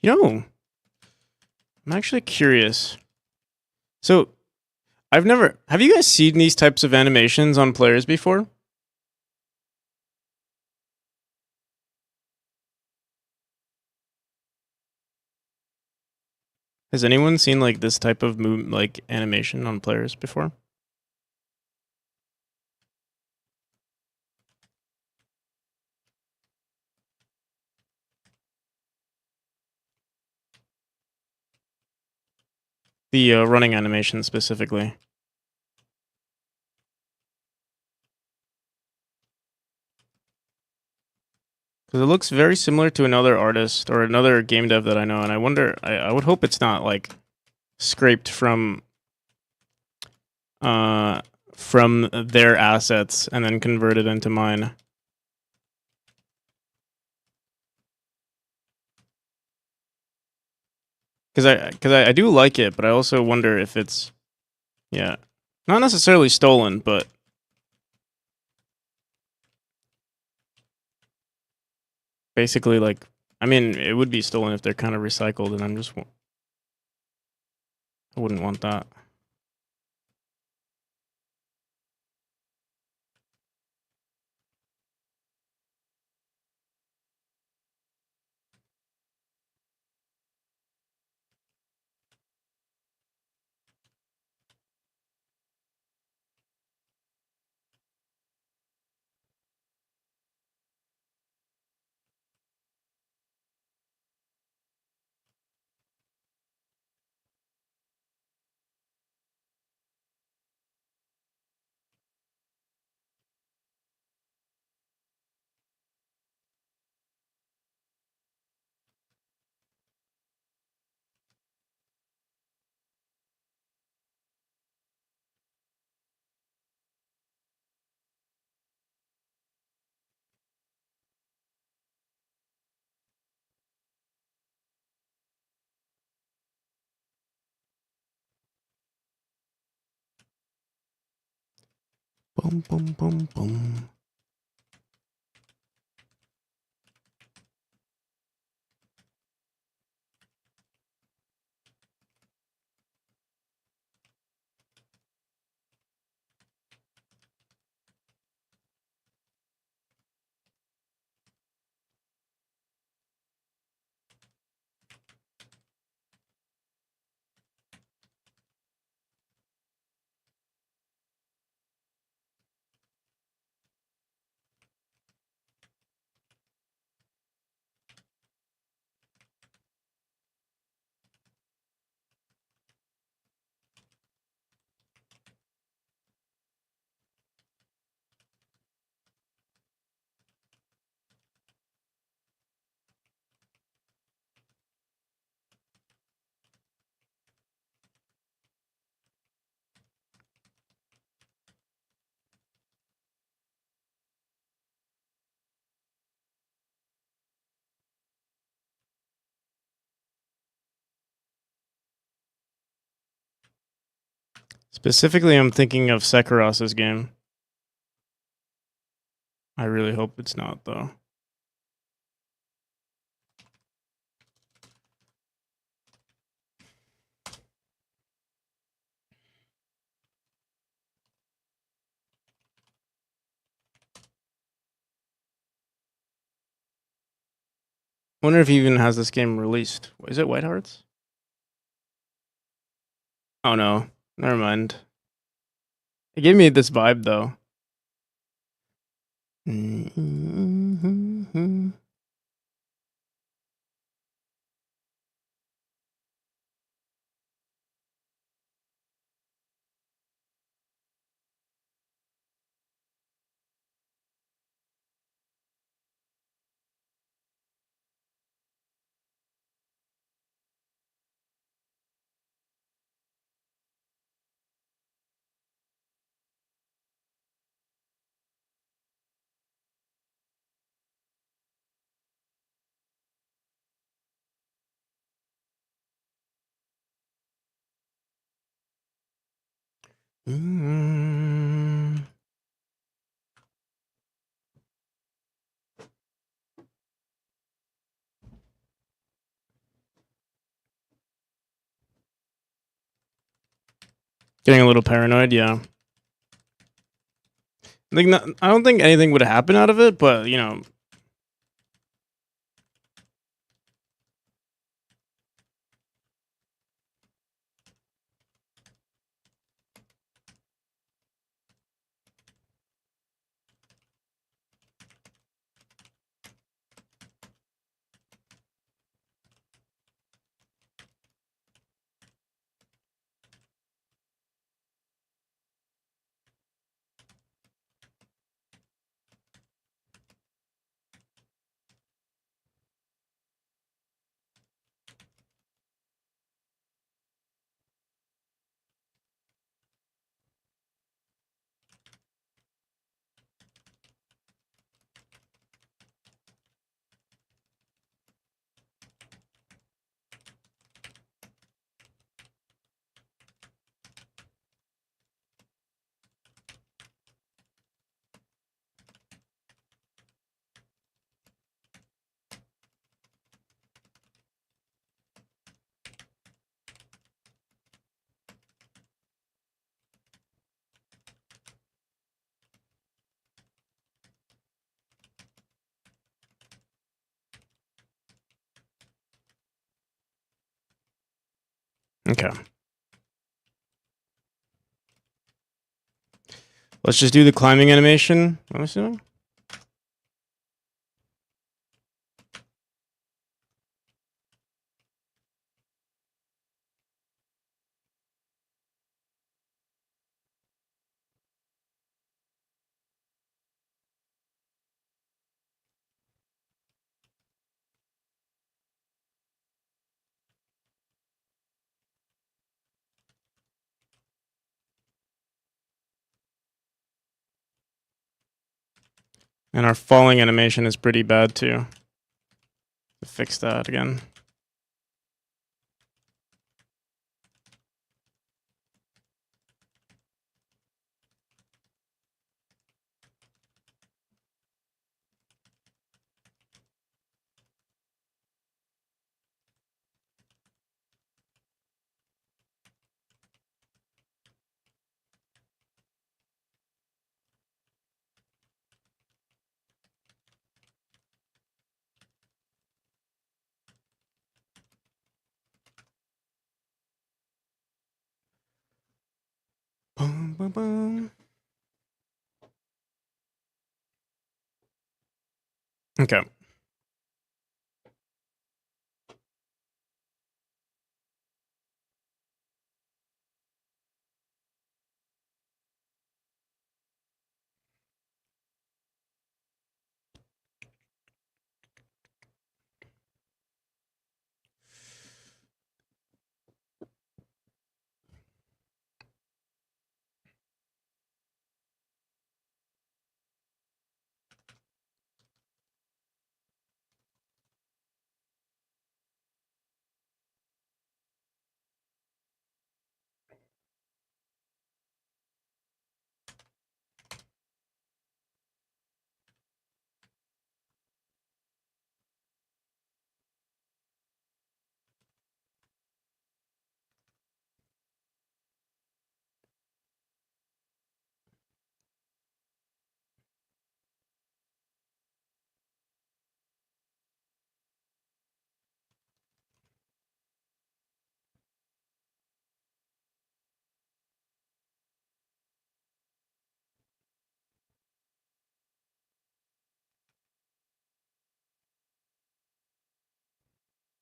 You know, I'm actually curious. So I've never. Have you guys seen these types of animations on players before? Has anyone seen like this type of like animation on players before? The running animation specifically. Because it looks very similar to another artist or another game dev that I know, and I wonder. I would hope it's not like scraped from their assets and then converted into mine. Because I do like it, but I also wonder if it's, yeah, not necessarily stolen, but basically like, I mean, it would be stolen if they're kind of recycled, and I wouldn't want that. Boom, boom, boom, boom. Specifically, I'm thinking of Sekaros's game. I really hope it's not, though. I wonder if he even has this game released. Is it White Hearts? Oh no, never mind. It gave me this vibe though. Getting a little paranoid, yeah. I don't think anything would happen out of it, but you know. Okay. Let's just do the climbing animation. I'm assuming. And our falling animation is pretty bad too. Fix that again. Boom, boom, boom. Okay.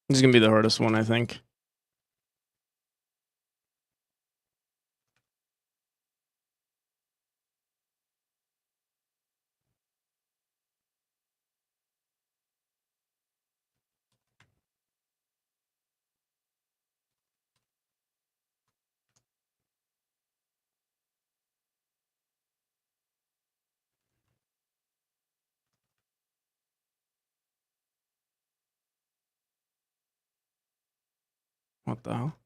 This is gonna be the hardest one, I think. What the hell?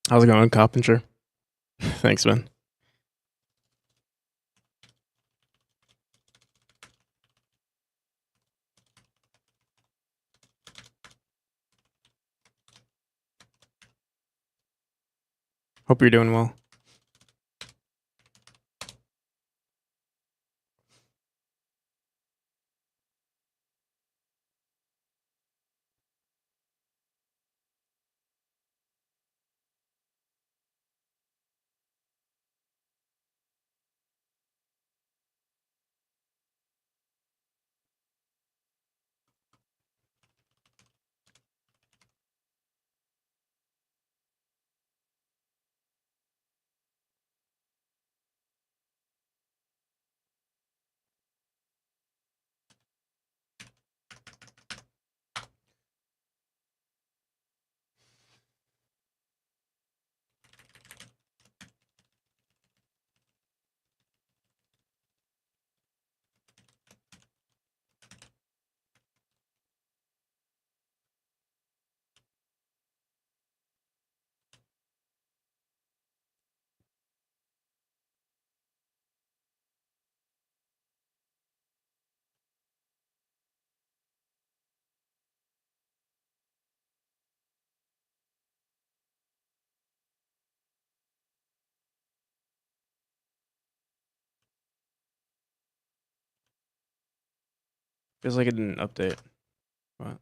How's it going, Coppinger? Thanks, man. Hope you're doing well. Feels like it didn't update. What?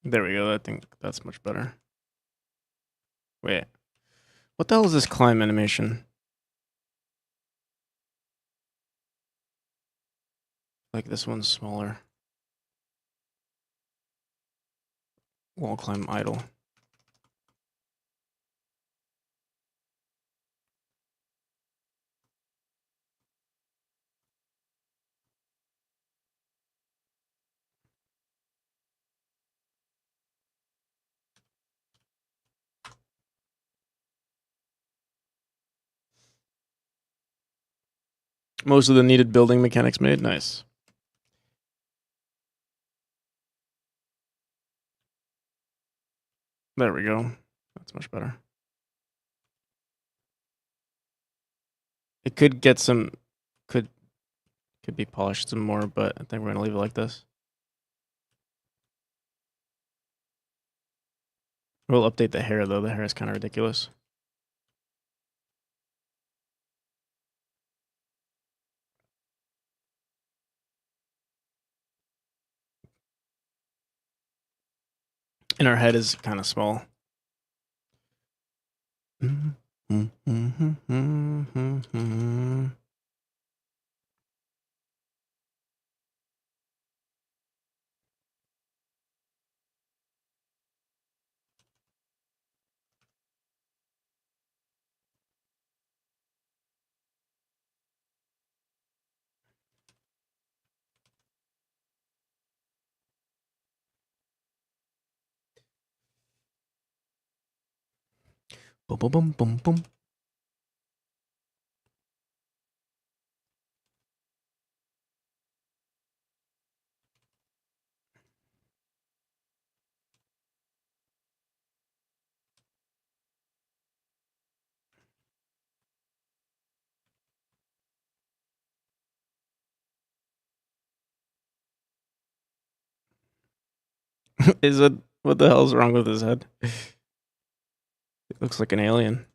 There we go. I think that's much better. Wait. What the hell is this climb animation? Like this one's smaller. Wall climb idle. Most of the needed building mechanics made. Nice. There we go. That's much better. It could get some, could be polished some more, but I think we're gonna leave it like this. We'll update the hair though. The hair is kind of ridiculous. And our head is kind of small. Boom, boom, boom, boom, boom. Is it? What the hell's wrong with his head? It looks like an alien.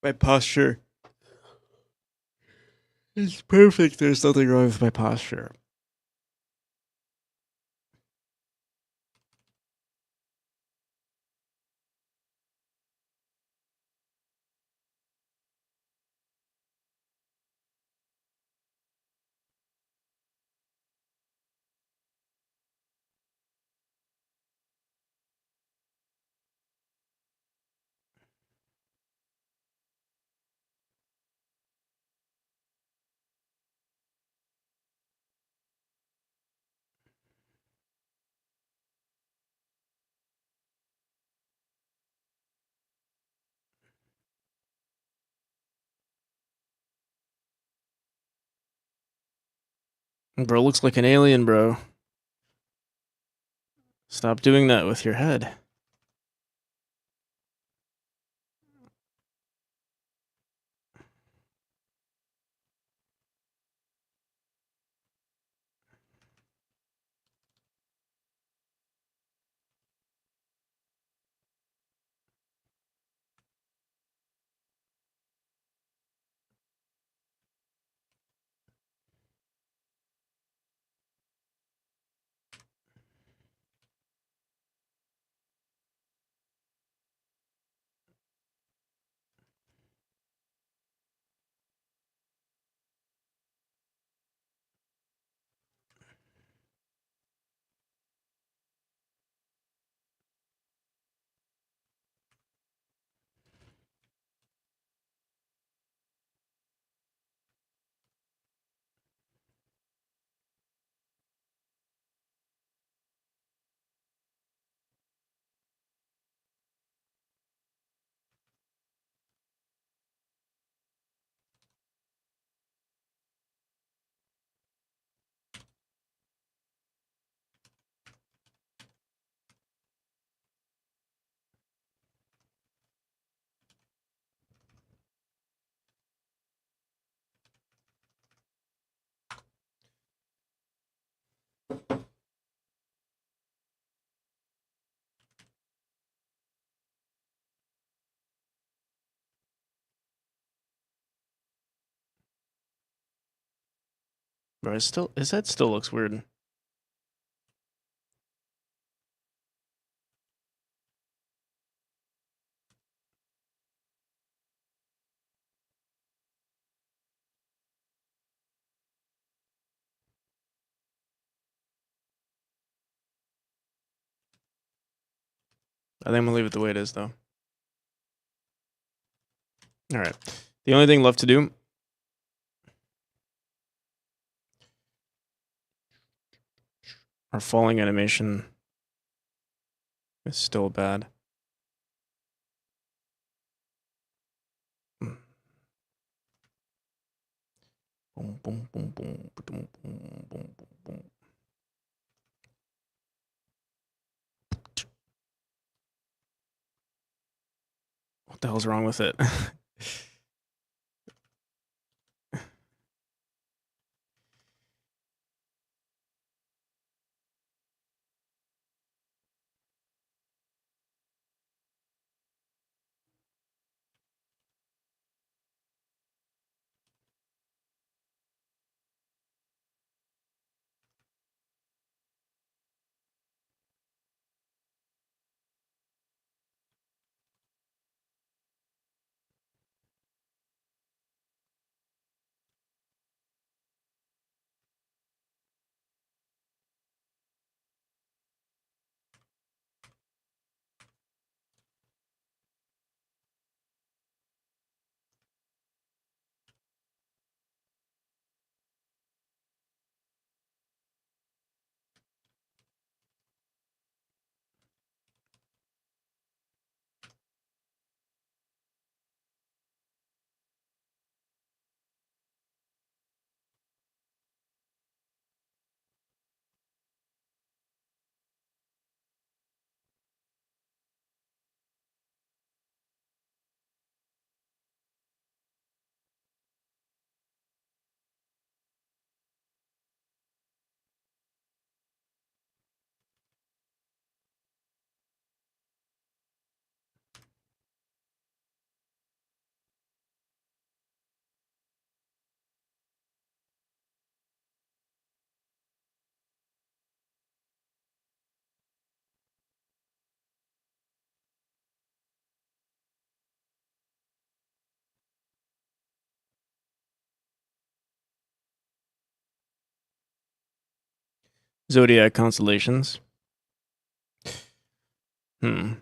My posture is perfect. There's nothing wrong with my posture. Bro looks like an alien, bro. Stop doing that with your head. Bro, his head still looks weird. I think I'm gonna leave it the way it is though. All right. The only thing left to do our falling animation is still bad. Boom, boom, boom, boom, boom, boom, boom, boom. What the hell's wrong with it? Zodiac constellations. Hmm.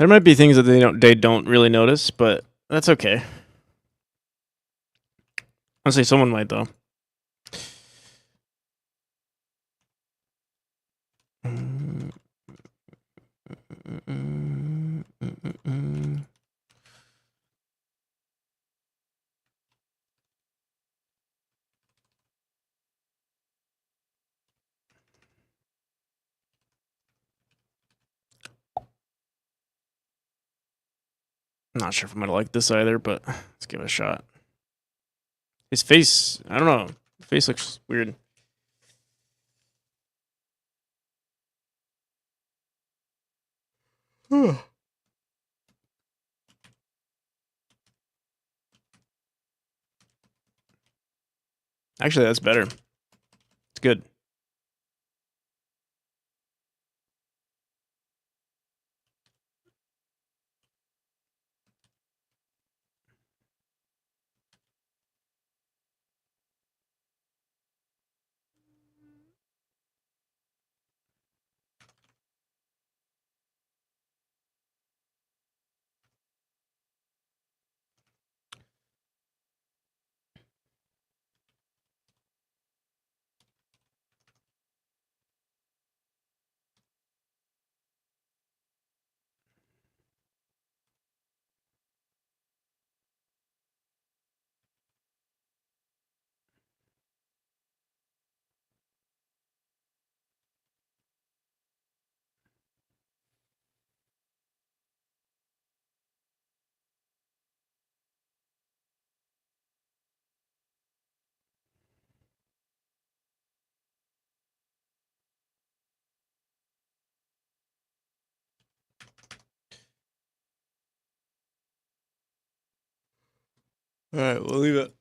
There might be things that they don't really notice, but that's okay. Honestly, someone might though. I'm not sure if I'm gonna like this either, but let's give it a shot. His face, I don't know. His face looks weird. Actually, that's better. It's good. All right, we'll leave it.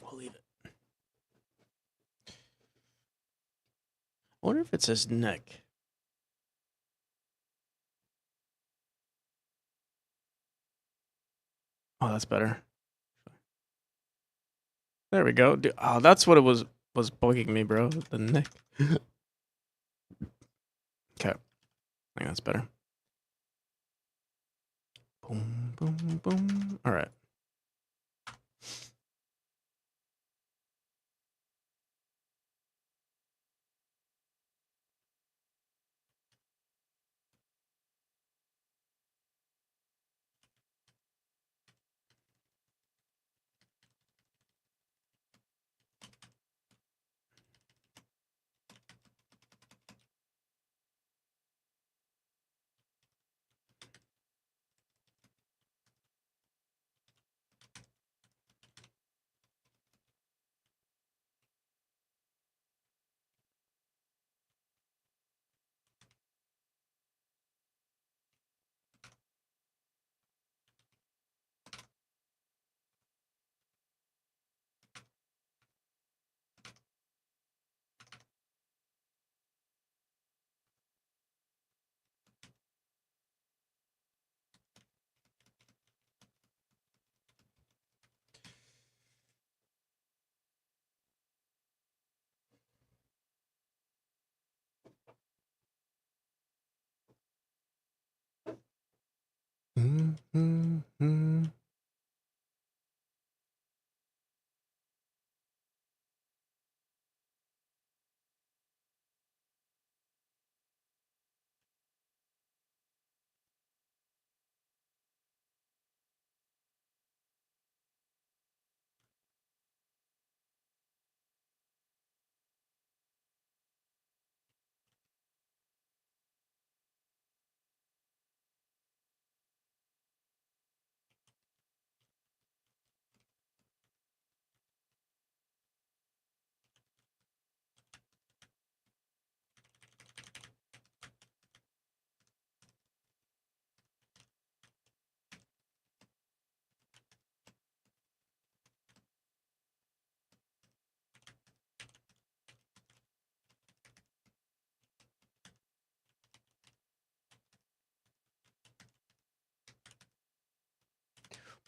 We'll leave it. I wonder if it's his neck. Oh, that's better. There we go. Dude, oh, that's what it was bugging me, bro. The neck. Okay. I think that's better. Boom, boom, boom. All right. Mm-hmm.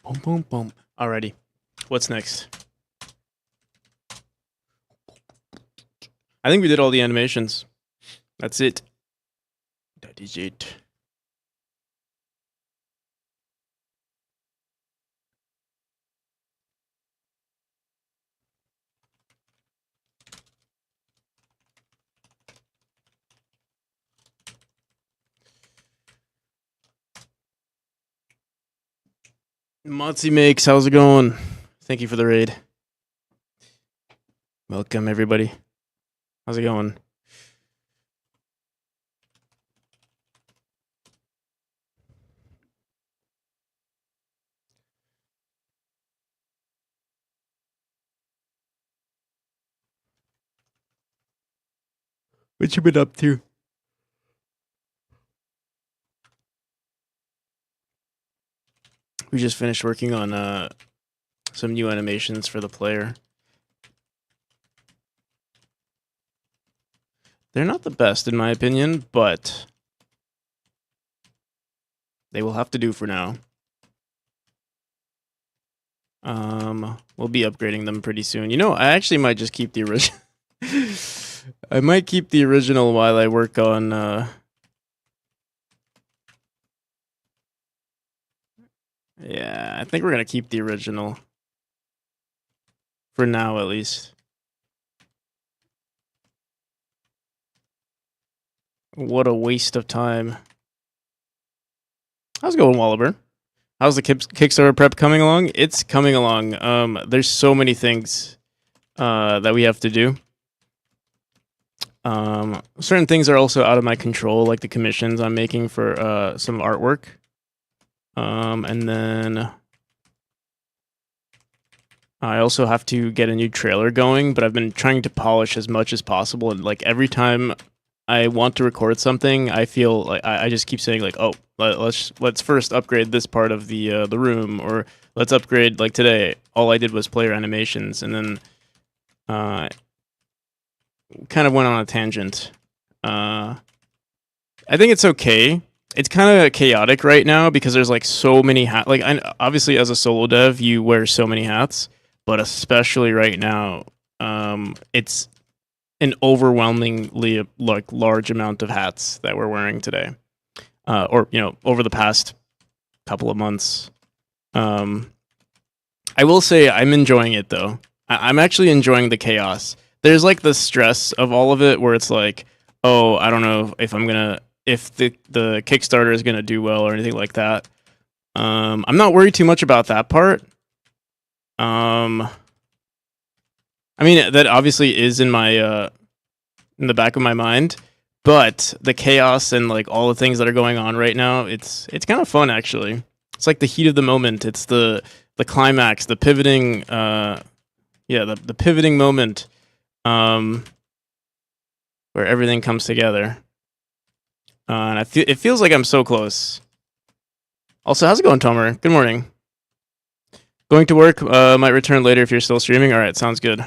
Boom, boom, boom. Alrighty. What's next? I think we did all the animations. That's it. That is it. Motzi Makes, how's it going? Thank you for the raid. Welcome, everybody. How's it going? What you been up to? We just finished working on some new animations for the player. They're not the best in my opinion, but they will have to do for now. We'll be upgrading them pretty soon. You know, I actually might just keep the original. I might keep the original while I work on yeah, I think we're gonna keep the original. For now at least. What a waste of time. How's it going, Wallaber? How's the Kickstarter prep coming along? It's coming along. There's so many things that we have to do. Certain things are also out of my control, like the commissions I'm making for some artwork. And then I also have to get a new trailer going, but I've been trying to polish as much as possible. And like every time I want to record something, I feel like I just keep saying like, oh, let's first upgrade this part of the room, or let's upgrade like today. All I did was player animations, and then kind of went on a tangent. I think it's okay. It's kind of chaotic right now because there's like so many hats. Like, obviously as a solo dev, you wear so many hats, but especially right now, it's an overwhelmingly like large amount of hats that we're wearing today, or you know, over the past couple of months. I will say I'm enjoying it though. I'm actually enjoying the chaos. There's like the stress of all of it where it's like, oh, I don't know if the Kickstarter is gonna do well or anything like that. I'm not worried too much about that part. I mean, that obviously is in my in the back of my mind, but the chaos and like all the things that are going on right now, it's kind of fun actually. It's like the heat of the moment. It's the climax, the pivoting the pivoting moment where everything comes together. And it feels like I'm so close. Also, how's it going, Tomer? Good morning. Going to work, might return later if you're still streaming. All right, sounds good.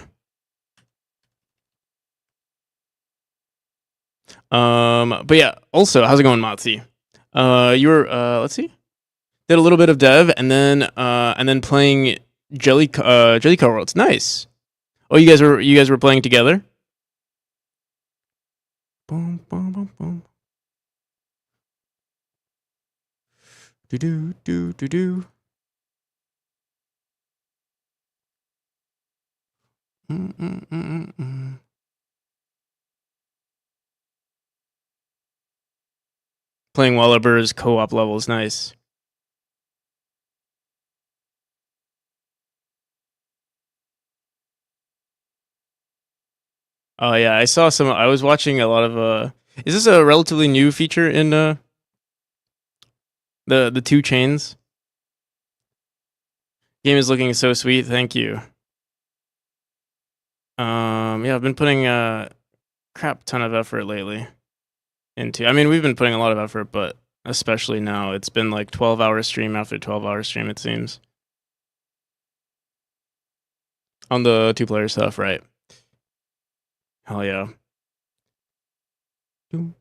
But yeah, also, how's it going, Matzi? You were let's see, did a little bit of dev and then playing Jellycar Worlds. Nice. Oh, you guys were playing together. Boom, boom, boom, boom. Do do do do do. Playing Wallaber's co-op level is nice. Oh yeah, I saw some. I was watching a lot of. Is this a relatively new feature in the two chains? Game is looking so sweet. Thank you. Yeah, I've been putting a crap ton of effort lately into. I mean, we've been putting a lot of effort, but especially now, it's been like 12-hour stream after 12-hour stream. It seems on the two-player stuff, right? Hell yeah. Boom,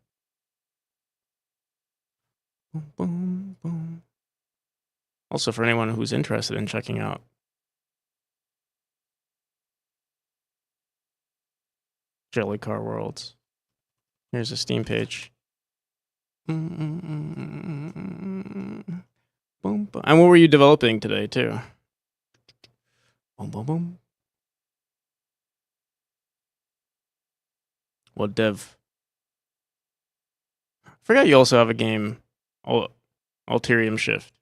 boom, boom, boom. Also, for anyone who's interested in checking out Jellycar Worlds, here's a Steam page. And what were you developing today, too? Boom, boom, boom. What dev? I forgot you also have a game, Alterium Shift.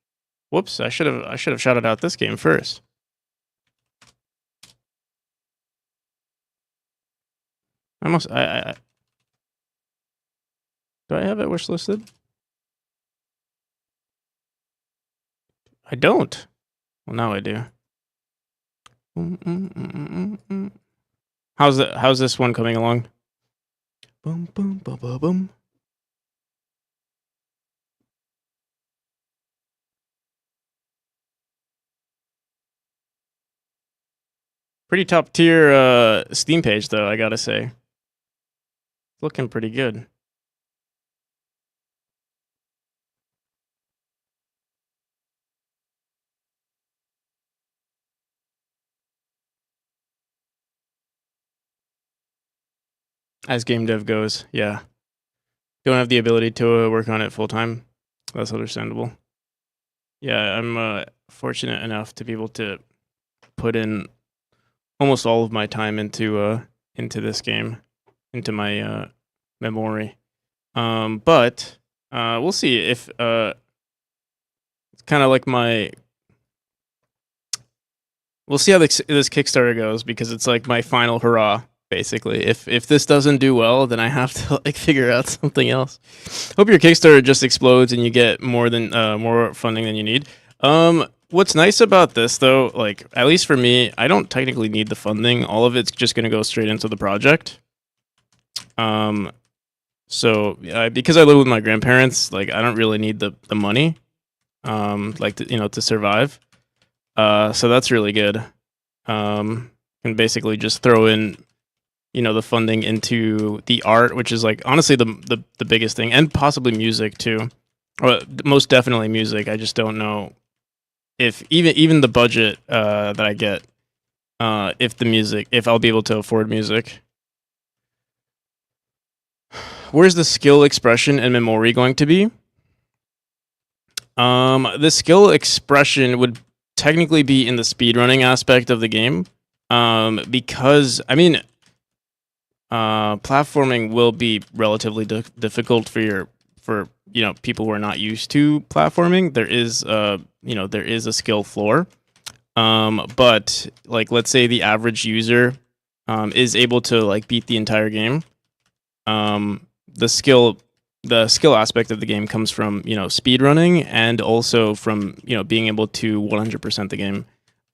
Whoops! I should have shouted out this game first. I do I have it wish listed? I don't. Well, now I do. How's this one coming along? Boom, boom, boom, boom, boom. Pretty top tier Steam page, though, I gotta say. Looking pretty good. As game dev goes, yeah. Don't have the ability to work on it full time. That's understandable. Yeah, I'm fortunate enough to be able to put in almost all of my time into this game, into my memory. But we'll see if it's kind of like my. We'll see how this Kickstarter goes, because it's like my final hurrah. Basically, if this doesn't do well, then I have to like figure out something else. Hope your Kickstarter just explodes and you get more funding than you need. What's nice about this, though, like at least for me, I don't technically need the funding. All of it's just going to go straight into the project. So because I live with my grandparents, like I don't really need the money, like to survive. So that's really good. Can basically just throw in, the funding into the art, which is like honestly the biggest thing, and possibly music too, or most definitely music. I just don't know if even the budget that I get, if I'll be able to afford music. Where's the skill expression and memory going to be? The skill expression would technically be in the speedrunning aspect of the game, because I mean, platforming will be relatively difficult for people who are not used to platforming. There is a skill floor, but like let's say the average user is able to like beat the entire game. The skill aspect of the game comes from speedrunning, and also from being able to 100% the game.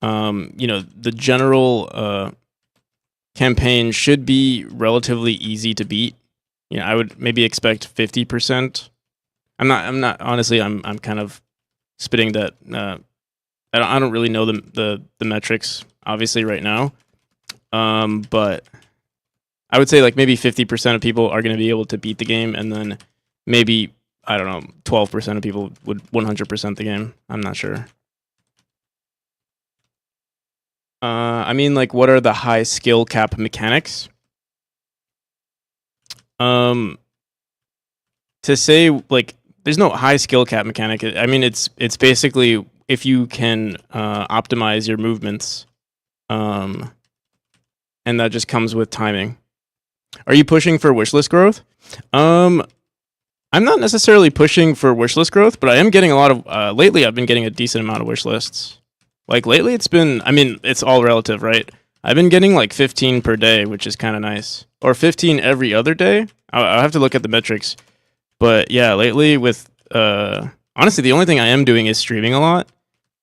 The general campaign should be relatively easy to beat. I would maybe expect 50%. I'm not honestly. I'm kind of spitting that. I don't really know the metrics obviously right now. But I would say like maybe 50% of people are going to be able to beat the game, and then maybe, I don't know, 12% of people would 100% the game. I'm not sure. I mean, like, what are the high skill cap mechanics? To say like there's no high skill cap mechanic. I mean, it's basically if you can optimize your movements, and that just comes with timing. Are you pushing for wishlist growth? I'm not necessarily pushing for wishlist growth, but I am getting a lot of lately. I've been getting a decent amount of wishlists. Like lately, it's been. I mean, it's all relative, right? I've been getting like 15 per day, which is kind of nice, or 15 every other day. I'll have to look at the metrics, but yeah, lately with honestly, the only thing I am doing is streaming a lot,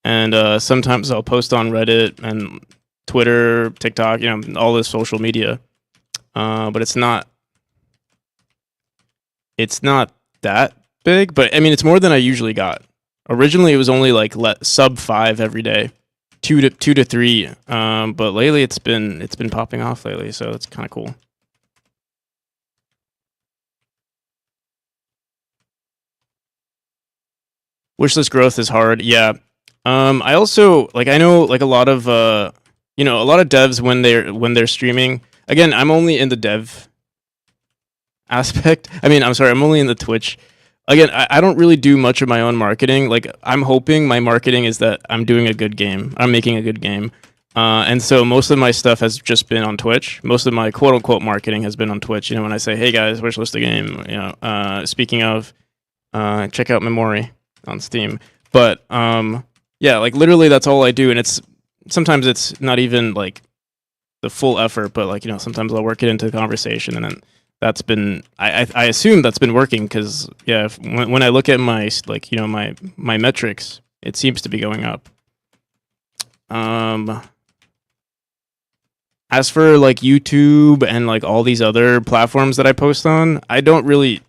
and sometimes I'll post on Reddit and Twitter, TikTok, all this social media. But it's not that big, but I mean, it's more than I usually got. Originally, it was only like sub 5 every day, 2 to 3. But lately, it's been popping off lately, so it's kind of cool. Wishlist growth is hard, yeah. I also I know like a lot of devs when they're streaming. Again, I'm only in the dev aspect. I mean, I'm sorry, I'm only in the Twitch. Again, I don't really do much of my own marketing. Like, I'm hoping my marketing is that I'm doing a good game. I'm making a good game. And so most of my stuff has just been on Twitch. Most of my quote unquote marketing has been on Twitch. When I say, hey guys, wishlist the game, speaking of, check out Memory on Steam. But yeah, like literally that's all I do, and it's sometimes it's not even like the full effort, but like sometimes I'll work it into the conversation, and then that's been I assume that's been working because yeah, when I look at my like my metrics, it seems to be going up. As for like YouTube and like all these other platforms that I post on, I don't really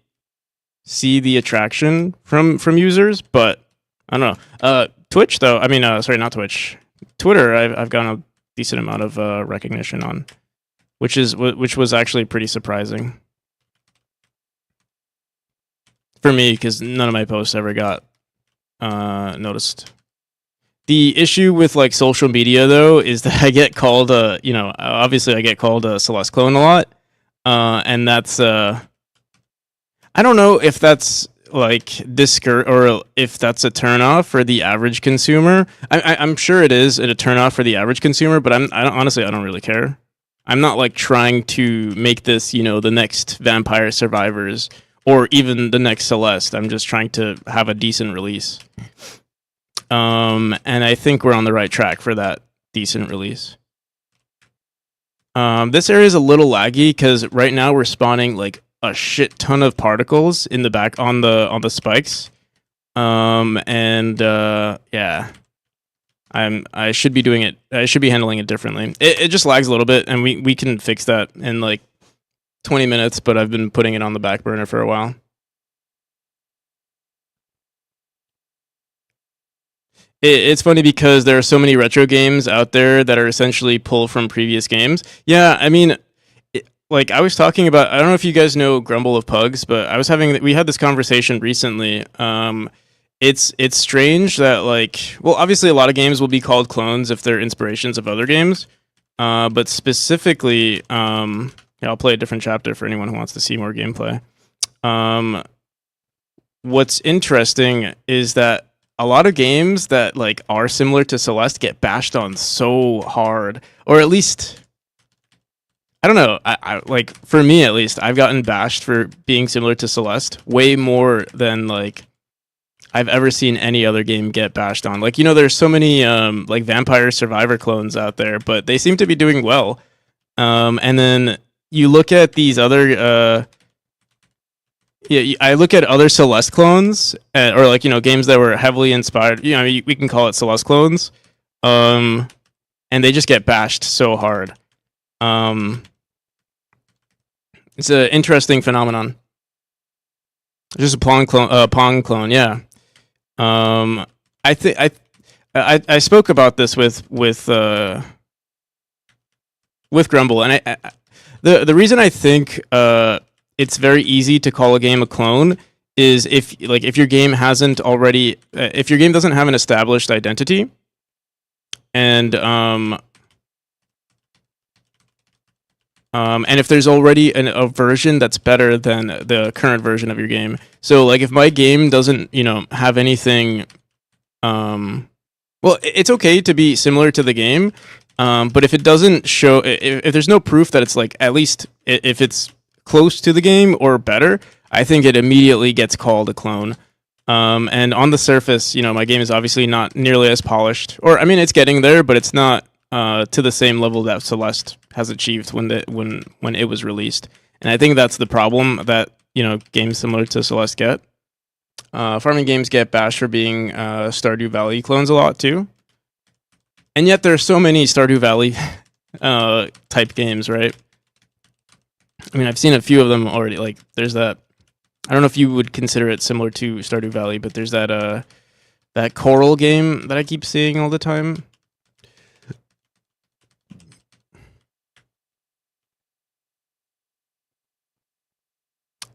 see the attraction from users, but I don't know. Twitch though, I mean, sorry, not Twitch. Twitter, I've gotten a decent amount of recognition on, which was actually pretty surprising for me because none of my posts ever got noticed. The issue with like social media though is that I get called obviously I get called a Celeste clone a lot, and that's I don't know if that's like or if that's a turnoff for the average consumer. I'm sure it is a turnoff for the average consumer, but honestly I don't really care. I'm not like trying to make this the next Vampire Survivors or even the next Celeste. I'm just trying to have a decent release. And I think we're on the right track for that decent release. This area is a little laggy because right now we're spawning like a shit ton of particles in the back on the spikes. Yeah, I should be doing it. I should be handling it differently. It just lags a little bit, and we can fix that in like 20 minutes. But I've been putting it on the back burner for a while. It's funny because there are so many retro games out there that are essentially pulled from previous games. Yeah, I mean, like I was talking about, I don't know if you guys know Grumble of Pugs, but we had this conversation recently. It's strange that like, well, obviously a lot of games will be called clones if they're inspirations of other games. But specifically, yeah, I'll play a different chapter for anyone who wants to see more gameplay. What's interesting is that a lot of games that like are similar to Celeste get bashed on so hard, or at least I don't know. I like for me at least, I've gotten bashed for being similar to Celeste way more than like I've ever seen any other game get bashed on. Like there's so many like Vampire Survivor clones out there, but they seem to be doing well. And then you look at these other yeah, I look at other Celeste clones, or like games that were heavily inspired. We can call it Celeste clones, and they just get bashed so hard. It's an interesting phenomenon. Just a Pong clone, yeah. I think I spoke about this with Grumble, and the reason I think it's very easy to call a game a clone is if your game hasn't already if your game doesn't have an established identity, and if there's already a version that's better than the current version of your game. So like if my game doesn't have anything, well, it's okay to be similar to the game, but if it doesn't show, if there's no proof that it's like at least if it's close to the game or better, I think it immediately gets called a clone. And on the surface, my game is obviously not nearly as polished, or I mean, it's getting there, but it's not to the same level that Celeste has achieved when it was released. And I think that's the problem that games similar to Celeste get. Farming games get bashed for being Stardew Valley clones a lot too, and yet there are so many Stardew Valley type games, right? I mean, I've seen a few of them already. Like, there's that. I don't know if you would consider it similar to Stardew Valley, but there's that that Coral game that I keep seeing all the time.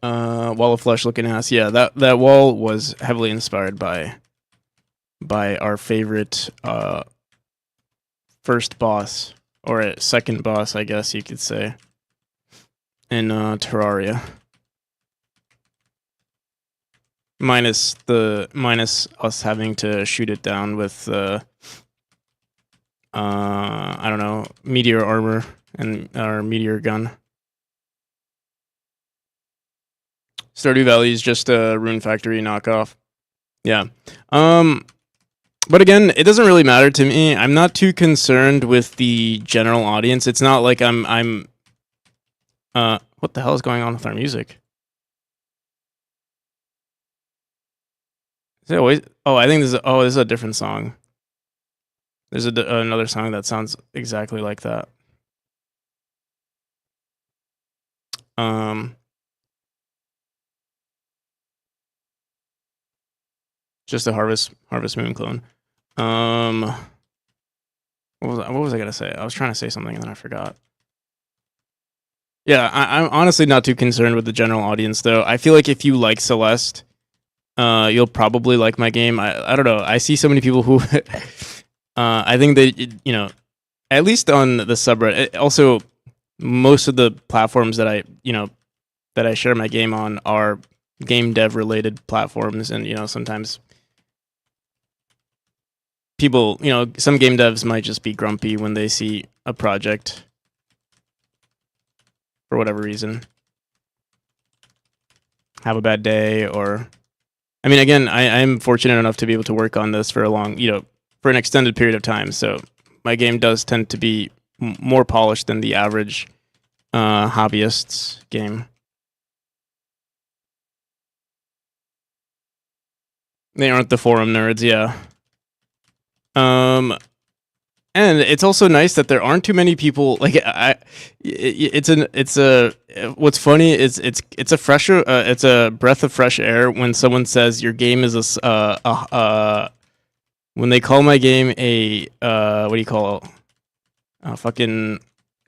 Wall of Flesh looking ass. Yeah, that wall was heavily inspired by our favorite first boss, or a second boss, I guess you could say, in Terraria. Minus us having to shoot it down with I don't know, meteor armor and our meteor gun. Stardew Valley is just a Rune Factory knockoff. Yeah. But again, it doesn't really matter to me. I'm not too concerned with the general audience. It's not like I'm what the hell is going on with our music? Is it always? Oh, I think this is a different song. There's another song that sounds exactly like that. Um, just a Harvest Moon clone. Um, what was I gonna say? I was trying to say something and then I forgot. Yeah, I'm honestly not too concerned with the general audience though. I feel like if you like Celeste, you'll probably like my game. I don't know. I see so many people who, I think that at least on the subreddit. Also, most of the platforms that I share my game on are game dev related platforms, and sometimes people, some game devs might just be grumpy when they see a project for whatever reason, have a bad day, or I mean, again, I'm fortunate enough to be able to work on this for a long, for an extended period of time. So my game does tend to be more polished than the average hobbyist's game. They aren't the forum nerds, yeah. Um, and it's also nice that there aren't too many people. Like it's a. What's funny is it's a fresher. It's a breath of fresh air when someone says your game is when they call my game a what do you call it? Fucking.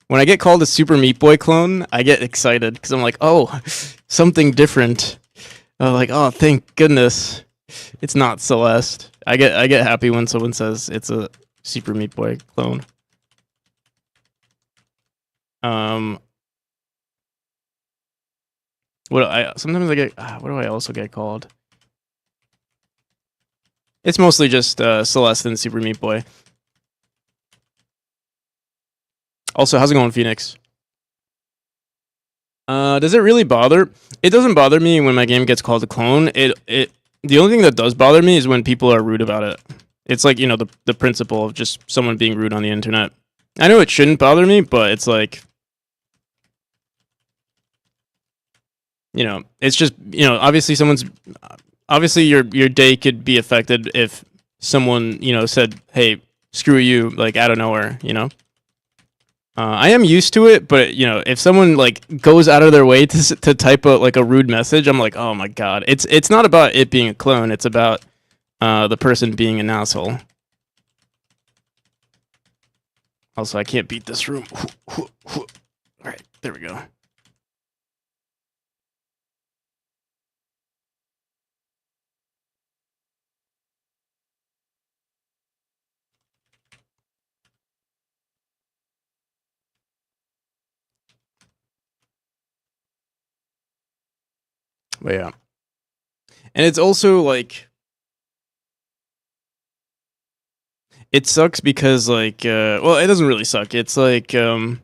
When I get called a Super Meat Boy clone, I get excited because I'm like, oh, something different. Like, oh, thank goodness, it's not Celeste. I get happy when someone says it's a Super Meat Boy clone. Um, what I sometimes I get. What do I also get called? It's mostly just Celeste and Super Meat Boy. Also, how's it going, Phoenix? Does it really bother? It doesn't bother me when my game gets called a clone. It the only thing that does bother me is when people are rude about it. It's like the principle of just someone being rude on the internet. I know it shouldn't bother me, but it's like it's just obviously obviously your day could be affected if someone said, hey, screw you, like out of nowhere. I am used to it, but if someone like goes out of their way to type a rude message, I'm like, oh my god. It's not about it being a clone, it's about the person being an asshole. Also, I can't beat this room. All right, there we go. But yeah. And it's also like it sucks because like well, it doesn't really suck. It's like as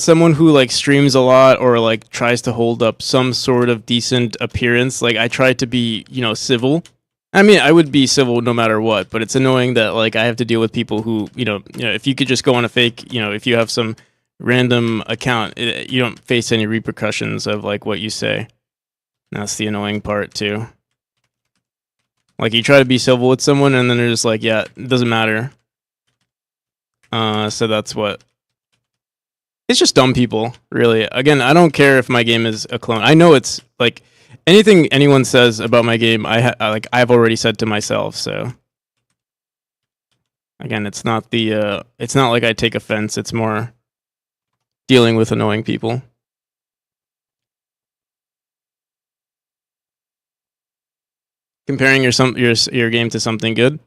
someone who like streams a lot or like tries to hold up some sort of decent appearance, like I try to be, civil. I mean, I would be civil no matter what, but it's annoying that like I have to deal with people who, if you could just go on a fake, if you have some random account, you don't face any repercussions of like what you say. That's the annoying part too. Like you try to be civil with someone and then they're just like, yeah, it doesn't matter. So that's what. It's just dumb people, really. Again, I don't care if my game is a clone. I know it's like anything anyone says about my game. I've already said to myself. So again, it's not it's not like I take offense. It's more dealing with annoying people. Comparing your game to something good.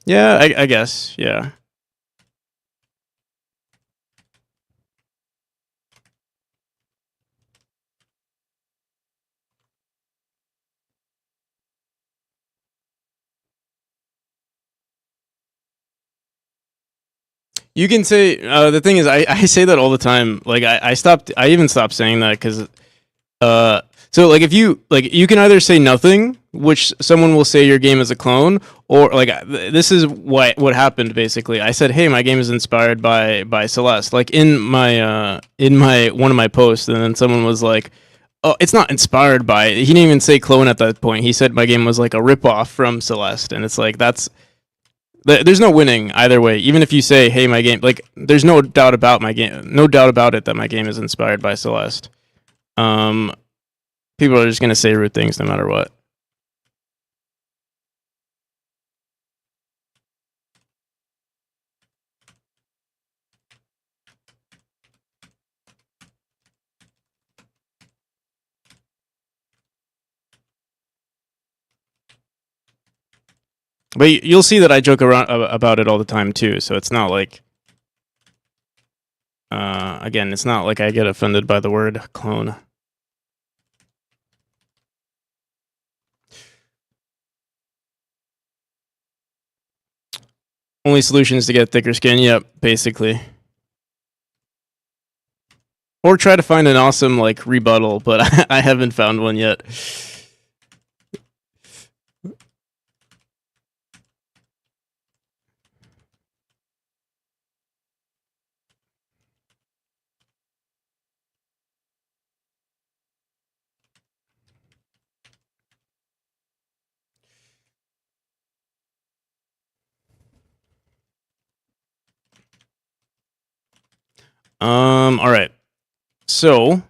Yeah, I guess. Yeah. You can say the thing is, I say that all the time. Like I even stopped saying that because so like if you like you can either say nothing, which someone will say your game is a clone, or like this is what happened basically. I said, hey, my game is inspired by Celeste, like in my one of my posts, and then someone was like, oh, it's not inspired by it. He didn't even say clone at that point. He said my game was like a ripoff from Celeste, and it's like there's no winning either way. Even if you say, "Hey, my game," like there's no doubt about my game, no doubt about it that my game is inspired by Celeste. Um, People are just gonna say rude things no matter what. But you'll see that I joke around about it all the time too. So it's not like, again, it's not like I get offended by the word clone. Only solution is to get thicker skin. Yep, basically. Or try to find an awesome like rebuttal, but I haven't found one yet. All right. So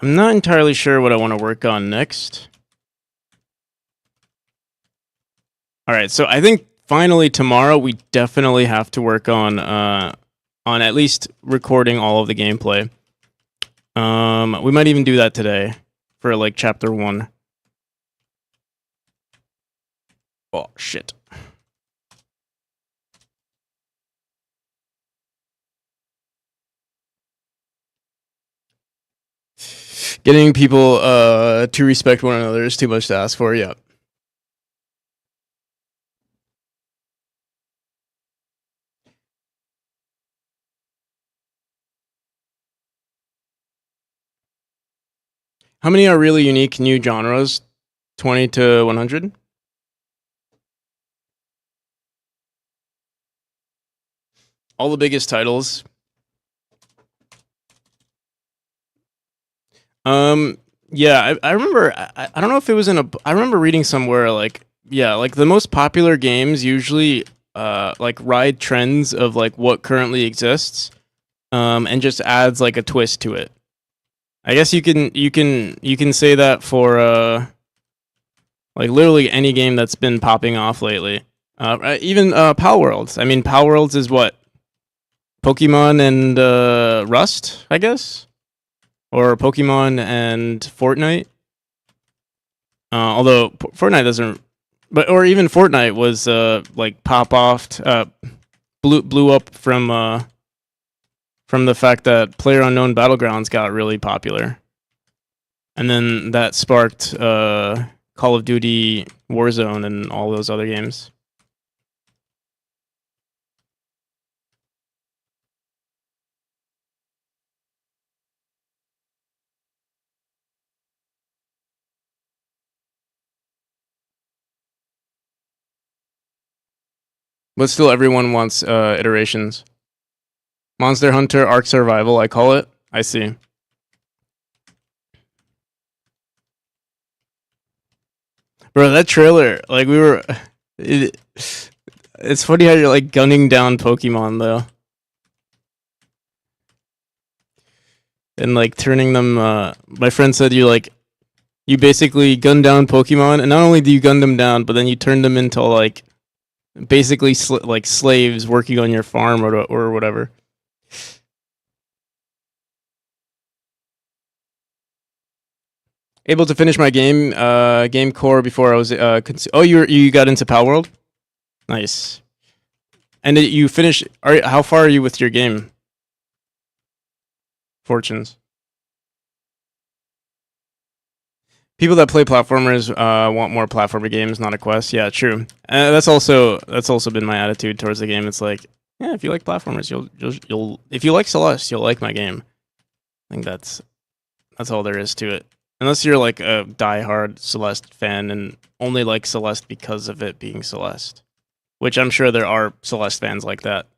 I'm not entirely sure what I want to work on next. All right, so I think finally tomorrow we definitely have to work on at least recording all of the gameplay. We might even do that today for like chapter 1. Oh shit. Getting people to respect one another is too much to ask for. Yeah. How many are really unique new genres? 20 to 100? All the biggest titles. Yeah, I remember I don't know if it was in a I remember reading somewhere like yeah, like the most popular games usually like ride trends of like what currently exists and just adds like a twist to it. I guess you can say that for like literally any game that's been popping off lately. Even Pal Worlds. I mean, Pal Worlds is what Pokemon and Rust, I guess, or Pokemon and Fortnite. Although Fortnite doesn't, but or even Fortnite was like pop off, blew up from the fact that PlayerUnknown Battlegrounds got really popular, and then that sparked Call of Duty Warzone and all those other games. But still, everyone wants iterations. Monster Hunter Ark Survival, I call it. I see. Bro, that trailer, like we were, it's funny how you're like gunning down Pokemon though, and like turning them. My friend said you basically gun down Pokemon, and not only do you gun them down, but then you turn them into like basically like slaves working on your farm or whatever. Able to finish my game core before I was. Oh, you got into Pal World? Nice. And you finish. How far are you with your game? Fortunes. People that play platformers want more platformer games, not a quest. Yeah, true. That's also been my attitude towards the game. It's like, yeah, if you like platformers, you'll if you like Celeste, you'll like my game. I think that's all there is to it. Unless you're like a diehard Celeste fan and only like Celeste because of it being Celeste, which I'm sure there are Celeste fans like that.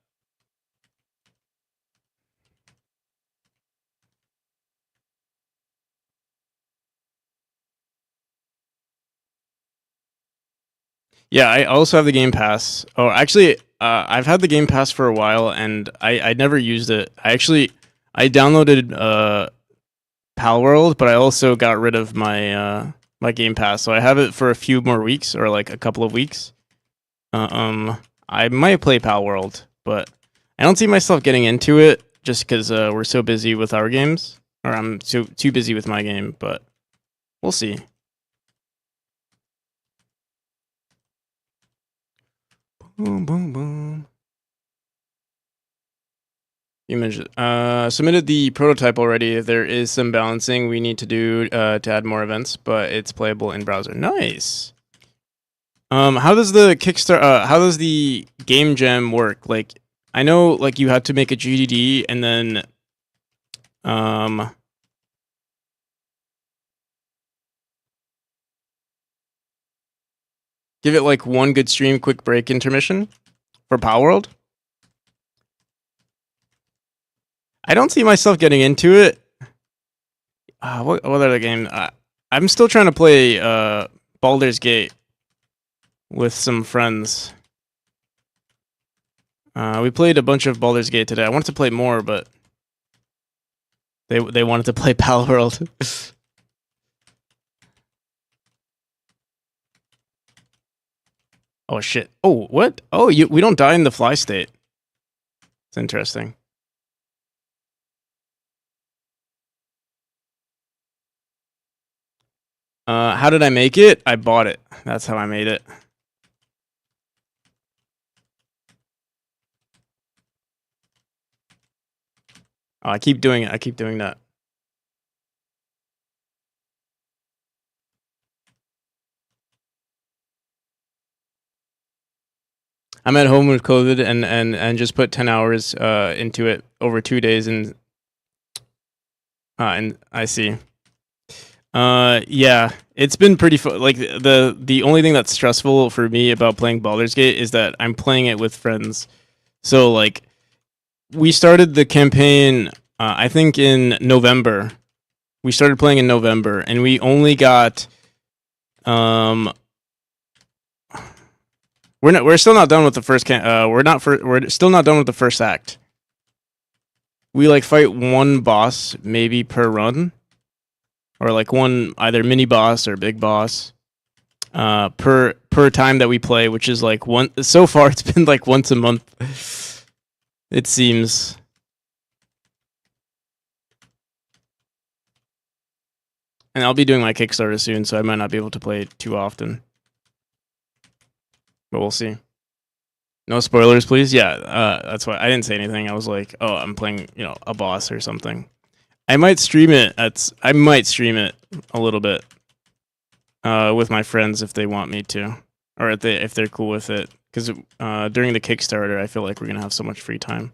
Yeah, I also have the Game Pass. Oh, actually, I've had the Game Pass for a while, and I never used it. I downloaded Pal World, but I also got rid of my my Game Pass, so I have it for a few more weeks or like a couple of weeks. I might play Pal World, but I don't see myself getting into it just because we're so busy with our games, or I'm too busy with my game. But we'll see. Boom, boom, boom. You mentioned submitted the prototype already. There is some balancing we need to do to add more events, but it's playable in browser. Nice. How does the Kickstarter? How does the game jam work? Like, I know like you had to make a GDD and then give it like one good stream, quick break, intermission for Power World. I don't see myself getting into it. What other game? I'm still trying to play Baldur's Gate with some friends. We played a bunch of Baldur's Gate today. I wanted to play more, but they wanted to play Pal World. Oh shit! Oh what? Oh we don't die in the fly state. It's interesting. How did I make it? I bought it. That's how I made it. Oh, I keep doing it. I keep doing that. I'm at home with COVID and just put 10 hours into it over 2 days and I see. Yeah, it's been pretty fun. Like the only thing that's stressful for me about playing Baldur's Gate is that I'm playing it with friends. So like we started the campaign I think in November. We started playing in November and we only got we're still not done with the first we're still not done with the first act. We like fight one boss maybe per run. Or like one either mini boss or big boss per time that we play, which is like one. So far, it's been like once a month. It seems. And I'll be doing my Kickstarter soon, so I might not be able to play it too often. But we'll see. No spoilers, please. Yeah, that's why I didn't say anything. I was like, oh, I'm playing, a boss or something. I might stream it. I might stream it a little bit with my friends if they want me to, or if they're cool with it. Because during the Kickstarter, I feel like we're gonna have so much free time.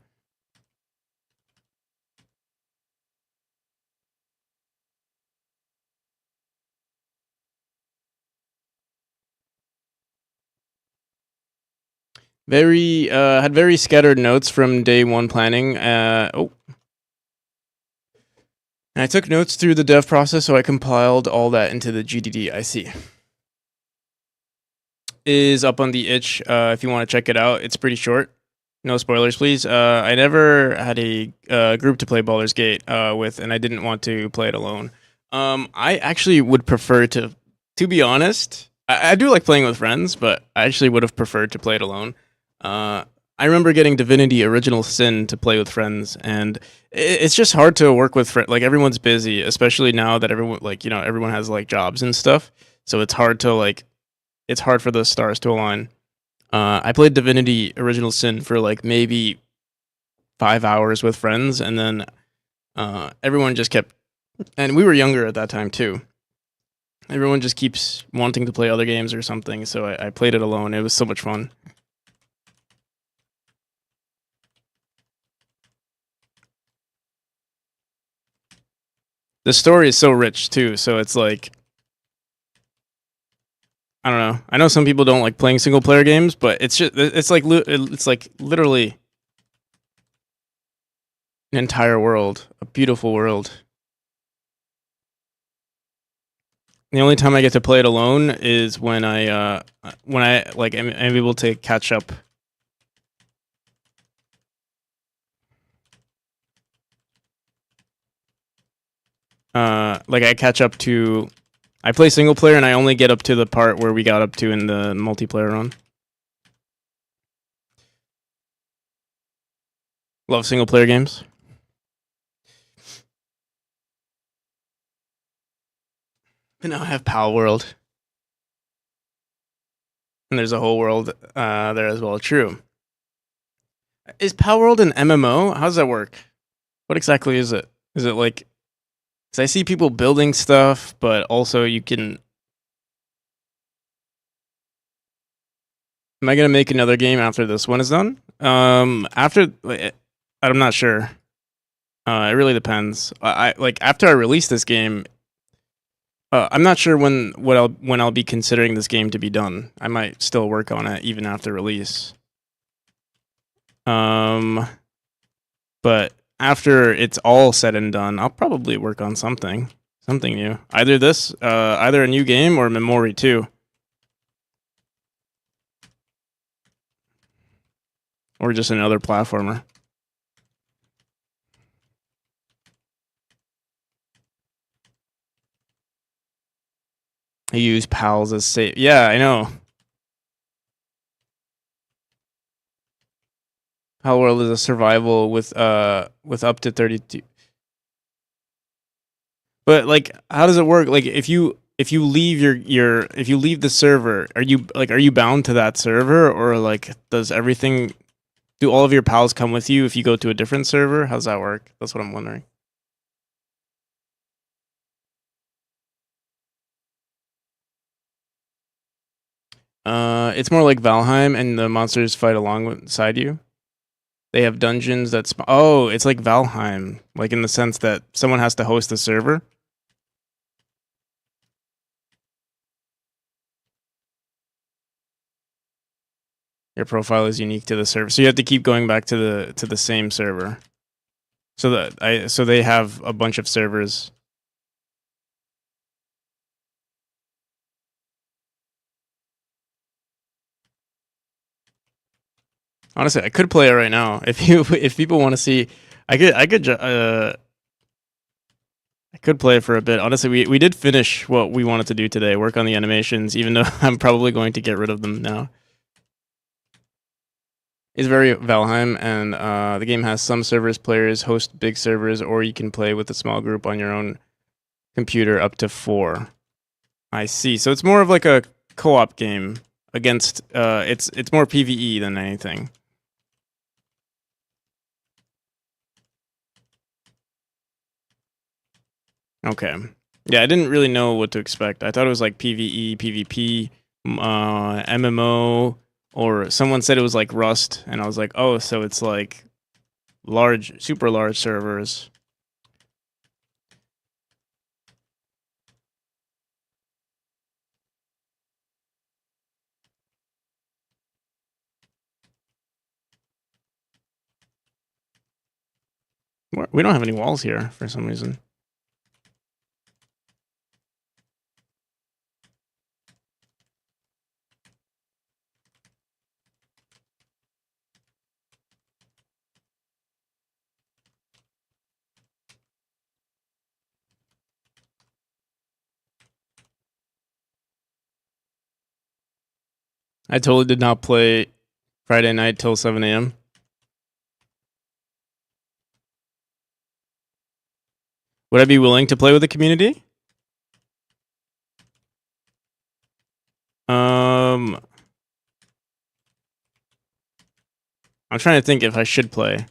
Had very scattered notes from day one planning. And I took notes through the dev process, so I compiled all that into the GDD. I see. Is up on the itch if you want to check it out. It's pretty short. No spoilers, please. I never had a group to play Baldur's Gate with, and I didn't want to play it alone. I actually would prefer to be honest, I do like playing with friends, but I actually would have preferred to play it alone. I remember getting Divinity Original Sin to play with friends, and it's just hard to work with friends. Like everyone's busy, especially now that everyone has like jobs and stuff. So it's hard for the stars to align. I played Divinity Original Sin for like maybe 5 hours with friends, and then everyone just kept. And we were younger at that time too. Everyone just keeps wanting to play other games or something, so I played it alone. It was so much fun. The story is so rich too, so it's like, I don't know. I know some people don't like playing single player games, but it's like literally an entire world, a beautiful world. The only time I get to play it alone is when I like am able to catch up. Like I catch up to, I play single player and I only get up to the part where we got up to in the multiplayer run. Love single player games. But now I have Pal World. And there's a whole world there as well. True. Is Pal World an MMO? How does that work? What exactly is it? Is it like, because I see people building stuff, but also you can. Am I gonna make another game after this one is done? After, I'm not sure. It really depends. I like after I release this game. I'm not sure when I'll be considering this game to be done. I might still work on it even after release. But after it's all said and done, I'll probably work on something new. Either this, either a new game or Memory 2. Or just another platformer. I use pals as safe. Yeah, I know. Pal World is a survival with up to 32. But like, how does it work? Like, if you leave if you leave the server, are you bound to that server, or like does everything? Do all of your pals come with you if you go to a different server? How's that work? That's what I'm wondering. It's more like Valheim, and the monsters fight alongside you. They have dungeons that oh, it's like Valheim, like in the sense that someone has to host the server. Your profile is unique to the server, so you have to keep going back to the same server. So they have a bunch of servers. Honestly, I could play it right now if people want to see. I could play it for a bit. Honestly, we did finish what we wanted to do today. Work on the animations, even though I'm probably going to get rid of them now. It's very Valheim, and the game has some servers. Players host big servers, or you can play with a small group on your own computer, up to 4. I see. So it's more of like a co-op game against. It's more PVE than anything. Okay. Yeah, I didn't really know what to expect. I thought it was like PVE, PvP, MMO, or someone said it was like Rust, and I was like, oh, so it's like large, super large servers. We don't have any walls here for some reason. I totally did not play Friday night till 7 a.m. Would I be willing to play with the community? I'm trying to think if I should play.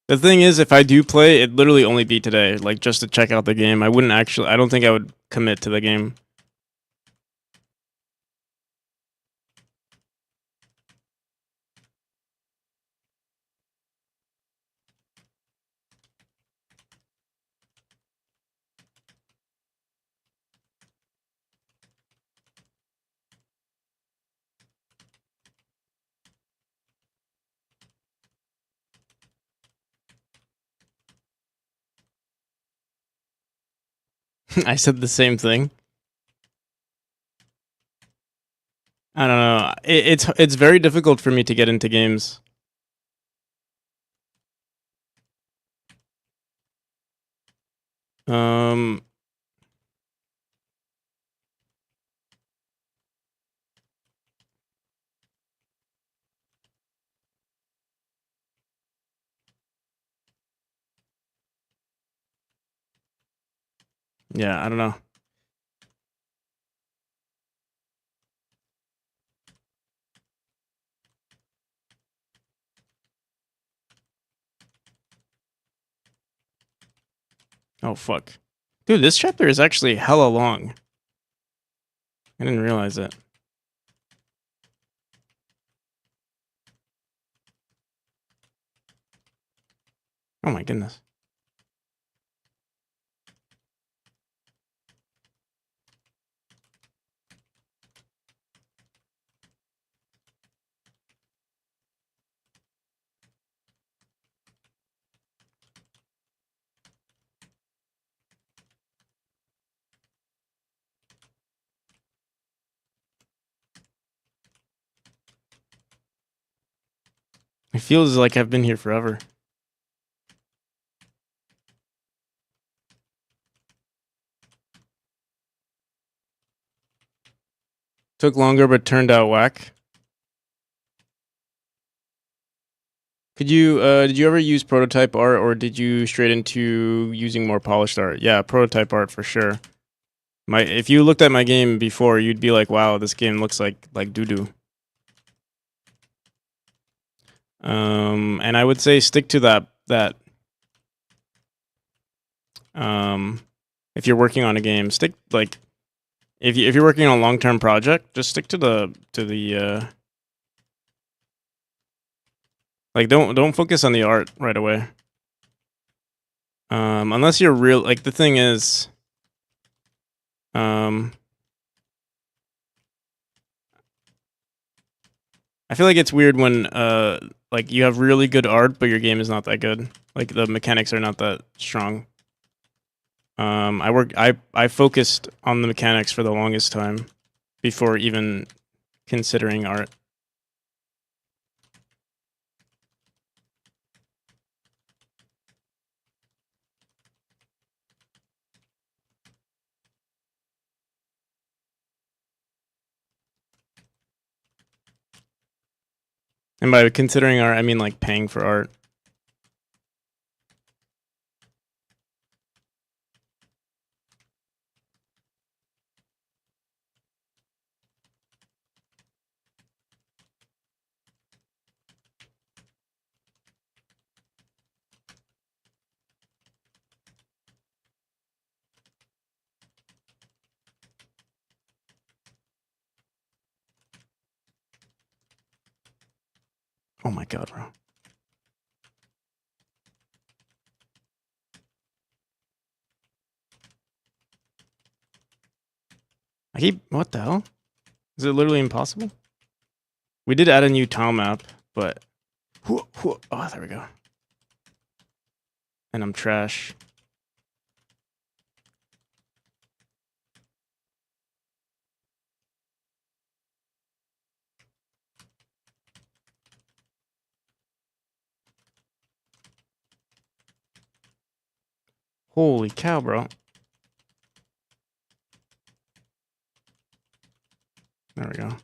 The thing is, if I do play, it'd literally only be today, like just to check out the game. I wouldn't actually. I don't think I would commit to the game. I said the same thing. I don't know. It's very difficult for me to get into games. Um, yeah, I don't know. Oh fuck, dude, this chapter is actually hella long. I didn't realize it. Oh my goodness. It feels like I've been here forever. Took longer, but turned out whack. Did you ever use prototype art, or did you straight into using more polished art? Yeah, prototype art for sure. If you looked at my game before, you'd be like, "Wow, this game looks like doo doo." And I would say stick to that. If you're working on a game, stick like if you're working on a long term project, just stick to the like don't focus on the art right away. Unless you're real, like the thing is, I feel like it's weird when like you have really good art but your game is not that good. Like the mechanics are not that strong. I focused on the mechanics for the longest time before even considering art. And by considering art, I mean like paying for art. Oh my god, bro. What the hell? Is it literally impossible? We did add a new tile map, but oh, there we go. And I'm trash. Holy cow, bro. There we go.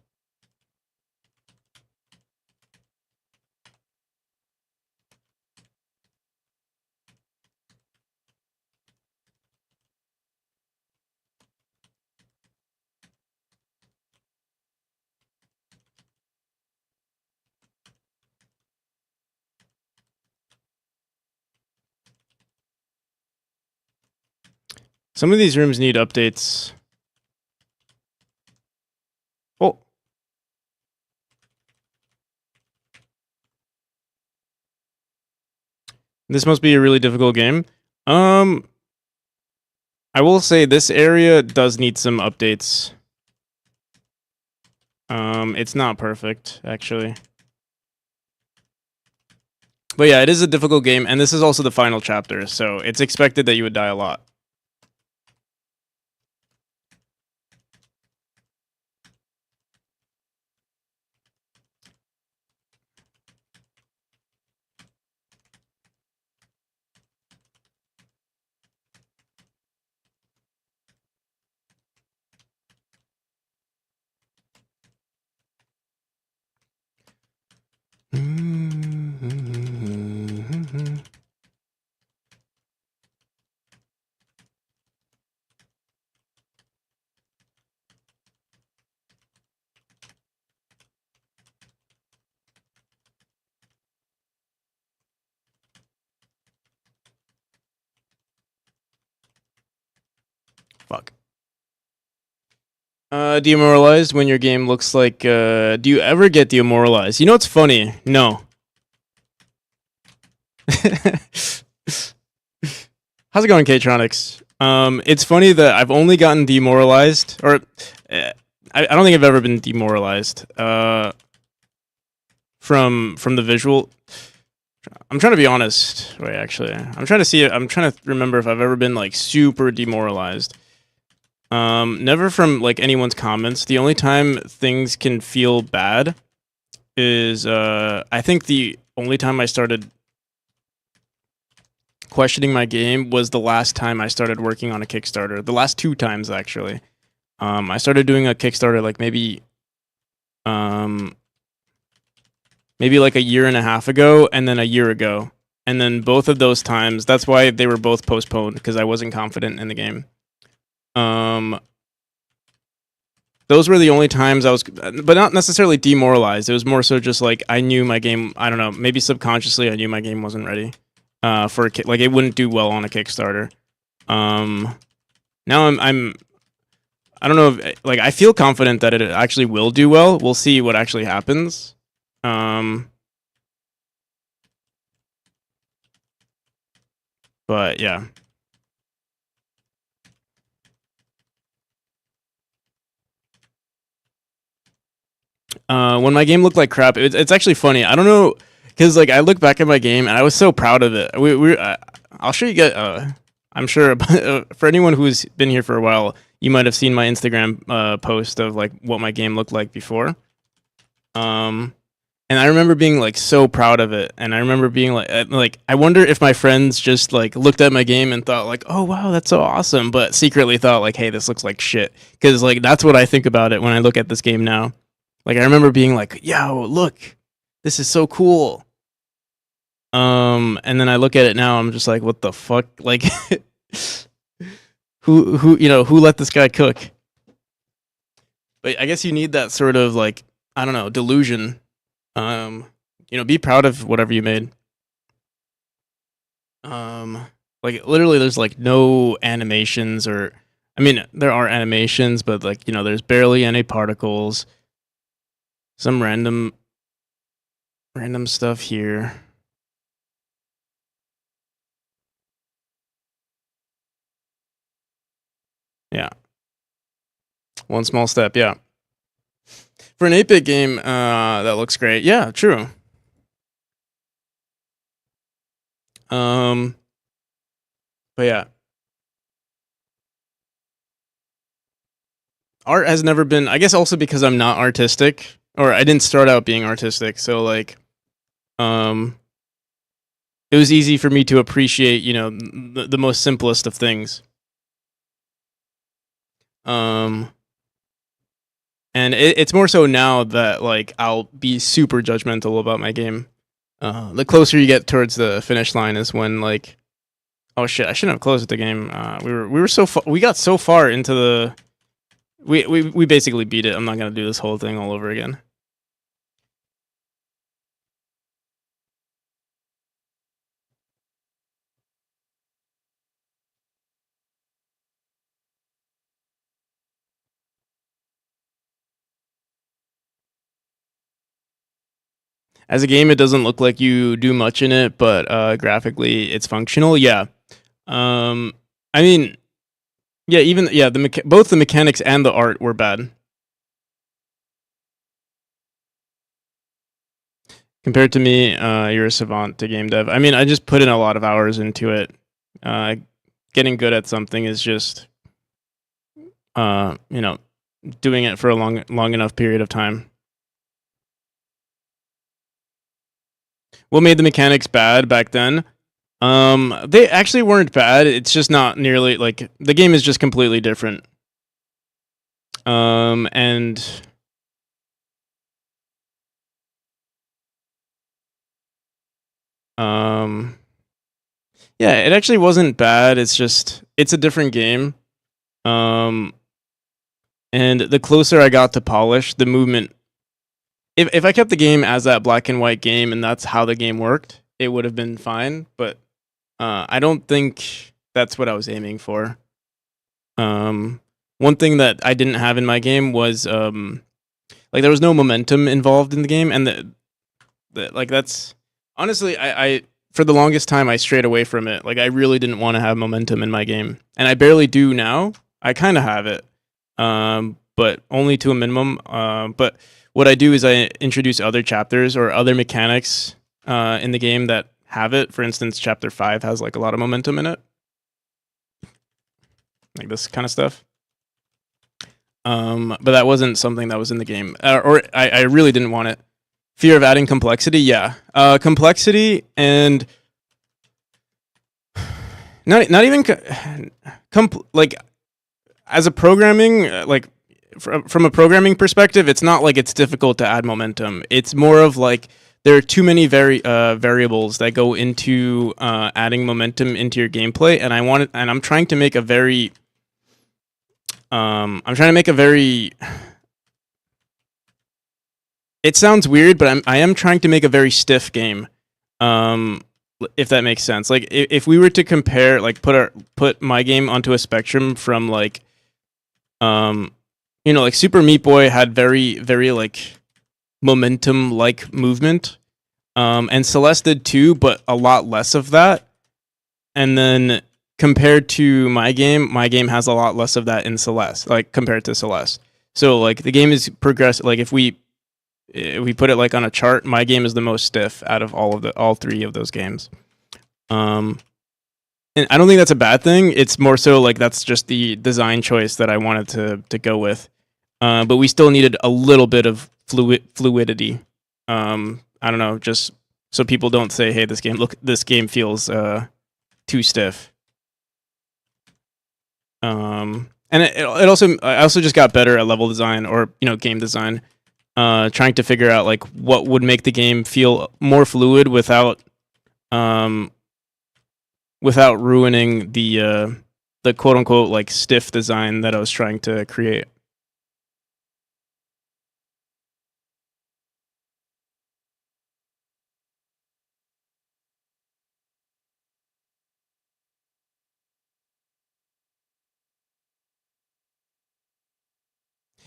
Some of these rooms need updates. Oh. This must be a really difficult game. I will say this area does need some updates. It's not perfect, actually. But yeah, it is a difficult game, and this is also the final chapter, so it's expected that you would die a lot. Fuck. Demoralized when your game looks like, do you ever get demoralized? You know what's funny? No. How's it going, K-Tronics? It's funny that I've only gotten demoralized, or I don't think I've ever been demoralized from the visual. I'm trying to be honest. Wait, actually, I'm trying to remember if I've ever been like super demoralized. Never from like anyone's comments. The only time things can feel bad is I think the only time I started questioning my game was the last time I started working on a Kickstarter. The last 2 times actually. I started doing a Kickstarter like maybe like a year and a half ago and then a year ago. And then both of those times, that's why they were both postponed, because I wasn't confident in the game. Those were the only times I was, but not necessarily demoralized. It was more so just like I knew my game. I don't know, maybe subconsciously I knew my game wasn't ready for like it wouldn't do well on a Kickstarter. Now I don't know if, like, I feel confident that it actually will do well. We'll see what actually happens. But yeah. When my game looked like crap, it's actually funny. I don't know, because like I look back at my game and I was so proud of it. I'll show you guys. I'm sure for anyone who's been here for a while, you might have seen my Instagram post of like what my game looked like before. And I remember being like so proud of it, and I remember being like I wonder if my friends just like looked at my game and thought like, oh wow, that's so awesome, but secretly thought like, hey, this looks like shit, because like that's what I think about it when I look at this game now. Like I remember being like, yo, look, this is so cool. And then I look at it now, I'm just like, what the fuck, like, who let this guy cook? But I guess you need that sort of like, I don't know, delusion. Be proud of whatever you made. Like literally there's like no animations, or I mean there are animations, but like, there's barely any particles. Some random stuff here. Yeah. One small step, yeah. For an 8-bit game, that looks great. Yeah, true. But yeah. Art has never been, I guess also because I'm not artistic, or I didn't start out being artistic, so like it was easy for me to appreciate, the most simplest of things. And it's more so now that like I'll be super judgmental about my game. The closer you get towards the finish line is when like, oh shit, I shouldn't have closed the game. We got so far into the, we basically beat it. I'm not gonna do this whole thing all over again. as a game, it doesn't look like you do much in it, but graphically, it's functional. Yeah. I mean, yeah, even yeah, both the mechanics and the art were bad compared to me. You're a savant to game dev. I mean, I just put in a lot of hours into it. Getting good at something is just, you know, doing it for a long enough period of time. What made the mechanics bad back then? They actually weren't bad. It's just not nearly like the game is just completely different. And yeah, it actually wasn't bad. It's just it's a different game. And the closer I got to polish, the movement. If I kept the game as that black and white game and that's how the game worked, it would have been fine. But I don't think that's what I was aiming for. One thing that I didn't have in my game was like there was no momentum involved in the game, and like that's honestly I for the longest time I strayed away from it. Like I really didn't want to have momentum in my game, and I barely do now. I kind of have it, but only to a minimum. But what I do is I introduce other chapters or other mechanics in the game that have it. For instance, chapter 5 has like a lot of momentum in it, like this kind of stuff. But that wasn't something that was in the game, or I really didn't want it. Fear of adding complexity, yeah. Complexity and not even like as a programming like from a programming perspective, it's not like it's difficult to add momentum. It's more of like there are too many variables that go into adding momentum into your gameplay, and I'm trying to make a very it sounds weird, but I am trying to make a very stiff game. If that makes sense. Like if we were to compare, like put my game onto a spectrum from like, like Super Meat Boy had very, very like momentum like movement. And Celeste did too, but a lot less of that. And then compared to my game has a lot less of that in Celeste, like compared to Celeste. So like the game is progressive. Like if we put it like on a chart, my game is the most stiff out of all three of those games. And I don't think that's a bad thing. It's more so like that's just the design choice that I wanted to go with. But we still needed a little bit of fluidity. I don't know, just so people don't say, "Hey, this game feels too stiff." And I also just got better at level design or game design. Trying to figure out like what would make the game feel more fluid without ruining the quote unquote like stiff design that I was trying to create.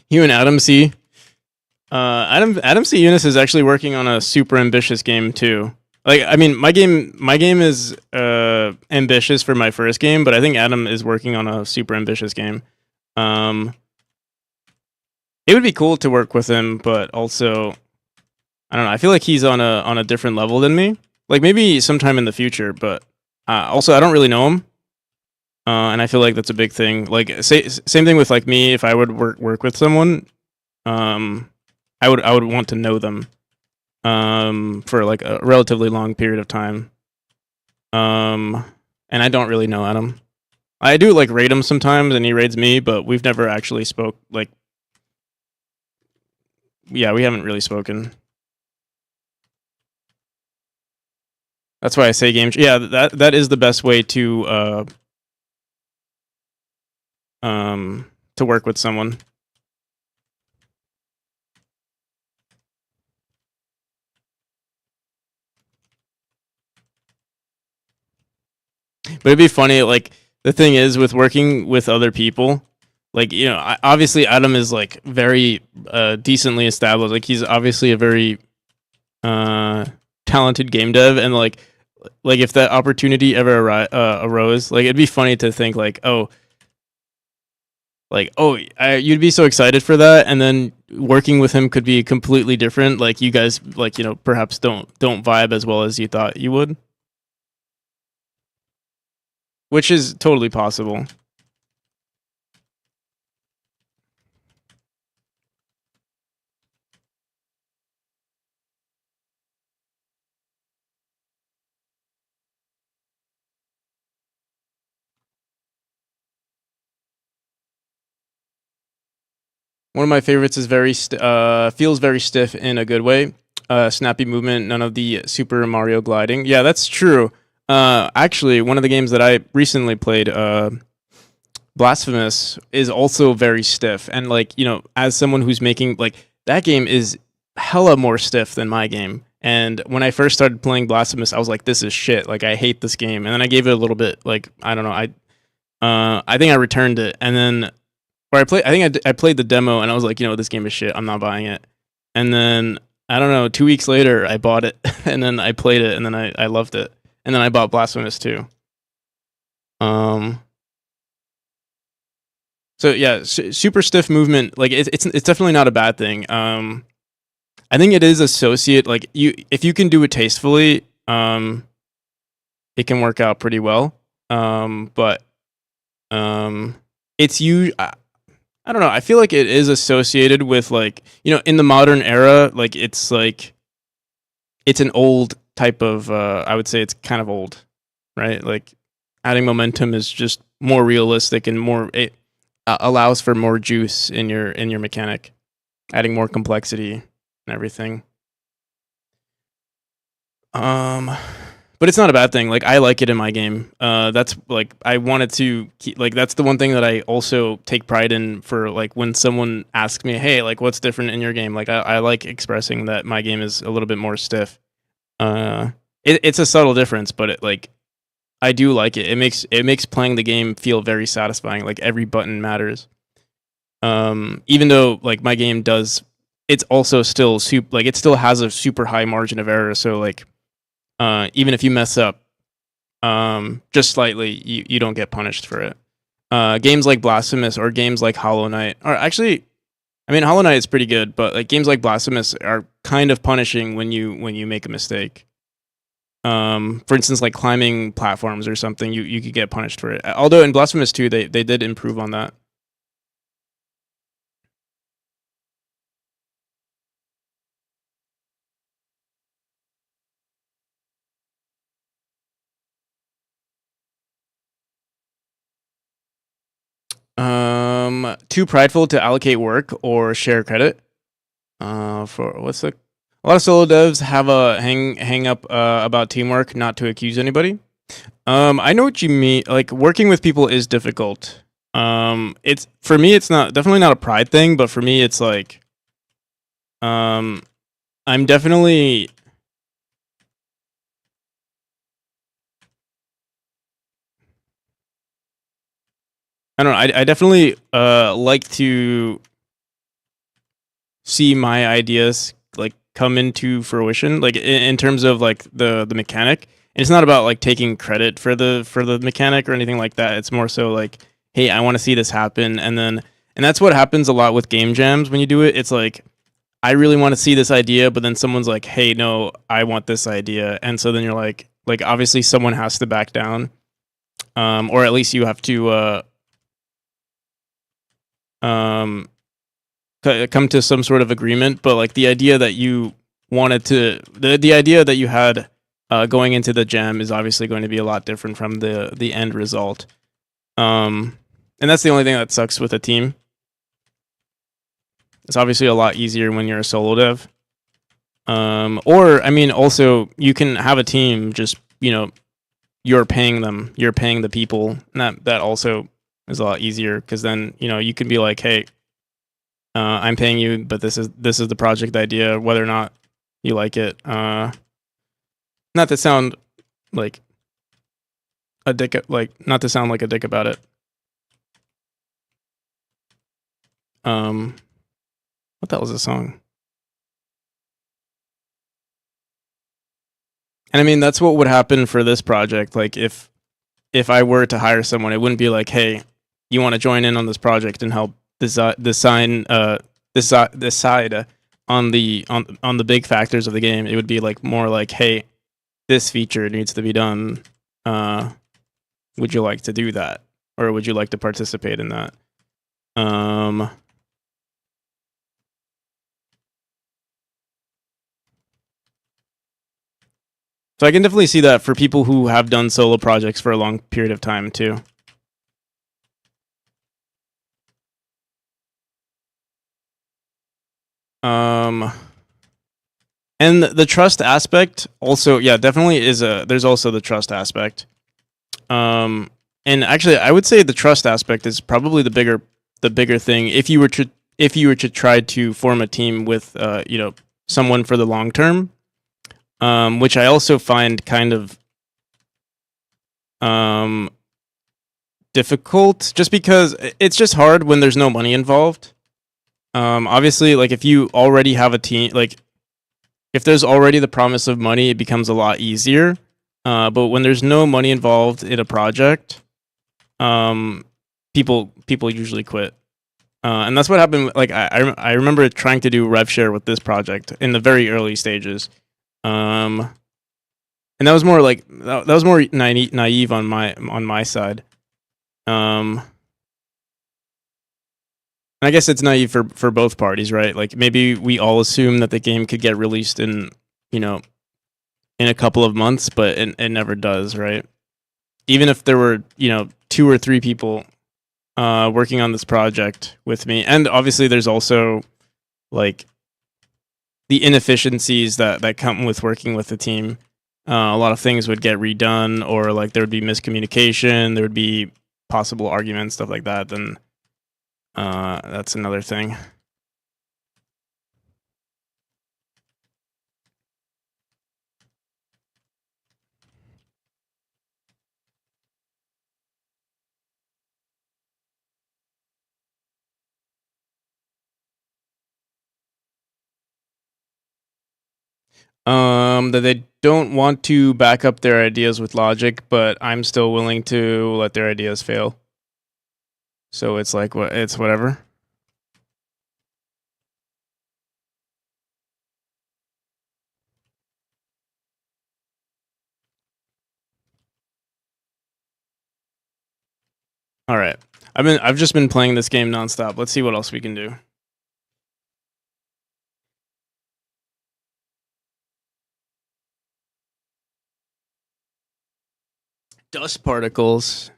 You and Adam C. Adam C. Eunice is actually working on a super ambitious game too. Like, I mean, my game is ambitious for my first game, but I think Adam is working on a super ambitious game. It would be cool to work with him, but also, I don't know. I feel like he's on a different level than me. Like maybe sometime in the future, but also I don't really know him, and I feel like that's a big thing. Like, same thing with like me. If I would work with someone, I would want to know them for like a relatively long period of time. And I don't really know Adam. I do like raid him sometimes, and he raids me, but we've never actually spoke. Like, yeah, we haven't really spoken. That's why I say game. Yeah, that is the best way to work with someone. But it'd be funny, like, the thing is with working with other people, like, obviously Adam is like very decently established. Like he's obviously a very talented game dev, and like if that opportunity ever arose, like it'd be funny to think you'd be so excited for that, and then working with him could be completely different. Like you guys, perhaps don't vibe as well as you thought you would, which is totally possible. One of my favorites is feels very stiff in a good way. Snappy movement, none of the Super Mario gliding. Yeah, that's true. Actually, one of the games that I recently played, Blasphemous, is also very stiff. And as someone who's making that game is hella more stiff than my game. And when I first started playing Blasphemous, I was like, "This is shit. Like, I hate this game." And then I gave it a little bit. I don't know. I think I returned it, and then I think I played the demo, and I was like, this game is shit. I'm not buying it. And then I don't know, 2 weeks later, I bought it, and then I played it, and then I loved it, and then I bought Blasphemous too. So yeah, super stiff movement. Like it's definitely not a bad thing. I think it is associate if you can do it tastefully, it can work out pretty well. But it's you. I don't know. I feel like it is associated with in the modern era, it's an old type of. I would say it's kind of old, right? Like adding momentum is just more realistic and more. It allows for more juice in your mechanic, adding more complexity and everything. But it's not a bad thing. Like I like it in my game. That's I wanted to keep, that's the one thing that I also take pride in for when someone asks me, "Hey, what's different in your game?" I like expressing that my game is a little bit more stiff. It's a subtle difference, but I do like it. It makes playing the game feel very satisfying. Like every button matters. Even though my game does, it's also still it still has a super high margin of error. So even if you mess up, just slightly, you don't get punished for it. Games like Blasphemous or games like Hollow Knight are actually, I mean, Hollow Knight is pretty good, but games like Blasphemous are kind of punishing when you make a mistake. For instance, like climbing platforms or something, you could get punished for it. Although in Blasphemous 2, they did improve on that. Too prideful to allocate work or share credit. For what's the A lot of solo devs have a hang up about teamwork, not to accuse anybody. I know what you mean. Like working with people is difficult. It's for me, it's not definitely not a pride thing, but for me, it's um, I'm definitely. I don't know. I definitely like to see my ideas come into fruition, in terms of the mechanic. And it's not about taking credit for the mechanic or anything like that. It's more so hey, I want to see this happen, and that's what happens a lot with game jams when you do it. It's I really want to see this idea, but then someone's like, hey, no, I want this idea, and so then you're obviously someone has to back down, or at least you have to um come to some sort of agreement. But the idea that you wanted to the idea that you had going into the jam is obviously going to be a lot different from the end result. And that's the only thing that sucks with a team. It's obviously a lot easier when you're a solo dev. Or I mean, also you can have a team, just you're paying them, you're paying the people, and that also is a lot easier, because then you can be like, hey, I'm paying you, but this is the project idea, whether or not you like it. Not to sound like a dick, not to sound like a dick about it. What the hell was the song? And I mean, that's what would happen for this project. Like if I were to hire someone, it wouldn't be like, hey, you want to join in on this project and help decide on the big factors of the game. It would be like more like, hey, this feature needs to be done. Would you like to do that, or would you like to participate in that? So I can definitely see that for people who have done solo projects for a long period of time too. And the trust aspect also, yeah, definitely is there's also the trust aspect. And actually, I would say the trust aspect is probably the bigger thing if you were to try to form a team with someone for the long term, which I also find kind of difficult, just because it's just hard when there's no money involved. Obviously, like if you already have a team, like if there's already the promise of money, it becomes a lot easier. But when there's no money involved in a project, people usually quit. And that's what happened. Like I remember trying to do rev share with this project in the very early stages, and that was more like that was more naive on my side. And I guess it's naive for both parties, right? Like maybe we all assume that the game could get released in in a couple of months, but it never does, right? Even if there were 2 or 3 people working on this project with me, and obviously there's also like the inefficiencies that come with working with a team. A lot of things would get redone, or like there would be miscommunication, there would be possible arguments, stuff like that. Then that's another thing. That they don't want to back up their ideas with logic, but I'm still willing to let their ideas fail. So it's like it's whatever. All right. I've just been playing this game nonstop. Let's see what else we can do. Dust particles.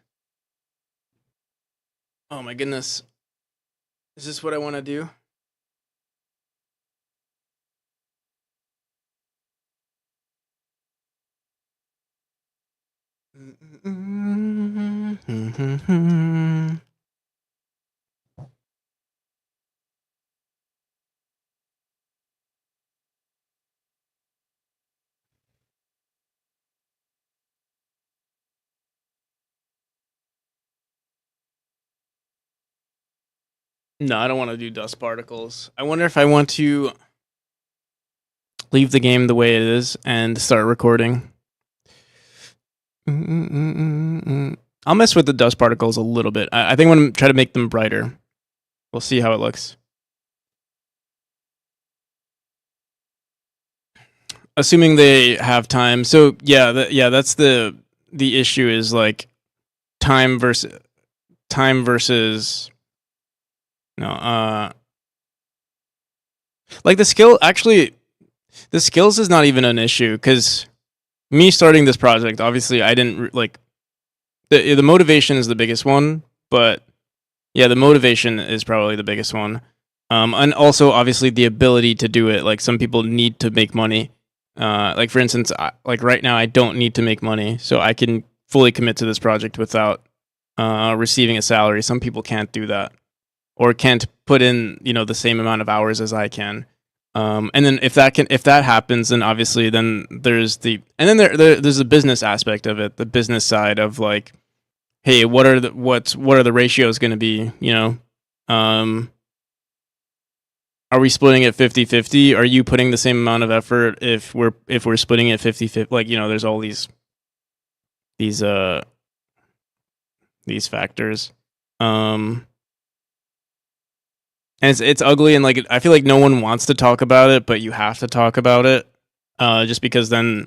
Oh my goodness. Is this what I want to do? No, I don't want to do dust particles. I wonder if I want to leave the game the way it is and start recording. I'll mess with the dust particles a little bit. I think I'm going to try to make them brighter. We'll see how it looks. Assuming they have time. So yeah, that's the issue, is like time versus no like the skills is not even an issue, because me starting this project, obviously I didn't like the motivation is the biggest one, but yeah, the motivation is probably the biggest one. And also obviously the ability to do it. Like some people need to make money. Like for instance, like right now I don't need to make money, so I can fully commit to this project without receiving a salary. Some people can't do that, or can't put in the same amount of hours as I can. And then if that happens, then obviously then there's there's the business aspect of it, the business side of like, hey, what are the ratios going to be? Are we splitting it 50-50? Are you putting the same amount of effort if we're splitting it 50-50? Like, there's all these factors. And it's ugly, and like I feel like no one wants to talk about it, but you have to talk about it. Just because then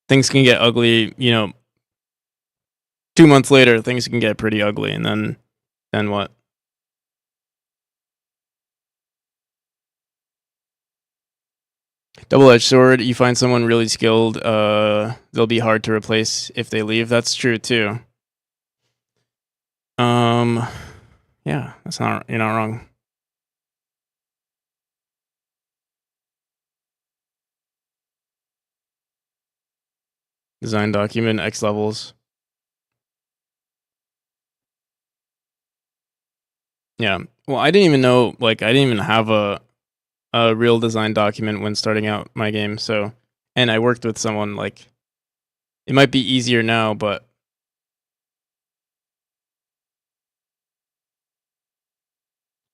things can get ugly, 2 months later things can get pretty ugly, and then what? Double-edged sword, you find someone really skilled, they'll be hard to replace if they leave. That's true too. Yeah, you're not wrong. Design document, X levels. Yeah. Well, I didn't even know, like, I didn't even have a real design document when starting out my game, so, and I worked with someone, like, it might be easier now, but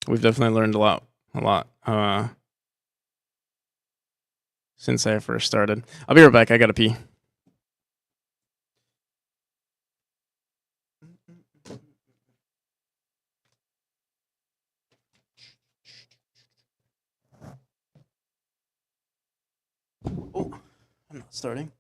we've definitely learned a lot, since I first started. I'll be right back, I gotta pee. Oh, I'm not starting.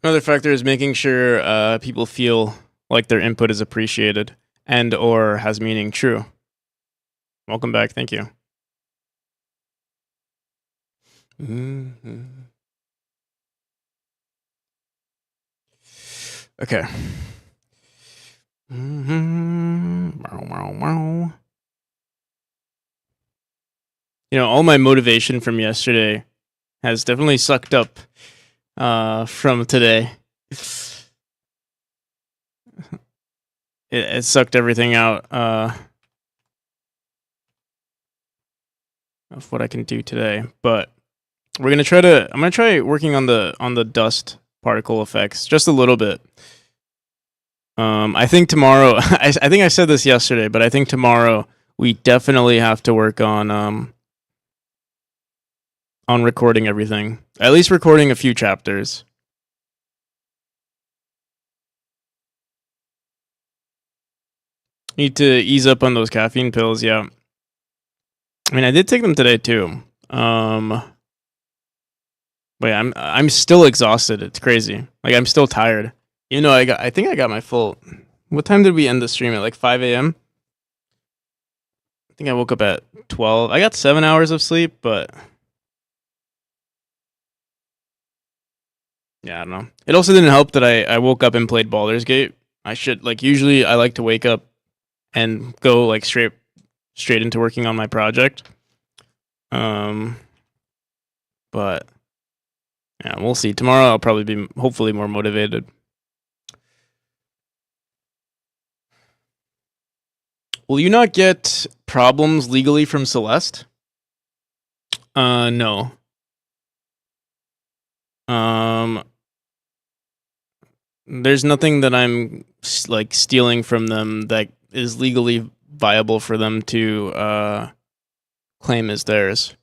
Another factor is making sure people feel like their input is appreciated and or has meaning. True. Welcome back. Thank you. Mm-hmm. Okay. Mm-hmm. All my motivation from yesterday has definitely sucked up from today. It sucked everything out of what I can do today. But I'm gonna try working on the dust particle effects just a little bit. I think tomorrow. I think I said this yesterday, but I think tomorrow we definitely have to work on recording everything. At least recording a few chapters. Need to ease up on those caffeine pills. Yeah. I mean, I did take them today too. Wait, I'm still exhausted. It's crazy. Like I'm still tired. You know, I think I got my full. What time did we end the stream at? Like 5 a.m. I think I woke up at 12. I got 7 hours of sleep, but yeah, I don't know. It also didn't help that I woke up and played Baldur's Gate. I should like usually I like to wake up and go like straight into working on my project. But yeah, we'll see. Tomorrow I'll probably be hopefully more motivated. Will you not get problems legally from Celeste? No. There's nothing that I'm like stealing from them that is legally viable for them to claim as theirs.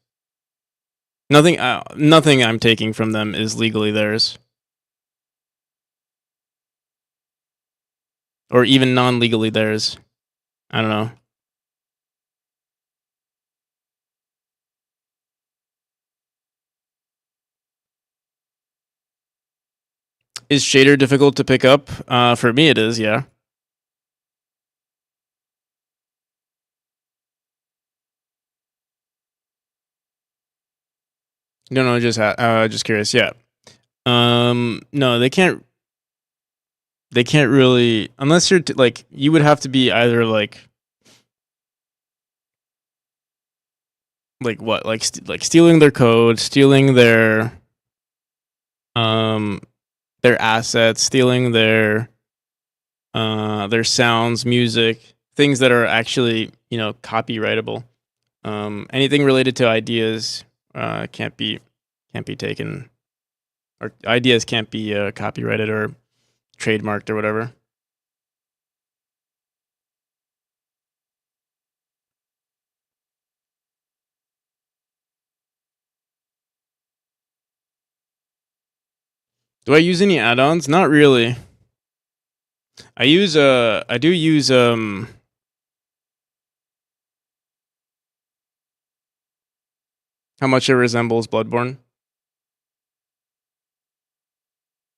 Nothing I'm taking from them is legally theirs, or even non-legally theirs. I don't know. Is shader difficult to pick up? For me, it is. Yeah. No, just curious. Yeah. No, they can't. They can't really unless you're like you would have to be either like what like stealing their code, stealing their assets, stealing their sounds, music, things that are actually copyrightable. Anything related to ideas can't be taken, or ideas can't be copyrighted or trademarked or whatever. Do I use any add-ons? Not really. I do use how much it resembles Bloodborne.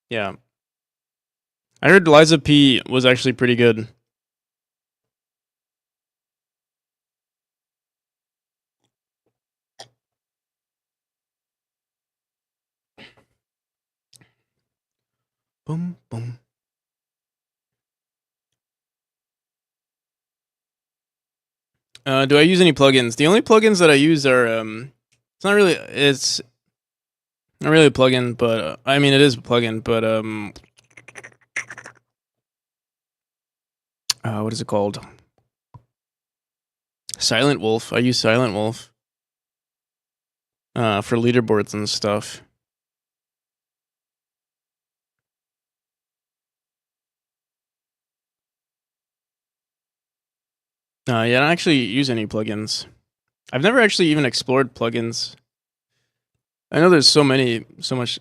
Yeah. I heard Liza P was actually pretty good. Boom, boom. Do I use any plugins? The only plugins that I use are it's not really a plugin, but I mean it is a plugin, but what is it called? Silent Wolf. I use Silent Wolf for leaderboards and stuff. Yeah, I don't actually use any plugins. I've never actually even explored plugins. I know there's so much.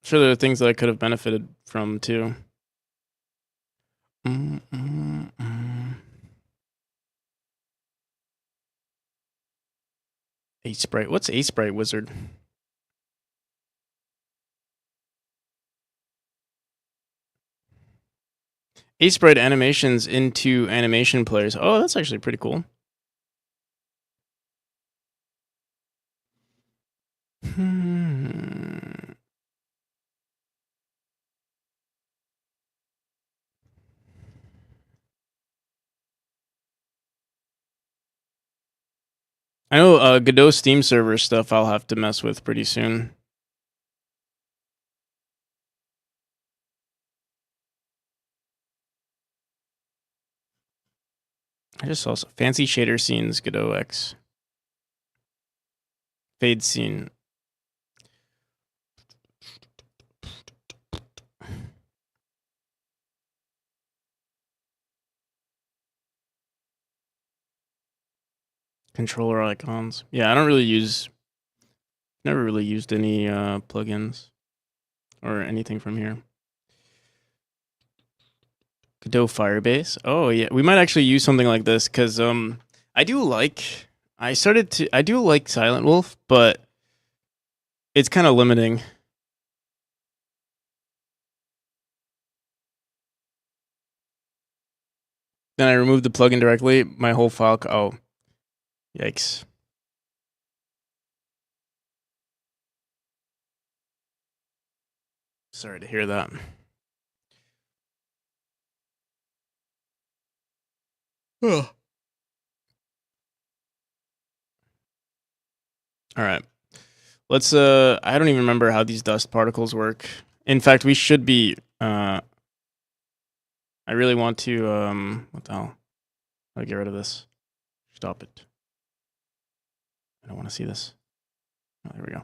Sure, there are things that I could have benefited from too. Sprite. What's Sprite Wizard? Sprite animations into animation players. Oh, that's actually pretty cool. I know Godot Steam server stuff I'll have to mess with pretty soon. I just saw some fancy shader scenes, Godot X. Fade scene. Controller icons. Yeah, I don't really use. Never really used any plugins or anything from here. Godot Firebase. Oh yeah, we might actually use something like this because I do like Silent Wolf, but it's kind of limiting. Then I removed the plugin directly. My whole file. Oh, yikes! Sorry to hear that. Ugh. All right. Let's I don't even remember how these dust particles work. In fact, we should be I really want to what the hell? I'll get rid of this. Stop it. I don't want to see this. Oh, there we go.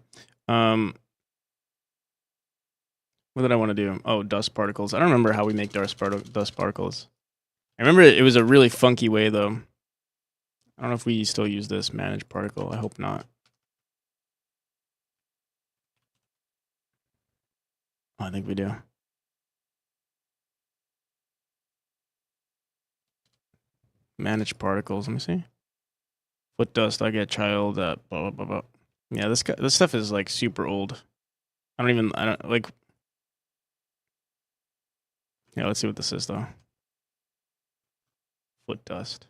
What did I want to do? Oh, dust particles. I don't remember how we make dust particles. I remember it was a really funky way though. I don't know if we still use this manage particle. I hope not. Oh, I think we do. Manage particles. Let me see. Foot dust. I get child. Blah blah blah blah. Yeah, this stuff is like super old. I don't like. Yeah, let's see what this is though. Foot dust.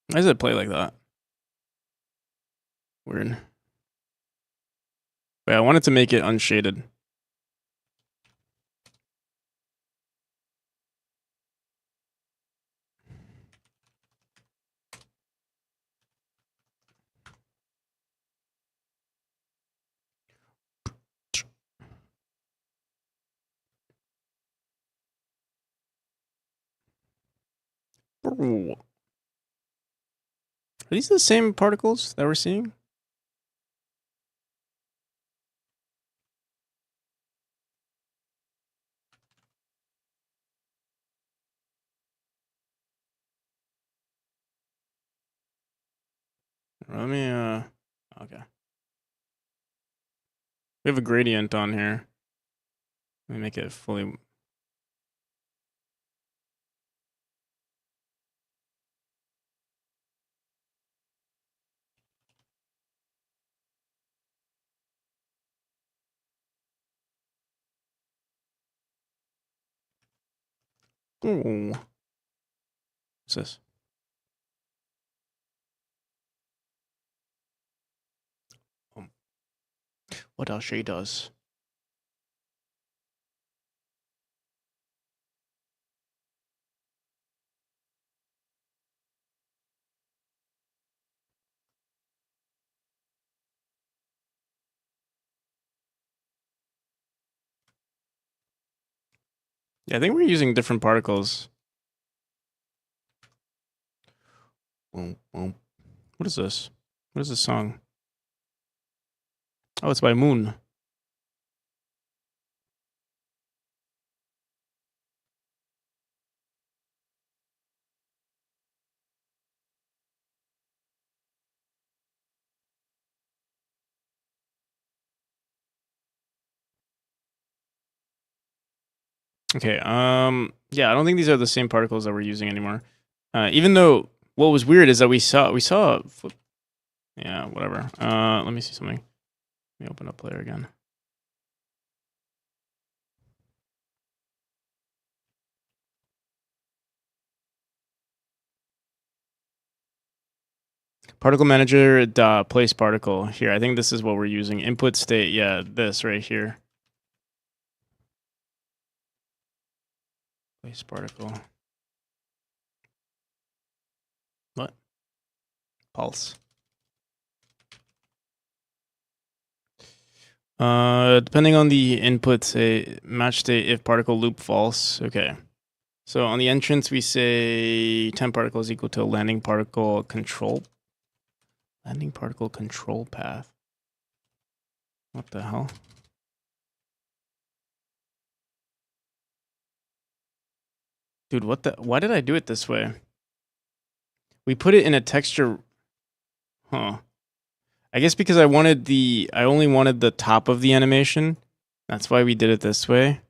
Why does it play like that? Weird. Wait, I wanted to make it unshaded. Ooh. Are these the same particles that we're seeing? Let me okay. We have a gradient on here. Let me make it fully. Ooh. What's this? What else she does? Yeah, I think we're using different particles. What is this? What is this song? Oh, it's by Moon. Okay. Yeah, I don't think these are the same particles that we're using anymore. Even though what was weird is that we saw. Yeah, whatever. Let me see something. Let me open up player again. Particle manager place particle here. I think this is what we're using. Input state. Yeah, this right here. Place particle. What? Pulse. Depending on the input, say match state if particle loop false. Okay. So on the entrance, we say temp particle is equal to landing particle control. Landing particle control path. What the hell? Dude, what the? Why did I do it this way? We put it in a texture. Huh. I guess because I only wanted the top of the animation. That's why we did it this way.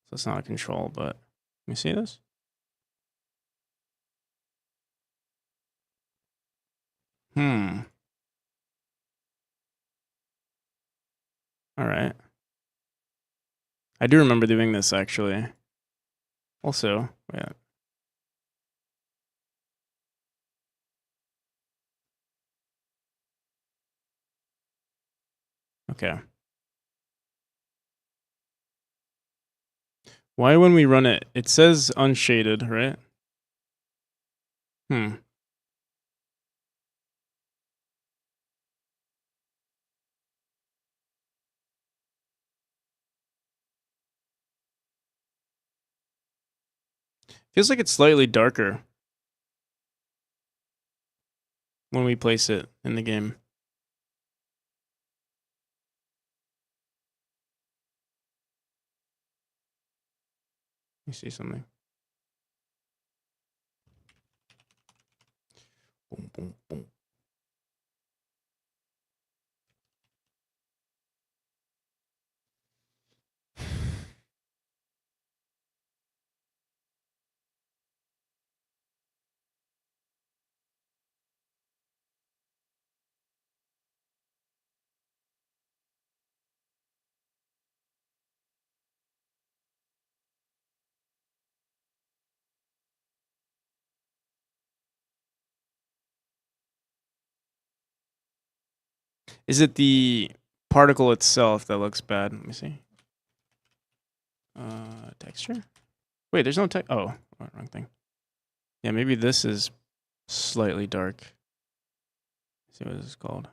So it's not a control, but let me see this. All right. I do remember doing this actually. Also, yeah. Okay. Why when we run it, it says unshaded, right? Feels like it's slightly darker when we place it in the game. Let me see something. Boom, boom, boom. Is it the particle itself that looks bad? Let me see. Texture? Wait, there's no text. Oh, wrong thing. Yeah, maybe this is slightly dark. Let's see what this is called.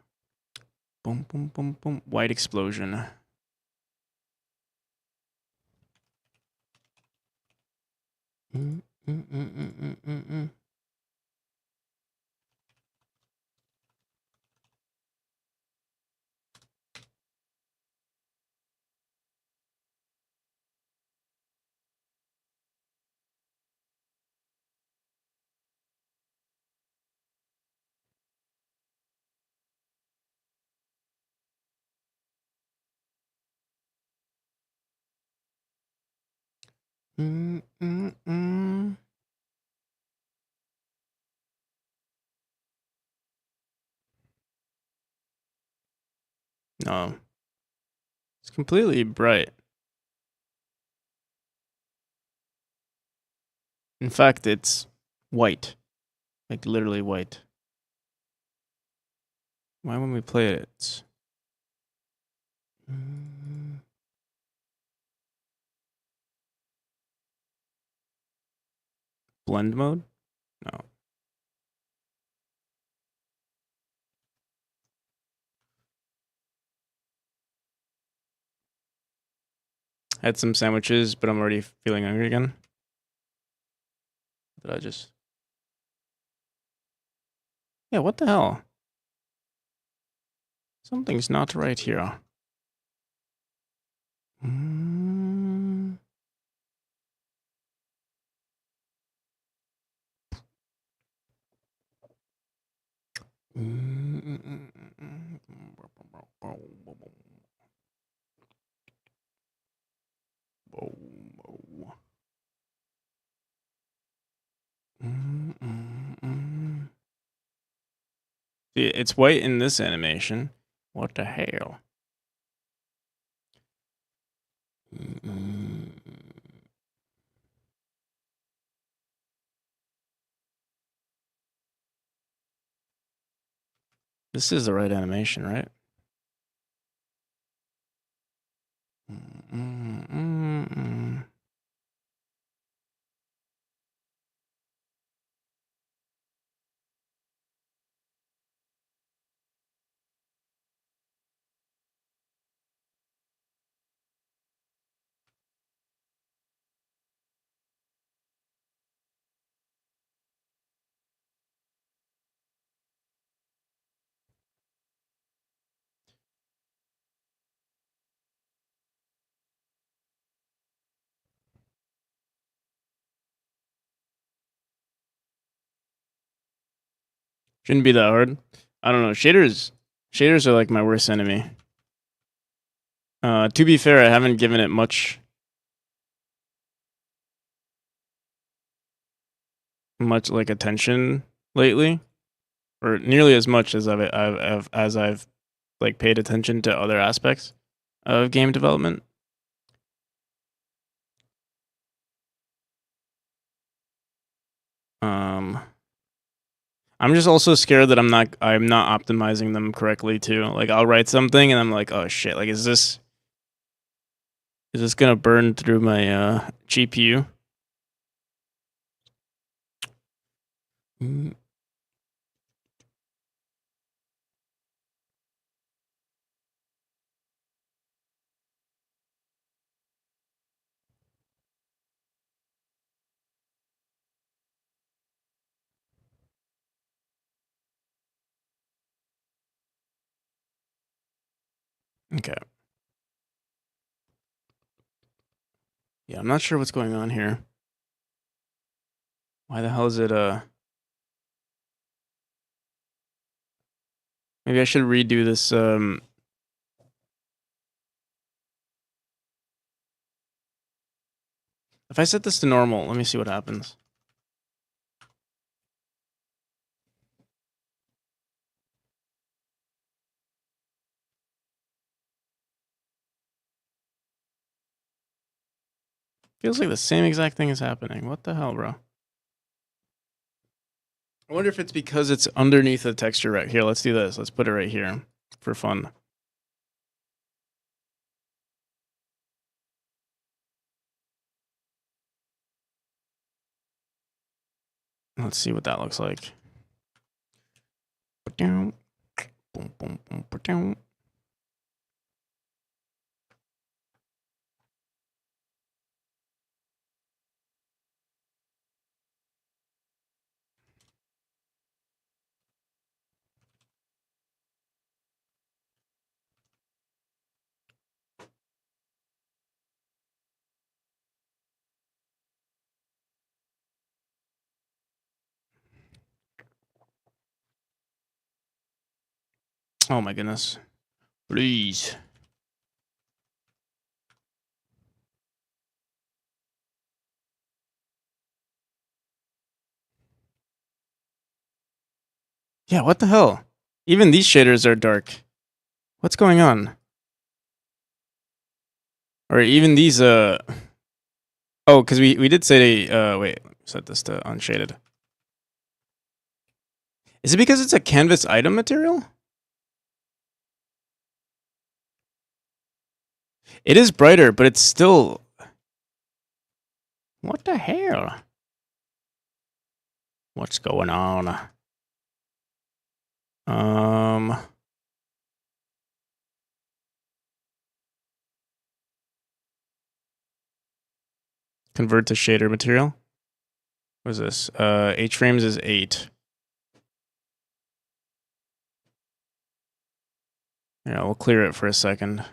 Boom, boom, boom, boom. White explosion. Mm, mm, mm, mm, mm, mm, mm. Mm, mm, mm. No. It's completely bright. In fact, it's white. Like literally white. Why when we play it, it's... Blend mode? No. I had some sandwiches, but I'm already feeling hungry again. Did I just... Yeah, what the hell? Something's not right here. Mm. See, it's white in this animation. What the hell? This is the right animation, right? Shouldn't be that hard. I don't know. Shaders are like my worst enemy. To be fair, I haven't given it much like attention lately, or nearly as much as I've like paid attention to other aspects of game development. I'm just also scared that I'm not optimizing them correctly too. Like I'll write something and I'm like, oh shit, like is this gonna burn through my GPU? Okay. Yeah, I'm not sure what's going on here. Why the hell is it maybe I should redo this if I set this to normal, let me see what happens. Feels like the same exact thing is happening. What the hell, bro? I wonder if it's because it's underneath the texture right here. Let's do this. Let's put it right here for fun. Let's see what that looks like. Oh my goodness. Please. Yeah, what the hell? Even these shaders are dark. What's going on? Or even these oh, because we did say wait, set this to unshaded. Is it because it's a canvas item material? It is brighter, but it's still. What the hell? What's going on? Convert to shader material. What is this? H frames is 8. Yeah, we'll clear it for a second.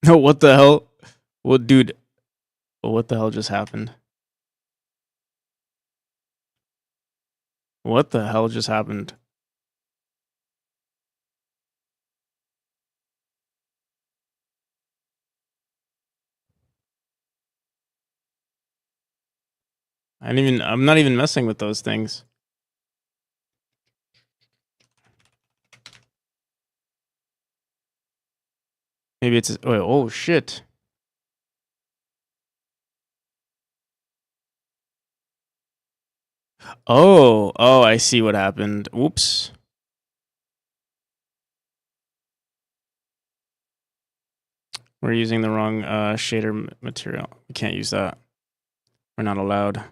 No, what the hell? Well, dude, what the hell just happened? What the hell just happened? I'm not even messing with those things. Maybe it's, oh shit. Oh, I see what happened. Oops. We're using the wrong shader material. We can't use that. We're not allowed.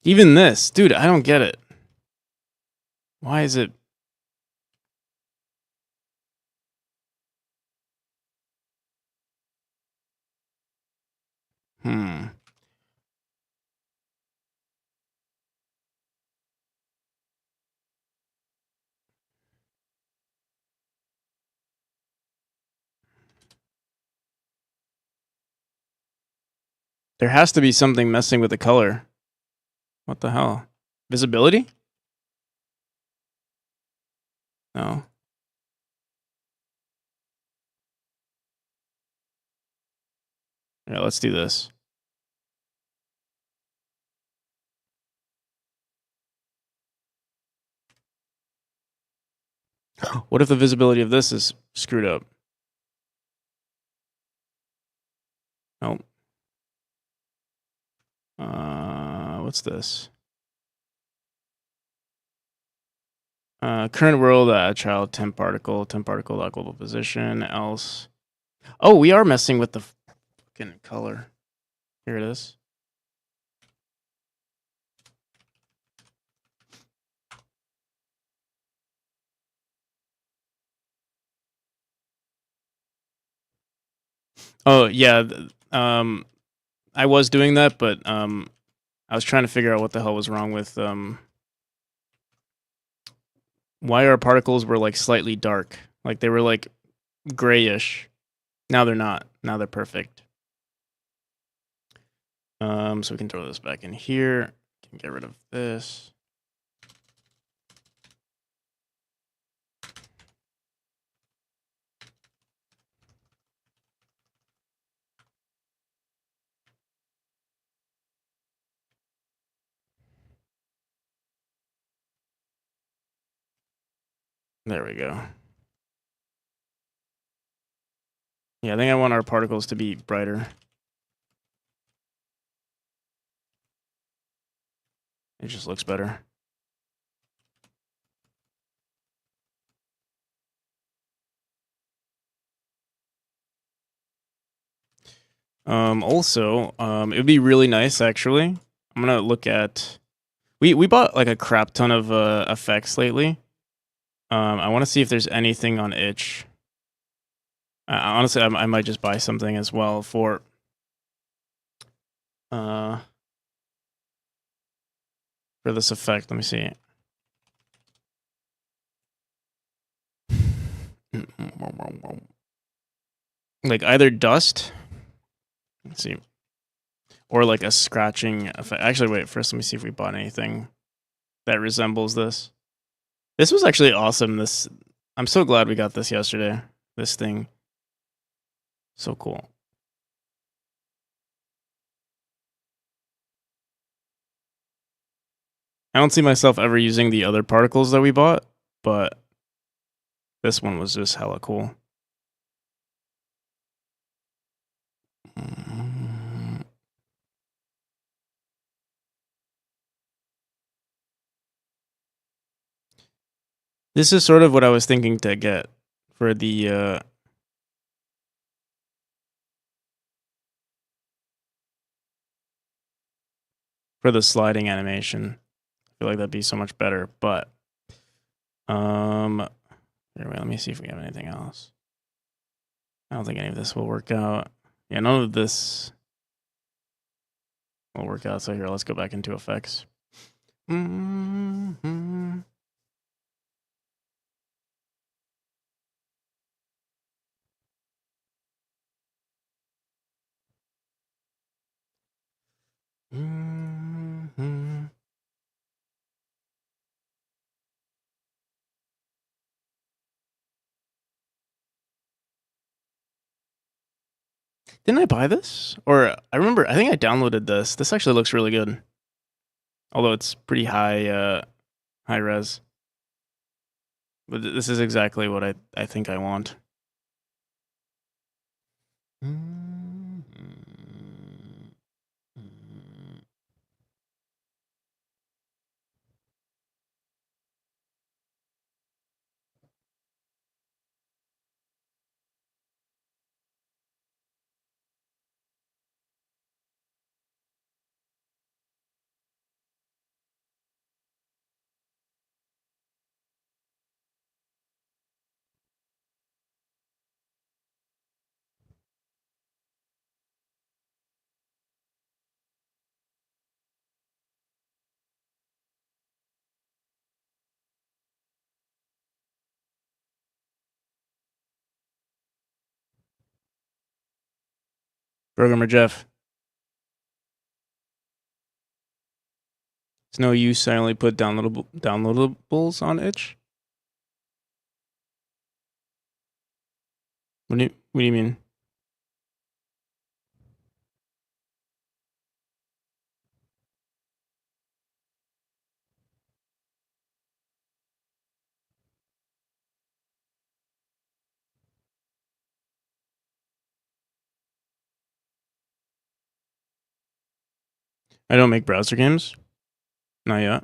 Even this, dude, I don't get it. Why is it? Hmm. There has to be something messing with the color. What the hell? Visibility? No. Yeah, let's do this. What if the visibility of this is screwed up? Nope. What's this? Current world, child, temp particle, global position, else. Oh, we are messing with the fucking color. Here it is. Oh, yeah. I was doing that, but I was trying to figure out what the hell was wrong with why our particles were like slightly dark. Like they were like grayish. Now they're not. Now they're perfect. So we can throw this back in here. Can get rid of this. There we go. Yeah, I think I want our particles to be brighter. It just looks better. Also, it would be really nice actually. I'm gonna look at. We bought like a crap ton of effects lately. I want to see if there's anything on itch. Honestly, I might just buy something as well for this effect. Let me see. Like either dust. Let's see. Or like a scratching effect. Actually, wait. First, let me see if we bought anything that resembles this. This was actually awesome. I'm so glad we got this yesterday. This thing. So cool. I don't see myself ever using the other particles that we bought, but this one was just hella cool. This is sort of what I was thinking to get for the sliding animation. I feel like that'd be so much better, but anyway, let me see if we have anything else. I don't think any of this will work out. Yeah, none of this will work out. So here, let's go back into effects. Mm-hmm. Mm-hmm. Didn't I buy this? Or I remember, I think I downloaded this. This actually looks really good. Although it's pretty high res. But this is exactly what I think I want. Programmer Jeff. It's no use. I only put downloadables on itch. What do you mean? I don't make browser games. Not yet.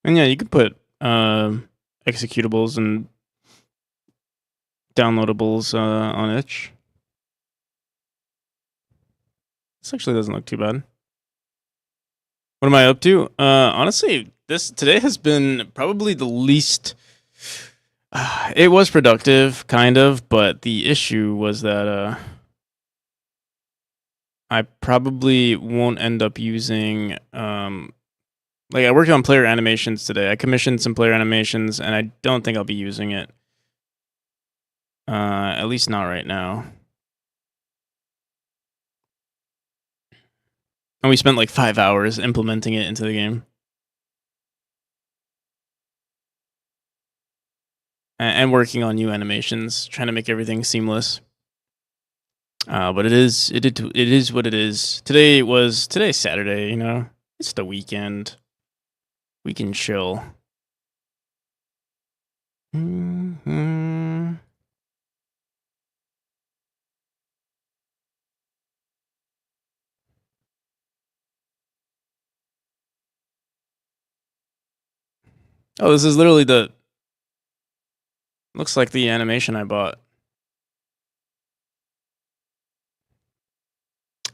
And yeah, you could put executables and downloadables on itch. This actually doesn't look too bad. What am I up to? Honestly, today has been probably the least. It was productive, kind of, but the issue was that I probably won't end up using. Like I worked on player animations today. I commissioned some player animations, and I don't think I'll be using it. At least not right now. And we spent like 5 hours implementing it into the game. And working on new animations, trying to make everything seamless. But it is what it is. Today's Saturday, you know. It's the weekend. We can chill. Mm-hmm. Oh, this is literally looks like the animation I bought.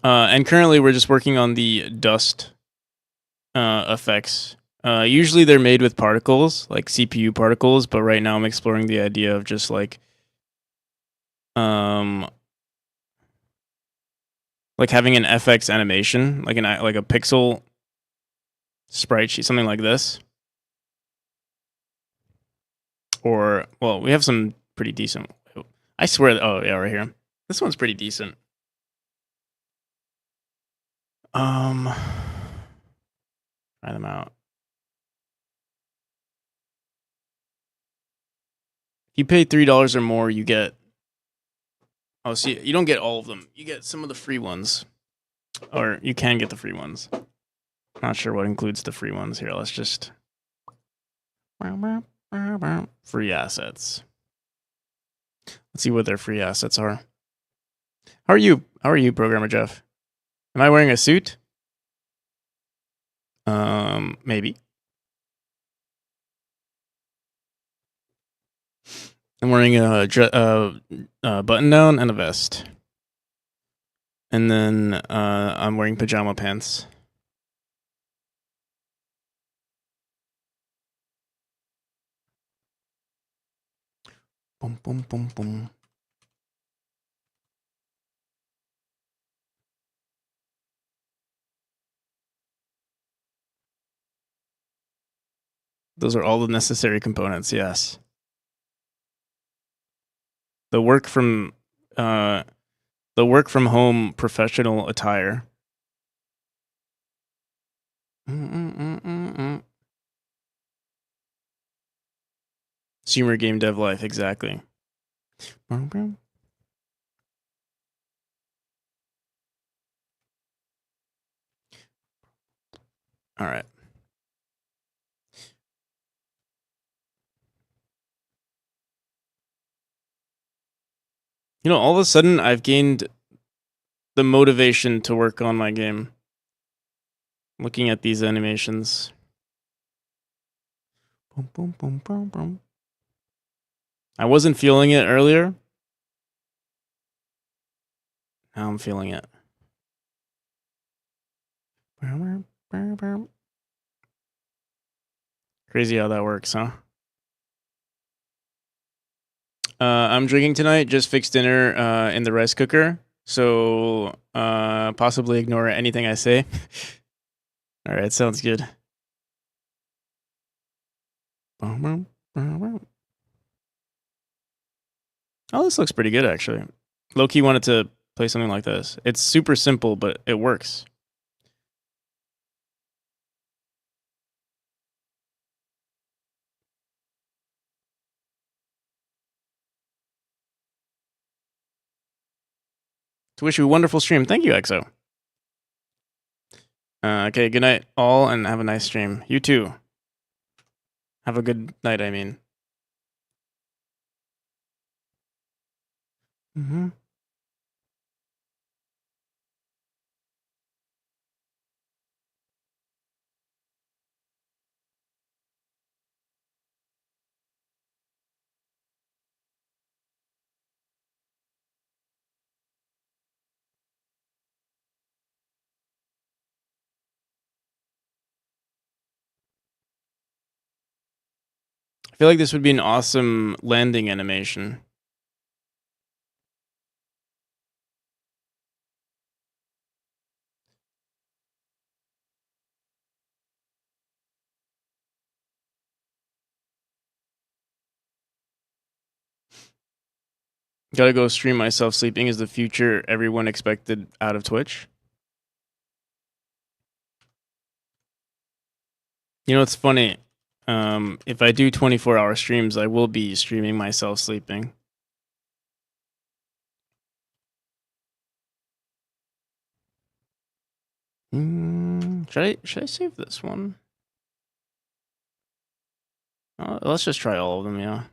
And currently we're just working on the dust effects. Usually they're made with particles, like CPU particles, but right now I'm exploring the idea of just like having an FX animation, like a pixel sprite sheet, something like this. Or, well, we have some pretty decent. I swear. Oh yeah, right here. This one's pretty decent. Try them out. If you pay $3 or more, you get. Oh, see, you don't get all of them. You get some of the free ones, or you can get the free ones. Not sure what includes the free ones here. Let's just free assets. Let's see what their free assets are. How are you? How are you, Programmer Jeff? Am I wearing a suit? Maybe. I'm wearing a button down and a vest. And then I'm wearing pajama pants. Boom, boom, boom, boom. Those are all the necessary components, yes. The work from home professional attire. Consumer game dev life, exactly. All right. You know, all of a sudden I've gained the motivation to work on my game. Looking at these animations. Boom, boom, boom, boom, boom. I wasn't feeling it earlier. Now I'm feeling it. Crazy how that works, huh? I'm drinking tonight. Just fixed dinner in the rice cooker. So possibly ignore anything I say. All right, sounds good. Oh, this looks pretty good actually. Low-key wanted to play something like this. It's super simple, but it works. To wish you a wonderful stream. Thank you, EXO. Okay, good night all, and have a nice stream. You too. Have a good night, I mean. Mm-hmm. I feel like this would be an awesome landing animation. Gotta go stream myself sleeping is the future everyone expected out of Twitch. You know, it's funny. If I do 24-hour streams, I will be streaming myself sleeping. Should I save this one? Let's just try all of them, yeah.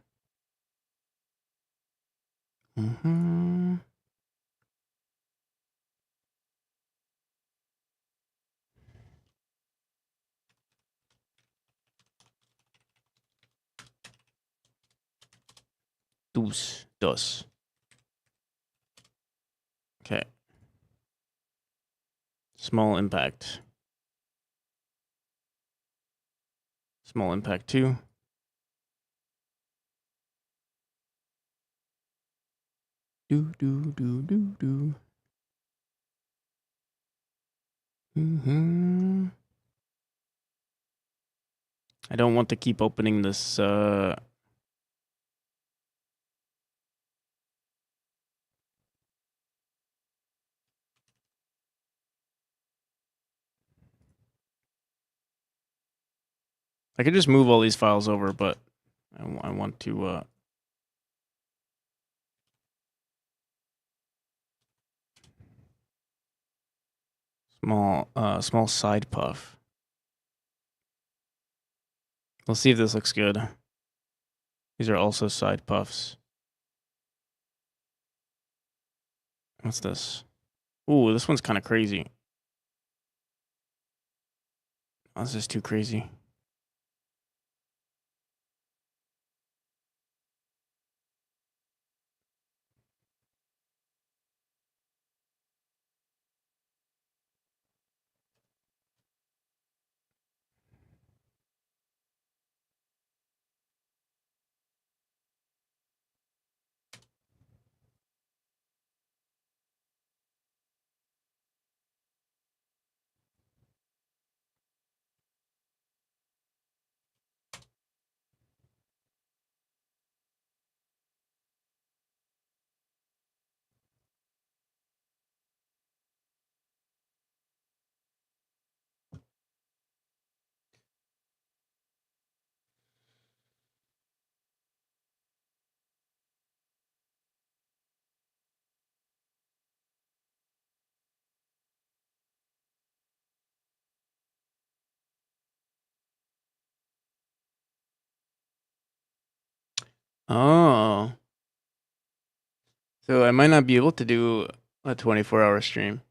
Mm-hmm. Dos. Okay. Small impact. Small impact 2. Do. Mm-hmm. I don't want to keep opening this. I could just move all these files over, but I want to. Small side puff. We'll see if this looks good. These are also side puffs. What's this? Ooh, this one's kind of crazy. Oh, this is too crazy. Oh. So I might not be able to do a 24-hour stream.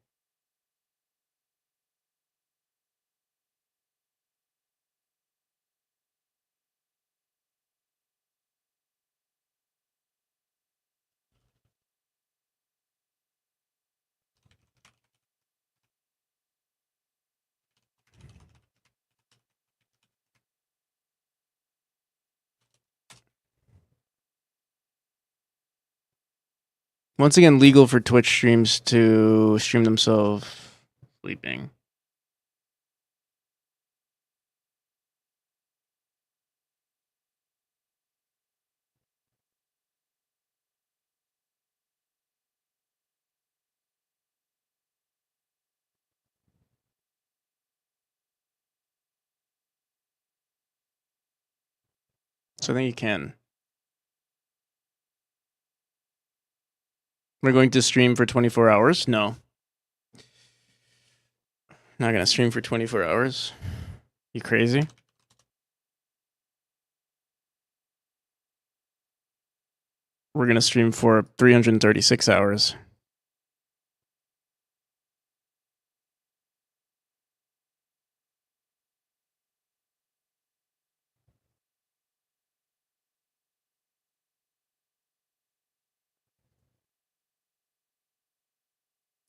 Once again, legal for Twitch streams to stream themselves sleeping. So I think you can. We're going to stream for 24 hours? No. Not going to stream for 24 hours. You crazy? We're going to stream for 336 hours.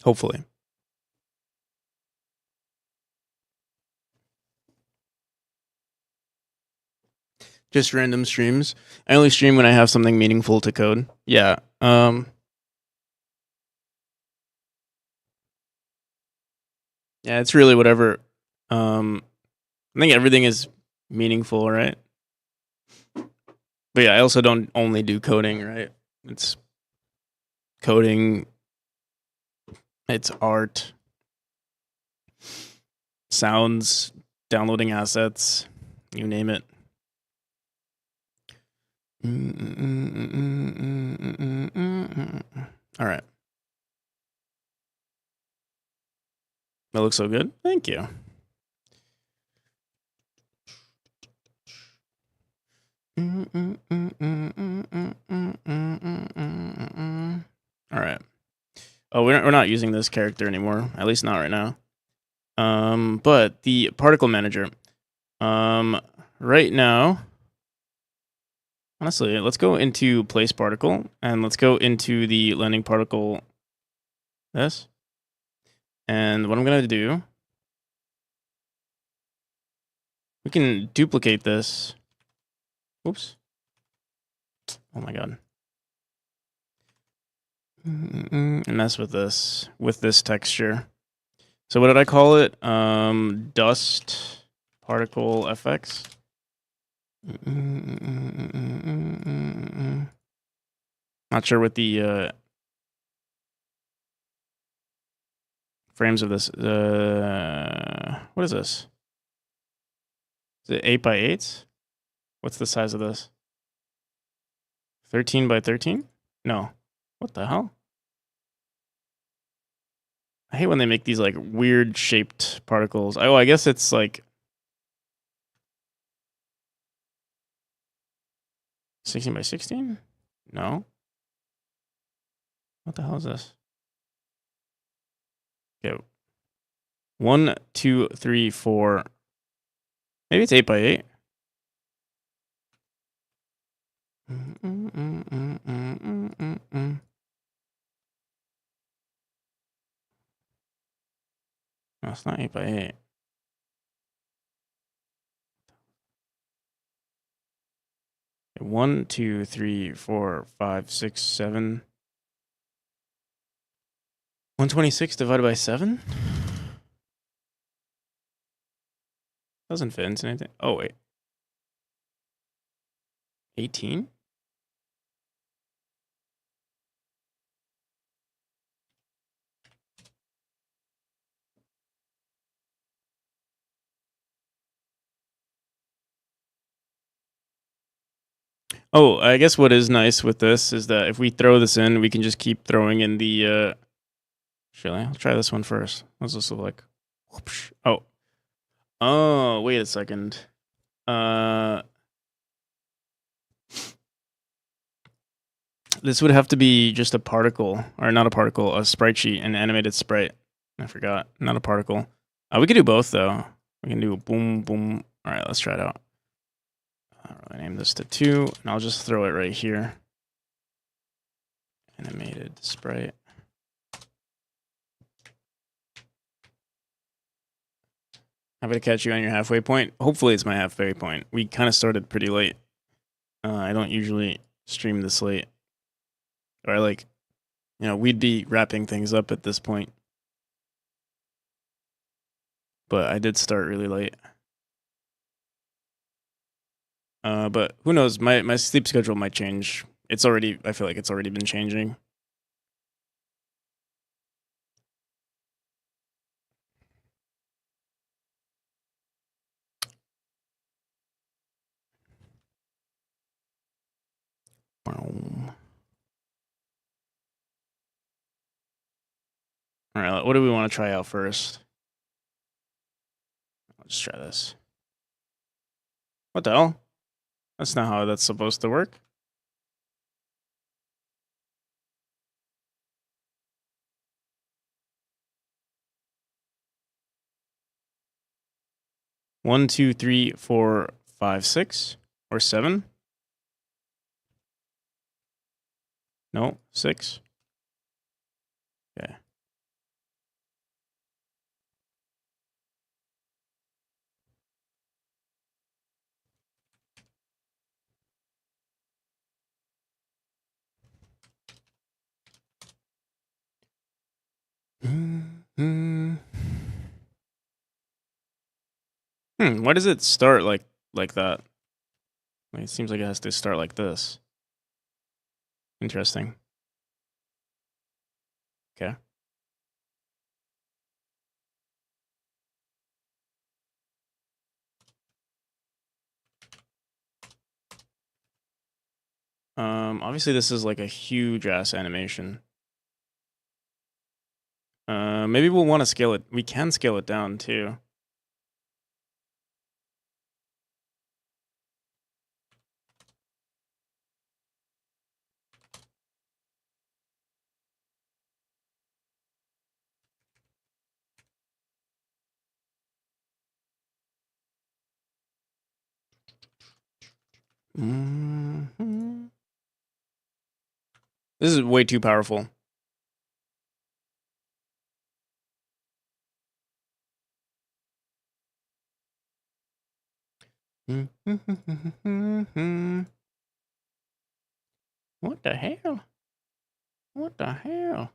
Hopefully. Just random streams. I only stream when I have something meaningful to code. Yeah. Yeah, it's really whatever. I think everything is meaningful, right? But yeah, I also don't only do coding, right? It's coding, it's art, sounds, downloading assets, you name it. All right. That looks so good. Thank you. All right. Oh, we're not using this character anymore. At least not right now. But the particle manager. Right now, honestly, let's go into place particle and let's go into the landing particle. This. And what I'm gonna do, we can duplicate this. Oops. Oh my god. And mess with this texture. So what did I call it? Dust particle FX. Not sure what the frames of this. What is this? Is it 8 by 8? What's the size of this? 13 by 13? No. What the hell? I hate when they make these like weird shaped particles. Oh, I guess it's like 16 by 16? No. What the hell is this? Okay. 1, 2, 3, 4. Maybe it's 8 by 8. No, it's not 8 by 8. Okay, 1, 2, 3, 4, 5, 6, 7. 126 divided by 7? Doesn't fit into anything. Oh, wait. 18? Oh, I guess what is nice with this is that if we throw this in, we can just keep throwing in the... Actually, I'll try this one first. What's this look like? Whoopsh. Oh. Oh, wait a second. This would have to be just a particle, or not a particle, a sprite sheet, an animated sprite. I forgot. Not a particle. We could do both, though. We can do boom, boom. All right, let's try it out. I'll name this to 2, and I'll just throw it right here. Animated sprite. Happy to catch you on your halfway point. Hopefully it's my halfway point. We kind of started pretty late. I don't usually stream this late. Or you know, we'd be wrapping things up at this point. But I did start really late. But who knows? My sleep schedule might change. I feel like it's already been changing. All right, what do we want to try out first? Let's try this. What the hell? That's not how that's supposed to work. One, two, three, four, five, six, or seven? No, six. Okay. Why does it start like that? Like, it seems like it has to start like this. Interesting. Okay. Obviously this is like a huge ass animation. Maybe we'll want to scale it. We can scale it down too. This is way too powerful. What the hell? What the hell?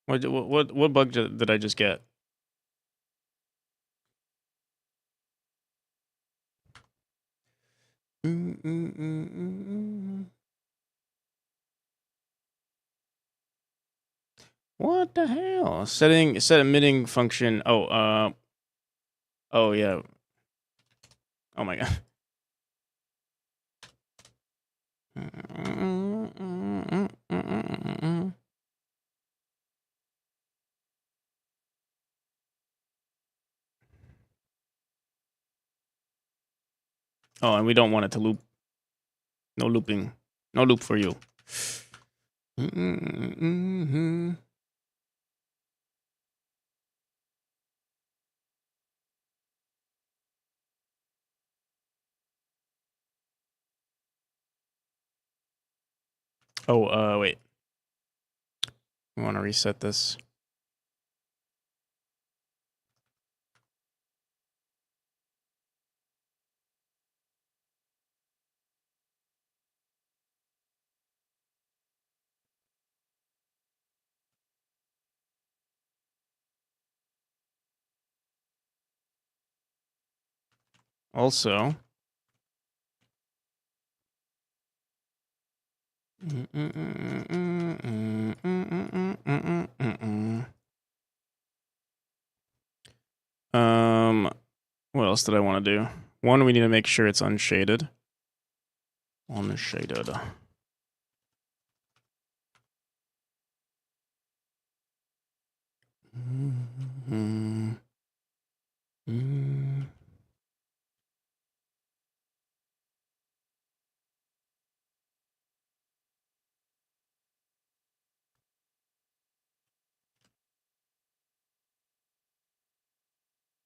What bug did I just get? What the hell? Set emitting function. Oh yeah. Oh my god. Oh, and we don't want it to loop. No looping. No loop for you. Oh, wait. We want to reset this. Also, what else did I want to do? One, we need to make sure it's unshaded. Unshaded.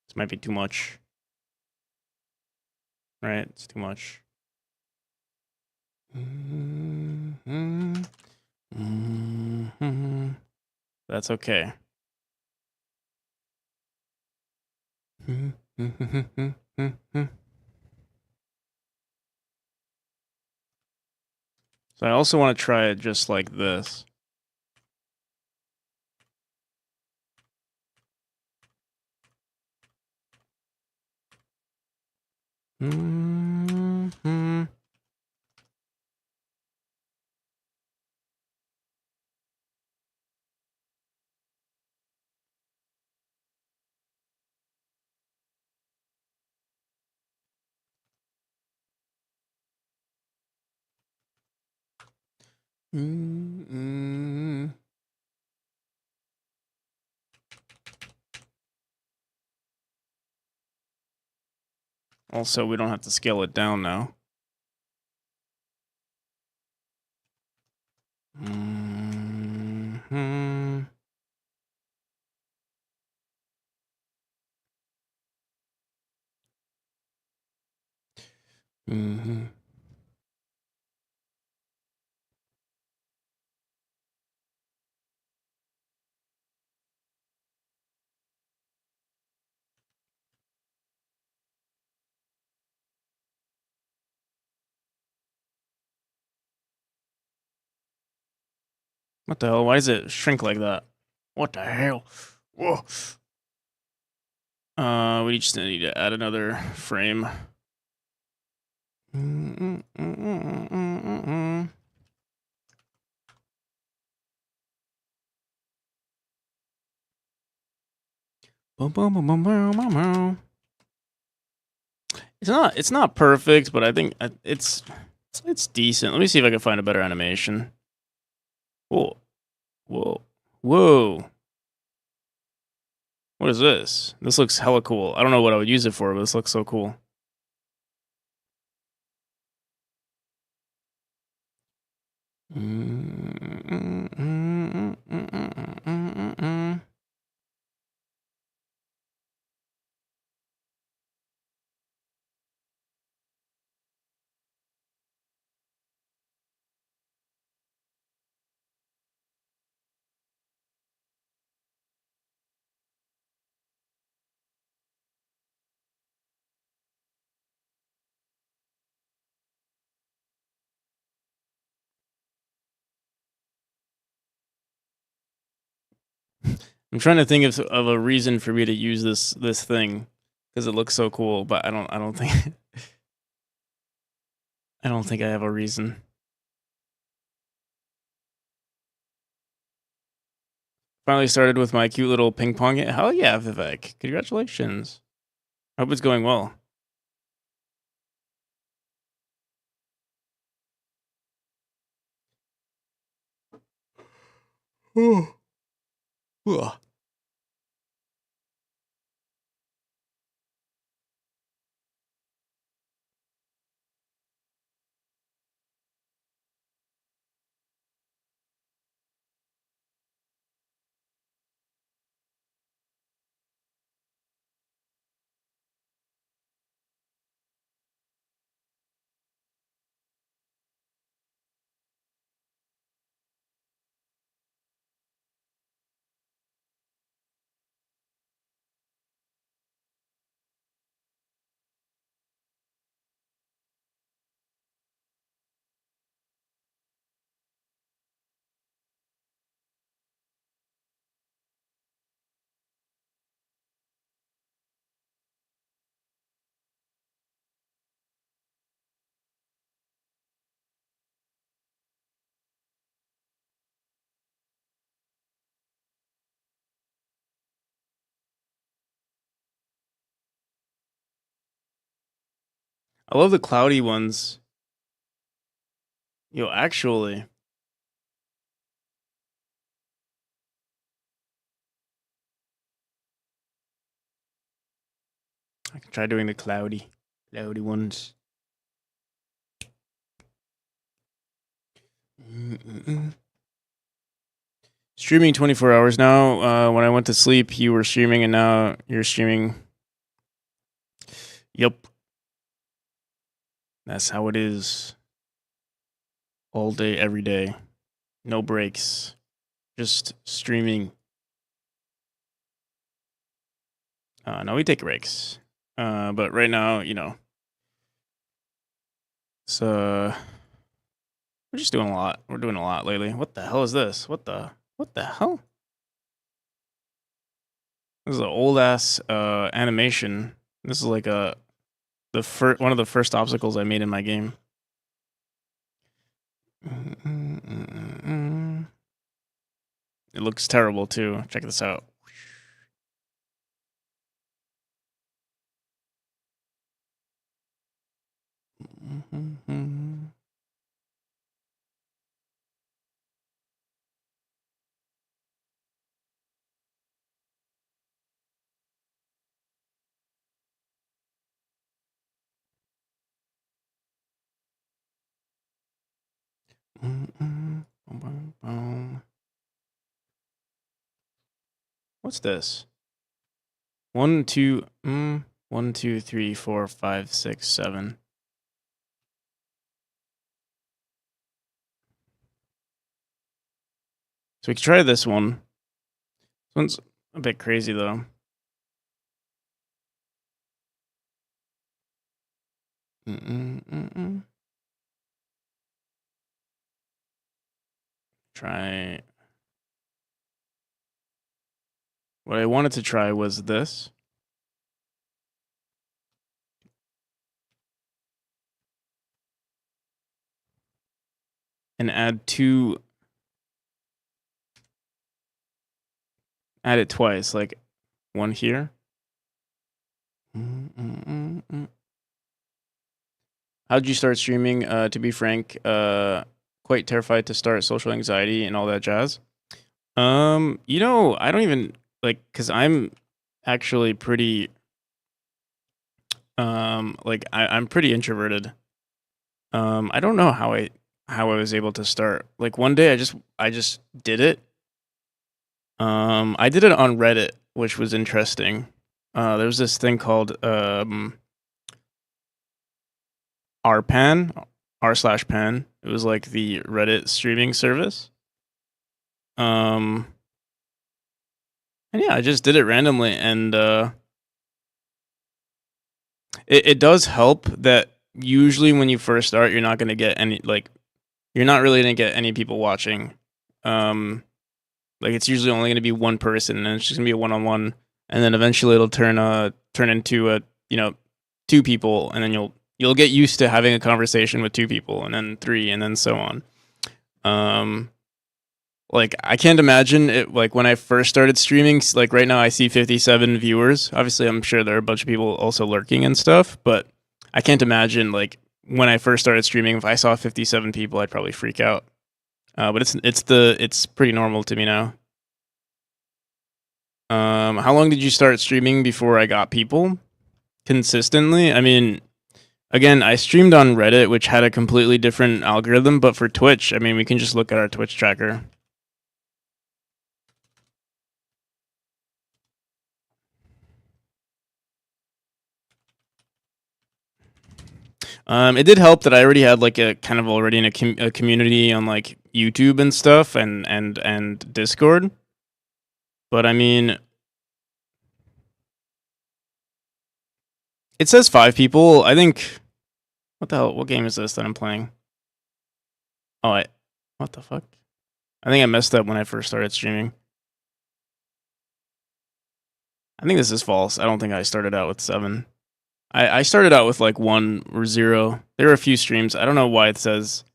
This might be too much. Right? It's too much. That's okay. So I also want to try it just like this. Also, we don't have to scale it down now. What the hell? Why does it shrink like that? What the hell? Whoa. We just need to add another frame. It's not perfect, but I think it's decent. Let me see if I can find a better animation. Whoa. Whoa. Whoa. What is this? This looks hella cool. I don't know what I would use it for, but this looks so cool. I'm trying to think of a reason for me to use this thing because it looks so cool, but I don't think I don't think I have a reason. Finally started with my cute little ping pong game. Hell yeah, Vivek! Congratulations. I hope it's going well. Ugh. I love the cloudy ones. Yo, actually, I can try doing the cloudy ones. Streaming 24 hours now. When I went to sleep, you were streaming, and now you're streaming. Yep. That's how it is. All day, every day. No breaks. Just streaming. No, we take breaks. But right now, you know, so we're just doing a lot. We're doing a lot lately. What the hell is this? What the hell? This is an old ass animation. This is like one of the first obstacles I made in my game. It looks terrible too. Check this out. What's this? 1, 2, 1, 2, 3, 4, 5, 6, 7. So we can try this one. This one's a bit crazy though. Try. What I wanted to try was this. And add it twice, like one here. How'd you start streaming? To be frank, quite terrified to start, social anxiety and all that jazz. You know, I don't even like, cause I'm actually pretty, like I'm pretty introverted. I don't know how I was able to start. Like one day I just did it. I did it on Reddit, which was interesting. There was this thing called rpan, r/pan. It was like the Reddit streaming service. And yeah, I just did it randomly, and it does help that usually when you first start, you're not gonna get any you're not really gonna get any people watching. Like it's usually only gonna be one person, and it's just gonna be a one-on-one, and then eventually it'll turn into two people, and then you'll get used to having a conversation with two people, and then three, and then so on. Like I can't imagine it. Like when I first started streaming, like right now I see 57 viewers. Obviously, I'm sure there are a bunch of people also lurking and stuff, but I can't imagine like when I first started streaming, if I saw 57 people, I'd probably freak out. But it's pretty normal to me now. How long did you start streaming before I got people consistently? I mean, again, I streamed on Reddit, which had a completely different algorithm, but for Twitch, I mean, we can just look at our Twitch tracker. It did help that I already had like a kind of already in a community on like YouTube and stuff and Discord. But I mean, it says 5 people. I think. What the hell? What game is this that I'm playing? Oh, what the fuck? I think I messed up when I first started streaming. I think this is false. I don't think I started out with 7. I started out with like 1 or 0. There were a few streams. I don't know why it says.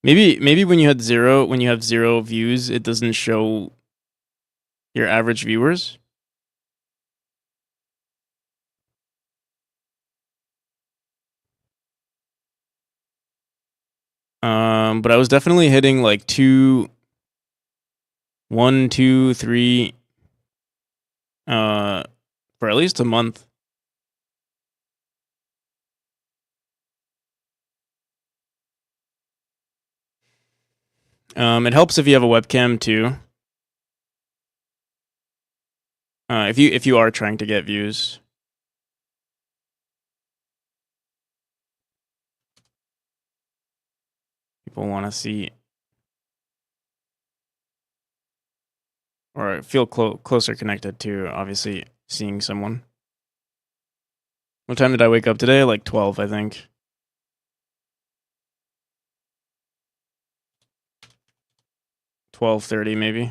Maybe when you have 0 views, it doesn't show your average viewers. But I was definitely hitting like 1, 2, 3, for at least a month. It helps if you have a webcam too. If you are trying to get views. People want to see or feel closer connected to obviously seeing someone. What time did I wake up today? Like 12, I think. $12:30 maybe.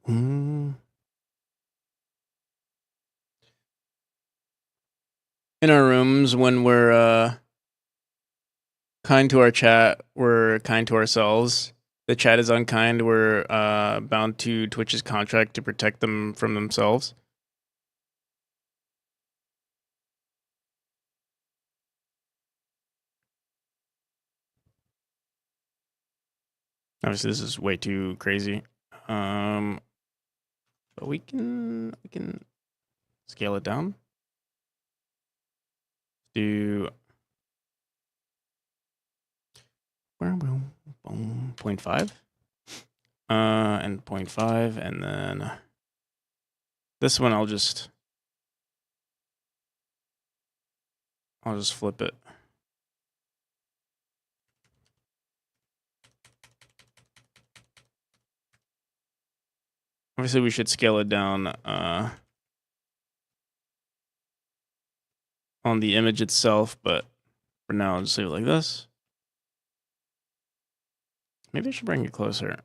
In our rooms, when we're kind to our chat, we're kind to ourselves. The chat is unkind, we're bound to Twitch's contract to protect them from themselves. Obviously, this is way too crazy. But we can scale it down. Do 0.5 and 0.5, and then this one I'll just flip it. Obviously, we should scale it down on the image itself, but for now, I'll just leave it like this. Maybe I should bring it closer.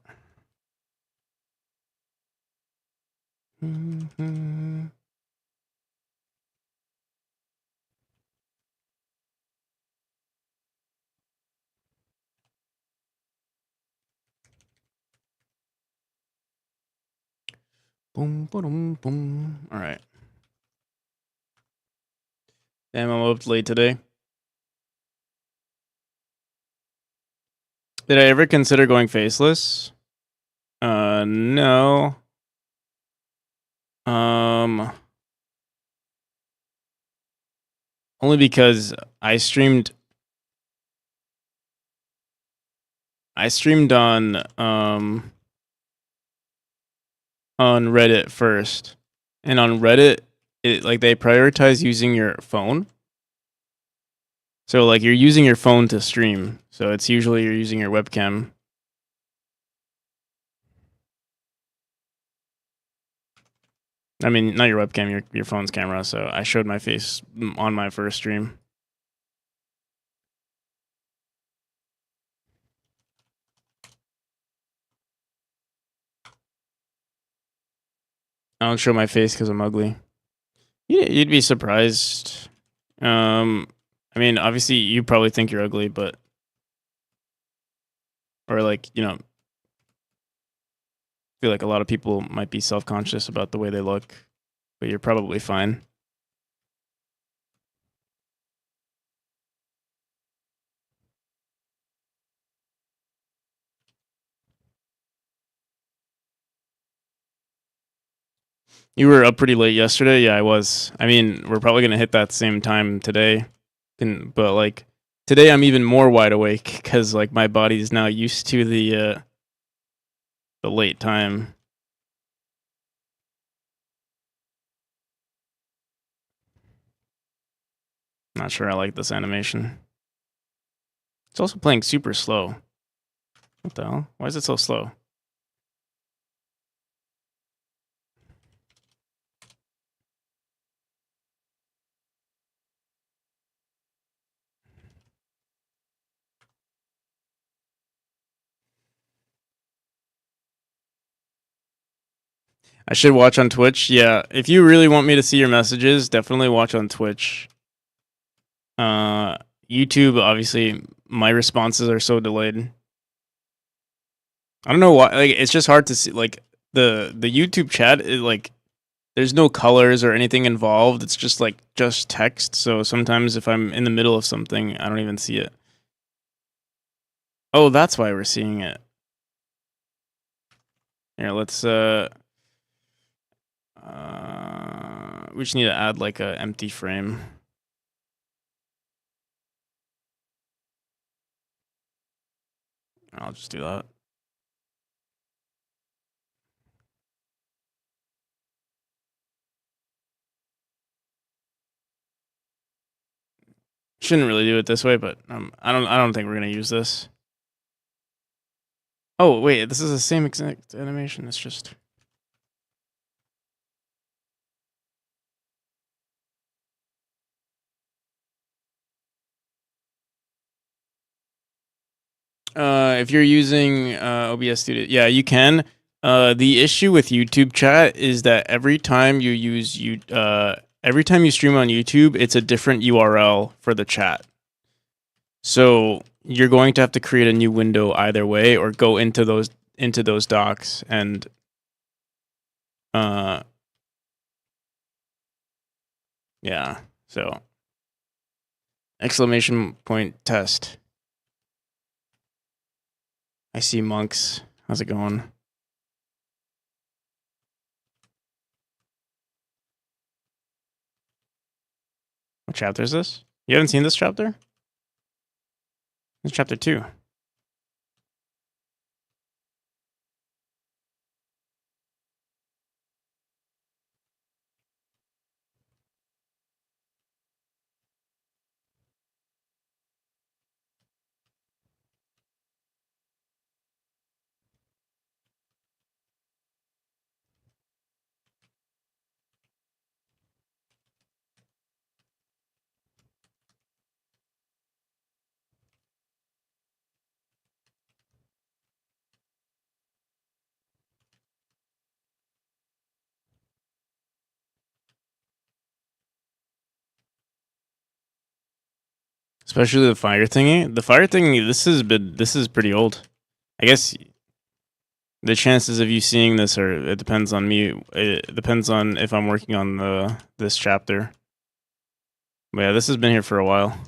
Boom, boom, boom. All right. Damn, I'm up late today. Did I ever consider going faceless? No. Only because I streamed on Reddit first. And on Reddit, they prioritize using your phone. So like you're using your phone to stream. So it's usually you're using your webcam. I mean, not your webcam, your phone's camera. So I showed my face on my first stream. I don't show my face because I'm ugly. Yeah, you'd be surprised. I mean, obviously, you probably think you're ugly, but or like I feel like a lot of people might be self-conscious about the way they look, but you're probably fine. You were up pretty late yesterday. Yeah, I was. I mean, we're probably gonna hit that same time today, but like today, I'm even more wide awake because like my body's now used to the late time. Not sure I like this animation. It's also playing super slow. What the hell? Why is it so slow? I should watch on Twitch. Yeah, if you really want me to see your messages, definitely watch on Twitch. YouTube, obviously, my responses are so delayed. I don't know why. Like, it's just hard to see. Like the YouTube chat is like, there's no colors or anything involved. It's just like just text. So sometimes if I'm in the middle of something, I don't even see it. Oh, that's why we're seeing it. Here, let's we just need to add like a empty frame. I'll just do that. Shouldn't really do it this way, but I don't think we're gonna use this. Oh wait, this is the same exact animation. It's just. If you're using OBS Studio, yeah, you can. The issue with YouTube chat is that every time you stream on YouTube, it's a different URL for the chat. So you're going to have to create a new window either way, or go into those docs and yeah. So exclamation point test. I see monks. How's it going? What chapter is this? You haven't seen this chapter? It's chapter 2. Especially the fire thingy. The fire thingy, this is pretty old. I guess the chances of you seeing this it depends on me. It depends on if I'm working on this chapter. But yeah, this has been here for a while.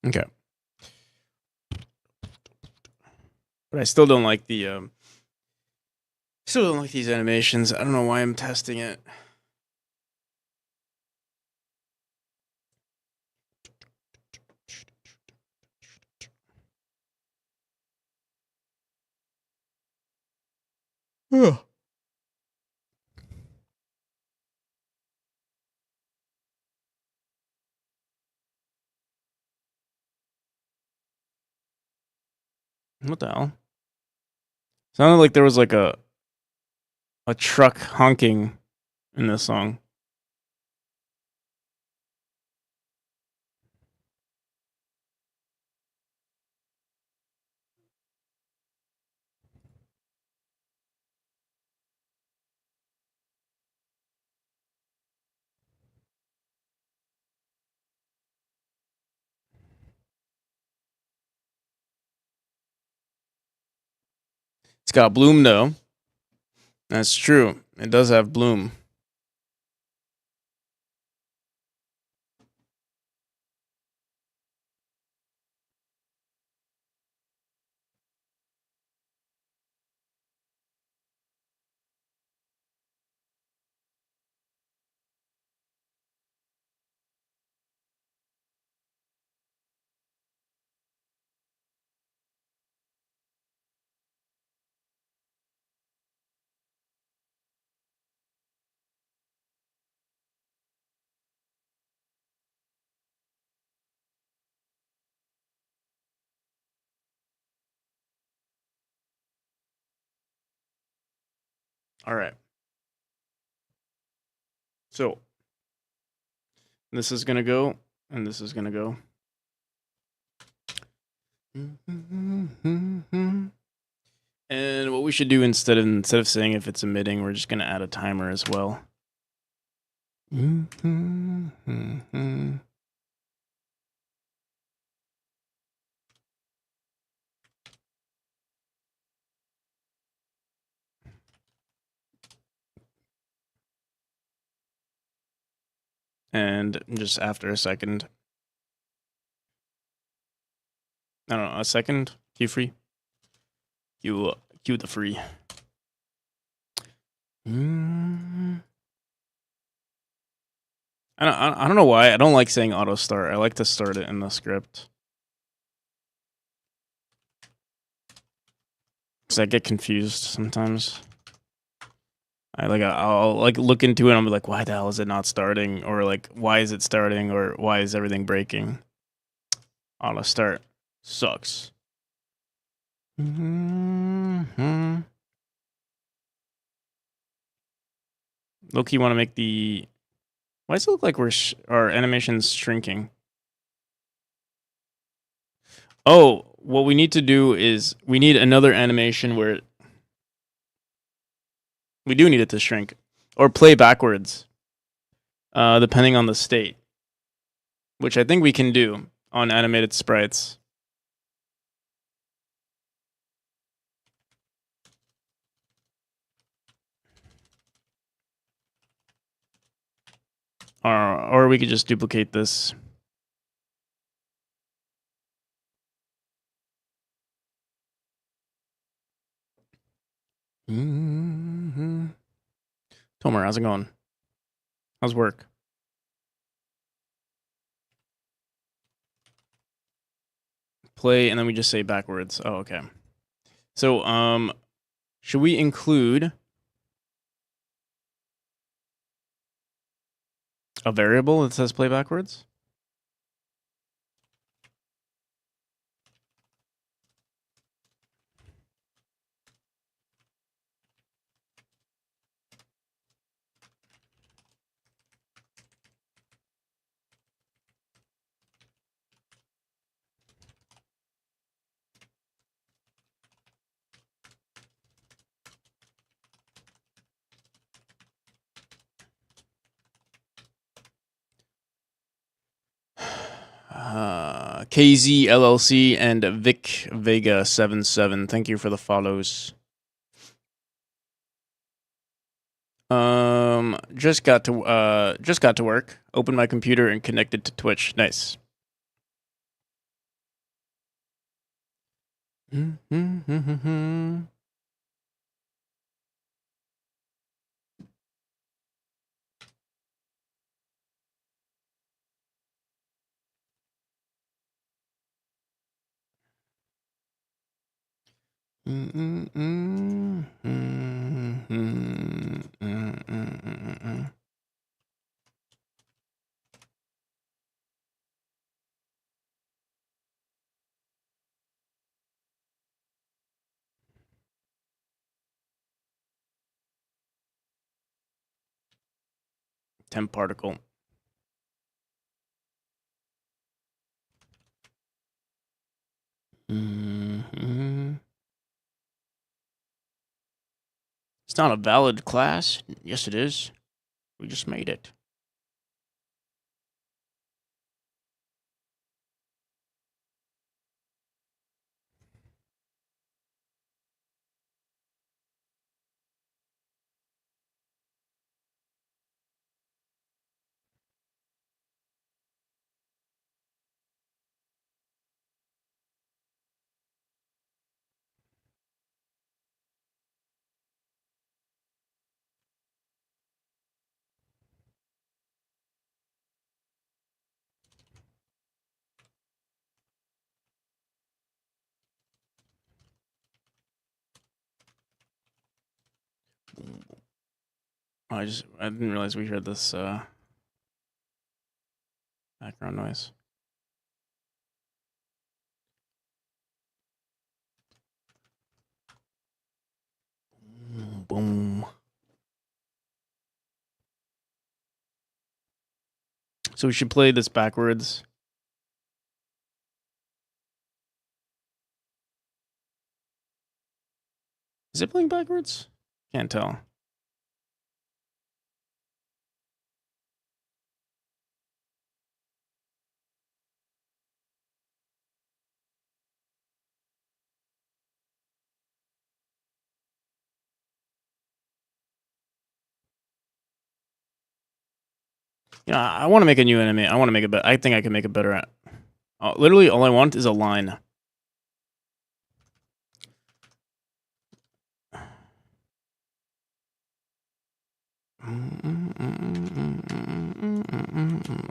Okay. But I still don't like these animations. I don't know why I'm testing it. Ugh. What the hell? Sounded like there was like a truck honking in this song. It's got bloom though. That's true. It does have bloom. All right. So this is gonna go, and this is gonna go. And what we should do instead of saying if it's emitting, we're just gonna add a timer as well. And just after a second, I don't know, a second, cue free. Cue the free. I don't know why I don't like saying auto start. I like to start it in the script. Cause I get confused sometimes. I'll like look into it and I'll be like, why the hell is it not starting? Or like, why is it starting? Or why is everything breaking? Auto start sucks. Loki, want to make the. Why does it look like our animation's shrinking? Oh, what we need to do is we need another animation where we do need it to shrink or play backwards, depending on the state, which I think we can do on animated sprites. Or we could just duplicate this. Tomer, how's it going? How's work? Play, and then we just say backwards. Oh, okay. So, should we include a variable that says play backwards? KZ LLC and Vic Vega 77. Thank you for the follows. Just got to work. Opened my computer and connected to Twitch. Nice. Temp particle. It's not a valid class. Yes, it is. We just made it. I didn't realize we heard this background noise. Boom. So we should play this backwards. Is it playing backwards? Can't tell. Yeah, I want to make a new enemy. I want to make it better. I think I can make it better at. Literally, all I want is a line.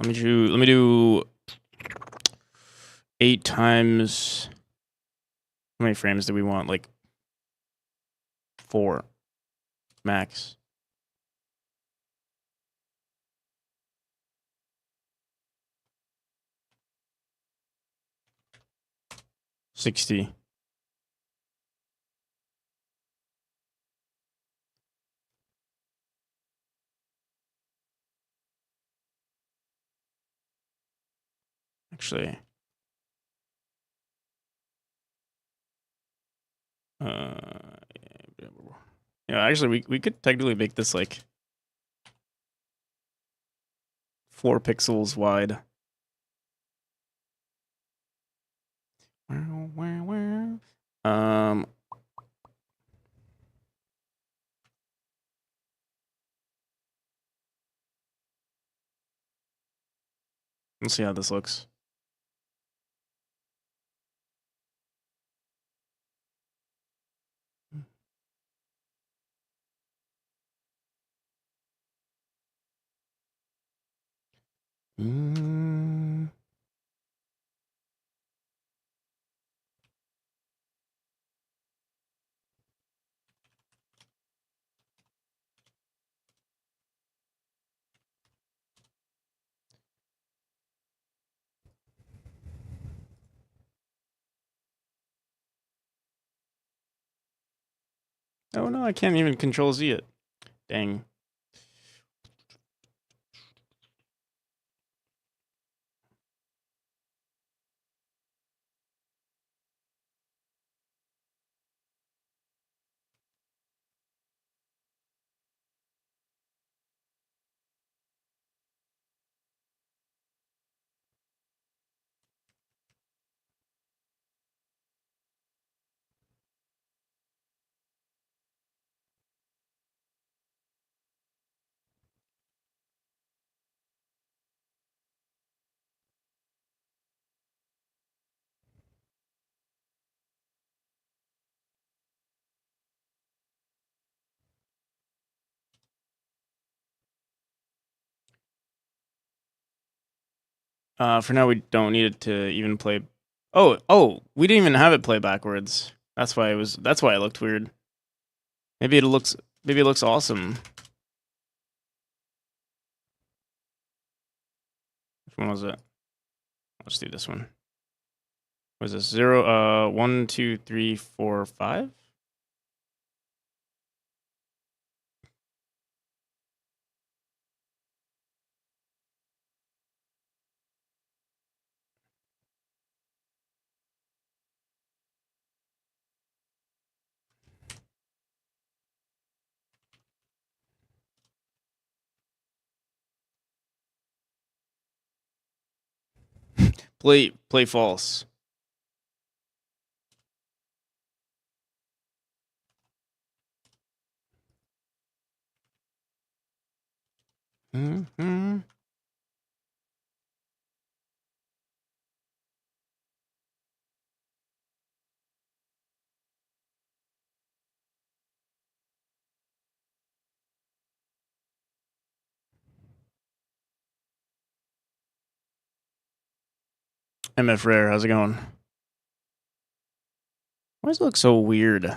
Let me do 8 times. How many frames do we want? Like 4 max. $60. Actually, yeah. Actually, we could technically make this like 4 pixels wide. Um. Let's see how this looks. Oh no, I can't even control Z it. Dang. For now, we don't need it to even play. Oh, we didn't even have it play backwards. That's why it was. That's why it looked weird. Maybe it looks. Maybe it looks awesome. Which one was it? Let's do this one. Was this 0? 1, 2, 3, 4, 5. Play false. MF Rare, how's it going? Why does it look so weird?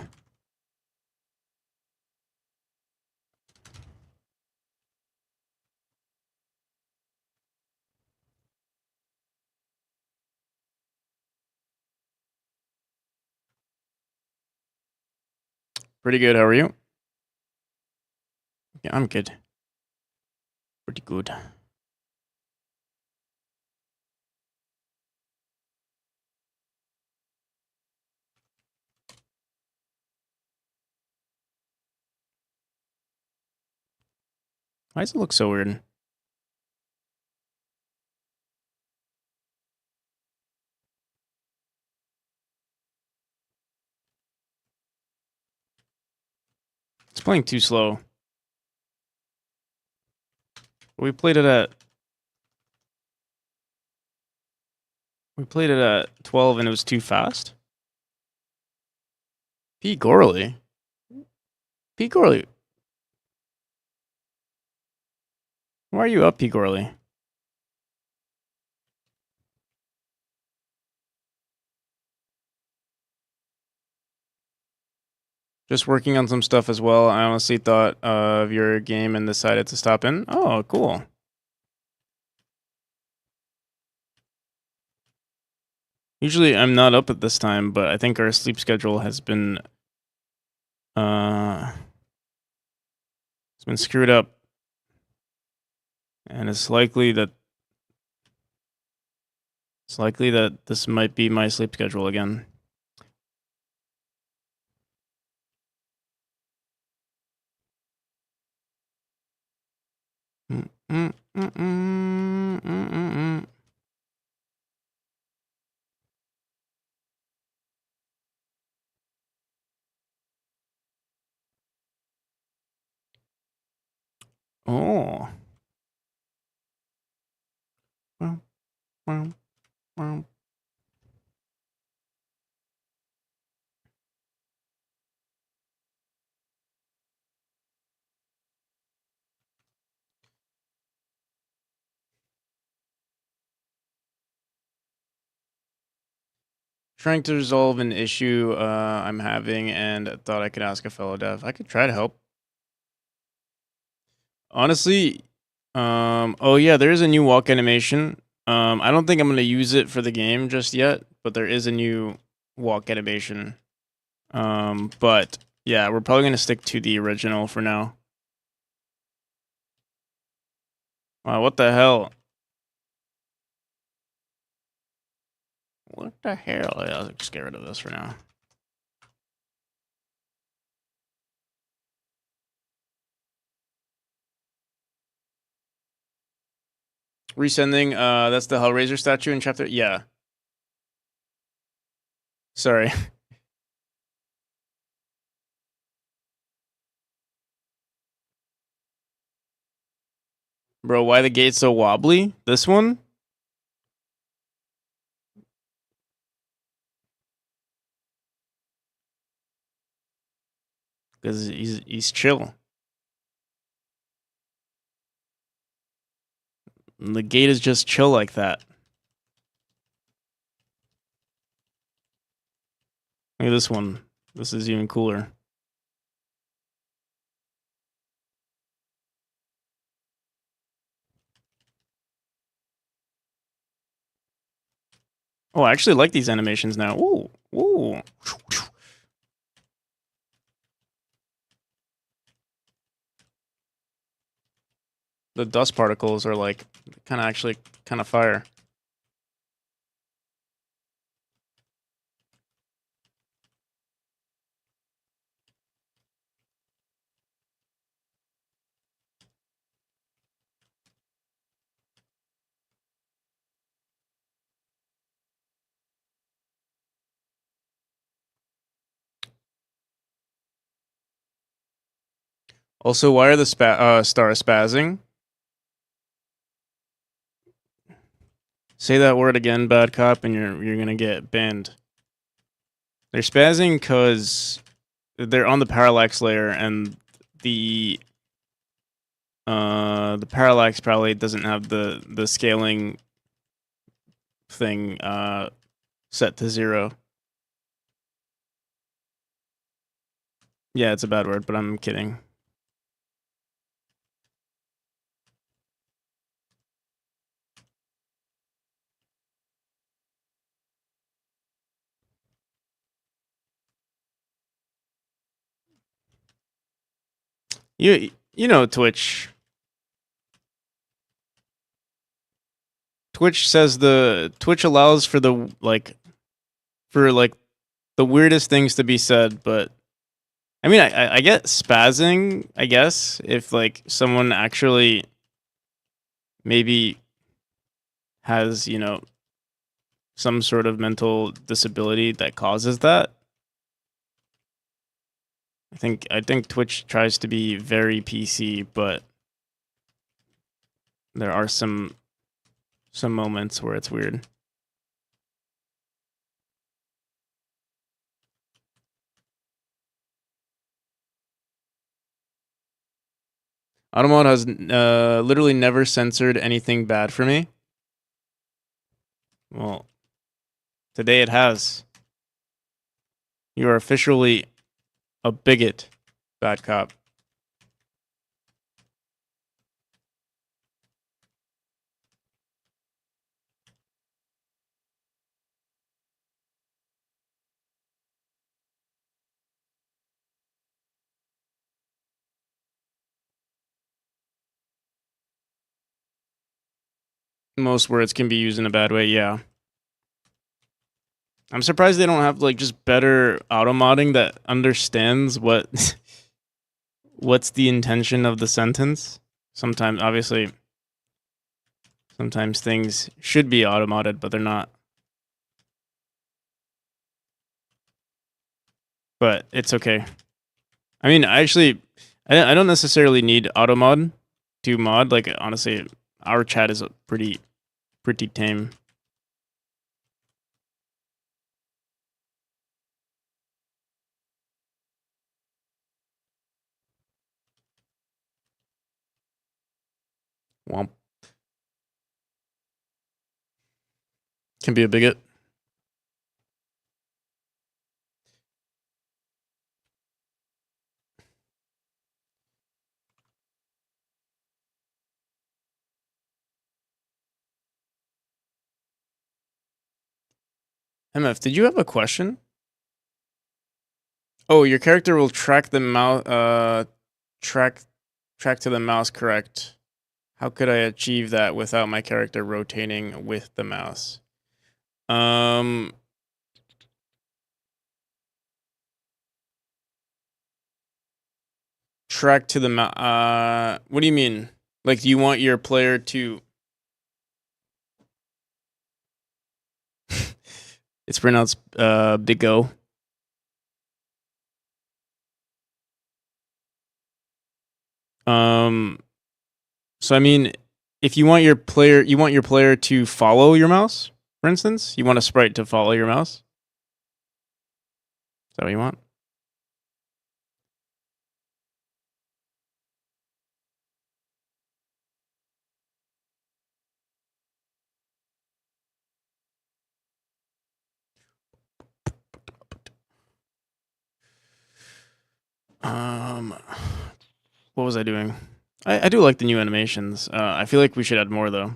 Pretty good. How are you? Yeah, I'm good. Pretty good. Why does it look so weird? It's playing too slow. We played it at We played it at 12 and it was too fast. P. Gorley. P. Gorley. Why are you up, P. Gorley? Just working on some stuff as well. I honestly thought of your game and decided to stop in. Oh, cool. Usually I'm not up at this time, but I think our sleep schedule has been it's been screwed up. And it's likely that this might be my sleep schedule again. Oh. Trying to resolve an issue I'm having and thought I could ask a fellow dev. I could try to help. Honestly, oh yeah, there is a new walk animation. I don't think I'm going to use it for the game just yet, but there is a new walk animation. But yeah, we're probably going to stick to the original for now. Wow, what the hell? What the hell? Yeah, I'll just get rid of this for now. Resending, that's the Hellraiser statue in chapter. Yeah. Sorry. Bro, why the gate so wobbly? This one? Because he's chill. And the gate is just chill like that. Look at this one. This is even cooler. Oh, I actually like these animations now. Ooh, ooh. The dust particles are like kind of fire. Also, why are the stars spazzing? Say that word again, bad cop, and you're gonna get banned. They're spazzing because they're on the parallax layer, and the parallax probably doesn't have the scaling thing set to 0. Yeah, it's a bad word, but I'm kidding. You know Twitch. Twitch says Twitch allows for the the weirdest things to be said, but I mean I get spazzing, I guess, if like someone actually maybe has, you know, some sort of mental disability that causes that. I think Twitch tries to be very PC, but there are some moments where it's weird. Automod has literally never censored anything bad for me. Well, today it has. You are officially a bigot, bad cop. Most words can be used in a bad way, yeah. I'm surprised they don't have like just better auto modding that understands what what's the intention of the sentence. Sometimes obviously sometimes things should be auto modded, but they're not. But it's okay. I mean, I don't necessarily need auto mod to mod. Like honestly, our chat is pretty tame. Womp. Can be a bigot. MF, did you have a question? Oh, your character will track the mouse. Track to the mouse. Correct. How could I achieve that without my character rotating with the mouse? Track to the mouse. What do you mean? Like, do you want your player to? It's pronounced Big O. So I mean, if you want your player to follow your mouse, for instance, you want a sprite to follow your mouse. Is that what you want? What was I doing? I do like the new animations. I feel like we should add more though.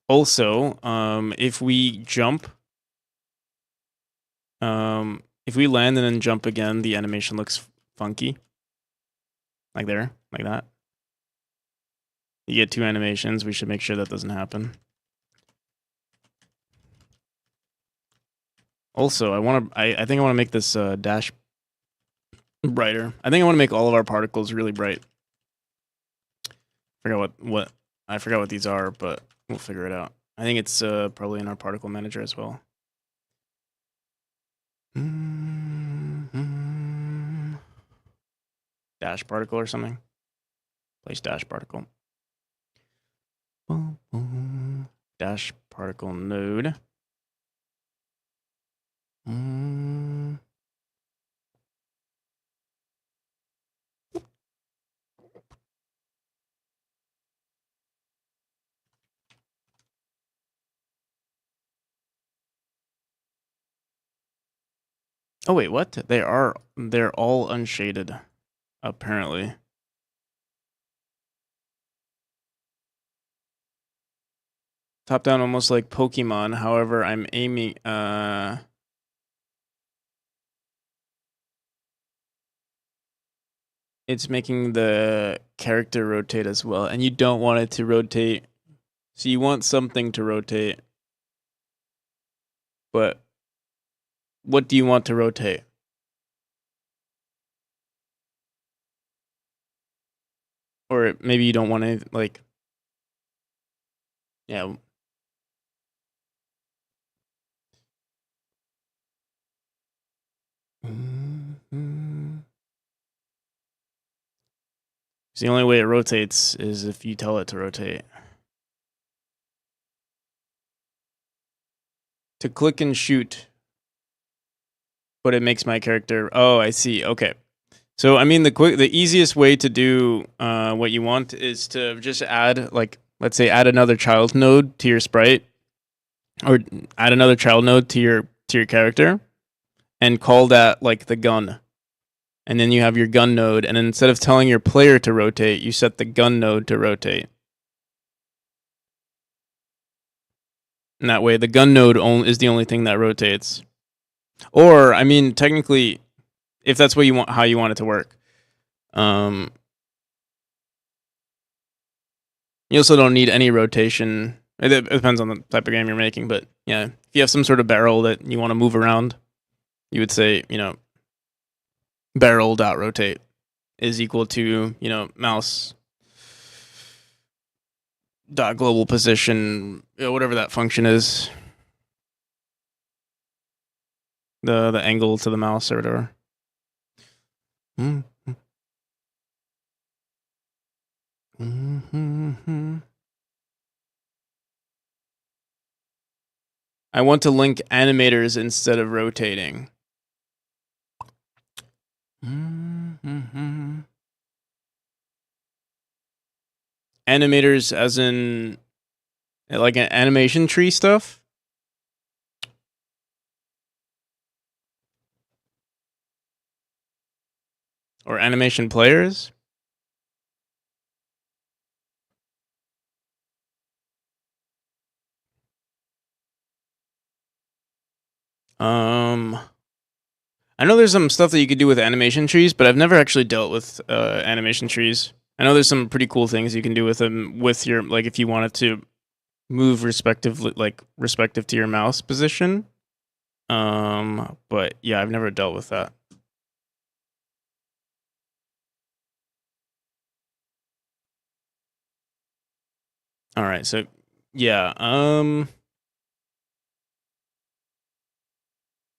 Also, if we jump, if we land and then jump again, the animation looks funky. Like there, like that. You get two animations. We should make sure that doesn't happen. Also, I think I want to make this dash brighter. I think I want to make all of our particles really bright. I forgot what these are, but we'll figure it out. I think it's probably in our particle manager as well. Dash particle or something. Place dash particle. Dash particle node. Oh wait, what? They're all unshaded, apparently. Top down almost like Pokemon, however, I'm aiming it's making the character rotate as well, and you don't want it to rotate. So you want something to rotate. But what do you want to rotate? Or maybe you don't want to, like, yeah. The only way it rotates is if you tell it to rotate. To click and shoot, but it makes my character. Oh, I see. Okay. So I mean, the easiest way to do what you want is to just add, like, let's say, add another child node to your sprite, or add another child node to your character, and call that like the gun. And then you have your gun node, and then instead of telling your player to rotate, you set the gun node to rotate. And that way, the gun node is the only thing that rotates. Or, I mean, technically, if that's what you want, how you want it to work. You also don't need any rotation. It depends on the type of game you're making, but yeah, if you have some sort of barrel that you want to move around, you would say, barrel dot rotate is equal to, mouse dot global position, whatever that function is, the angle to the mouse or whatever. I want to link animators instead of rotating. Animators as in like an animation tree stuff? Or animation players? I know there's some stuff that you could do with animation trees, but I've never actually dealt with animation trees. I know there's some pretty cool things you can do with them with your, like, if you wanted to move respective to your mouse position. But yeah, I've never dealt with that. All right, so yeah,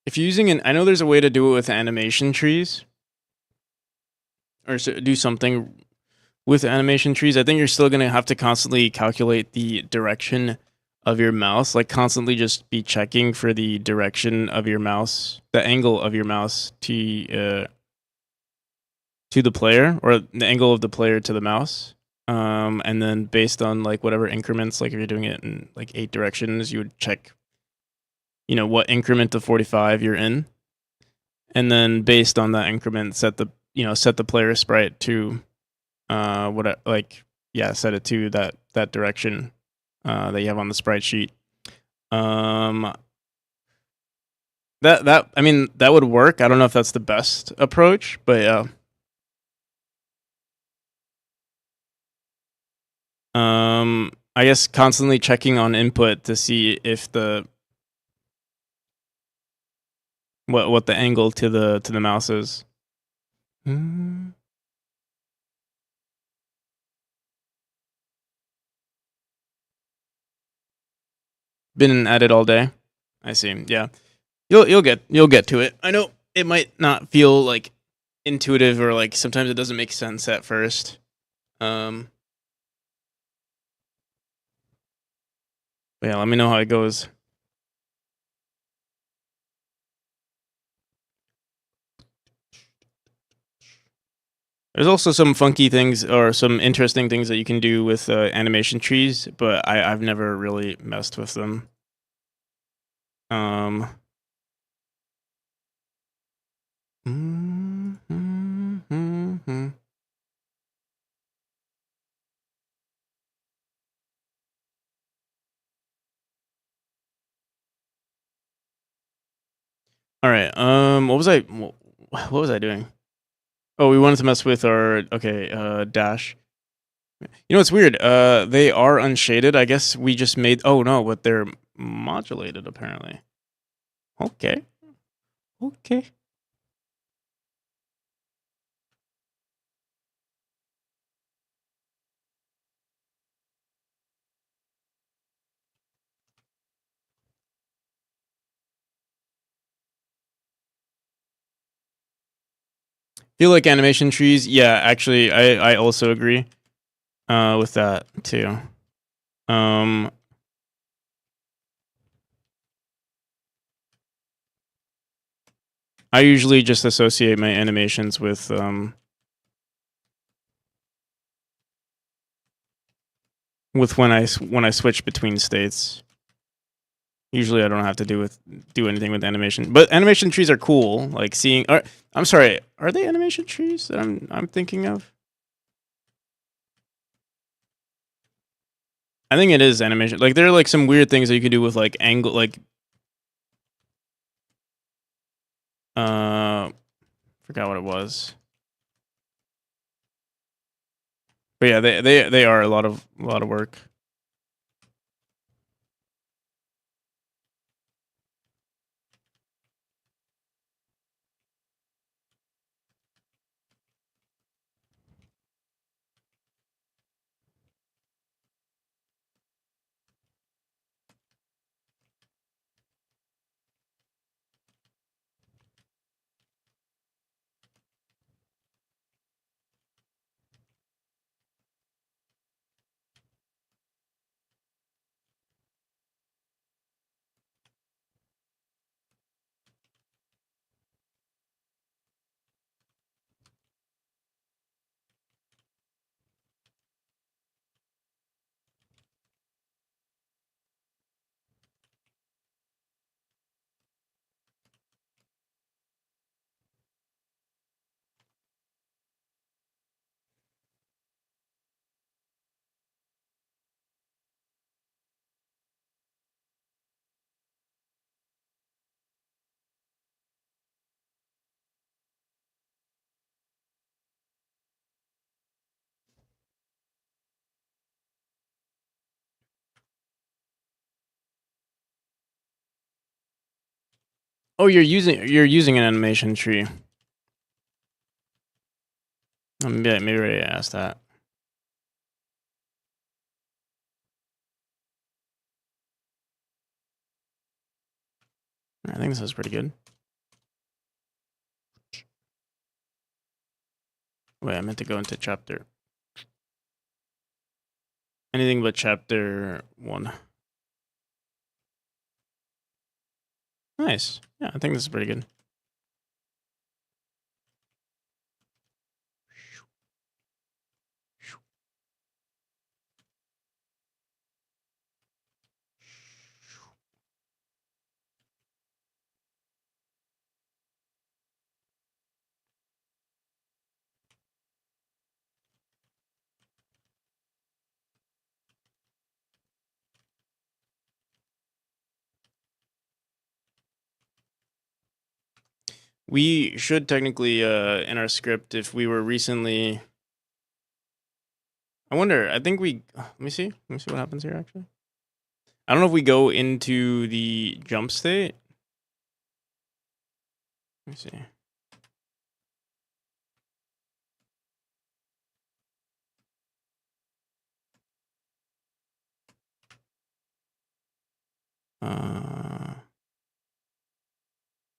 if you're using I know there's a way to do it with animation trees, or do something with animation trees. I think you're still gonna have to constantly calculate the direction of your mouse, like constantly just be checking for the direction of your mouse, the angle of your mouse to the player, or the angle of the player to the mouse. And then based on like whatever increments, like if you're doing it in like 8 directions, you would check, what increment of 45 you're in, and then based on that increment, set the player sprite to set it to that direction that you have on the sprite sheet. That I mean, that would work. I don't know if that's the best approach, but yeah. I guess constantly checking on input to see if what the angle to the mouse is. Been at it all day. I see. Yeah, you'll get to it. I know it might not feel like intuitive, or like sometimes it doesn't make sense at first. But yeah, let me know how it goes. There's also some funky things or some interesting things that you can do with animation trees, but I've never really messed with them. All right. What was I doing? Oh, we wanted to mess with our dash. You know, it's weird. They are unshaded. I guess we just made. Oh no, but they're modulated apparently. Okay. Okay. Feel like animation trees. Yeah, actually, I also agree with that too. Um, I usually just associate my animations with when I switch between states. Usually, I don't have to do anything with animation, but animation trees are cool. Like seeing. I'm sorry. Are they animation trees that I'm thinking of? I think it is animation. Like there are like some weird things that you can do with like angle, like forgot what it was. But yeah, they are a lot of work. Oh, you're using an animation tree. Maybe I already asked that. I think this is pretty good. Wait, I meant to go into chapter. Anything but chapter 1. Nice. Yeah, I think this is pretty good. We should technically, in our script, if we were recently. I wonder. I think we. Let me see. Let me see what happens here. Actually, I don't know if we go into the jump state. Let me see.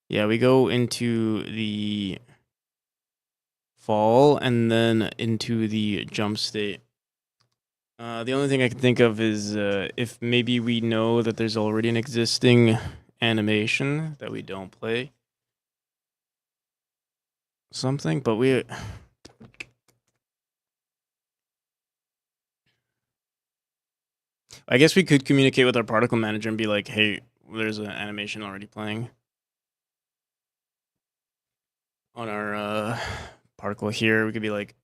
Yeah, we go into the fall and then into the jump state. The only thing I can think of is if maybe we know that there's already an existing animation that we don't play something, but I guess we could communicate with our particle manager and be like, hey, there's an animation already playing on our particle here. We could be like,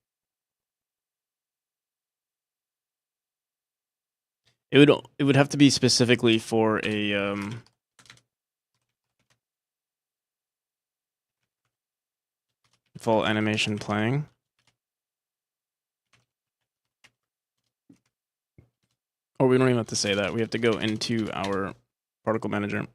it would have to be specifically for a full animation playing. Or we don't even have to say that. We have to go into our particle manager.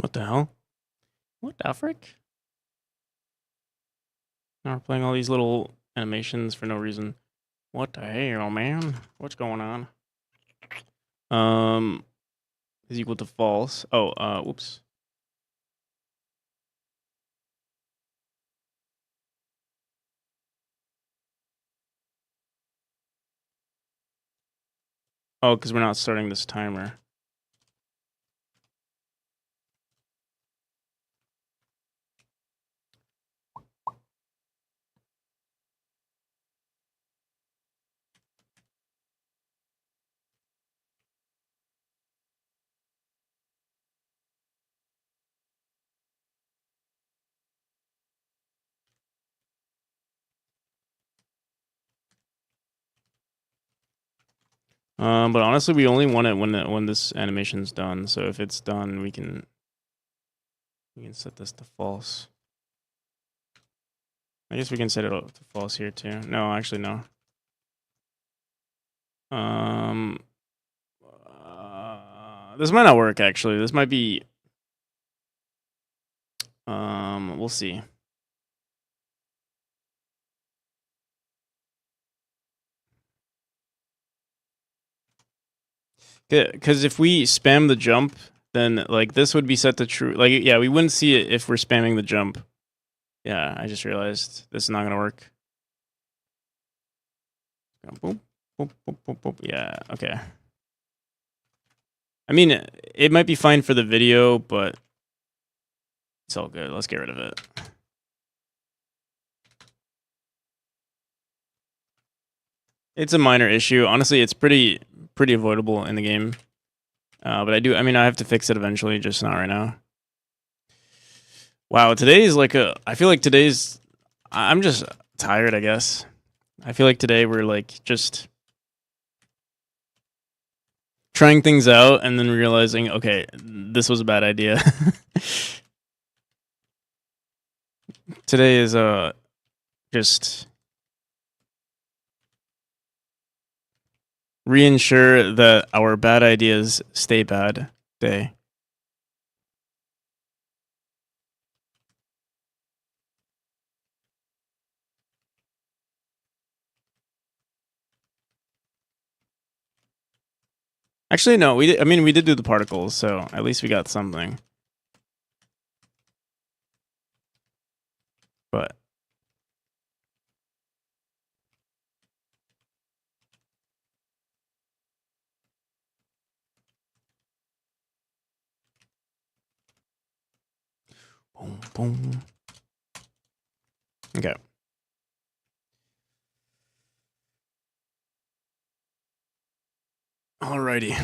What the hell? What the frick? Now we're playing all these little animations for no reason. What the hell, man? What's going on? Is equal to false. Oh, whoops. Oh, because we're not starting this timer. But honestly, we only want it when this animation's done. So if it's done, we can set this to false. I guess we can set it to false here too. No, actually no. This might not work actually. This might be. We'll see. Because if we spam the jump, then like this would be set to true. Like yeah, we wouldn't see it if we're spamming the jump. Yeah, I just realized this is not gonna work. Boop, boop, boop, boop, boop. Yeah, okay. I mean, it might be fine for the video, but it's all good. Let's get rid of it. It's a minor issue. Honestly, it's pretty avoidable in the game. But I mean, I have to fix it eventually, just not right now. Wow, today is like I feel like today's, I'm just tired, I guess. I feel like today we're like just trying things out and then realizing, okay, this was a bad idea. Today is just reinsure that our bad ideas stay bad day. Actually, no, we did, I mean, we did do the particles, so at least we got something. But boom, boom. Okay. Alrighty.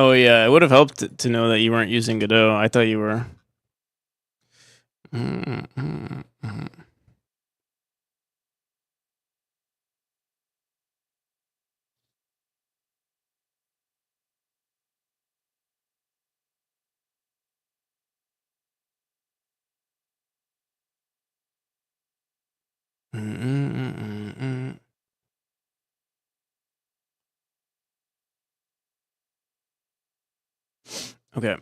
Oh yeah, it would have helped to know that you weren't using Godot. I thought you were. Okay.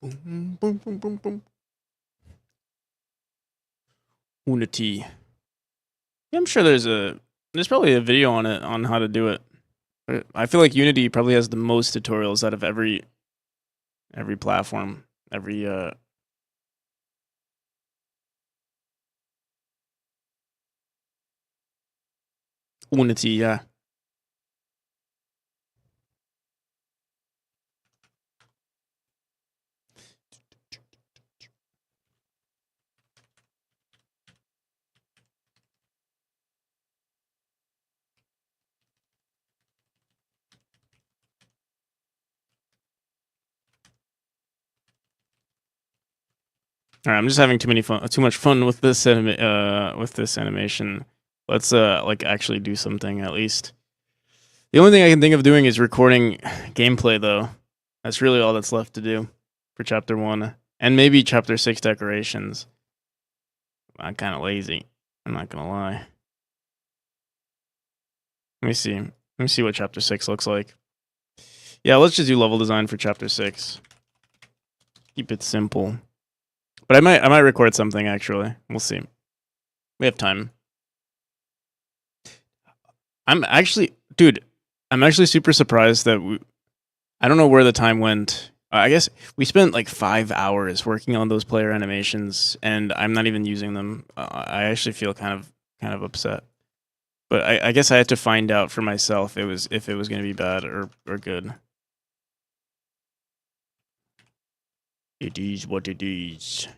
Boom, boom, boom, boom, boom. Unity. Yeah, I'm sure there's probably a video on it on how to do it. I feel like Unity probably has the most tutorials out of every platform, every Unity, yeah. All right, I'm just having too much fun with this animation. Let's like actually do something at least. The only thing I can think of doing is recording gameplay though. That's really all that's left to do for chapter 1 and maybe chapter 6 decorations. I'm kind of lazy. I'm not going to lie. Let me see. Let me see what chapter 6 looks like. Yeah, let's just do level design for chapter 6. Keep it simple. But I might record something actually. We'll see. We have time. I'm actually super surprised that I don't know where the time went. I guess we spent like 5 hours working on those player animations, and I'm not even using them. I actually feel kind of upset. But I guess I had to find out for myself if it was going to be bad or good. It is what it is.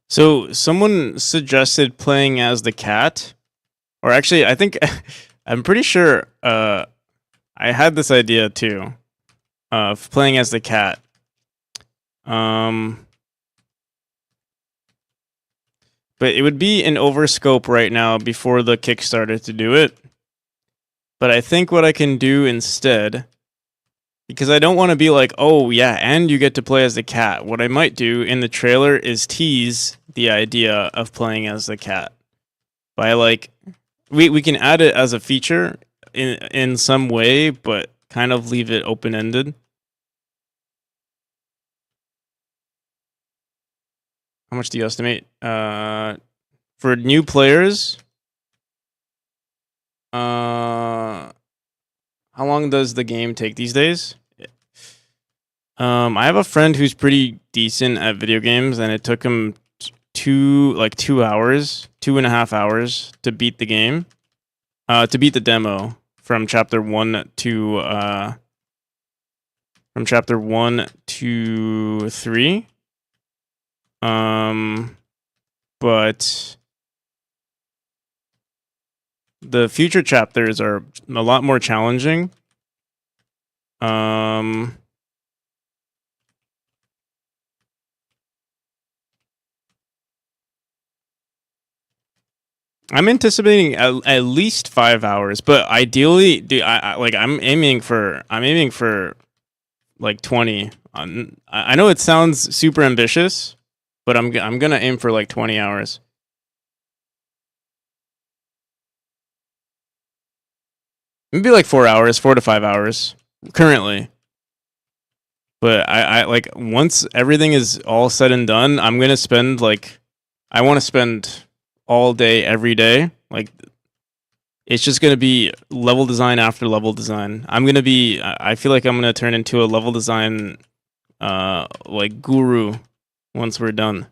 So someone suggested playing as the cat, or actually, I think I'm pretty sure I had this idea too of playing as the cat. But it would be in overscope right now before the Kickstarter to do it. But I think what I can do instead, because I don't want to be like, oh yeah, and you get to play as the cat. What I might do in the trailer is tease the idea of playing as the cat by like we can add it as a feature in some way, but kind of leave it open ended. How much do you estimate? For new players, how long does the game take these days? I have a friend who's pretty decent at video games, and it took him 2 hours, 2.5 hours to beat the game, to beat the demo from chapter 1 to 3. But the future chapters are a lot more challenging. I'm anticipating at least 5 hours, but ideally, I'm aiming for like 20. I know it sounds super ambitious, but I'm gonna aim for like 20 hours. Maybe like 4 hours, 4 to 5 hours currently. But I like once everything is all said and done, I'm gonna spend like I want to spend all day every day. Like it's just gonna be level design after level design. I feel like I'm gonna turn into a level design like guru once we're done.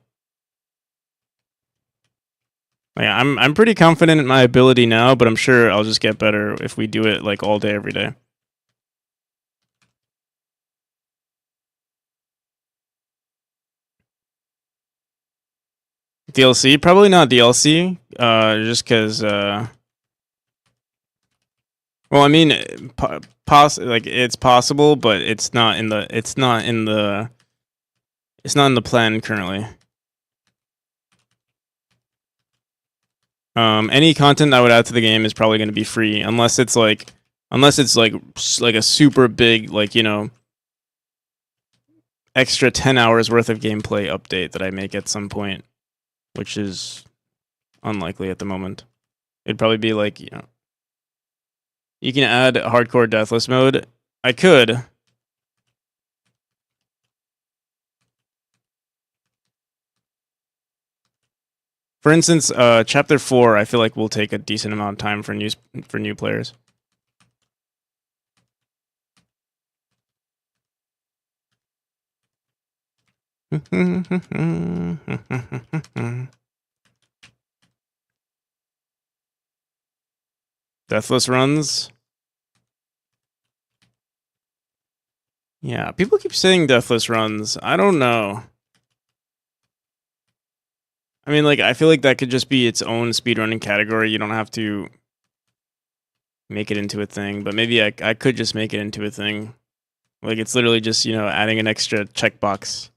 Like, I'm pretty confident in my ability now, but I'm sure I'll just get better if we do it like all day every day. DLC? Probably not DLC. Just because. Well, I mean, like it's possible, but it's not in the. It's not in the. It's not in the plan currently. Any content I would add to the game is probably going to be free, unless it's like a super big extra 10 hours worth of gameplay update that I make at some point, which is unlikely at the moment. It'd probably be like you can add hardcore deathless mode. I could. For instance, chapter 4, I feel like will take a decent amount of time for new players. Deathless runs. Yeah, people keep saying deathless runs. I don't know. I mean, like, I feel like that could just be its own speedrunning category. You don't have to make it into a thing, but maybe I could just make it into a thing. Like, it's literally just, adding an extra checkbox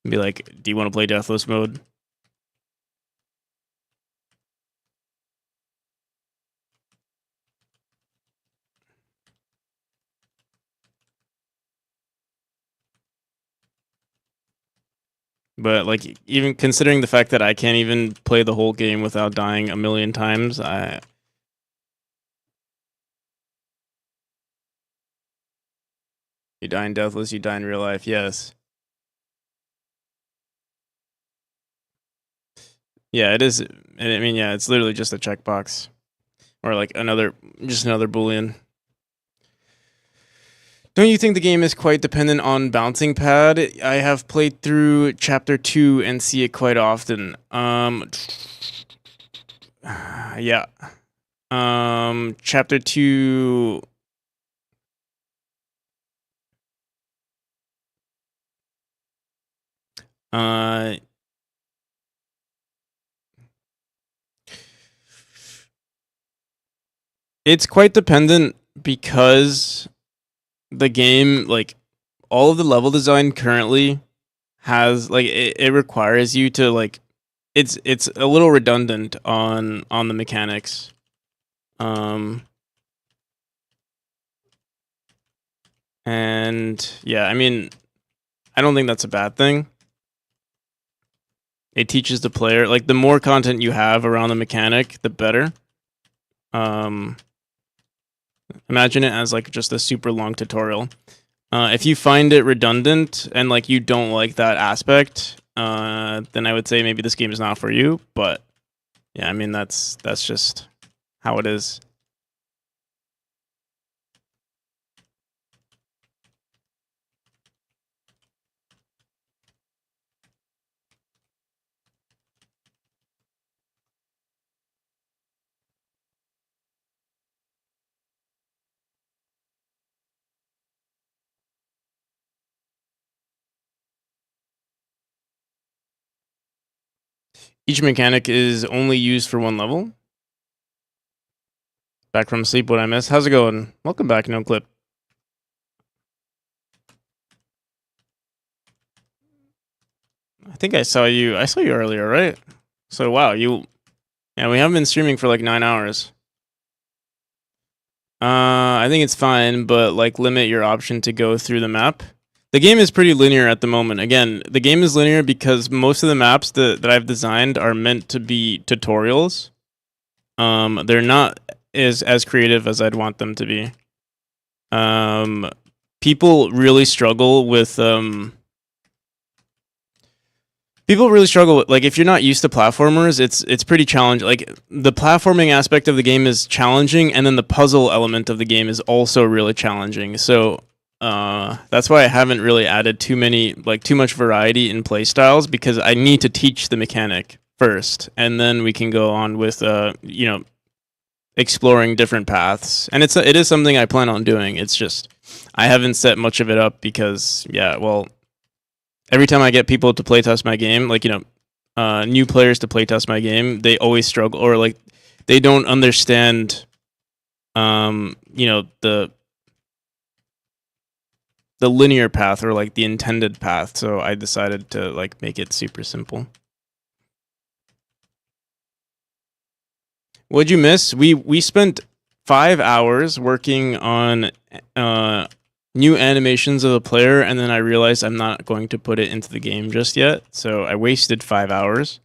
and be like, do you want to play deathless mode? But, like, even considering the fact that I can't even play the whole game without dying a million times, you die in deathless, you die in real life, yes. Yeah, it is. I mean, yeah, it's literally just a checkbox. Or, like, just another Boolean. Don't you think the game is quite dependent on bouncing pad? I have played through chapter 2 and see it quite often. Yeah. Chapter 2. Uh, it's quite dependent because the game, like, all of the level design currently has, like, it requires you to, like, it's a little redundant on the mechanics. And yeah, I mean, I don't think that's a bad thing. It teaches the player, like, the more content you have around the mechanic, the better. Imagine it as like just a super long tutorial. If you find it redundant and like you don't like that aspect, then I would say maybe this game is not for you. But yeah, I mean that's just how it is. Each mechanic is only used for one level. Back from sleep, what I missed. How's it going? Welcome back, No Clip. I think I saw you earlier, right? So wow, yeah, we haven't been streaming for like 9 hours. I think it's fine, but like limit your option to go through the map. The game is pretty linear at the moment. Again, the game is linear because most of the maps that I've designed are meant to be tutorials. They're not as creative as I'd want them to be. People really struggle with like if you're not used to platformers, it's pretty challenging. Like the platforming aspect of the game is challenging, and then the puzzle element of the game is also really challenging. So that's why I haven't really added too much variety in play styles, because I need to teach the mechanic first, and then we can go on with exploring different paths. And it is something I plan on doing. It's just I haven't set much of it up because every time I get people to playtest my game, like new players to playtest my game, they always struggle, or like they don't understand the linear path or like the intended path. So I decided to like make it super simple. What'd you miss? We spent 5 hours working on new animations of the player, and then I realized I'm not going to put it into the game just yet, so I wasted 5 hours.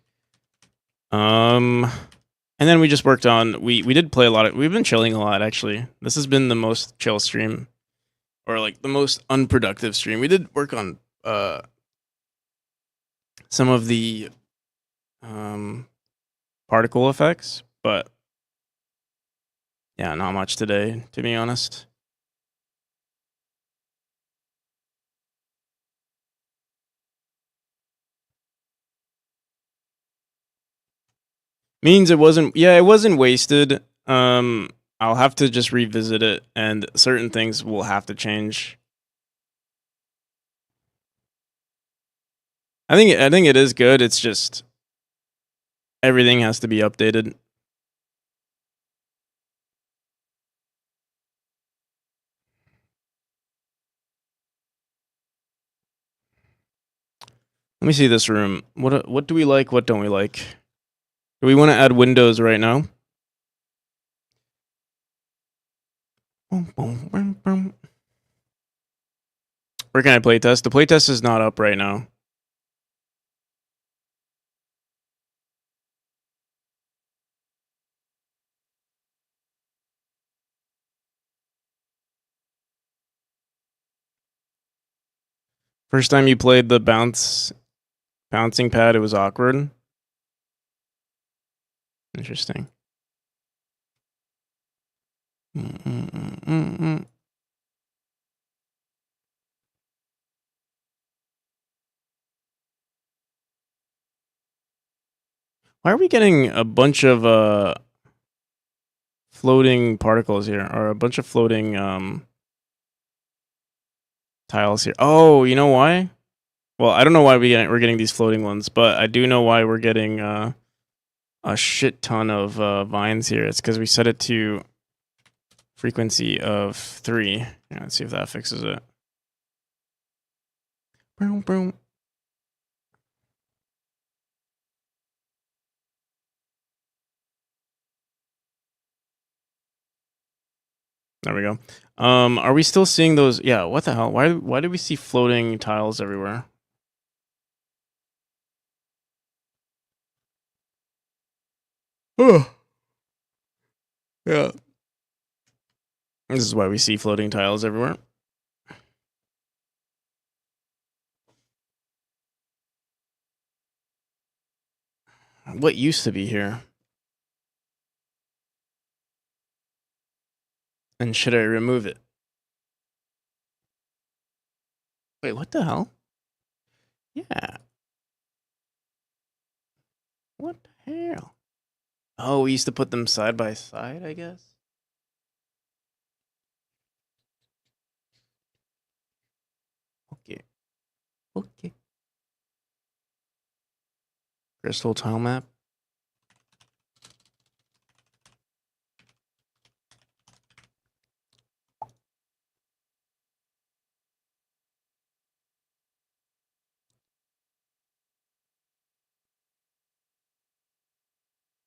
And then we just worked on we did play a lot. We've been chilling a lot, actually. This has been the most chill stream, or like the most unproductive stream. We did work on some of the particle effects, but yeah, not much today, to be honest. Means it wasn't wasted. I'll have to just revisit it, and certain things will have to change. I think it is good. It's just everything has to be updated. Let me see this room. What do we like? What don't we like? Do we want to add windows right now? Where can I playtest? The playtest is not up right now. First time you played the bouncing pad, it was awkward. Interesting. Why are we getting a bunch of floating particles here, or a bunch of floating tiles here? Oh, you know why? Well, I don't know why we're getting these floating ones, but I do know why we're getting a shit ton of vines here. It's because we set it to frequency of 3. Yeah, let's see if that fixes it. Boom, boom. There we go. Are we still seeing those? Yeah, what the hell? Why do we see floating tiles everywhere? Oh. Yeah. This is why we see floating tiles everywhere. What used to be here? And should I remove it? Wait, what the hell? Yeah. What the hell? Oh, we used to put them side by side, I guess. Okay. Okay. Crystal tile map.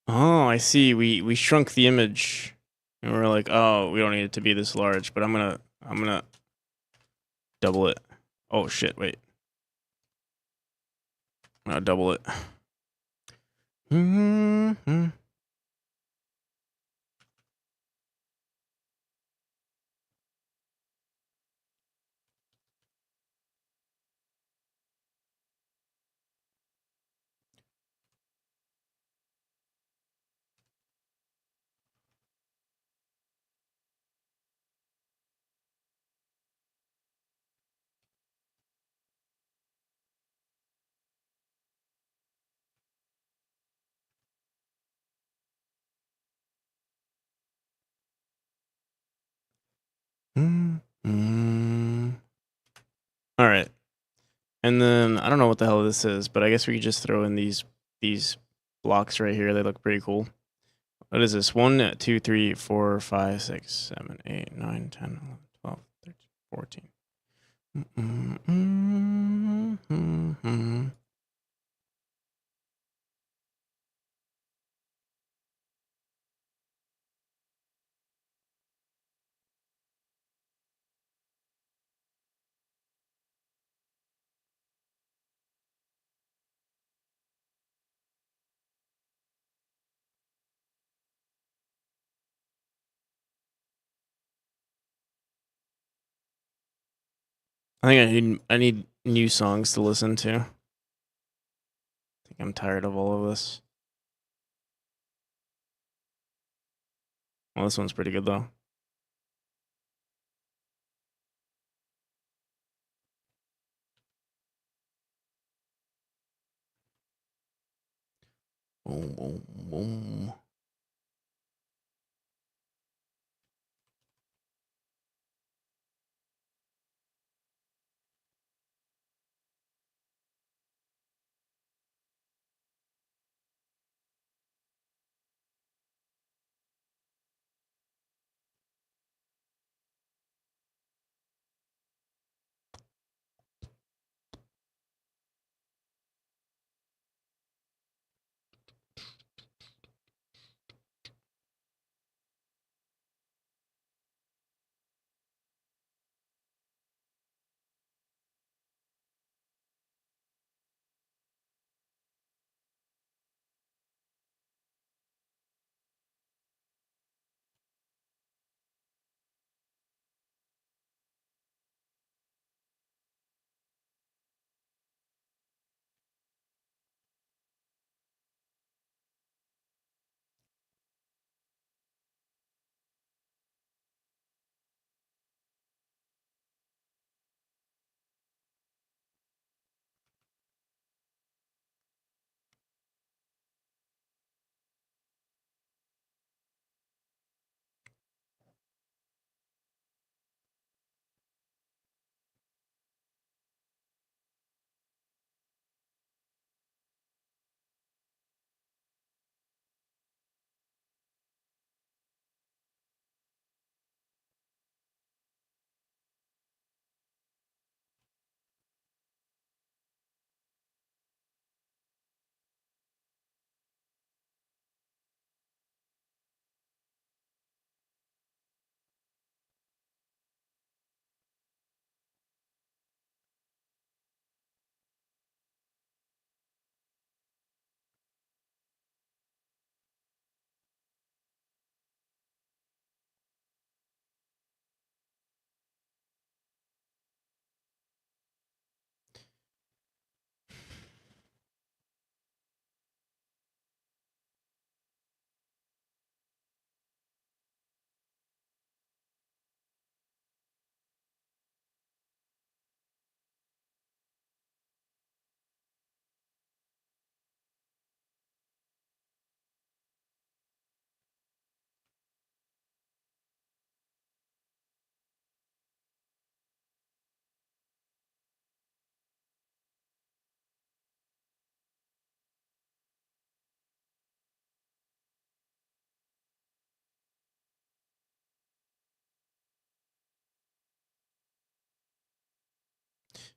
Oh, I see. We shrunk the image, and we're like, oh, we don't need it to be this large. But I'm gonna double it. Oh shit! Wait, I'll double it. Mm-hmm. Mm-hmm. All right, and then I don't know what the hell this is, but I guess we could just throw in these blocks right here. They look pretty cool. What is this? 1, 2, 3, 4, 5, 6, 7, 8, 9, 10, 11, 12, 13, 14. I think I need new songs to listen to. I think I'm tired of all of this. Well, this one's pretty good though. Boom, boom, boom.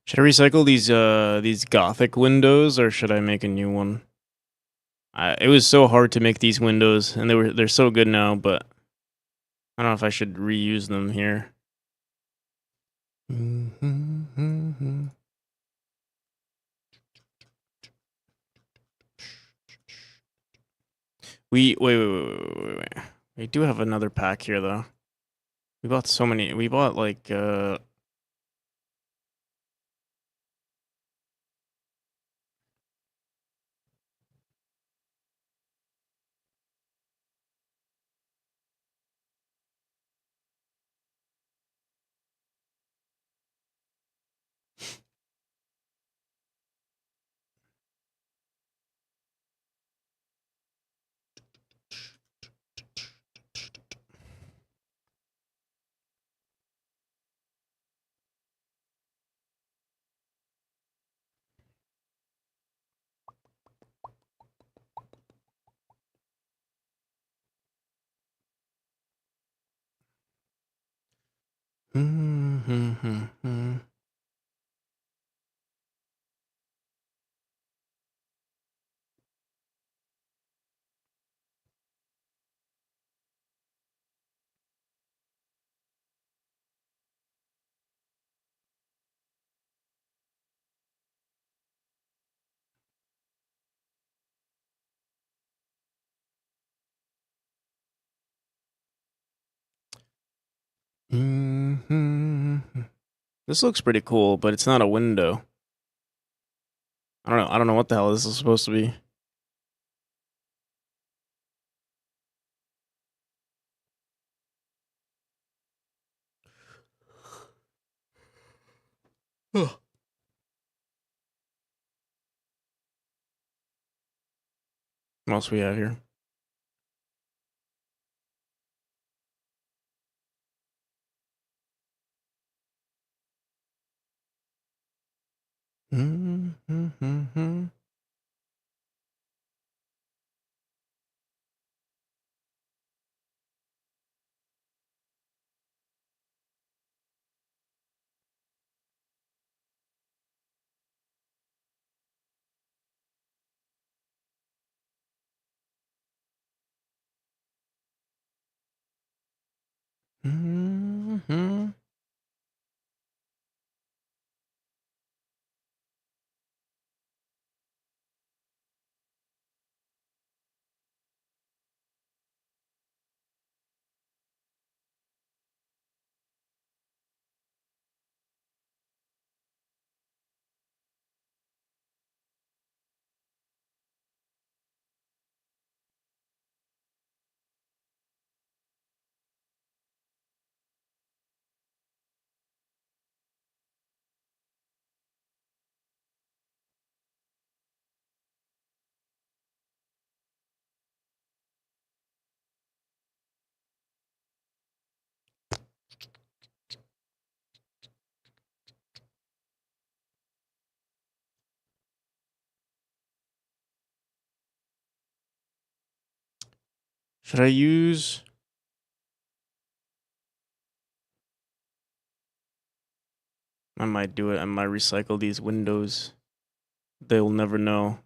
Should I recycle these Gothic windows, or should I make a new one? It was so hard to make these windows, and they're so good now, but I don't know if I should reuse them here. Wait. We do have another pack here though. We bought so many. We bought like This looks pretty cool, but it's not a window. I don't know what the hell this is supposed to be. What else we have here? Should I use? I might do it. I might recycle these windows. They'll never know.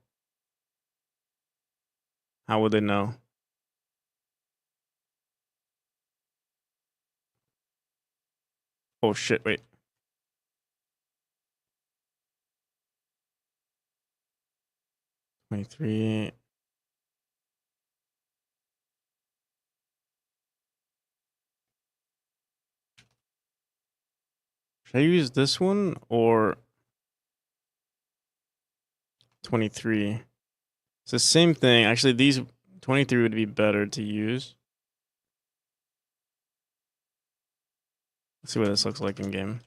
How would they know? Oh shit! Wait. 23. Should I use this one or 23? It's the same thing. Actually, these 23 would be better to use. Let's see what this looks like in game.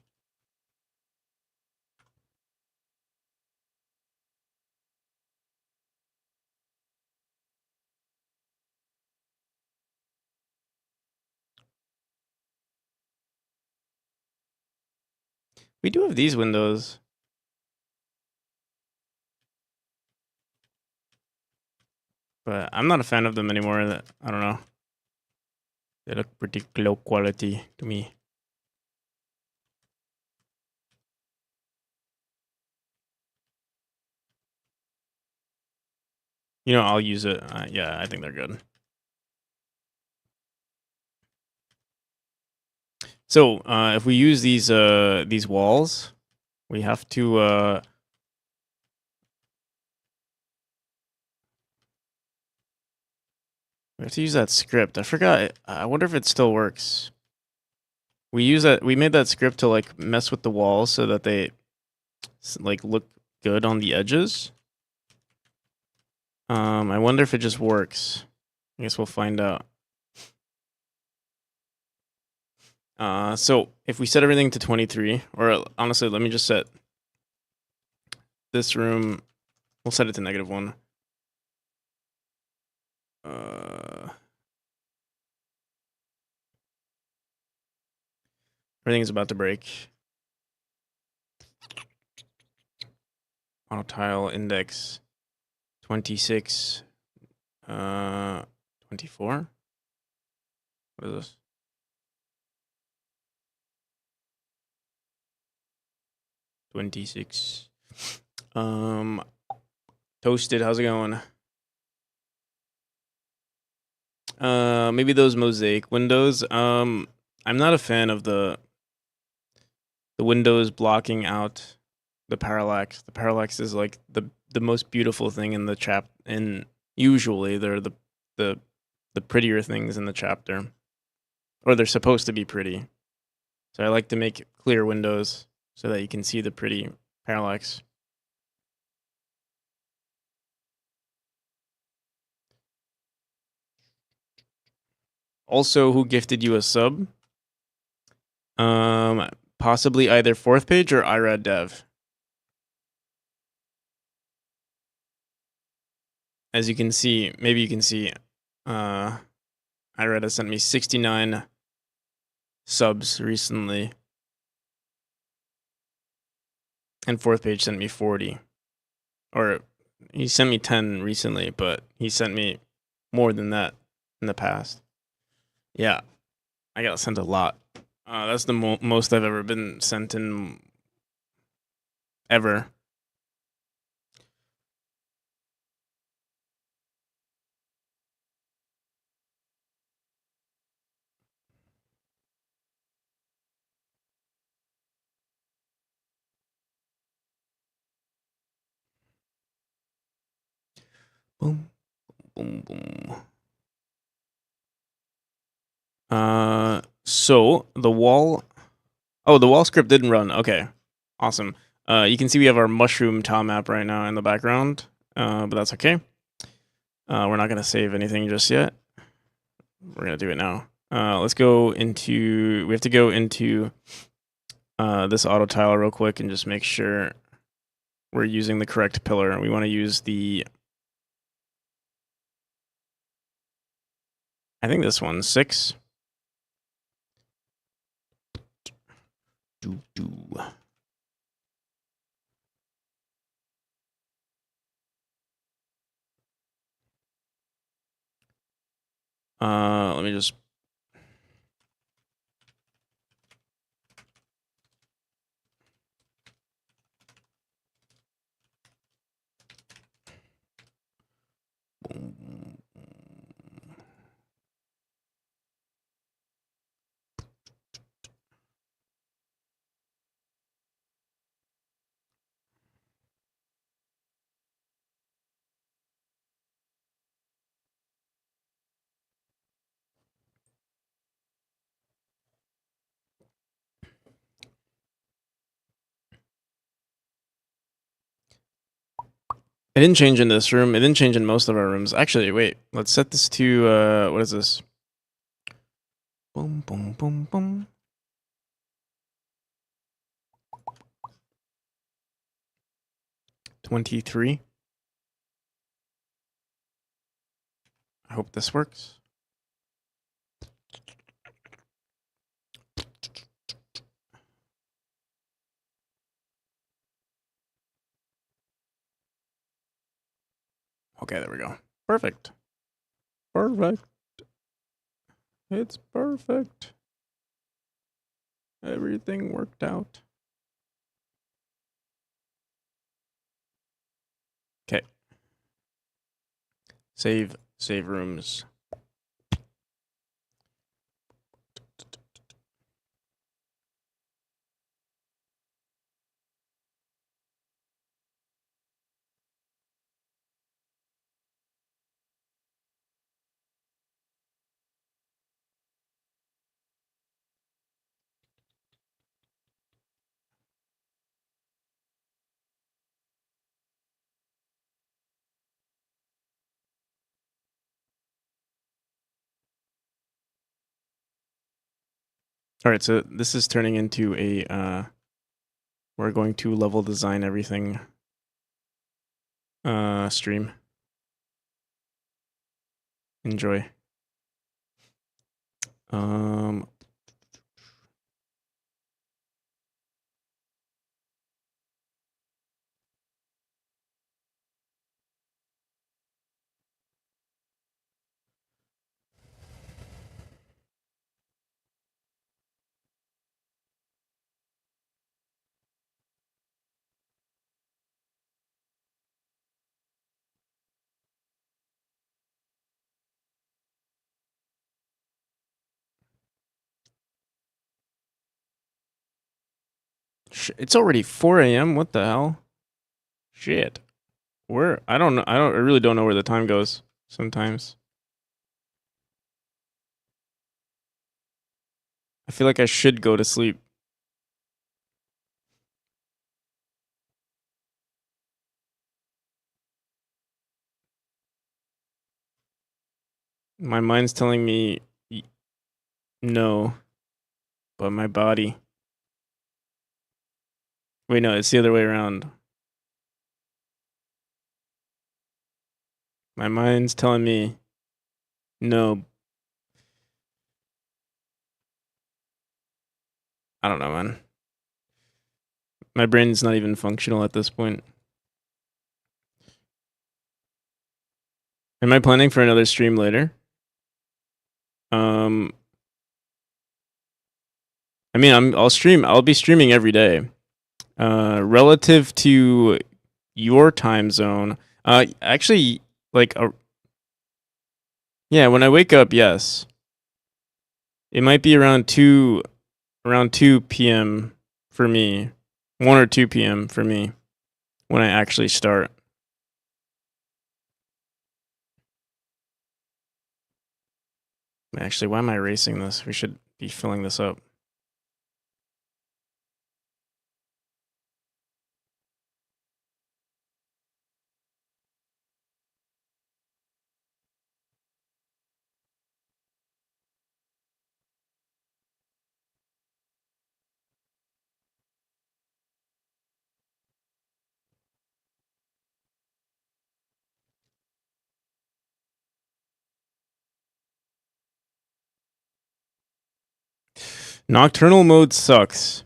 We do have these windows. But I'm not a fan of them anymore. I don't know. They look pretty low quality to me. You know, I'll use it. Yeah, I think they're good. So if we use these walls, we have to use that script. I forgot. I wonder if it still works. We made that script to like mess with the walls so that they like look good on the edges. I wonder if it just works. I guess we'll find out. So if we set everything to 23, or honestly, let me just set this room. We'll set it to -1. Everything's about to break. Auto tile index 26. 24. What is this? $26. Toasted, how's it going? Maybe those mosaic windows. I'm not a fan of the windows blocking out the parallax. The parallax is like the most beautiful thing in the and usually they're the prettier things in the chapter, or they're supposed to be pretty. So I like to make clear windows so that you can see the pretty parallax. Also, who gifted you a sub? Possibly either fourth page or IRAD dev. As you can see, maybe you can see, IRAD has sent me 69 subs recently. And fourth page sent me 40. Or he sent me 10 recently, but he sent me more than that in the past. Yeah, I got sent a lot. That's the most I've ever been sent in ever. Boom, boom, boom. So the wall. Oh, the wall script didn't run. Okay, awesome. You can see we have our mushroom tile map right now in the background, but that's okay. We're not gonna save anything just yet. We're gonna do it now. Let's go into. We have to go into this auto tile real quick and just make sure we're using the correct pillar. We want to use the. I think this one's 6. Do. Let me just. It didn't change in this room. It didn't change in most of our rooms. Actually, wait. Let's set this to what is this? Boom, boom, boom, boom. 23. I hope this works. Okay, there we go. Perfect. Perfect. It's perfect. Everything worked out. Okay. Save rooms. All right, so this is turning into a we're going to level design everything stream. Enjoy. It's already 4 a.m. What the hell? Shit. Where? I don't know. I really don't know where the time goes sometimes. I feel like I should go to sleep. My mind's telling me no, but my body. Wait, no, it's the other way around. My mind's telling me no. I don't know, man. My brain's not even functional at this point. Am I planning for another stream later? I mean, I'll be streaming every day. Relative to your time zone, actually, like, yeah, when I wake up, yes, it might be around 2 p.m. for me, 1 or 2 p.m. for me when I actually start. Actually, why am I erasing this? We should be filling this up. Nocturnal mode sucks.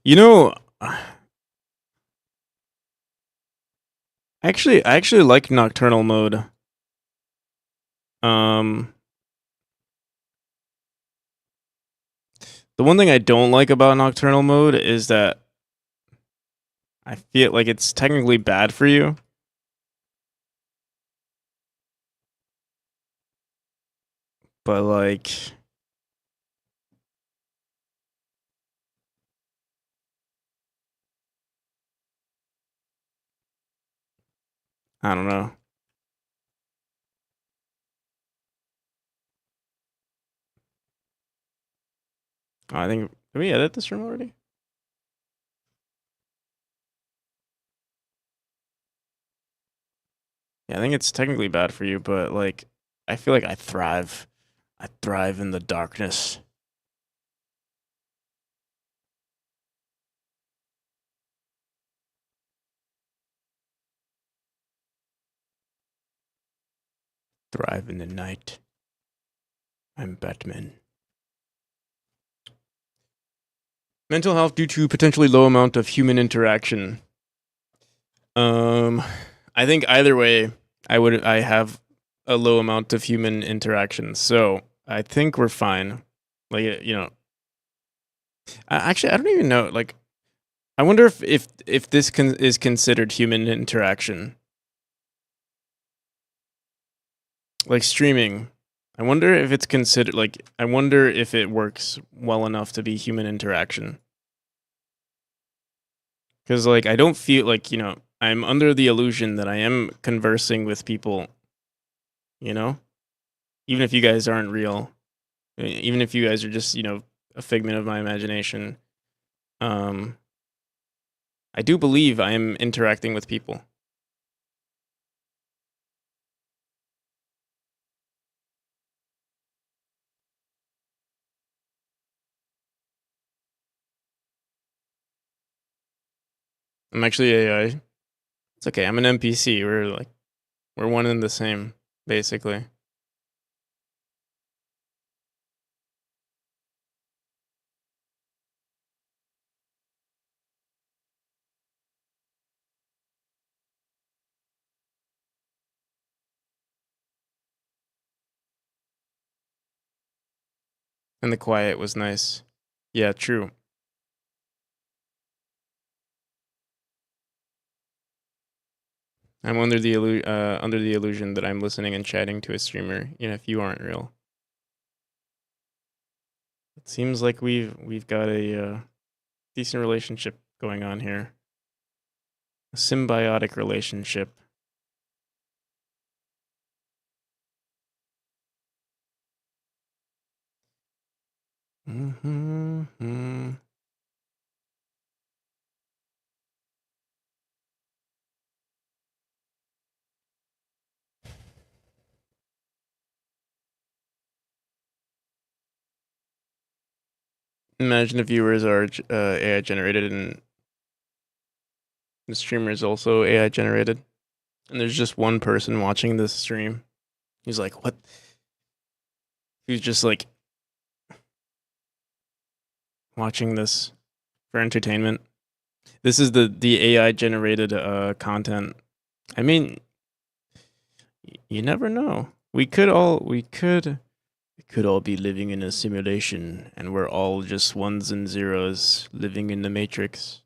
You know, I actually like nocturnal mode. The one thing I don't like about nocturnal mode is that I feel like it's technically bad for you. But like, I don't know. I think, did we edit this room already? Yeah, I think it's technically bad for you, but like, I feel like I thrive. I thrive in the darkness. Thrive in the night. I'm Batman. Mental health due to potentially low amount of human interaction. I think either way, I have a low amount of human interaction, so I think we're fine. Like, you know, actually, I don't even know. Like, I wonder if this is considered human interaction. like streaming. I wonder if it's considered like I wonder if it works well enough to be human interaction. Cuz like I don't feel like, I'm under the illusion that I am conversing with people, you know? Even if you guys aren't real. Even if you guys are just, a figment of my imagination. Um I do believe I am interacting with people. I'm actually AI. It's okay. I'm an NPC. We're one and the same, basically. And the quiet was nice. Yeah, true. I'm under the illusion that I'm listening and chatting to a streamer, if you aren't real. It seems like we've got a decent relationship going on here. A symbiotic relationship. Mm-hmm. Imagine if viewers are AI generated and the streamer is also AI generated, and there's just one person watching this stream. He's like, "What?" He's just like watching this for entertainment. This is the AI generated content. I mean, you never know. We could all be living in a simulation, and we're all just ones and zeros living in the matrix.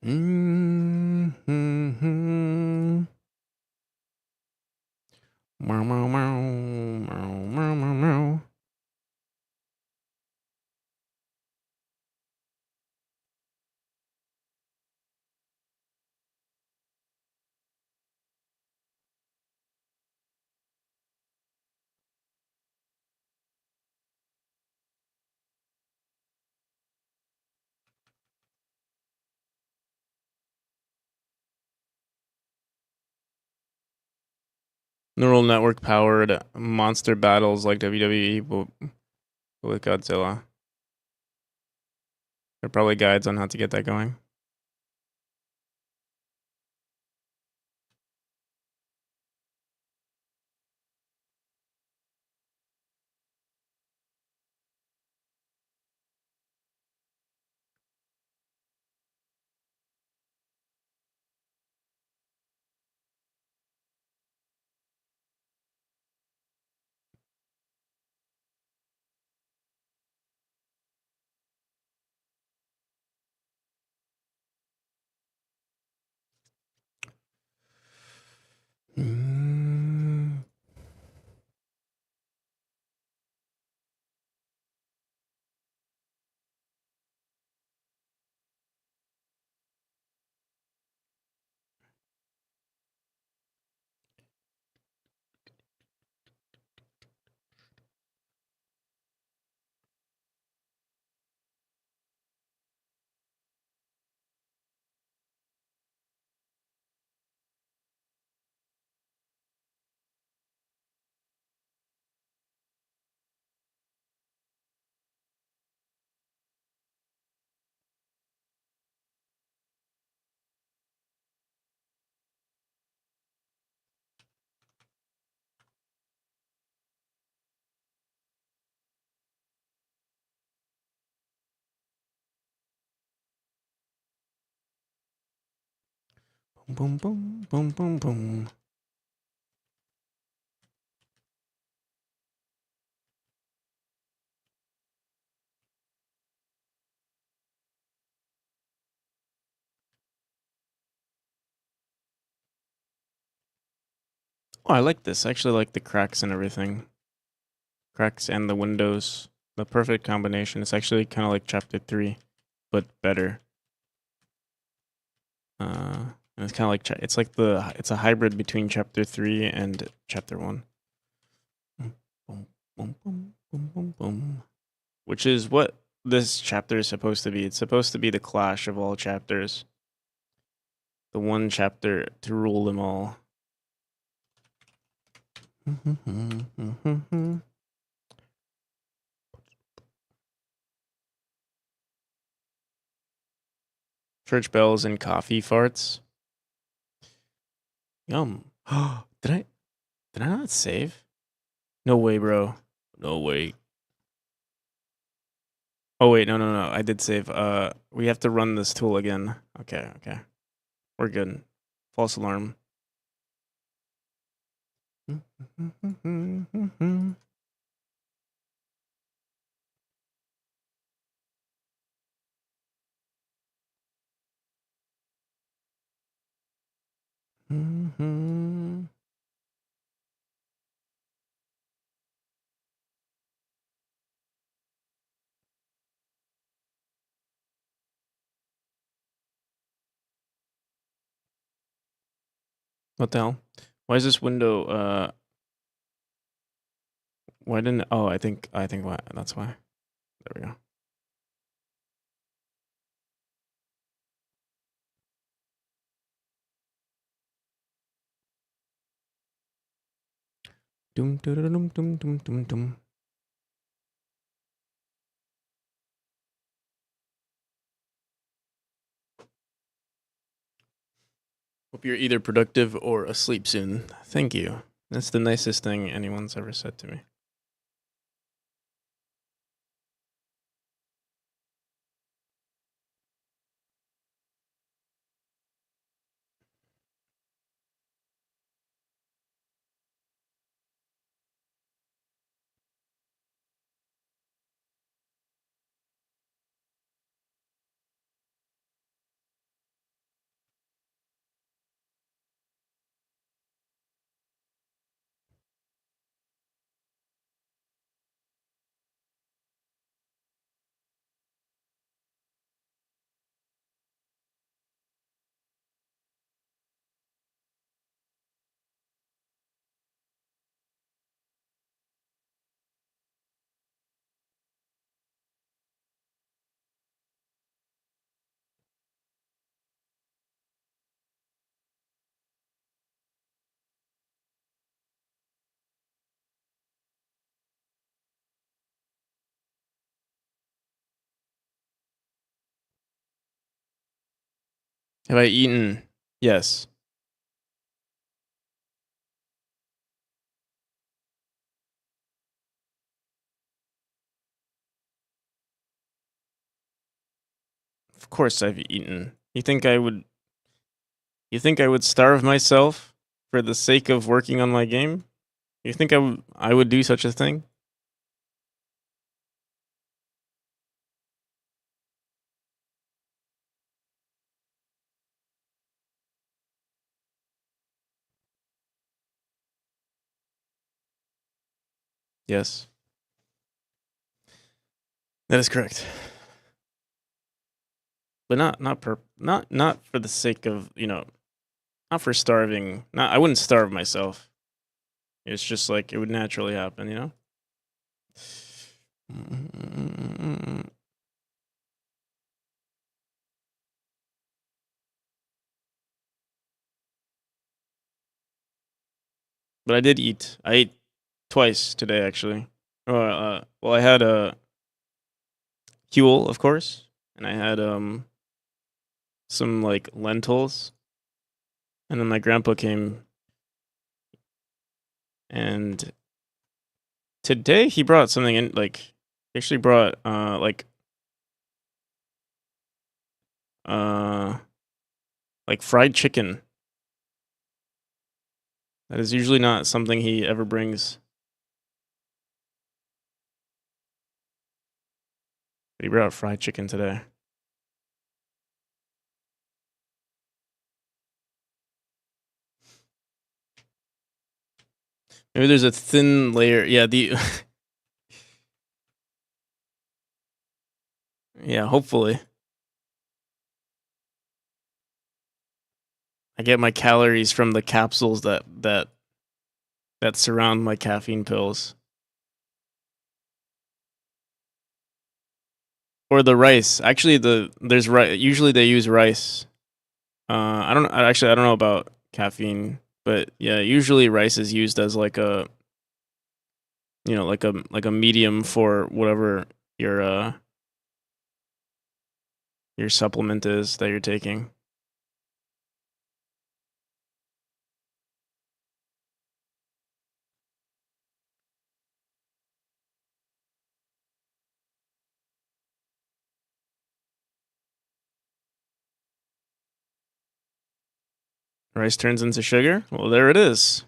Mm-hmm. Meow, meow, meow, meow, meow, meow, meow. Neural network powered monster battles like WWE, but with Godzilla. There are probably guides on how to get that going. Mm. Boom, boom, boom, boom, boom. Oh, I like this. I actually like the cracks and everything. Cracks and the windows. The perfect combination. It's actually kind of like chapter 3, but better. And it's kind of like it's a hybrid between chapter 3 and chapter 1. Boom, boom, boom, boom, boom, boom. Which is what this chapter is supposed to be. It's supposed to be the clash of all chapters. The one chapter to rule them all. Church bells and coffee farts. Yum. Did I not save? No way, bro. No way. Oh wait, no. I did save. We have to run this tool again. Okay. We're good. False alarm. What the hell? Why is this window why didn't I think why that's why. There we go. Dum dum dum dum dum dum dum. Hope you're either productive or asleep soon. Thank you. That's the nicest thing anyone's ever said to me. Have I eaten? Yes. Of course I've eaten. You think I would starve myself for the sake of working on my game? You think I would do such a thing? Yes. That is correct. But not for the sake of, not for starving. Not I wouldn't starve myself. It's just like it would naturally happen, you know? But I did eat. I ate twice today actually. Well, I had a Huel, of course, and I had some like lentils, and then my grandpa came, and today he brought something in. He actually brought uh like fried chicken. That is usually not something he ever brings. But he brought fried chicken today. Maybe there's a thin layer. Yeah, yeah, hopefully. I get my calories from the capsules that surround my caffeine pills. Or the rice. Actually, there's rice. Usually they use rice. I don't actually I don't know about caffeine, but yeah, usually rice is used as like a like a medium for whatever your supplement is that you're taking. Rice turns into sugar? Well, there it is.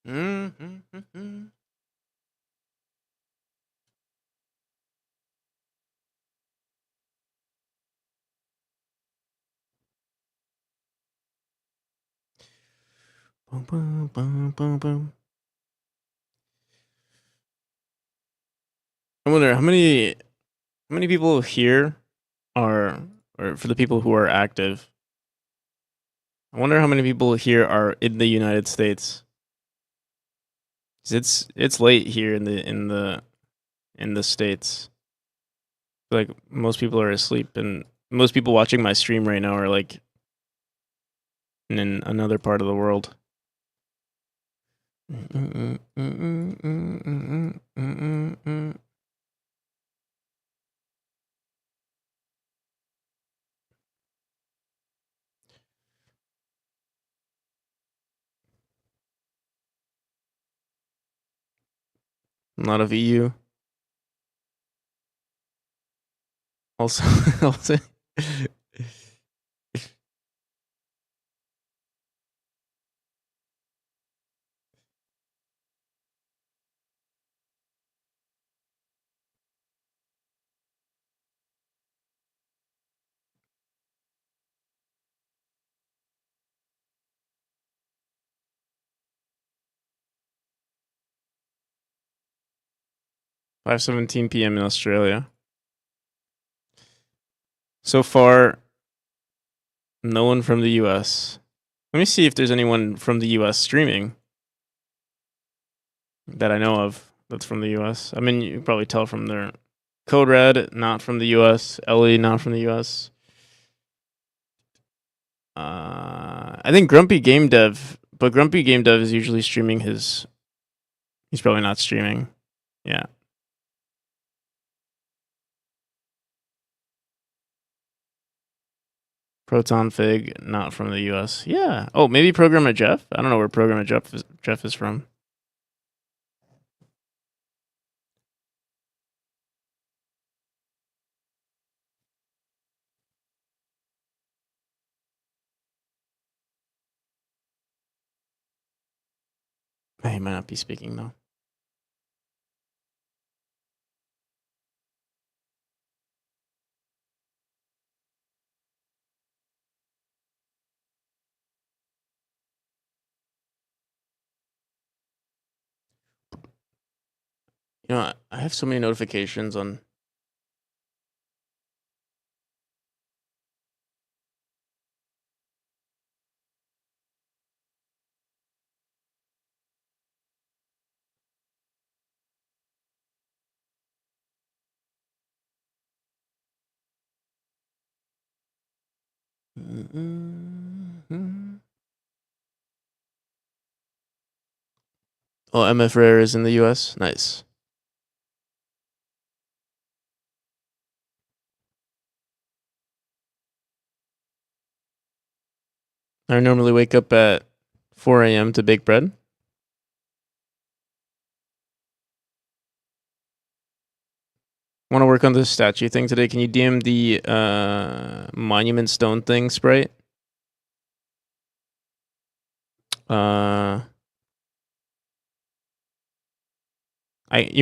Mm-hmm. Boom, boom, boom, boom, boom. I wonder how many people here are, or for the people who are active. I wonder how many people here are in the United States. 'Cause it's late here in the states. Like most people are asleep, and most people watching my stream right now are like in another part of the world. A lot of EU. Also, also 5:17 p.m. in Australia. So far, no one from the US. Let me see if there's anyone from the US streaming that I know of that's from the US. I mean, you can probably tell from their Code Red, not from the US. Ellie, not from the US. I think Grumpy Game Dev, but Grumpy Game Dev is usually streaming his. He's probably not streaming. Yeah. Proton Fig, not from the US. Yeah. Oh, maybe Programmer Jeff? I don't know where Programmer Jeff is from. He might not be speaking though. You know, I have so many notifications on. Oh, MF Rare is in the US. Nice. I normally wake up at 4 a.m. to bake bread. Want to work on this statue thing today? Can you DM the monument stone thing sprite? You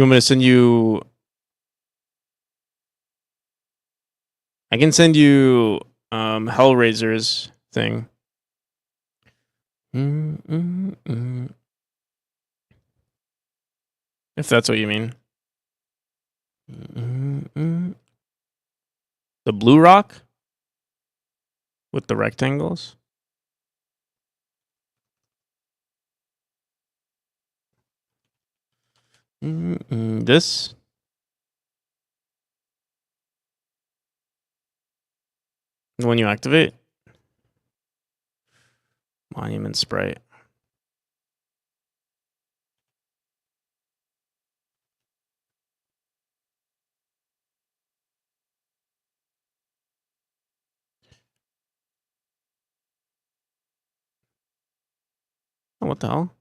want me to send you? I can send you Hellraiser's thing. If that's what you mean. The blue rock with the rectangles. This. When you activate. Monument sprite. Oh, what the hell?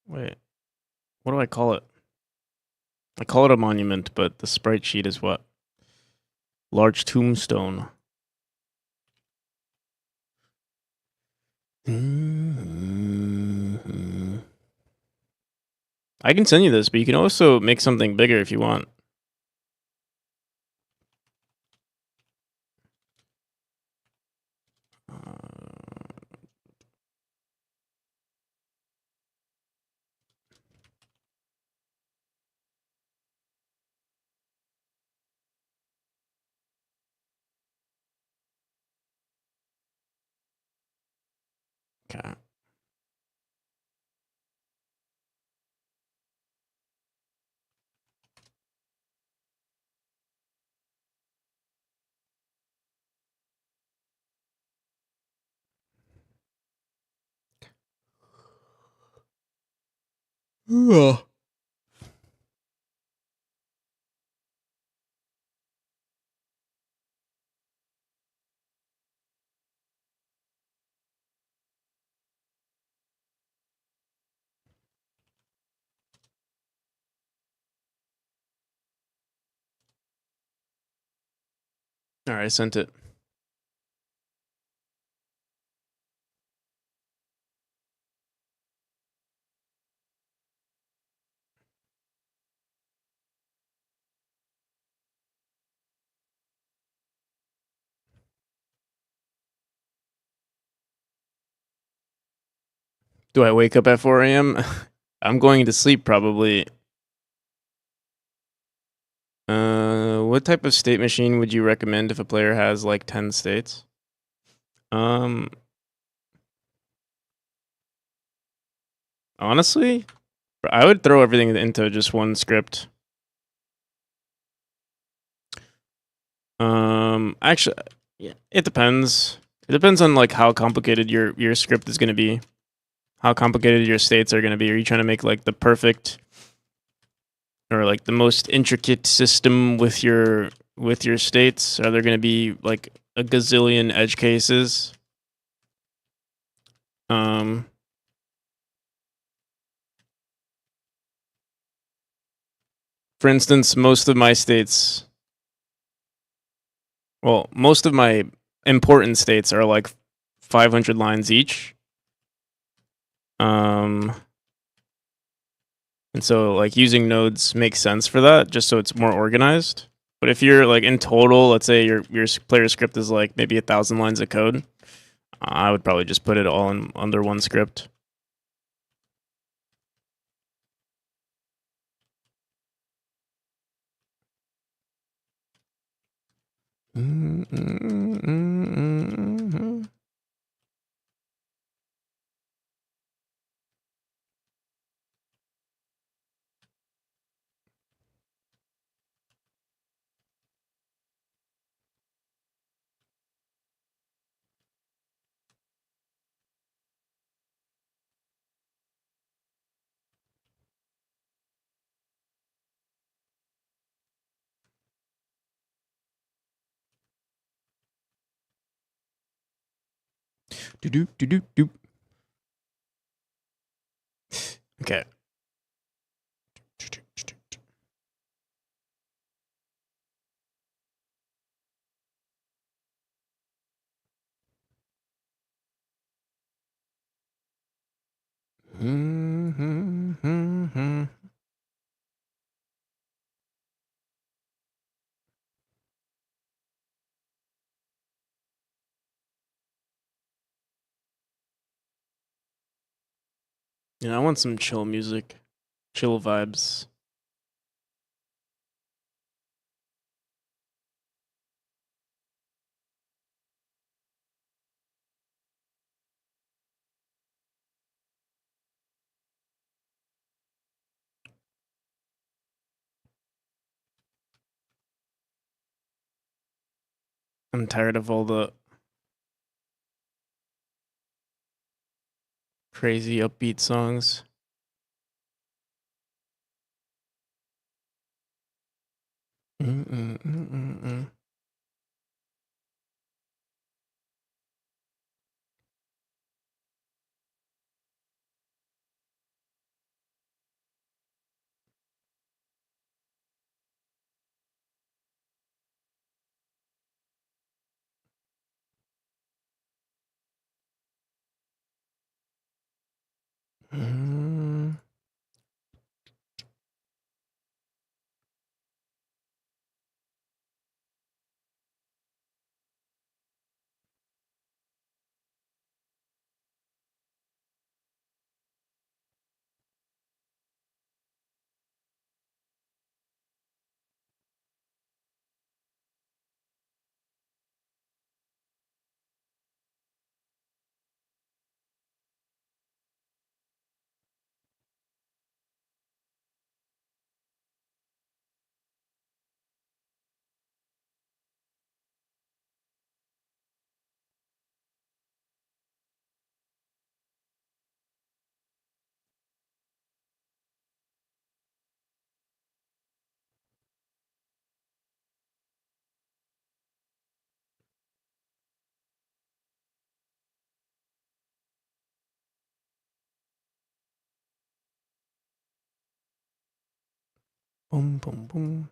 Wait. What do I call it? I call it a monument, but the sprite sheet is what? Large tombstone. I can send you this, but you can also make something bigger if you want. Okay. All right, I sent it. Do I wake up at 4 a.m.? I'm going to sleep probably. What type of state machine would you recommend if a player has like 10 states? Honestly, I would throw everything into just one script. Actually, yeah, it depends. It depends on like how complicated your script is going to be. How complicated your states are going to be. Are you trying to make like the perfect or like the most intricate system with your states? Are there going to be like a gazillion edge cases? For instance, most of my important states are like 500 lines each. And so like using nodes makes sense for that, just so it's more organized. But if you're like in total, let's say your player script is like maybe 1,000 lines of code, I would probably just put it all in under one script. Do. Okay. Yeah, I want some chill music, chill vibes. I'm tired of all the crazy upbeat songs. Boom, boom, boom.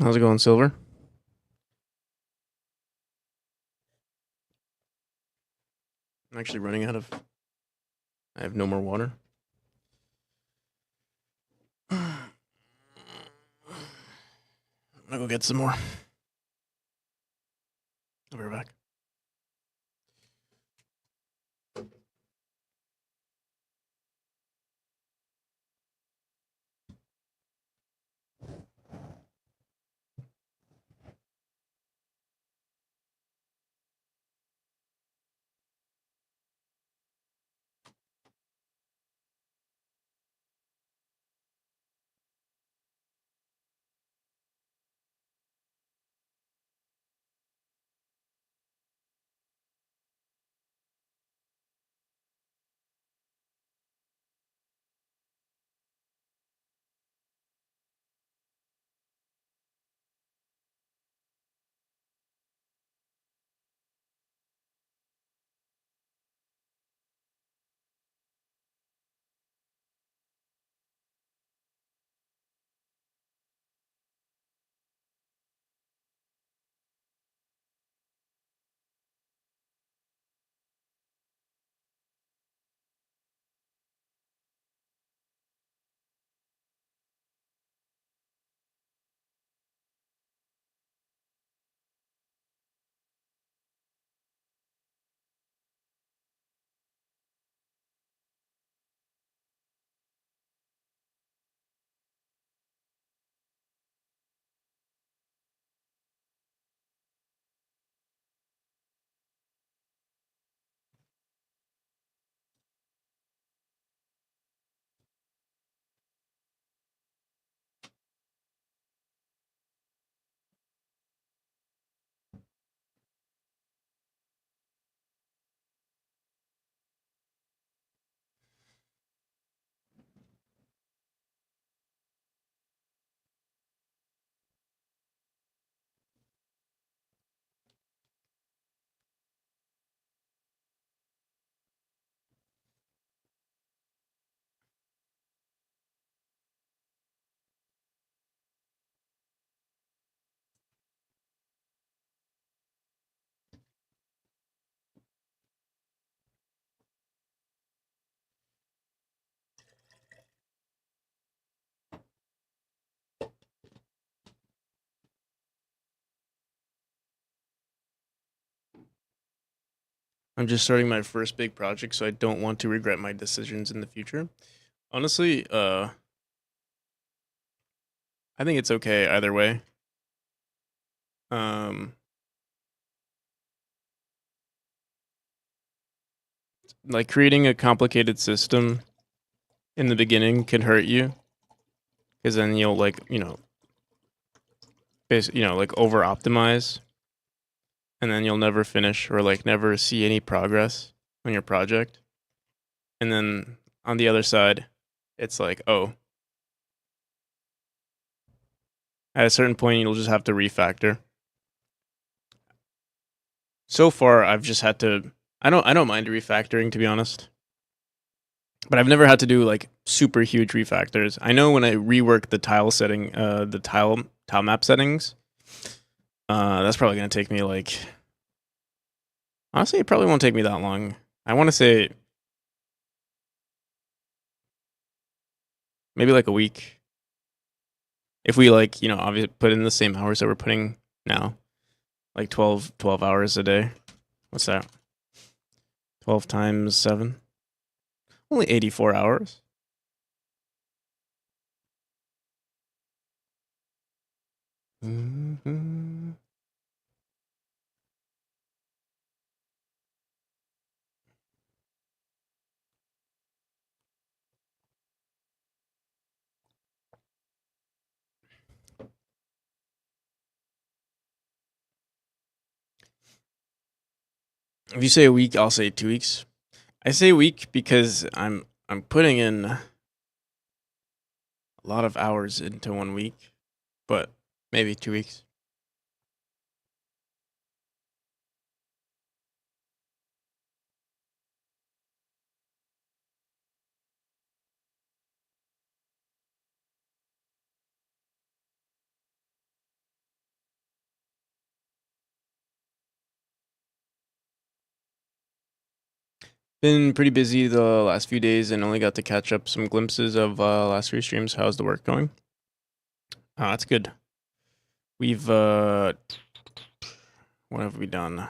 How's it going, Silver? I'm actually running out of I have no more water. I'm gonna go get some more. I'll be right back. I'm just starting my first big project, so I don't want to regret my decisions in the future. Honestly, I think it's okay either way. Um, like creating a complicated system in the beginning can hurt you because then you'll like like over optimize, and then you'll never finish or like never see any progress on your project. And then on the other side, it's like, oh, at a certain point, you'll just have to refactor. So far, I've just had to. I don't mind refactoring, to be honest, but I've never had to do like super huge refactors. I know when I rework the tile setting, the tile map settings, that's probably gonna take me like. Honestly, it probably won't take me that long. I want to say maybe like a week. If we like, obviously put in the same hours that we're putting now, like 12 hours a day. What's that? 12 times 7? Only 84 hours. Mm-hmm. If you say a week, I'll say 2 weeks. I say a week because I'm putting in a lot of hours into 1 week, but maybe 2 weeks. Been pretty busy the last few days and only got to catch up some glimpses of last three streams. How's the work going? That's good. We've what have we done?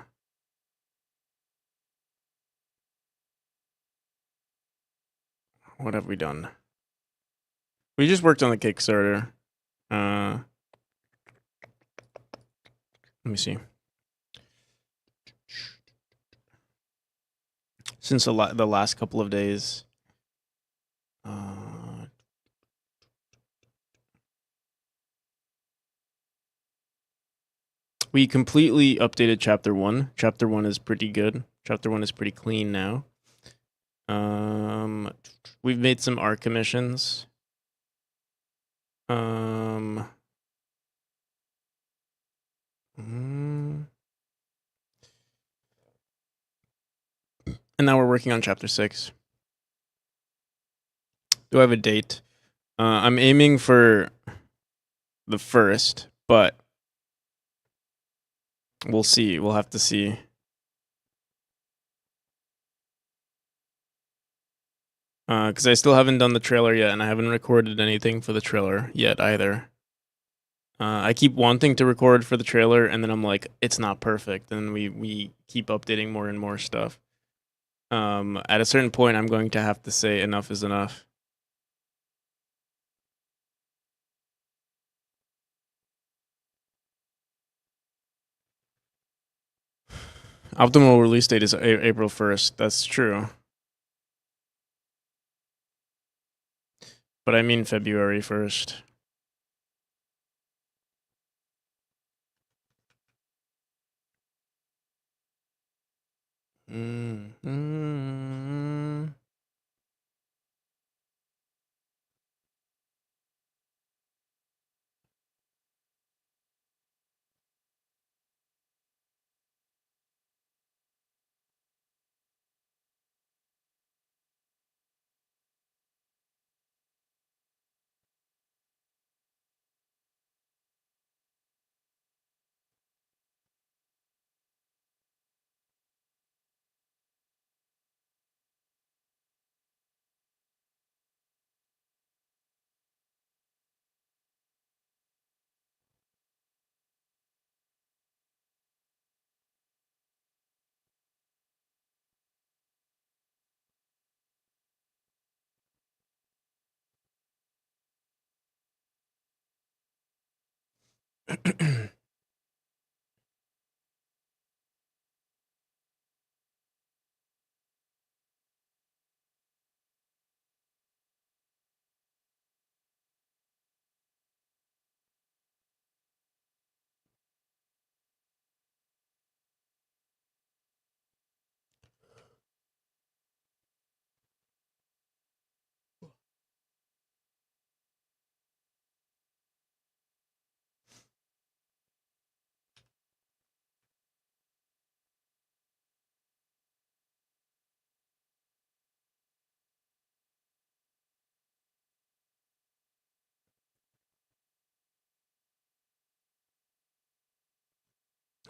What have we done? We just worked on the Kickstarter. Let me see. Since the last couple of days. We completely updated chapter 1. Chapter 1 is pretty good. Chapter 1 is pretty clean now. We've made some art commissions. And now we're working on chapter 6. Do I have a date? I'm aiming for the 1st, but we'll see. We'll have to see. Because I still haven't done the trailer yet, and I haven't recorded anything for the trailer yet either. I keep wanting to record for the trailer, and then I'm like, it's not perfect, and we keep updating more and more stuff. At a certain point, I'm going to have to say enough is enough. Optimal release date is April 1st. That's true. But I mean February 1st.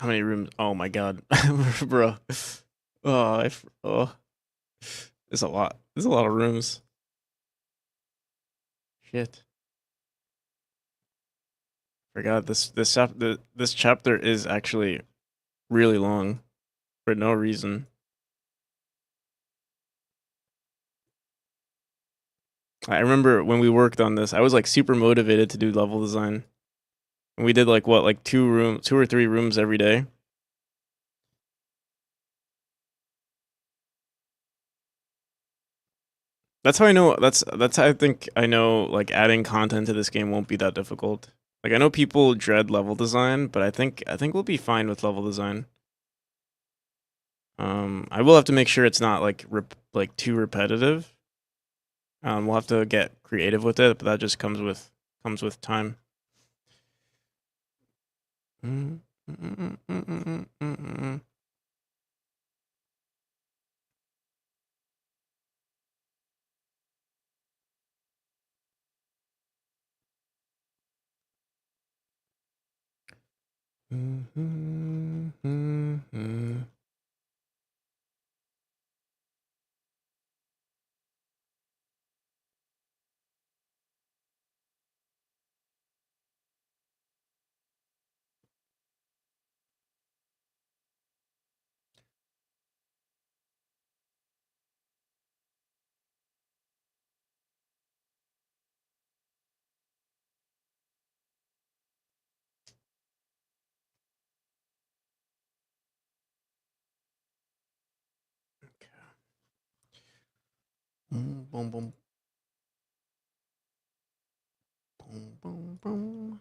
How many rooms? Oh my god, bro. Oh, there's a lot. There's a lot of rooms. Shit. Forgot this chapter is actually really long for no reason. I remember when we worked on this, I was like super motivated to do level design. And we did like what, like 2 or 3 rooms every day. That's how I know. That's how I think I know. Like adding content to this game won't be that difficult. Like I know people dread level design, but I think we'll be fine with level design. I will have to make sure it's not like too repetitive. We'll have to get creative with it, but that just comes with time. Boom, boom, boom. Boom, boom, boom.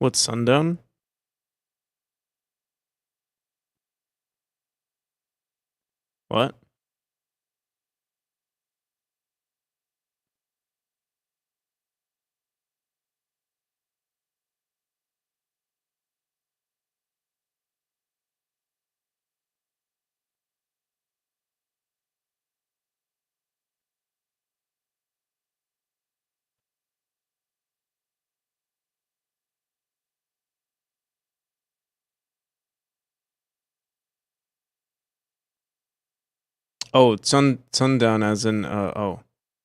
What's sundown? What? Oh, sundown as in oh,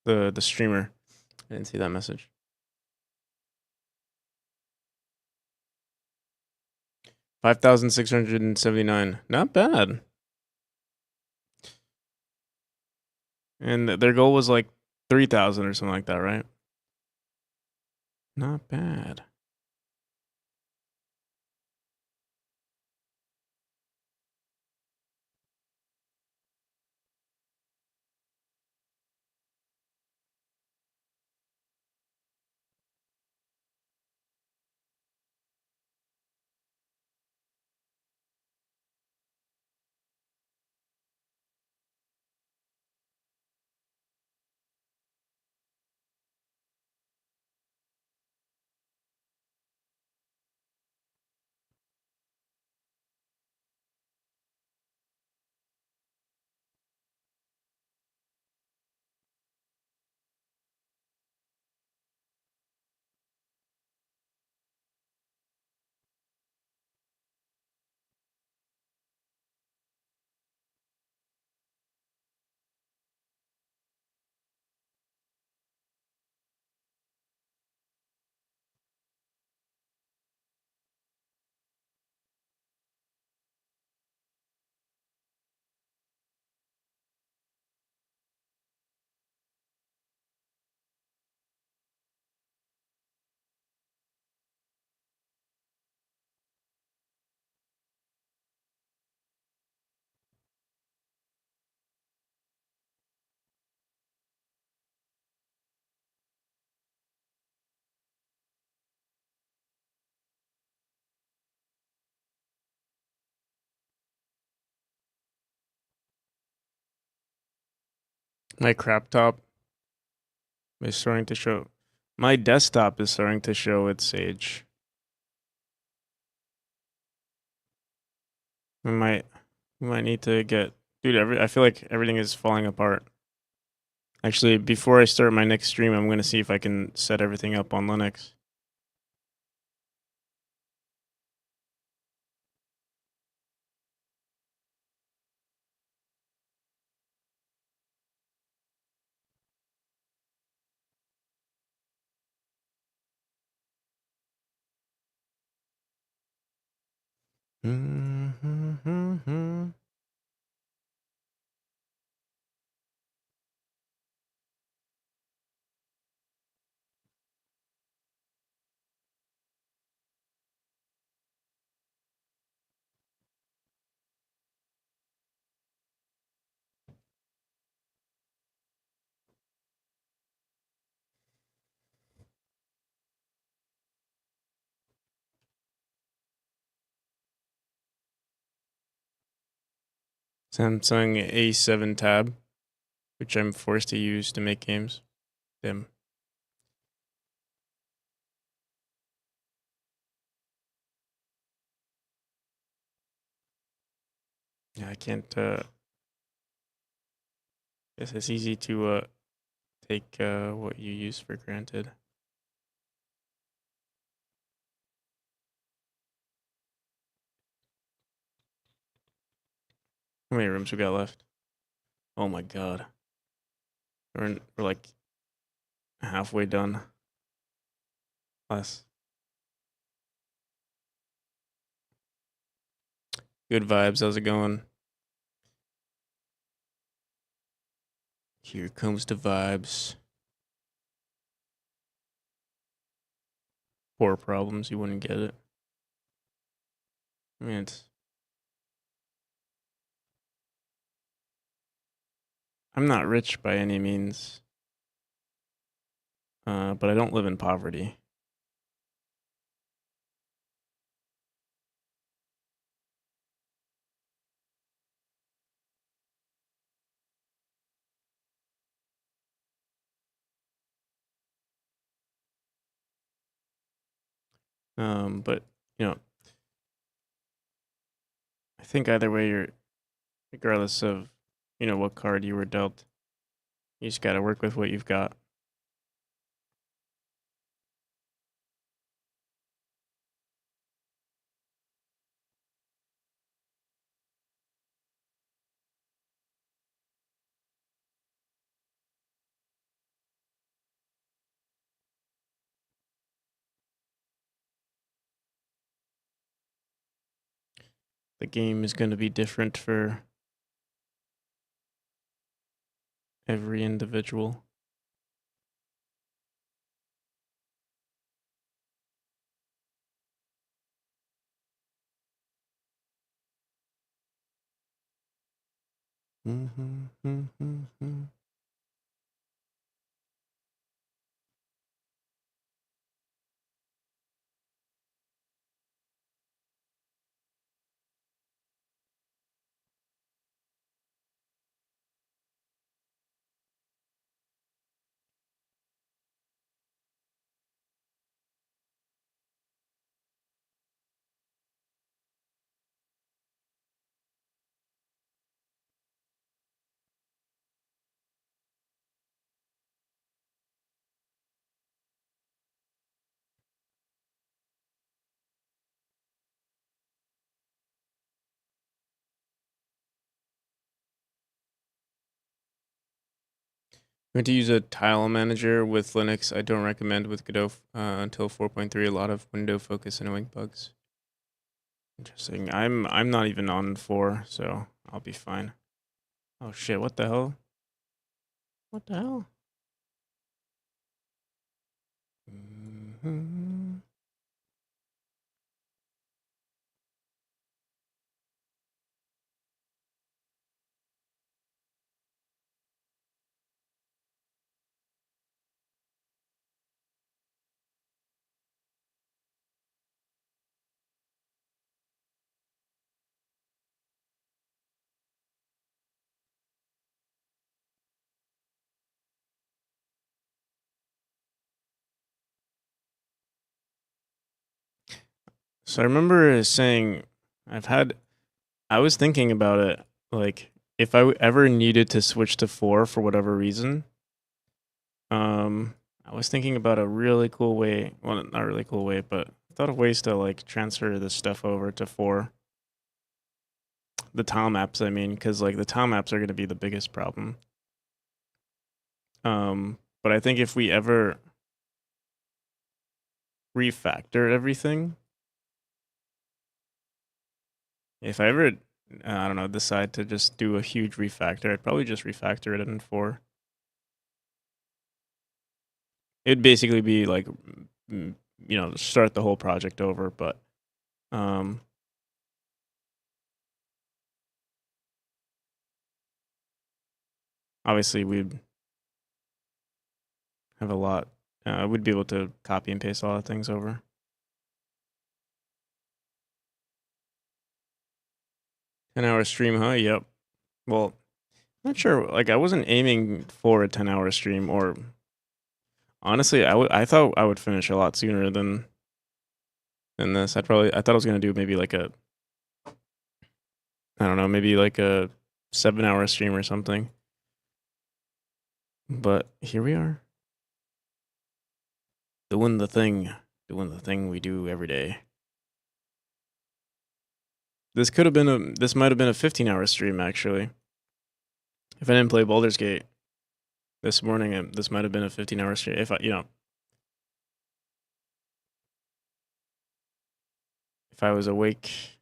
the streamer. I didn't see that message. 5,679. Not bad. And their goal was like 3,000 or something like that, right? Not bad. My crap top is starting to show. My desktop is starting to show its age. We might need to get, dude. I feel like everything is falling apart. Actually, before I start my next stream, I'm gonna see if I can set everything up on Linux. Samsung A7 tab, which I'm forced to use to make games. Damn. Yeah, I can't. Guess it's easy to take what you use for granted. How many rooms we got left? Oh my god, we're like halfway done. Less. Good vibes. How's it going? Here comes the vibes. Poor problems. You wouldn't get it. I mean, I'm not rich by any means, but I don't live in poverty. But you know, I think either way, you're regardless of what card you were dealt, you just got to work with what you've got. The game is going to be different for every individual. Going to use a tile manager with Linux. I don't recommend with Godot until 4.3. A lot of window focus annoying bugs. Interesting. I'm not even on 4, so I'll be fine. Oh shit! What the hell? What the hell? So I remember saying I was thinking about it, like if I ever needed to switch to 4 for whatever reason, I was thinking about a really cool way, well, not really cool way, but I thought of ways to like transfer this stuff over to 4. The tile maps, I mean, because like the tile maps are going to be the biggest problem. But I think if we ever refactor everything, if I ever, I don't know, decide to just do a huge refactor, I'd probably just refactor it in 4. It'd basically be like, start the whole project over, but obviously we'd have a lot. We'd be able to copy and paste a lot of things over. An hour stream, huh? Yep. Well, I'm not sure. Like, I wasn't aiming for a 10-hour stream, or honestly, I thought I would finish a lot sooner than this. I thought I was gonna do maybe like a, I don't know, maybe like a 7-hour stream or something. But here we are, doing the thing we do every day. This might have been a 15-hour stream actually. If I didn't play Baldur's Gate this morning, this might have been a 15-hour stream. If if I was awake,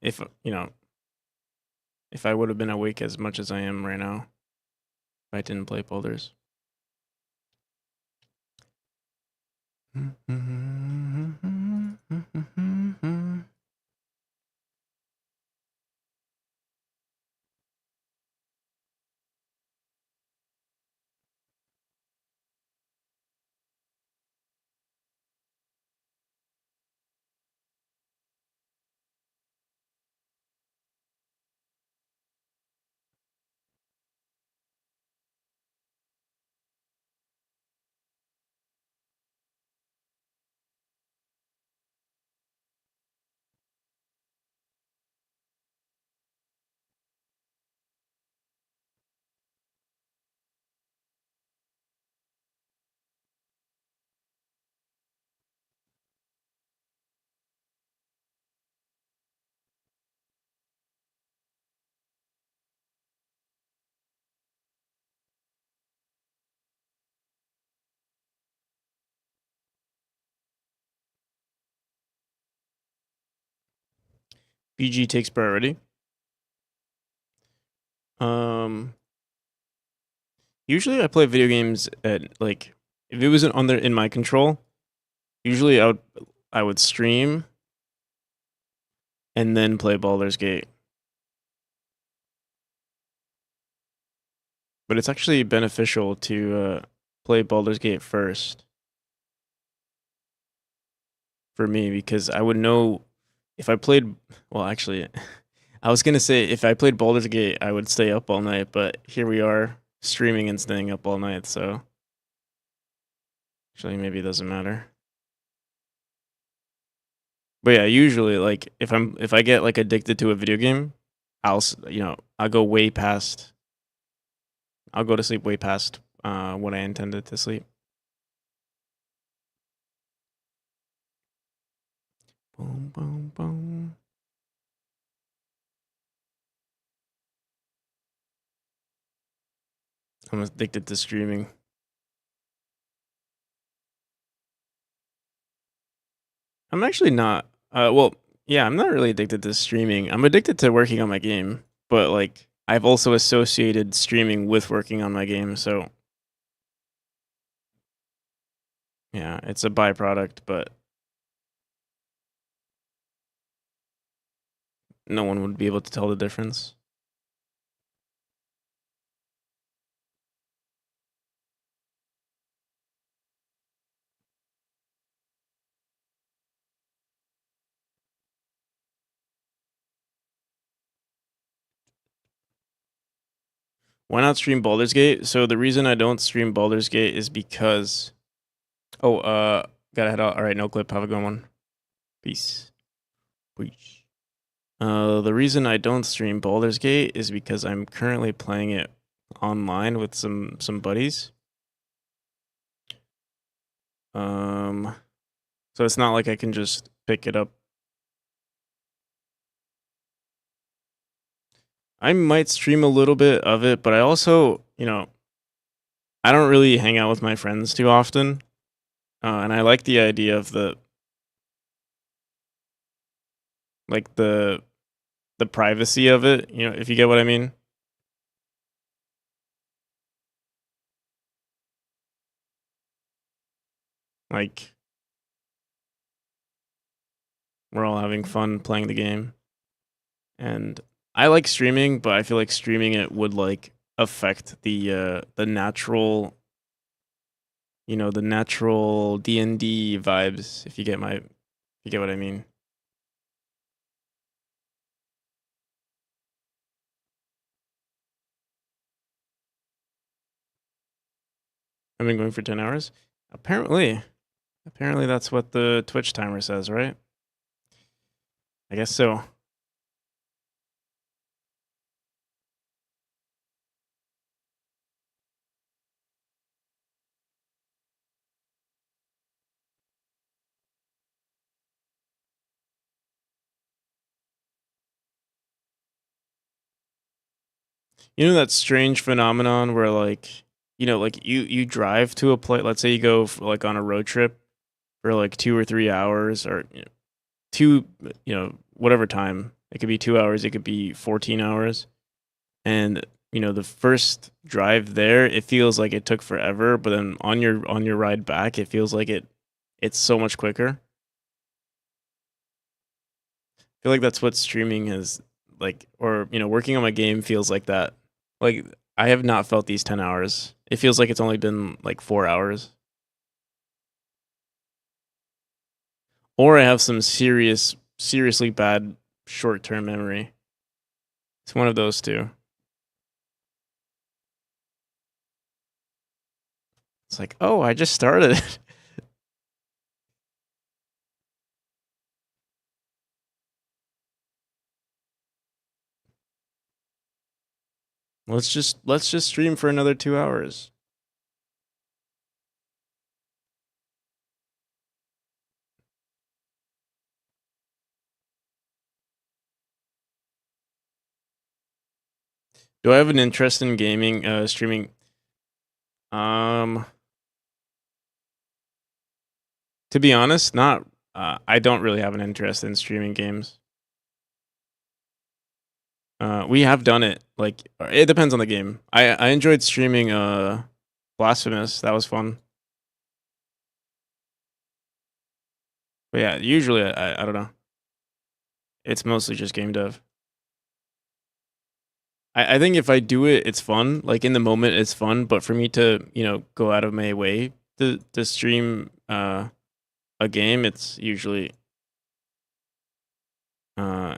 if if I would have been awake as much as I am right now, if I didn't play Baldur's. BG takes priority. Usually I play video games at, like, if it wasn't in my control, usually I would stream and then play Baldur's Gate. But it's actually beneficial to play Baldur's Gate first for me, because I would know if I played. Well, actually, I was gonna say if I played Baldur's Gate, I would stay up all night. But here we are streaming and staying up all night. So actually, maybe it doesn't matter. But yeah, usually, like, if I get like addicted to a video game, I'll go way past. I'll go to sleep way past what I intended to sleep. Boom, boom, boom. I'm addicted to streaming. I'm actually not. Well, yeah, I'm not really addicted to streaming. I'm addicted to working on my game, but like I've also associated streaming with working on my game, so yeah, it's a byproduct, but no one would be able to tell the difference. Why not stream Baldur's Gate? So the reason I don't stream Baldur's Gate is because gotta head out. All right, no clip. Have a good one. Peace. Peace. The reason I don't stream Baldur's Gate is because I'm currently playing it online with some buddies. So it's not like I can just pick it up. I might stream a little bit of it, but I also, I don't really hang out with my friends too often. And I like the idea of like the privacy of it, if you get what I mean. Like, we're all having fun playing the game. And I like streaming, but I feel like streaming it would like affect the natural, the natural D&D vibes, if you get what I mean. I've been going for 10 hours. Apparently that's what the Twitch timer says, right? I guess so. You know that strange phenomenon where like, like you drive to a place, let's say you go like on a road trip for like 2 or 3 hours or two, whatever time. It could be 2 hours, it could be 14 hours. And the first drive there, it feels like it took forever, but then on your ride back, it feels like it's so much quicker. I feel like that's what streaming is like, or working on my game feels like that. Like I have not felt these 10 hours. It feels like it's only been like 4 hours. Or I have some seriously bad short-term memory. It's one of those two. It's like, oh, I just started. let's just stream for another 2 hours. Do I have an interest in gaming, streaming? Um, to be honest, not. I don't really have an interest in streaming games. We have done it. Like it depends on the game. I enjoyed streaming Blasphemous. That was fun. But yeah, usually I don't know. It's mostly just game dev. I think if I do it, it's fun. Like in the moment, it's fun. But for me to go out of my way to stream a game, it's usually uh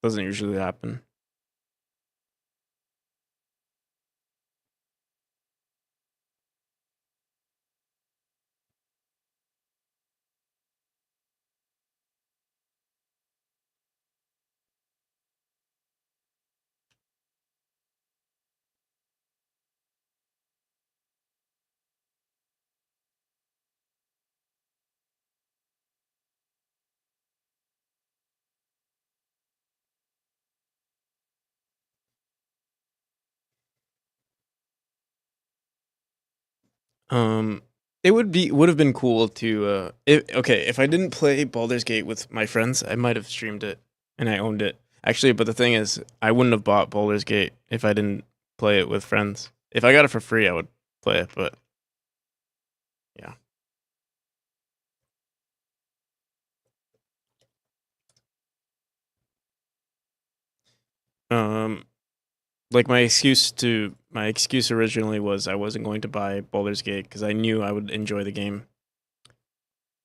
doesn't usually happen. Um, it would have been cool to if I didn't play Baldur's Gate with my friends, I might have streamed it and I owned it. Actually, but the thing is, I wouldn't have bought Baldur's Gate if I didn't play it with friends. If I got it for free, I would play it, but yeah. Um, like my excuse originally was I wasn't going to buy Baldur's Gate because I knew I would enjoy the game.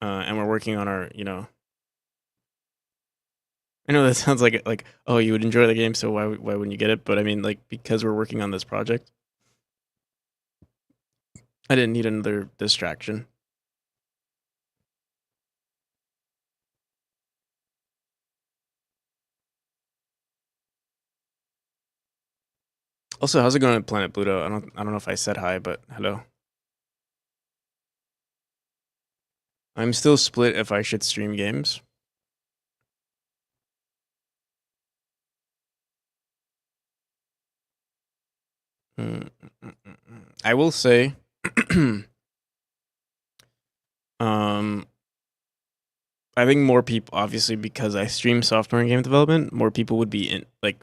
And we're working on our, I know that sounds like oh you would enjoy the game, so why wouldn't you get it? But I mean like because we're working on this project, I didn't need another distraction. Also, how's it going at Planet Pluto? I don't know if I said hi, but hello. I'm still split if I should stream games. Mm, I will say, um, I think more people, obviously, because I stream software and game development, more people would be in. Like,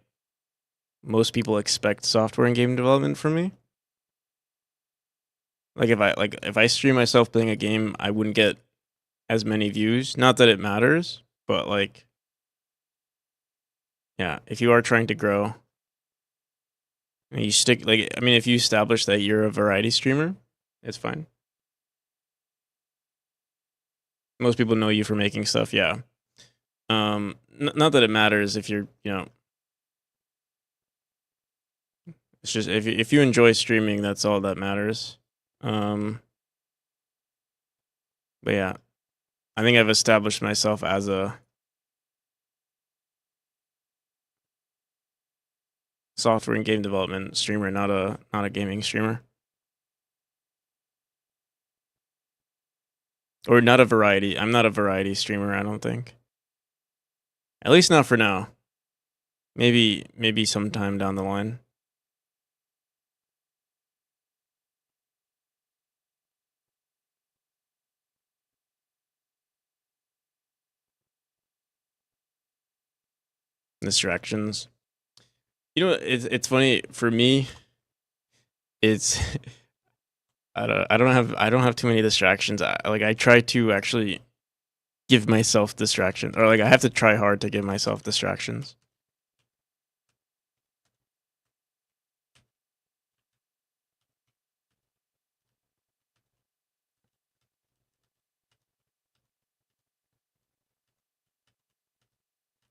most people expect software and game development from me. Like, if I stream myself playing a game, I wouldn't get as many views. Not that it matters, but like, yeah, if you are trying to grow, and you stick like, I mean, if you establish that you're a variety streamer, it's fine. Most people know you for making stuff, yeah. Not that it matters if you're, It's just if you enjoy streaming, that's all that matters. But yeah, I think I've established myself as a software and game development streamer, not a gaming streamer. Or not a variety. I'm not a variety streamer, I don't think. At least not for now. Maybe sometime down the line. Distractions. You know, it's funny for me. It's I don't have too many distractions. I try to actually give myself distractions, or like I have to try hard to give myself distractions.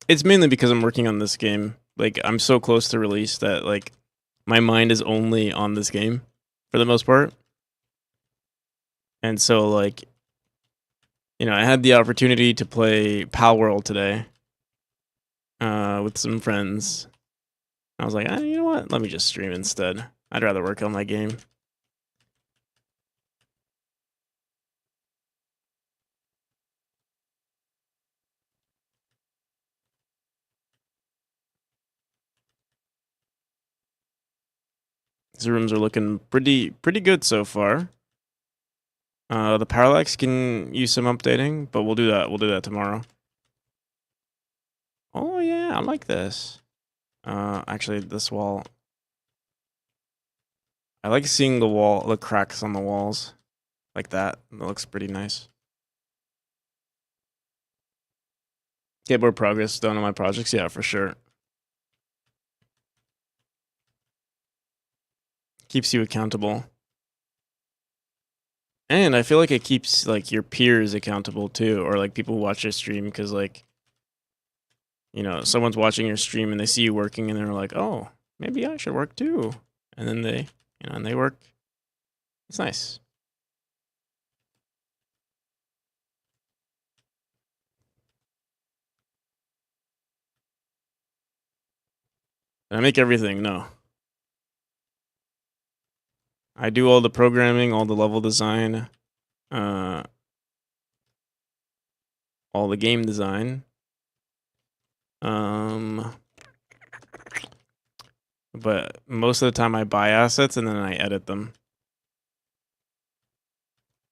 It's mainly because I'm working on this game. Like I'm so close to release that like my mind is only on this game for the most part. And so like I had the opportunity to play Pal World today with some friends. I was like, you know what? Let me just stream instead. I'd rather work on my game. These rooms are looking pretty good so far. The parallax can use some updating, but we'll do that. We'll do that tomorrow. Oh yeah, I like this. Actually, this wall. I like seeing the cracks on the walls, like that. That looks pretty nice. Get more progress done on my projects, yeah, for sure. Keeps you accountable. And I feel like it keeps like your peers accountable too, or like people who watch your stream, because like someone's watching your stream and they see you working and they're like, oh, maybe I should work too, and then they and they work. It's nice. And I make everything. No, I do all the programming, all the level design, all the game design. But most of the time I buy assets and then I edit them,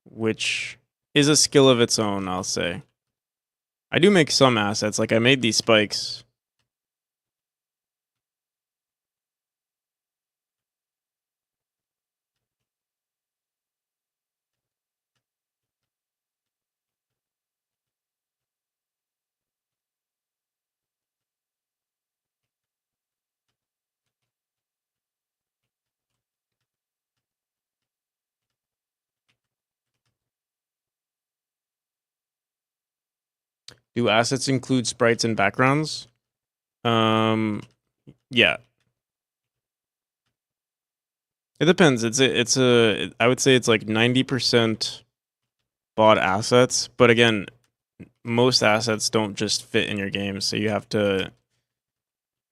which is a skill of its own, I'll say. I do make some assets, like I made these spikes. Do assets include sprites and backgrounds? Yeah. It depends. I would say it's like 90% bought assets, but again, most assets don't just fit in your game, so you have to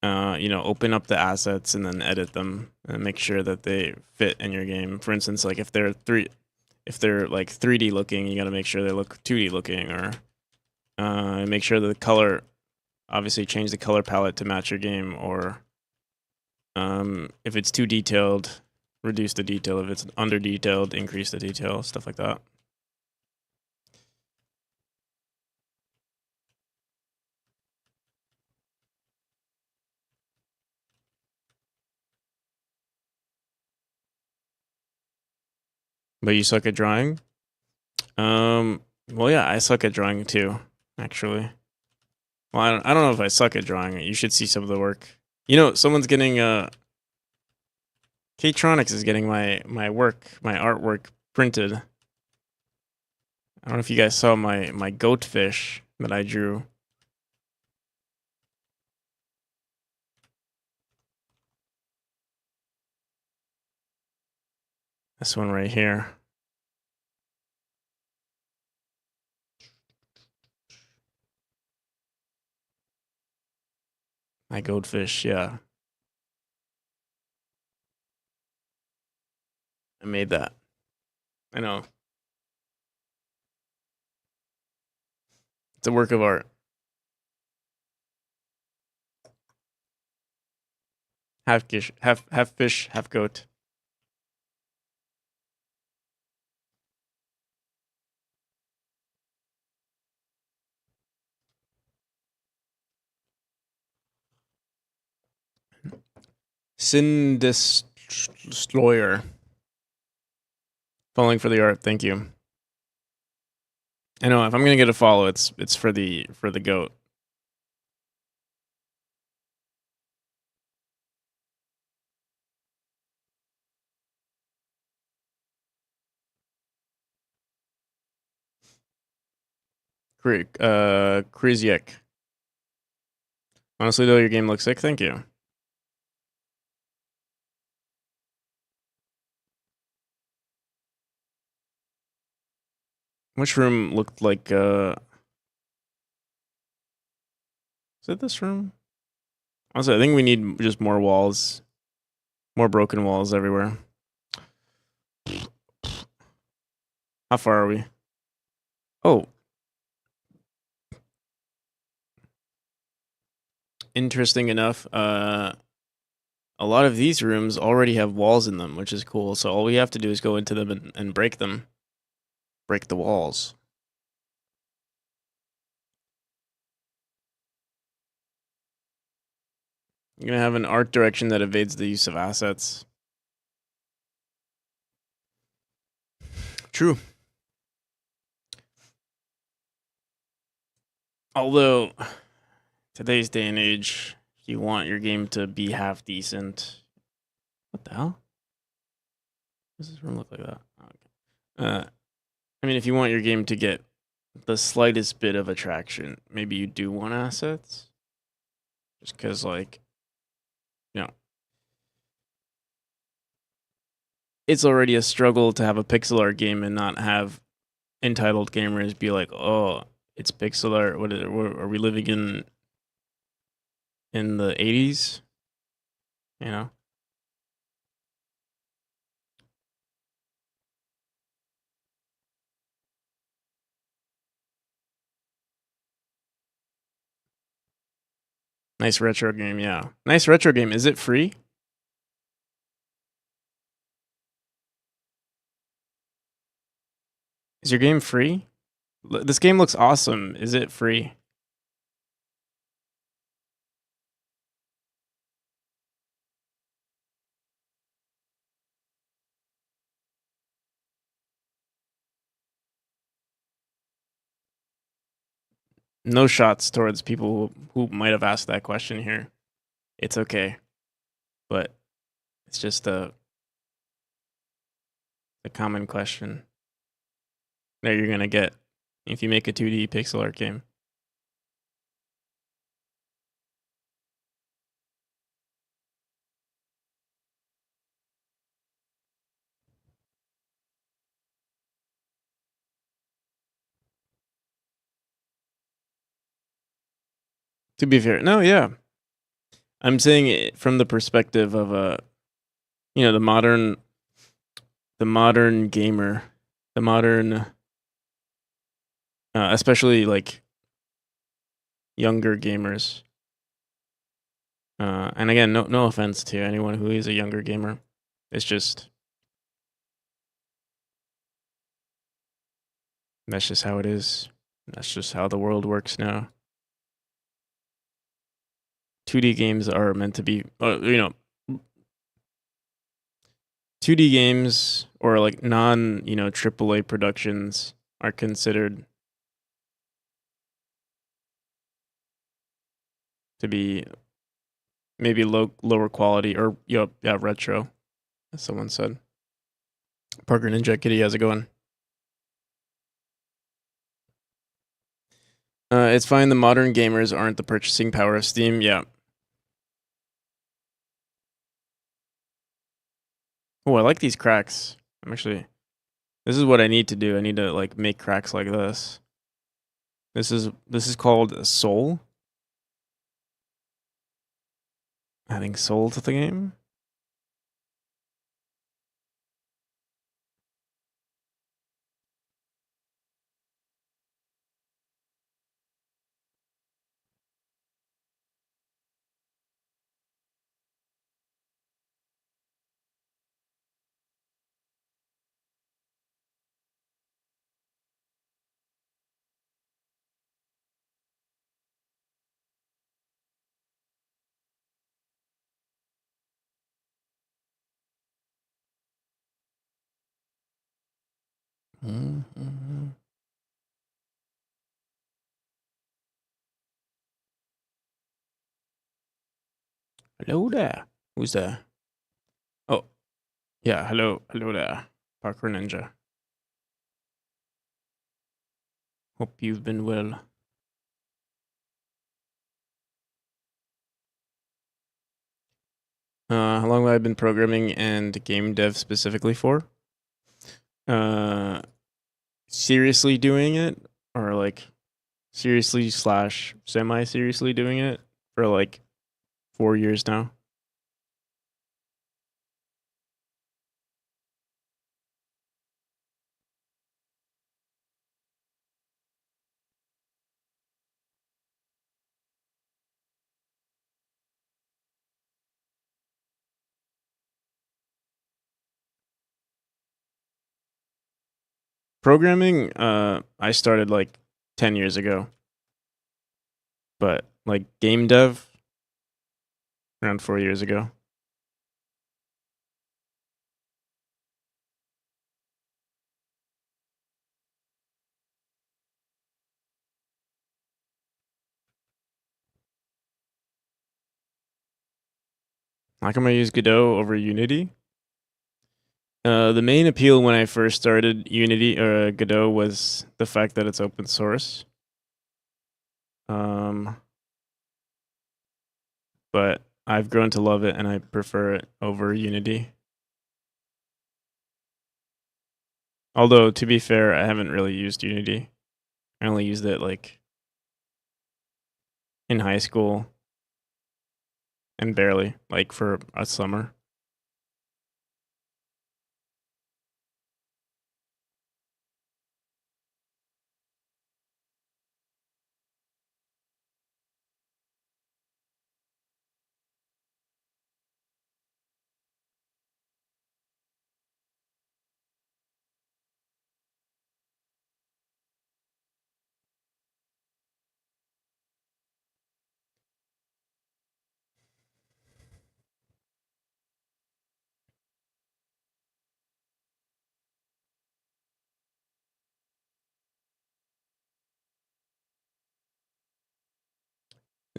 open up the assets and then edit them and make sure that they fit in your game. For instance, like if they're like 3D looking, you got to make sure they look 2D looking, or make sure that the color, obviously change the color palette to match your game, or if it's too detailed, reduce the detail. If it's under detailed, increase the detail, stuff like that. But you suck at drawing? Well, yeah, I suck at drawing too, actually. Well, I don't know if I suck at drawing. You should see some of the work. Someone's getting K-Tronics is getting my artwork printed. I don't know if you guys saw my goat fish that I drew. This one right here. My goldfish, yeah. I made that. I know. It's a work of art. Half fish, half goat. Sin Destroyer. Falling for the art, thank you. I know if I'm gonna get a follow, it's for the goat. Kriziek. Honestly though, your game looks sick, thank you. Which room looked like is it this room? Honestly, I think we need just more walls. More broken walls everywhere. How far are we? Oh. Interesting enough, a lot of these rooms already have walls in them, which is cool. So all we have to do is go into them and break them. Break the walls. You're gonna have an art direction that evades the use of assets. True. Although, today's day and age, you want your game to be half decent. What the hell? Does this room look like that? Okay. I mean, if you want your game to get the slightest bit of attraction, maybe you do want assets. Just because, like, you know, it's already a struggle to have a pixel art game and not have entitled gamers be like, oh, it's pixel art. What is it? Are we living in the 80s? You know? Nice retro game, yeah. Nice retro game. Is it free? Is your game free? This game looks awesome. Is it free? No shots towards people who might have asked that question here. It's okay. But it's just a common question that you're gonna get if you make a 2D pixel art game. To be fair, no, yeah. I'm saying it from the perspective of the modern gamer, the modern, especially like younger gamers. And again, no offense to anyone who is a younger gamer. It's just that's just how it is. That's just how the world works now. 2D games are meant to be, 2D games or like non, AAA productions are considered to be maybe lower quality or retro, as someone said. Parker Ninja Kitty, how's it going? It's fine. The modern gamers aren't the purchasing power of Steam. Yeah. Oh, I like these cracks. I'm actually. This is what I need to do. I need to like make cracks like this. This is called Soul. Adding Soul to the game. Mm-hmm. Hello there. Who's there? Oh, yeah. Hello there. Parkour Ninja. Hope you've been well. How long have I been programming and game dev specifically for? Uh, seriously doing it, or like seriously slash semi seriously doing it for like 4 years now. Programming, I started like 10 years ago, but like game dev around 4 years ago. How come I use Godot over Unity? The main appeal when I first started Unity or Godot was the fact that it's open source. Um, but I've grown to love it and I prefer it over Unity. Although to be fair, I haven't really used Unity. I only used it like in high school and barely, like for a summer.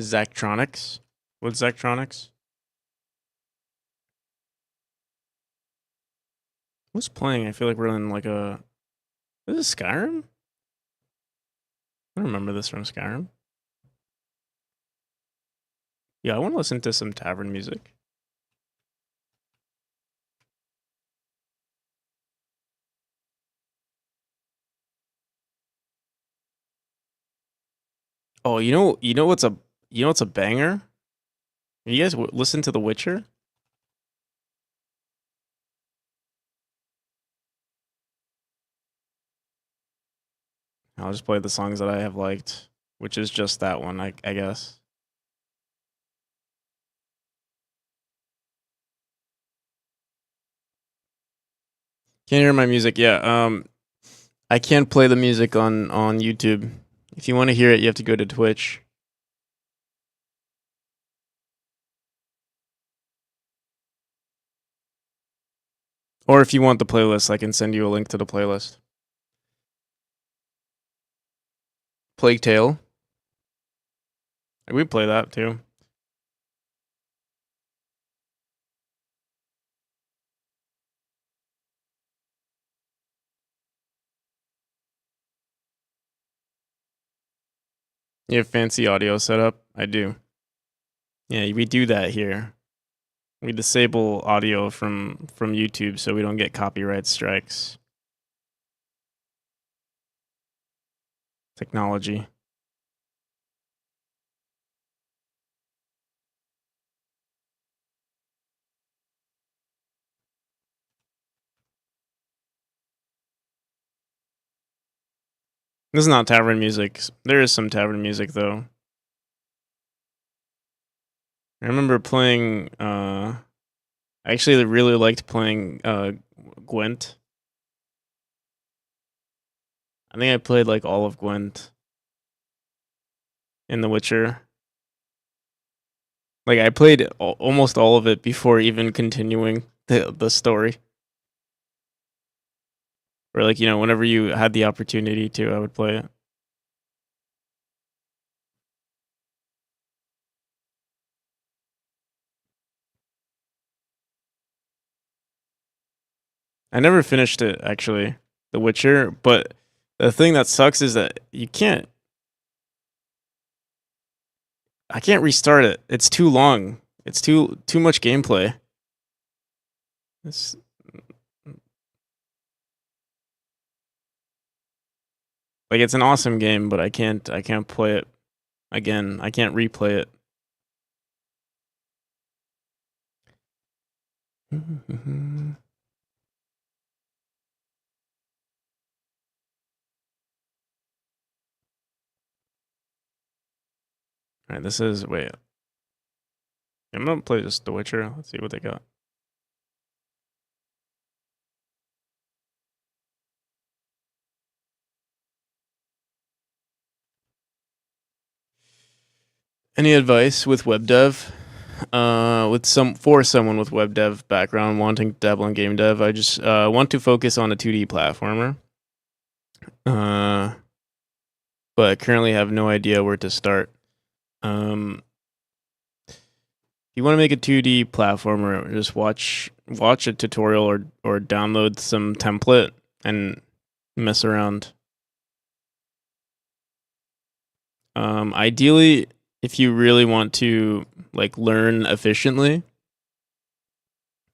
Zachtronics? What's Zachtronics? What's playing? I feel like we're in like a. Is this Skyrim? I don't remember this from Skyrim. Yeah, I want to listen to some tavern music. Oh, what's a banger? You guys listen to The Witcher? I'll just play the songs that I have liked, which is just that one, I guess. Can't hear my music. Yeah. I can't play the music on YouTube. If you want to hear it, you have to go to Twitch. Or if you want the playlist, I can send you a link to the playlist. Plague Tale. We play that too. You have fancy audio setup? I do. Yeah, we do that here. We disable audio from YouTube so we don't get copyright strikes. Technology. This is not tavern music. There is some tavern music though. I remember playing. I actually really liked playing Gwent. I think I played like all of Gwent in The Witcher. Like I played almost all of it before even continuing the story. Or like, you know, whenever you had the opportunity to, I would play it. I never finished it actually, The Witcher, but the thing that sucks is that I can't restart it. It's too long. It's too much gameplay. It's like it's an awesome game, but I can't play it again. I can't replay it. All right, this is wait. I'm gonna play just The Witcher. Let's see what they got. Any advice with web dev? For someone with web dev background wanting to dabble in game dev, I just want to focus on a 2D platformer. But I currently have no idea where to start. If you want to make a 2D platformer, just watch a tutorial or download some template and mess around. Ideally, if you really want to like learn efficiently,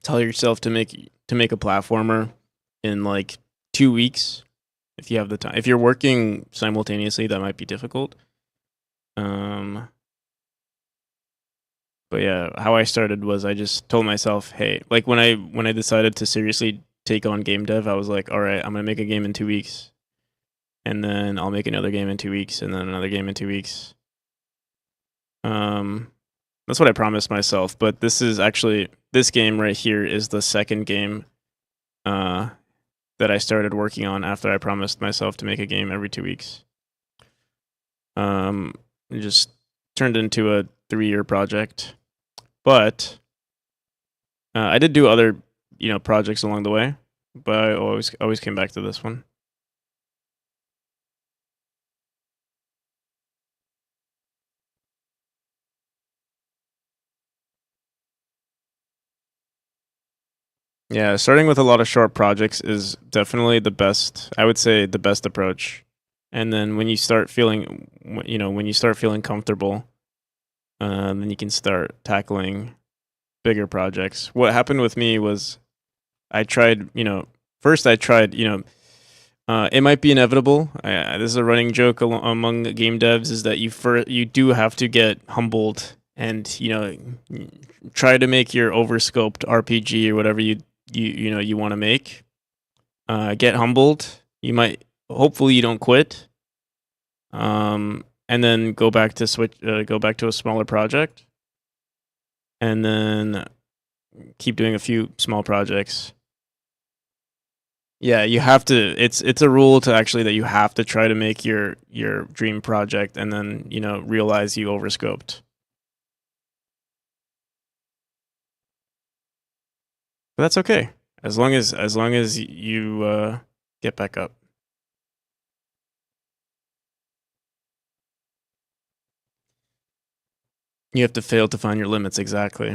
tell yourself to make a platformer in like 2 weeks if you have the time. If you're working simultaneously, that might be difficult. But yeah, how I started was I just told myself, hey, like when I decided to seriously take on game dev, I was like, all right, I'm gonna make a game in 2 weeks, and then I'll make another game in 2 weeks, and then another game in 2 weeks. That's what I promised myself. But this game right here is the second game that I started working on after I promised myself to make a game every 2 weeks. It just turned into a 3-year project. But I did do other, projects along the way, but I always came back to this one. Yeah, starting with a lot of short projects is definitely the best. I would say the best approach. And then when you start feeling, when you start feeling comfortable, then you can start tackling bigger projects. What happened with me was I tried, first I tried, it might be inevitable. This is a running joke among game devs is that you do have to get humbled and try to make your overscoped RPG or whatever you want to make. Get humbled. You might hopefully you don't quit. And then go back to a smaller project, and then keep doing a few small projects. Yeah, you have to. It's a rule to actually that you have to try to make your dream project, and then realize you overscoped. But that's okay as long as you get back up. You have to fail to find your limits exactly.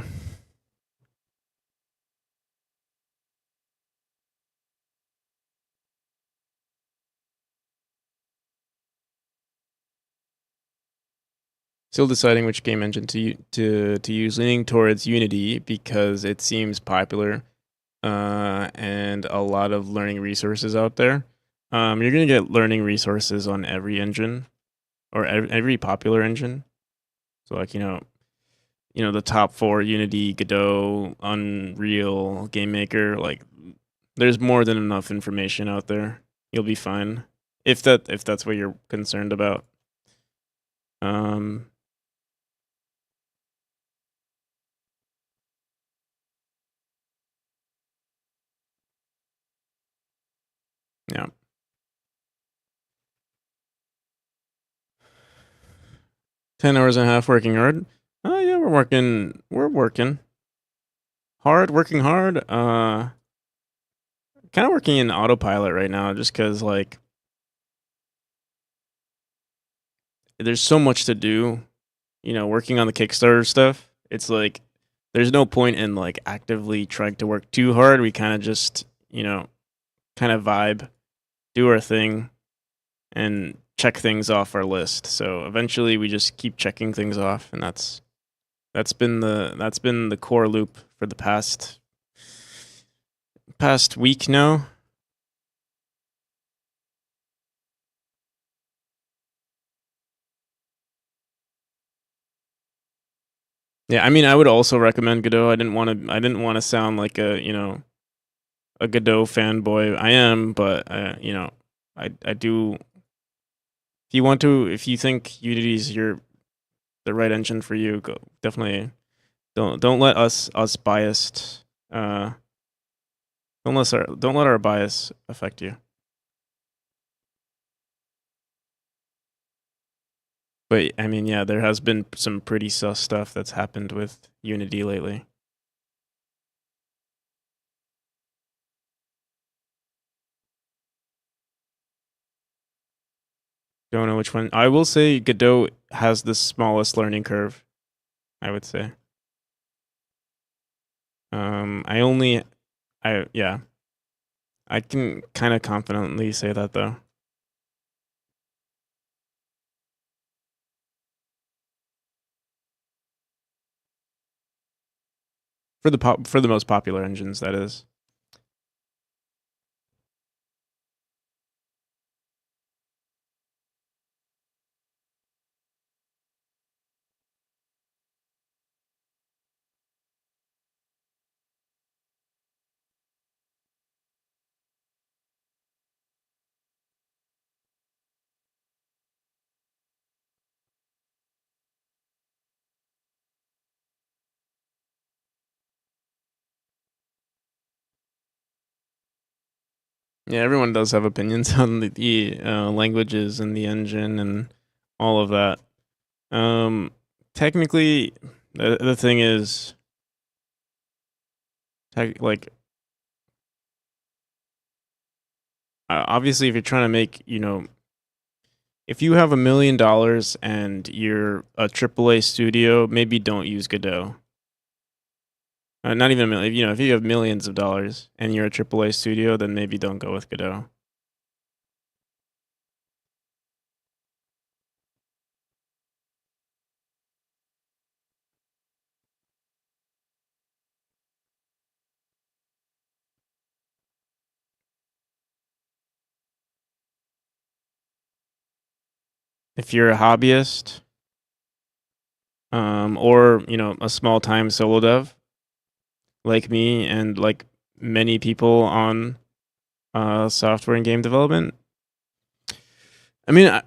Still deciding which game engine to use, leaning towards Unity because it seems popular, and a lot of learning resources out there. You're gonna get learning resources on every engine or every popular engine. So like the top four: Unity, Godot, Unreal, GameMaker. Like there's more than enough information out there. You'll be fine if that's what you're concerned about. Um, yeah. 10 hours and a half working hard. Oh yeah, we're working. We're working hard, working hard. Kind of working in autopilot right now, just because like there's so much to do. Working on the Kickstarter stuff. It's like there's no point in like actively trying to work too hard. We kind of just kind of vibe, do our thing, and check things off our list. So eventually, we just keep checking things off, and that's been the core loop for the past week now. Yeah, I mean, I would also recommend Godot. I didn't want to sound like a Godot fanboy. I am, but I do. If you think Unity's the right engine for you, go definitely. Don't let us biased. Don't let our bias affect you. But I mean, yeah, there has been some pretty sus stuff that's happened with Unity lately. Don't know which one. I will say Godot has the smallest learning curve, I would say. I only, I yeah, I can kind of confidently say that though. For the most popular engines, that is. Yeah, everyone does have opinions on the languages and the engine and all of that. Um, Technically, the thing is, like, obviously, if you're trying to make, if you have $1 million and you're a AAA studio, maybe don't use Godot. Not even a million. If you have millions of dollars and you're a AAA studio, then maybe don't go with Godot. If you're a hobbyist, or a small time solo dev like me and like many people on software and game development. I mean, I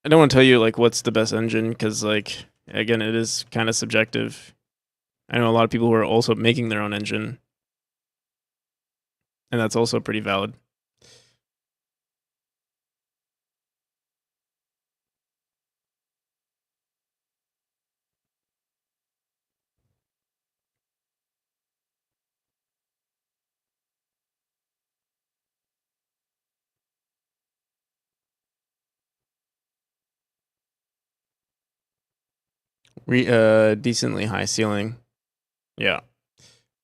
don't want to tell you like what's the best engine because like again, it is kind of subjective. I know a lot of people who are also making their own engine, and that's also pretty valid. Decently high ceiling. Yeah,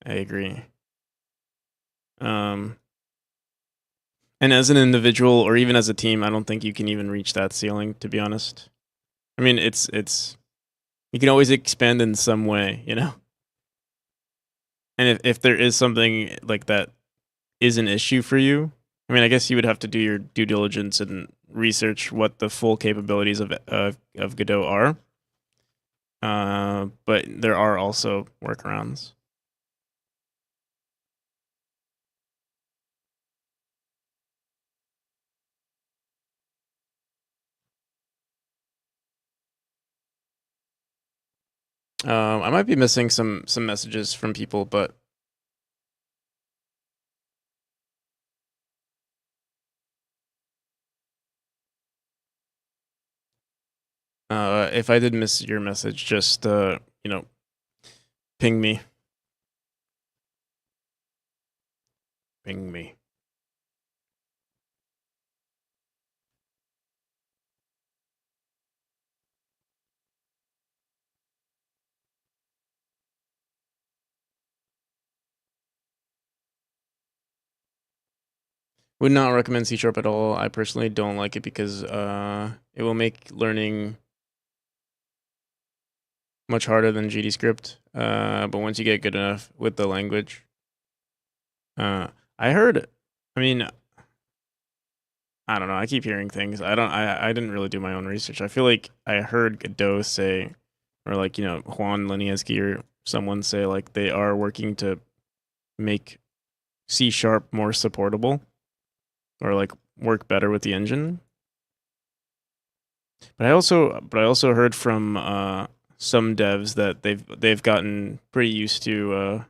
I agree. Um, and as an individual or even as a team, I don't think you can even reach that ceiling. To be honest, I mean, it's you can always expand in some way, you know. And if there is something like that is an issue for you, I mean, I guess you would have to do your due diligence and research what the full capabilities of Godot are. But there are also workarounds. I might be missing some messages from people, but if I did miss your message, just you know, ping me. Ping me. Would not recommend C# at all. I personally don't like it because it will make learning much harder than GDScript. But once you get good enough with the language, I heard. I mean, I don't know. I keep hearing things. I don't. I didn't really do my own research. I feel like I heard Godot say, or like Juan Linieski or someone say like they are working to make C# more supportable or like work better with the engine. But I also heard from some devs that they've gotten pretty used to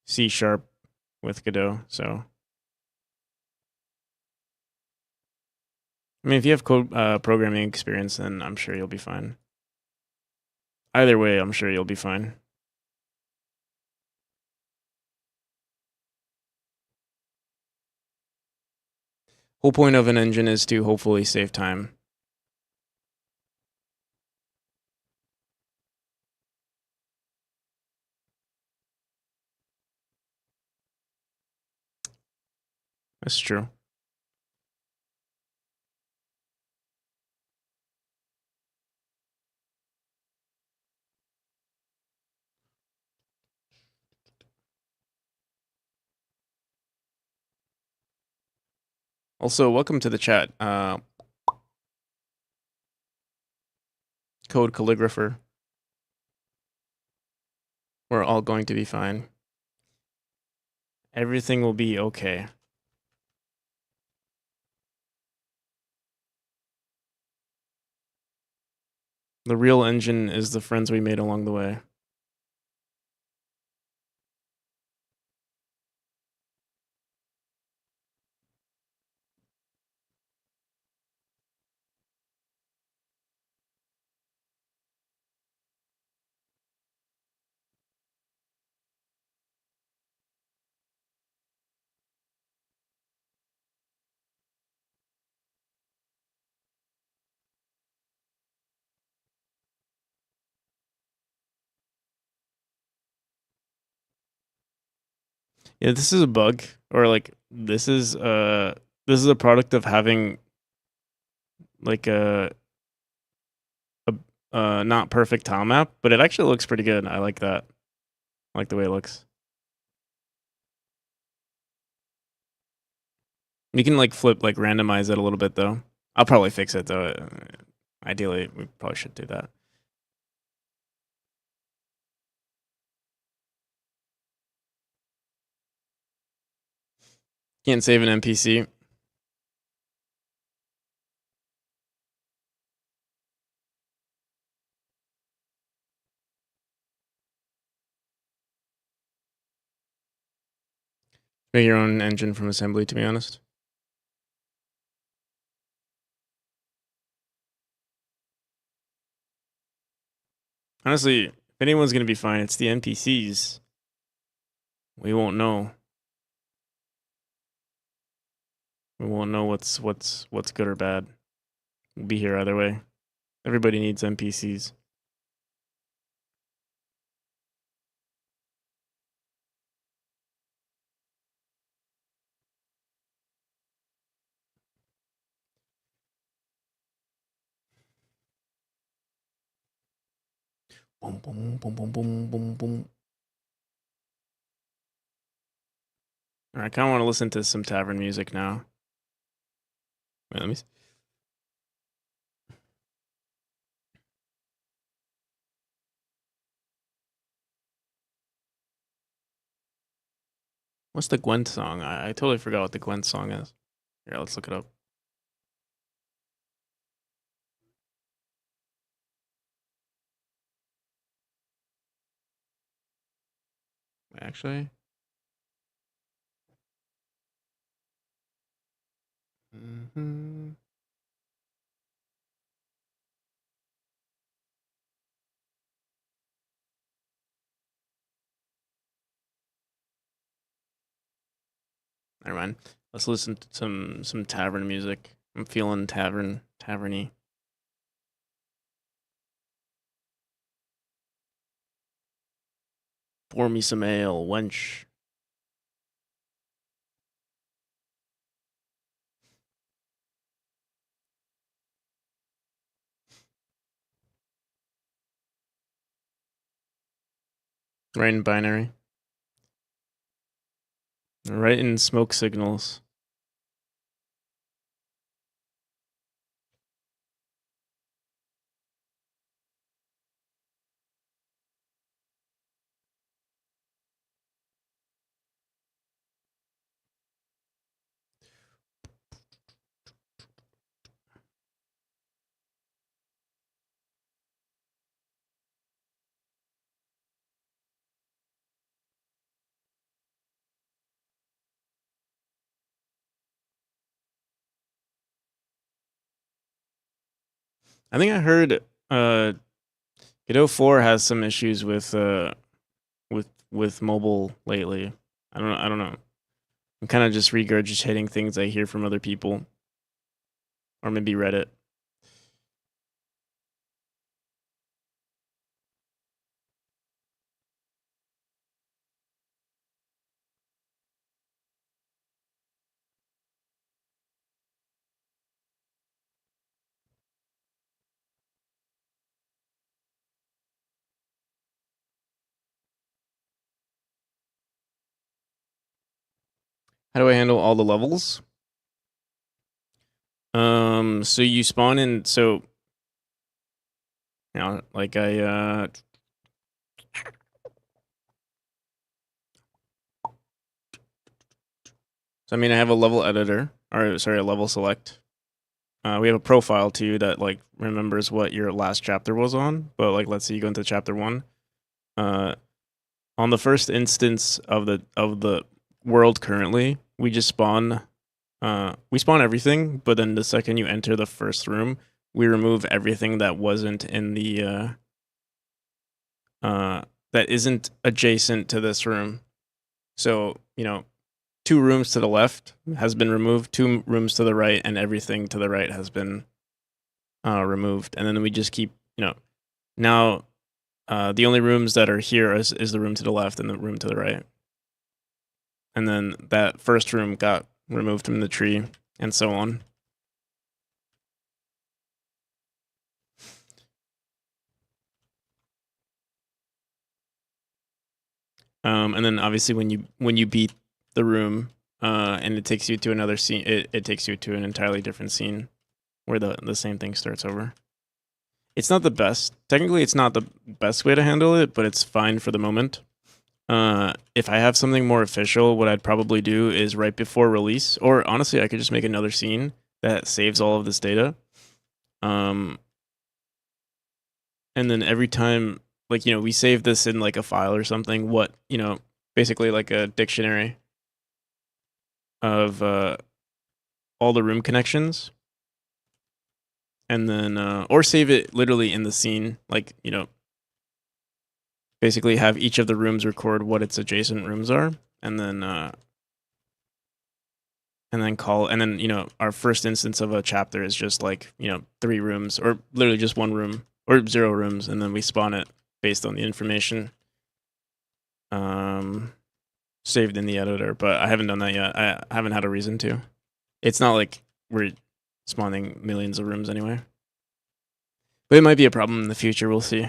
C# with Godot. So I mean, if you have code programming experience, then I'm sure you'll be fine. Either way, I'm sure you'll be fine. Whole point of an engine is to hopefully save time. That's true. Also, welcome to the chat, Code Calligrapher. We're all going to be fine. Everything will be okay. The real engine is the friends we made along the way. Yeah, this is a bug, or like this is a product of having like a not perfect tile map, but it actually looks pretty good. I like that. I like the way it looks. You can like randomize it a little bit though. I'll probably fix it though. Ideally, we probably should do that. Can't save an NPC. Make your own engine from assembly, to be honest. Honestly, if anyone's gonna be fine, it's the NPCs. We won't know. We won't know what's good or bad. We'll be here either way. Everybody needs NPCs. Boom, boom, boom, boom, boom, boom, boom. I kind of want to listen to some tavern music now. Wait, let me see. What's the Gwent song? I totally forgot what the Gwent song is. Here, let's look it up. Actually. Mm-hmm. Never mind. Let's listen to some tavern music. I'm feeling taverny. Pour me some ale, wench. Right in binary. Right in smoke signals. I think I heard Godot 4 has some issues with mobile lately. I don't know. I'm kind of just regurgitating things I hear from other people, or maybe Reddit. How do I handle all the levels? So you spawn in. So, like So I mean, I have a level editor, or sorry, a level select. We have a profile too that like remembers what your last chapter was on. But like, let's say you go into chapter 1. On the first instance of the world currently, we just spawn. We spawn everything, but then the second you enter the first room, we remove everything that wasn't in the that isn't adjacent to this room. So 2 rooms to the left has been removed, 2 rooms to the right, and everything to the right has been removed. And then we just keep, now the only rooms that are here is the room to the left and the room to the right. And then that first room got removed from the tree, and so on. And then obviously when you beat the room, and it takes you to another scene, it takes you to an entirely different scene where the same thing starts over. It's not the best. Technically, it's not the best way to handle it, but it's fine for the moment. If I have something more official, what I'd probably do is right before release, or honestly, I could just make another scene that saves all of this data. And then every time, like, we save this in like a file or something, basically like a dictionary of all the room connections. And then, or save it literally in the scene, like, basically have each of the rooms record what its adjacent rooms are, and then our first instance of a chapter is just like 3 rooms, or literally just 1 room, or 0 rooms, and then we spawn it based on the information saved in the editor. But I haven't done that yet. I haven't had a reason to. It's not like we're spawning millions of rooms anyway, but it might be a problem in the future. We'll see.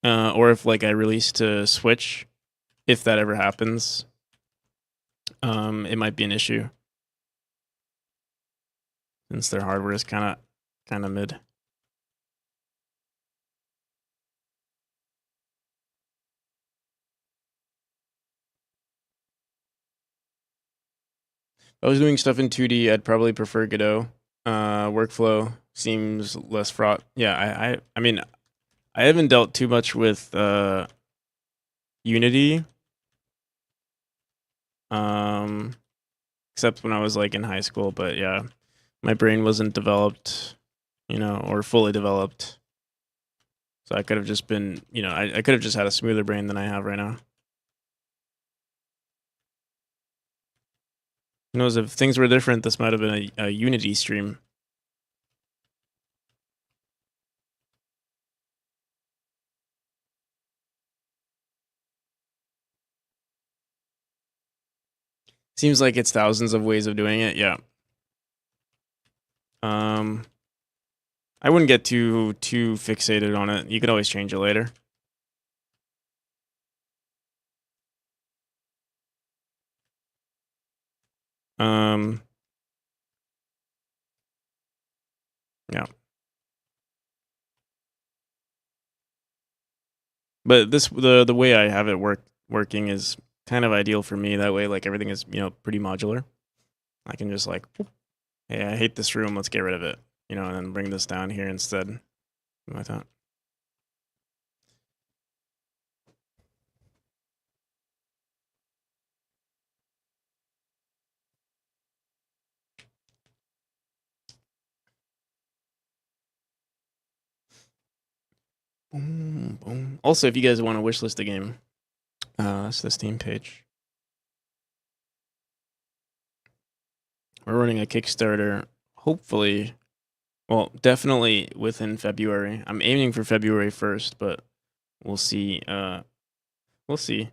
or if like I release to Switch, if that ever happens, it might be an issue since their hardware is kind of mid. If I was doing stuff in 2D, I'd probably prefer Godot. Workflow seems less fraught. Yeah, I mean, I haven't dealt too much with Unity, except when I was like in high school. But yeah, my brain wasn't developed, or fully developed. So I could have just been, I could have just had a smoother brain than I have right now. Who knows, if things were different, this might have been a Unity stream. Seems like it's thousands of ways of doing it. Yeah. I wouldn't get too fixated on it. You could always change it later. Yeah. But the way I have it working is kind of ideal for me. That way, like everything is pretty modular. I can just like, hey, I hate this room. Let's get rid of it. And then bring this down here instead. I thought. Boom, boom. Also, if you guys want to wishlist a game, that's the Steam page. We're running a Kickstarter. Hopefully, well, definitely within February. I'm aiming for February 1st, but we'll see. We'll see.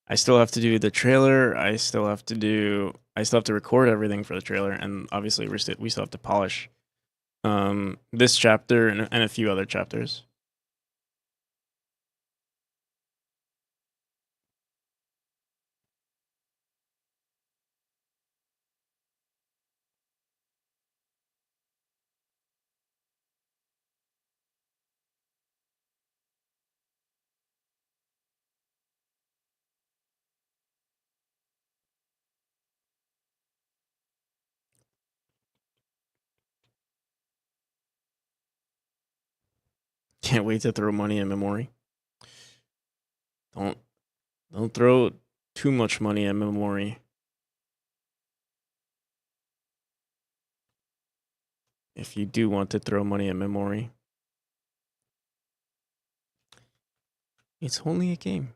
I still have to do the trailer. I still have to record everything for the trailer, and obviously we still have to polish this chapter and a few other chapters. Can't wait to throw money in memory. Don't throw too much money in memory. If you do want to throw money in memory, it's only a game.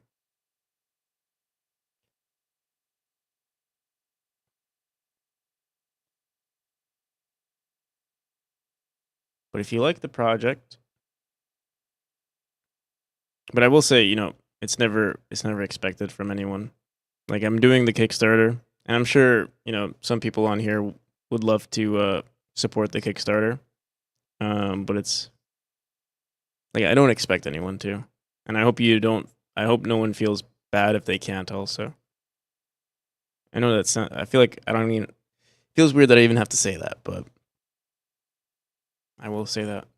But if you like the project, but I will say, it's never expected from anyone. Like, I'm doing the Kickstarter, and I'm sure, some people on here would love to support the Kickstarter. But it's like, I don't expect anyone to. And I hope no one feels bad if they can't also. I know that's not, I feel like it feels weird that I even have to say that, but I will say that.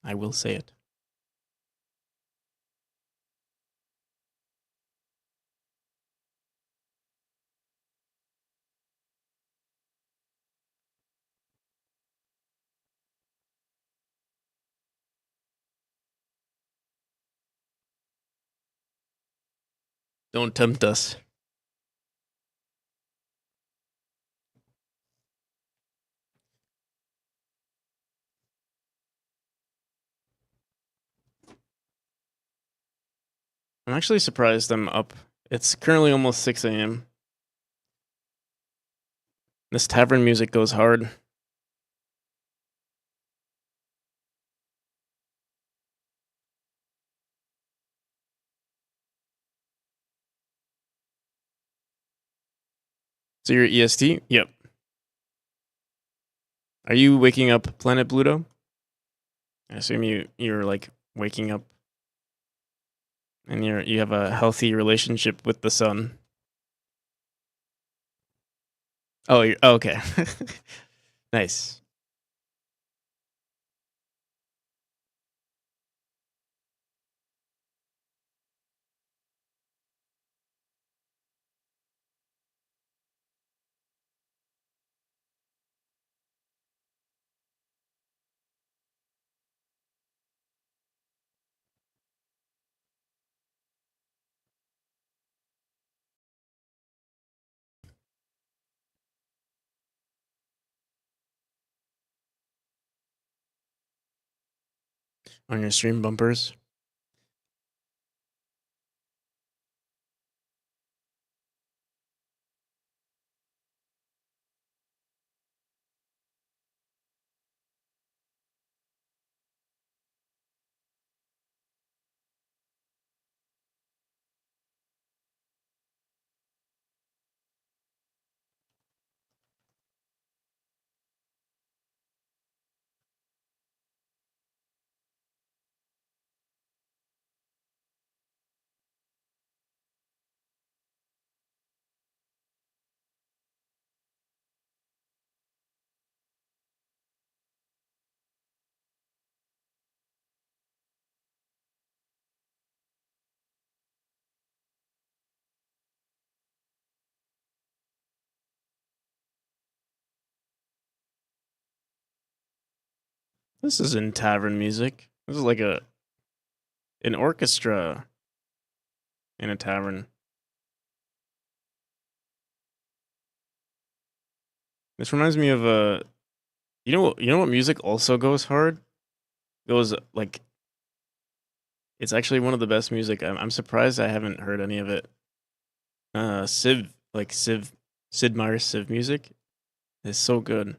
I will say it. Don't tempt us. I'm actually surprised I'm up. It's currently almost 6 a.m. This tavern music goes hard. So you're EST? Yep. Are you waking up planet Pluto? I assume you're like waking up. and you have a healthy relationship with the sun. Oh, okay. Nice. On your stream bumpers. This isn't tavern music. This is like an orchestra in a tavern. This reminds me of a you know what music also goes hard? Goes like it's actually one of the best music. I'm surprised I haven't heard any of it. Civ like Sid Meier's Civ music is so good.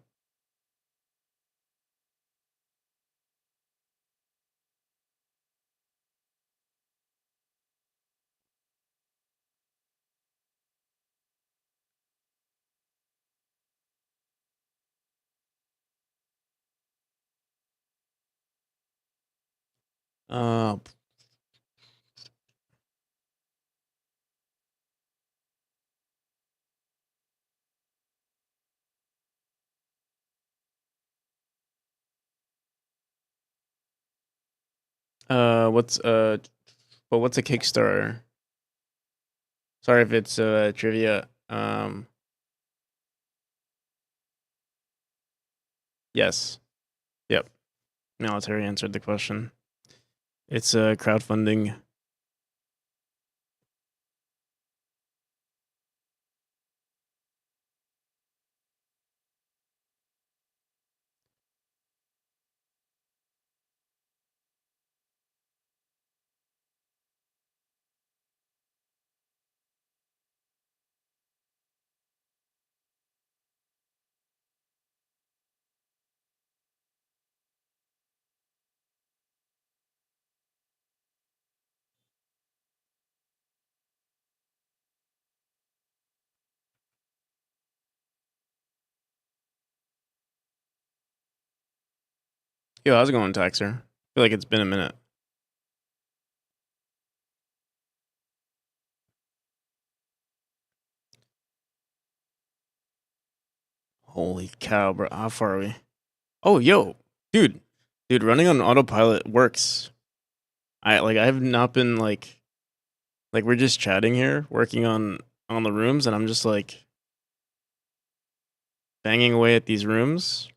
Uh, what's well, what's a Kickstarter? Sorry if it's trivia. Yes. Yep. Military answered the question. It's crowdfunding. Yo, how's it going, Taxer? I feel like it's been a minute. Holy cow, bro. How far are we? Oh, yo, dude. Dude, running on autopilot works. I have not been like we're just chatting here, working on the rooms, and I'm just like banging away at these rooms.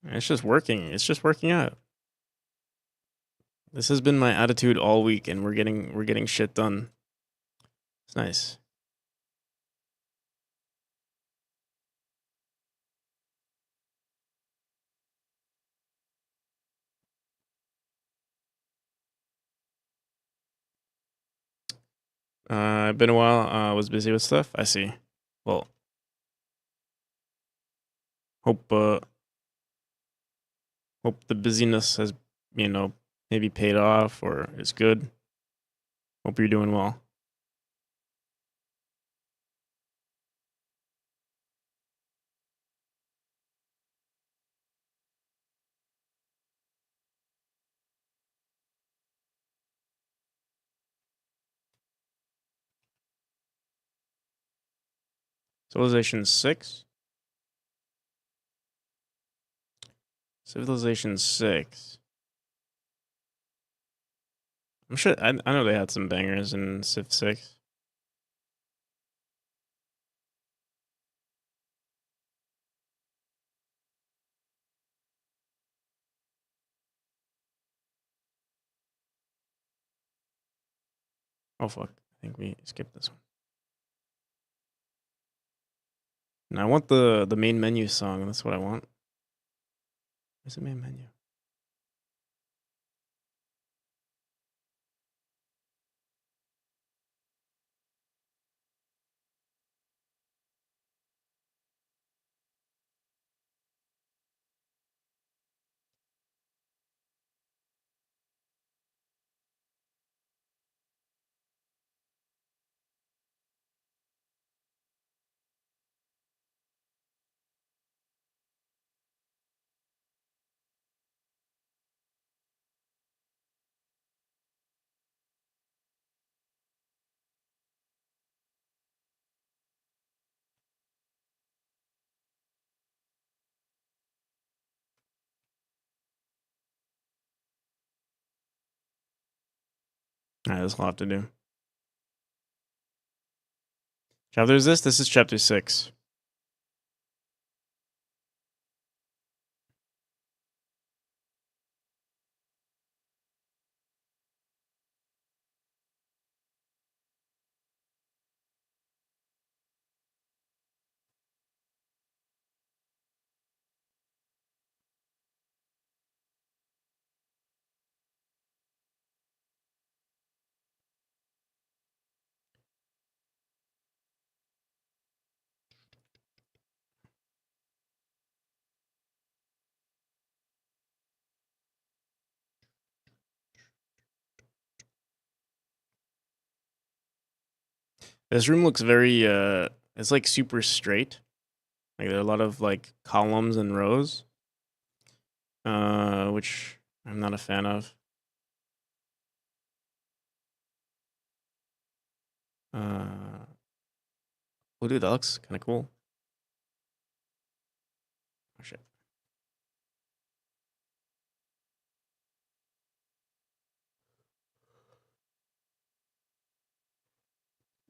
And it's just working. It's just working out. This has been my attitude all week, and we're getting shit done. It's nice. Been a while. Was busy with stuff. I see. Well, hope hope the busyness has maybe paid off or is good. Hope you're doing well. Civilization 6? Civilization 6. I'm sure, I know they had some bangers in Civ 6. Oh fuck, I think we skipped this one. And I want the main menu song, that's what I want. Where's the main menu? Alright, there's a lot to do. Chapter is this? This is chapter 6. This room looks very, it's like super straight. Like there are a lot of like columns and rows, which I'm not a fan of. Oh dude, that looks kind of cool. Oh shit.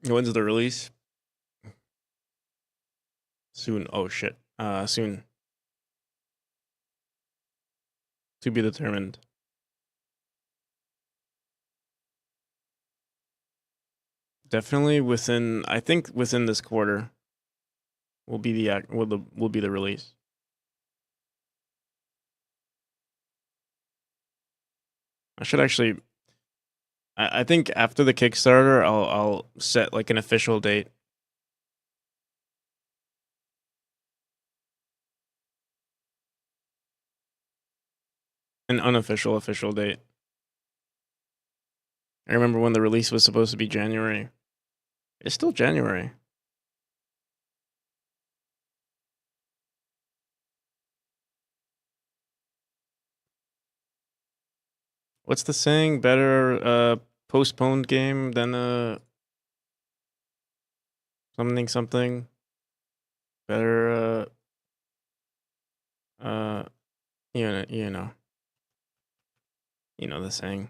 When's the release? Soon. Oh shit. Soon. To be determined. Definitely within. I think within this quarter will be will be the release. I should actually. I think after the Kickstarter, I'll set like an official date. An unofficial official date. I remember when the release was supposed to be January. It's still January. What's the saying? Better postponed game than a something something. Better you know the saying.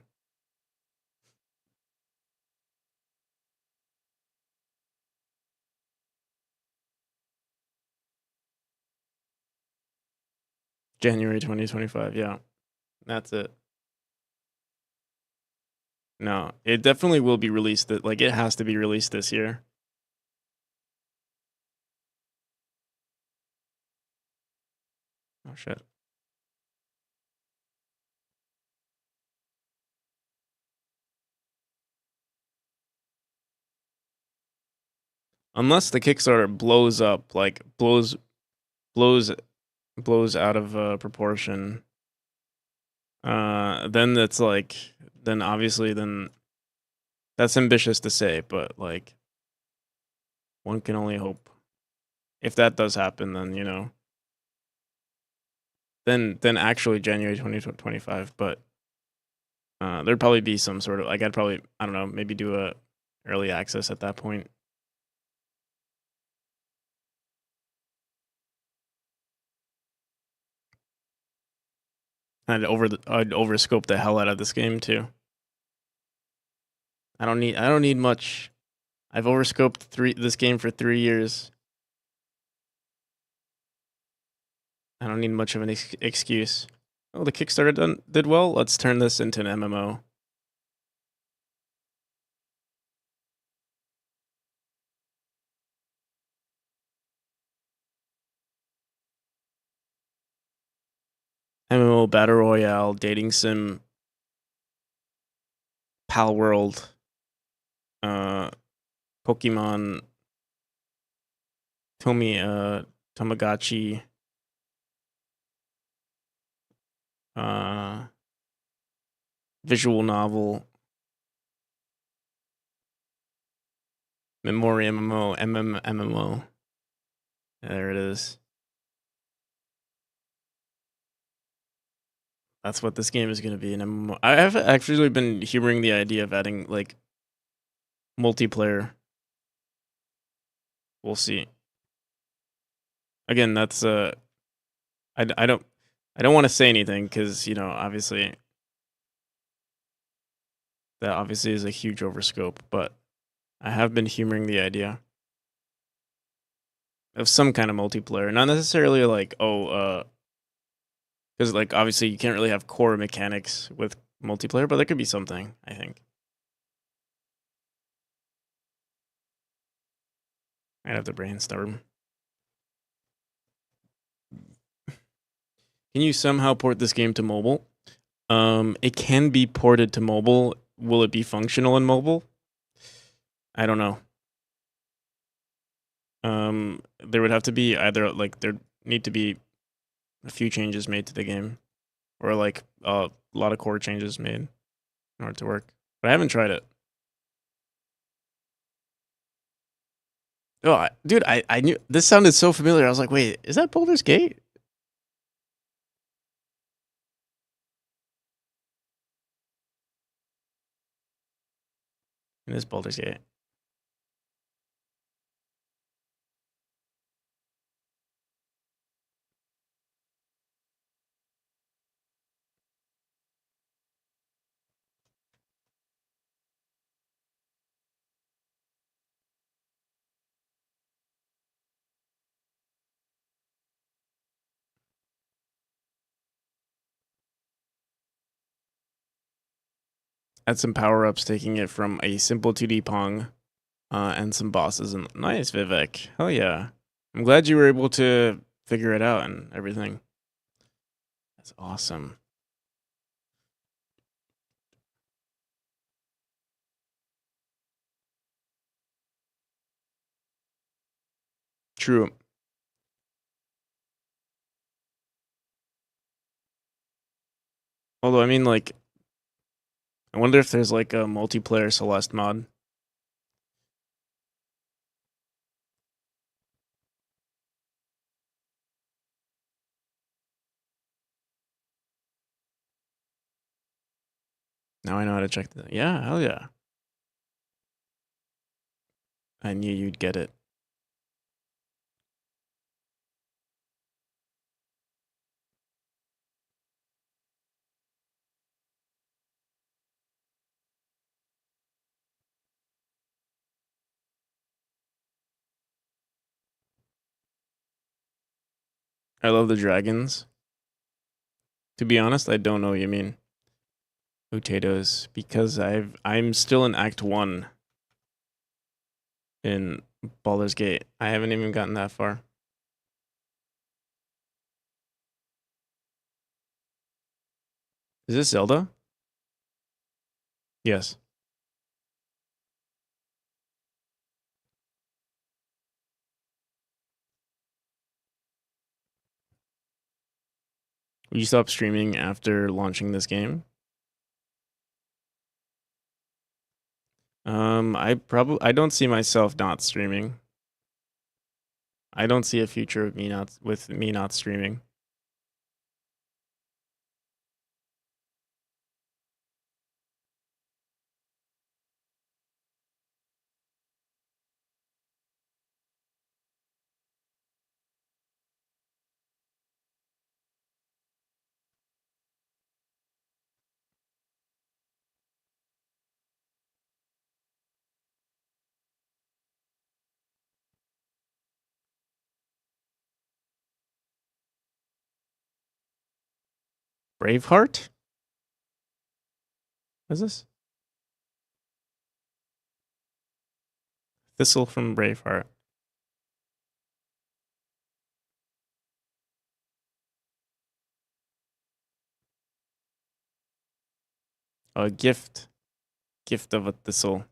January 2025. Yeah, that's it. No, it definitely will be released. Like it has to be released this year. Oh shit. Unless the Kickstarter blows up, like blows out of proportion. Then it's like, then obviously, then that's ambitious to say, but like, one can only hope. If that does happen, then then actually January 2025. But there'd probably be some sort of like I'd probably I don't know maybe do a early access at that point. I'd overscope the hell out of this game too. I don't need much. I've overscoped this game for 3 years. I don't need much of an excuse. Oh, the Kickstarter did well. Let's turn this into an MMO. MMO Battle Royale, dating sim, Pal World, Pokemon, Tamagotchi, visual novel, Memory MMO, MMO. There it is. That's what this game is going to be, an MMO. I have actually been humoring the idea of adding like multiplayer. We'll see. Again, that's I don't want to say anything because obviously that obviously is a huge overscope, but I have been humoring the idea of some kind of multiplayer, not necessarily like because like obviously you can't really have core mechanics with multiplayer, but there could be something, I think. I'd have to brainstorm. Can you somehow port this game to mobile? It can be ported to mobile. Will it be functional in mobile? I don't know. There would have to be either like there need to be a few changes made to the game, or like a lot of core changes made in order to work. But I haven't tried it. Oh, dude, I knew this sounded so familiar. I was like, wait, is that Baldur's Gate? It is Baldur's Gate. Add some power ups, taking it from a simple 2D Pong, and some bosses. And nice, Vivek. Hell yeah! I'm glad you were able to figure it out and everything. That's awesome. True. Although I mean, like, I wonder if there's like a multiplayer Celeste mod. Now I know how to check that. Yeah, hell yeah. I knew you'd get it. I love the dragons. To be honest, I don't know what you mean. Potatoes, because I'm still in Act 1 in Baldur's Gate. I haven't even gotten that far. Is this Zelda? Yes. Will you stop streaming after launching this game? I don't see myself not streaming. I don't see a future of me not streaming. Braveheart? What is this? Thistle from Braveheart. Oh, a gift. Gift of a thistle.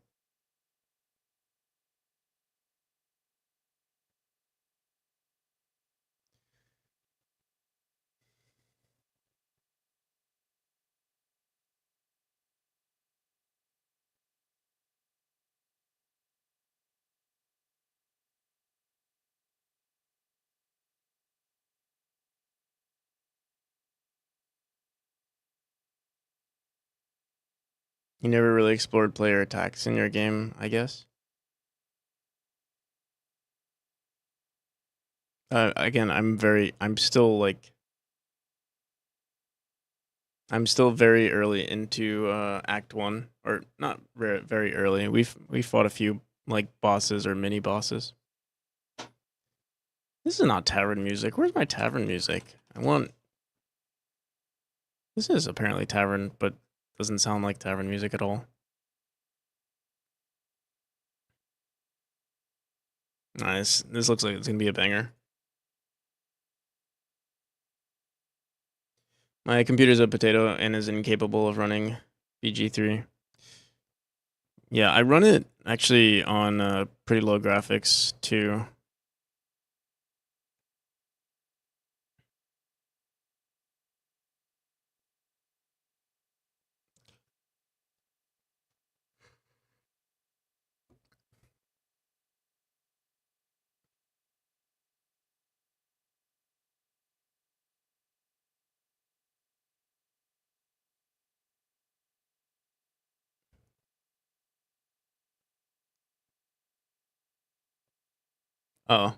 You never really explored player attacks in your game, I guess. Again, I'm still very early into Act 1, or not very, very early. We fought a few like bosses or mini bosses. This is not tavern music. Where's my tavern music? This is apparently tavern, but doesn't sound like tavern music at all. Nice. This looks like it's gonna be a banger. My computer's a potato and is incapable of running BG3. Yeah, I run it actually on pretty low graphics too. Oh.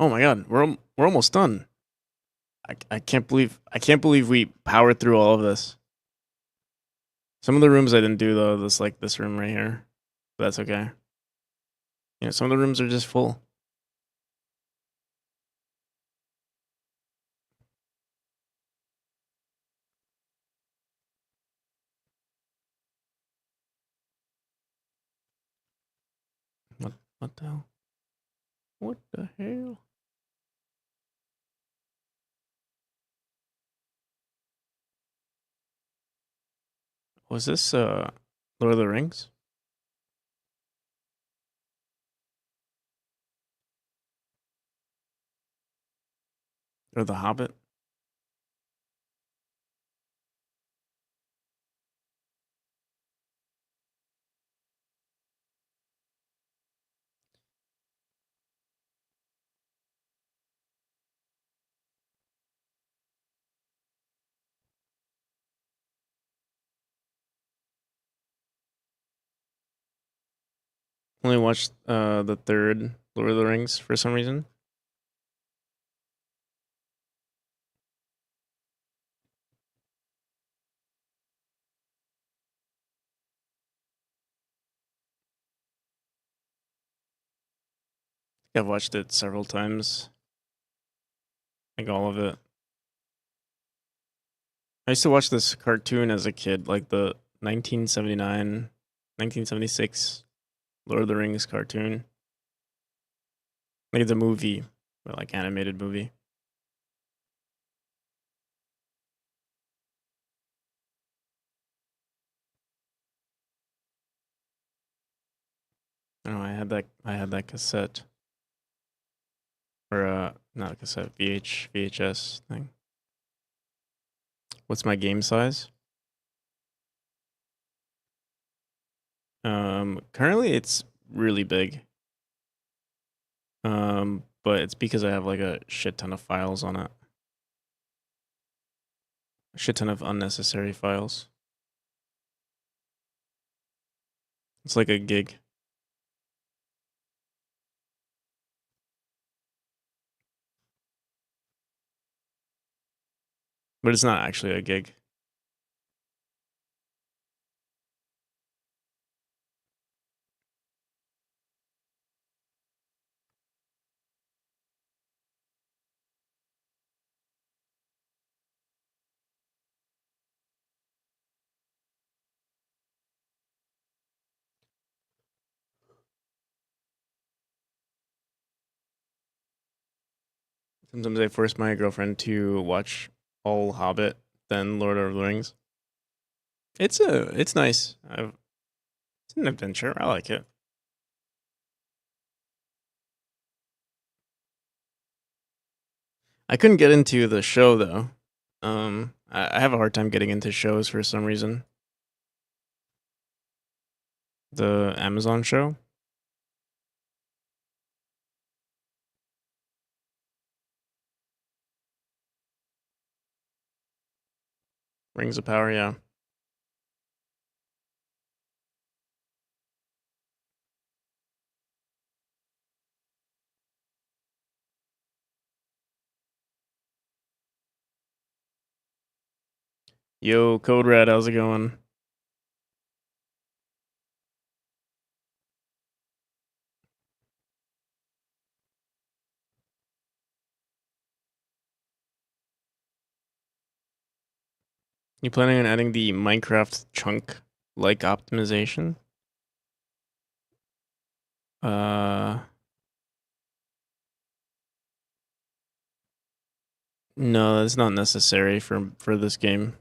Oh my god, we're almost done. I can't believe we powered through all of this. Some of the rooms I didn't do though. This room right here. But that's okay. Some of the rooms are just full. What the hell? What the hell? Was this Lord of the Rings? Or The Hobbit? Only watched the third Lord of the Rings for some reason. I've watched it several times. Like all of it. I used to watch this cartoon as a kid, like the 1979, 1976 Lord of the Rings cartoon. Like it's a movie, but like animated movie. Oh, I had that cassette. Or not a cassette, VHS thing. What's my game size? Currently it's really big. But it's because I have like a shit ton of files on it. A shit ton of unnecessary files. It's like a gig. But it's not actually a gig. Sometimes I force my girlfriend to watch all Hobbit, then Lord of the Rings. It's nice. It's an adventure. I like it. I couldn't get into the show though. I have a hard time getting into shows for some reason. The Amazon show. Rings of Power, yeah. Yo, Code Red, how's it going? You planning on adding the Minecraft chunk like optimization? Uh, no, that's not necessary for this game.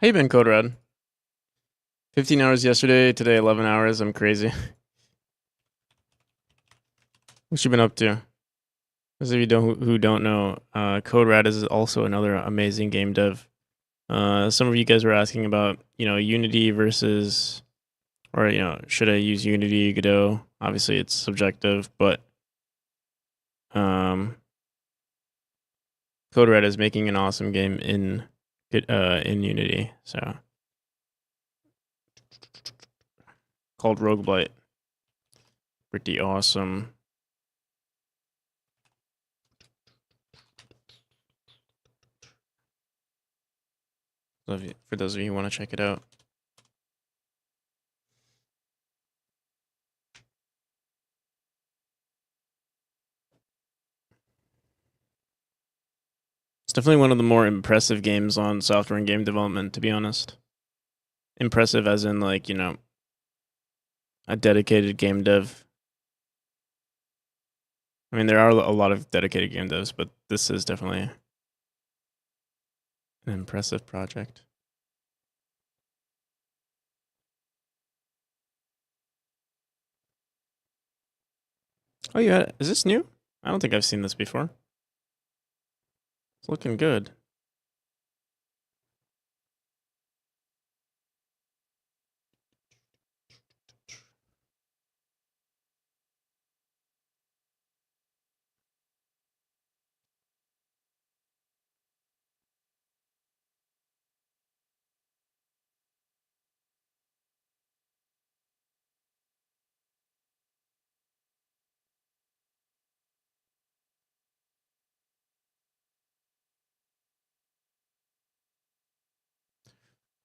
How you been, Code Red? 15 hours yesterday, today 11 hours. I'm crazy. What you been up to? Those of you who don't know, Code Red is also another amazing game dev. Some of you guys were asking about, Unity versus, or, should I use Unity, Godot? Obviously, it's subjective, but um, Code Red is making an awesome game in Unity, so called Roguelite. Pretty awesome. For those of you who want to check it out. It's definitely one of the more impressive games on software and game development, to be honest. Impressive as in, like, a dedicated game dev. I mean, there are a lot of dedicated game devs, but this is definitely an impressive project. Oh, yeah. Is this new? I don't think I've seen this before. It's looking good.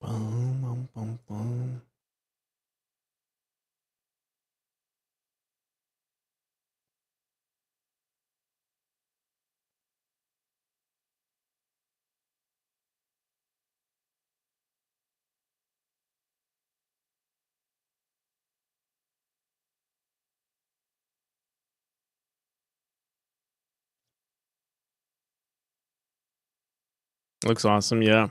Boom, boom, boom, boom. Looks awesome, yeah.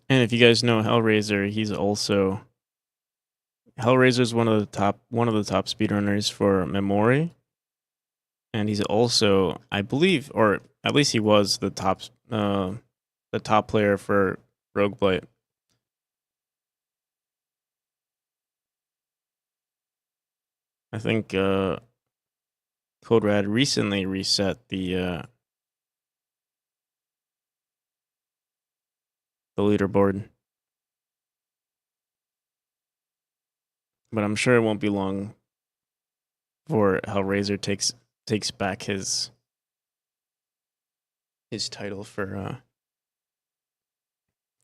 And if you guys know Hellraiser, he's also Hellraiser's one of the top speedrunners for Memory, and he's also, I believe, or at least he was the top player for Rogueblight. I think Code Red recently reset the leaderboard, but I'm sure it won't be long before Hellraiser takes back his title for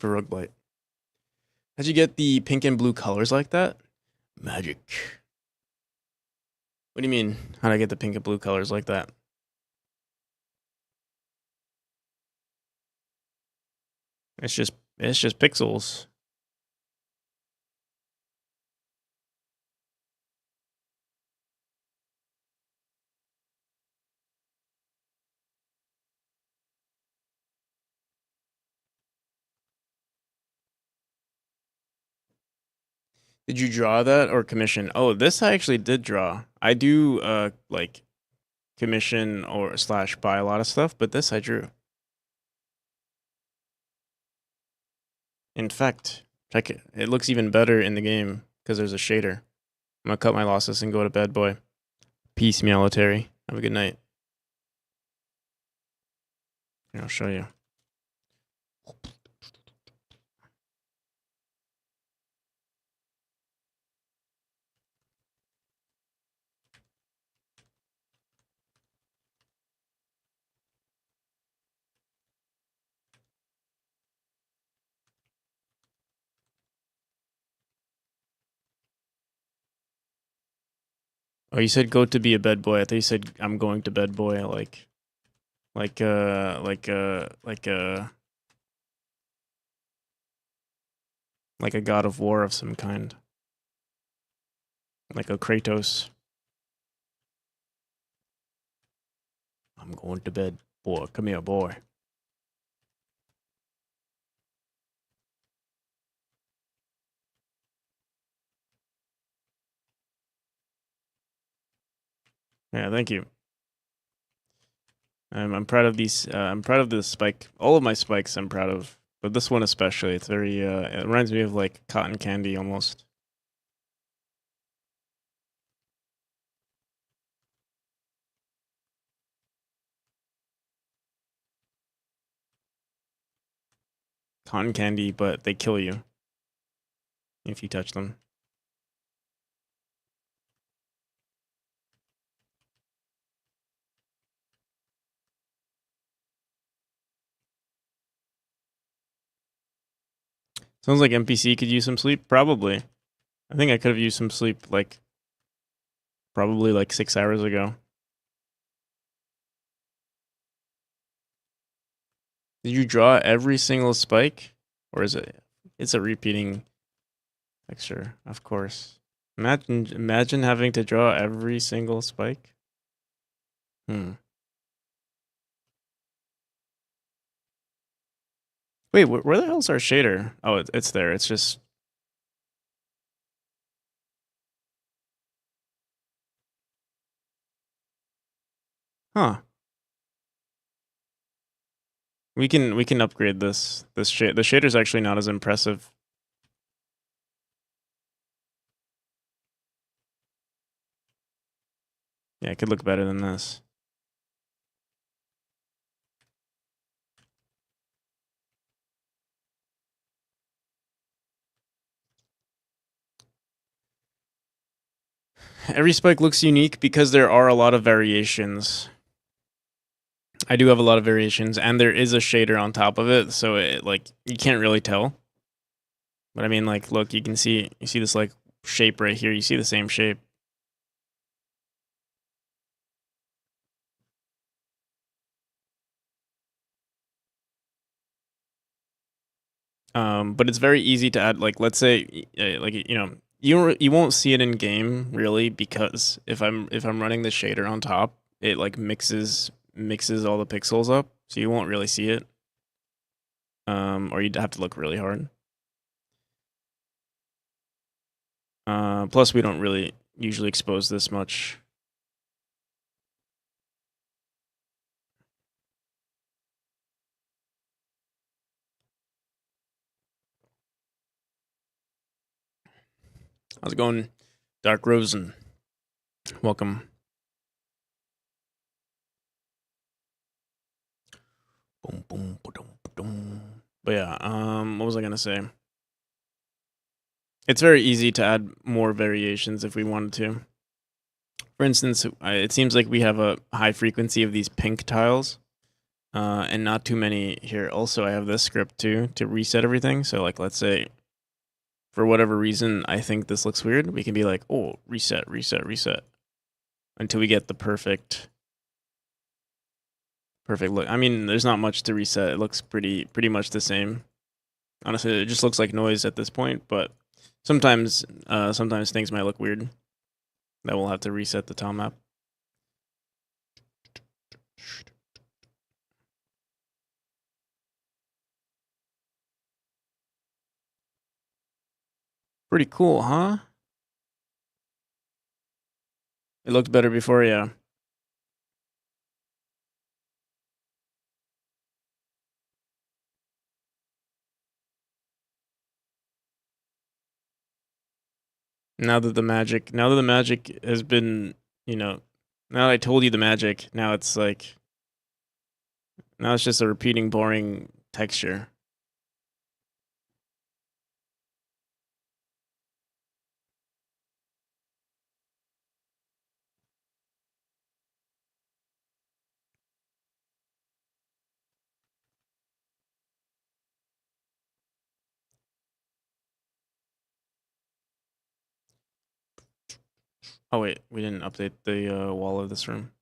Rogueblight. How'd you get the pink and blue colors like that? Magic. What do you mean? How'd I get the pink and blue colors like that? It's just pixels. Did you draw that or commission? Oh, this I actually did draw. I do like commission or slash buy a lot of stuff, but this I drew. In fact, check it. It looks even better in the game because there's a shader. I'm gonna cut my losses and go to bed, boy. Peace, military. Have a good night. Here, I'll show you. Oh, you said go to be a bed boy. I thought you said I'm going to bed boy. Like uh, like uh, like uh, like a god of war of some kind. Like a Kratos. I'm going to bed, boy. Come here, boy. Yeah, thank you. I'm proud of these. I'm proud of this spike. All of my spikes, I'm proud of, but this one especially. It's very. It reminds me of like cotton candy almost. Cotton candy, but they kill you if you touch them. Sounds like NPC could use some sleep. Probably. I think I could have used some sleep like probably like 6 hours ago. Did you draw every single spike, or is it? It's a repeating texture, of course. Imagine having to draw every single spike. Hmm. Wait, where the hell's our shader? Oh, it's there. It's just. Huh. We can upgrade this shade. The shader's actually not as impressive. Yeah, it could look better than this. Every spike looks unique because there are a lot of variations. I do have a lot of variations, and there is a shader on top of it, so it like you can't really tell. But I mean, like, look, you see this like shape right here. You see the same shape. But it's very easy to add. Like, let's say, like, you won't see it in game really, because if I'm running the shader on top, it like mixes all the pixels up, so you won't really see it. Or you'd have to look really hard. Plus, we don't really usually expose this much. How's it going, Dark Rosen? Welcome. Boom, boom, boom, boom. But yeah, what was I gonna say? It's very easy to add more variations if we wanted to. For instance, it seems like we have a high frequency of these pink tiles, and not too many here. Also, I have this script too to reset everything. So, like, let's say, for whatever reason, I think this looks weird, we can be like, oh, reset, reset, reset, until we get the perfect look. I mean, there's not much to reset. It looks pretty much the same. Honestly, it just looks like noise at this point, but sometimes things might look weird. That we'll have to reset the tile map. Pretty cool, huh? It looked better before, yeah. Now that the magic has been, now that I told you the magic, now it's just a repeating boring texture. Oh wait, we didn't update the wall of this room.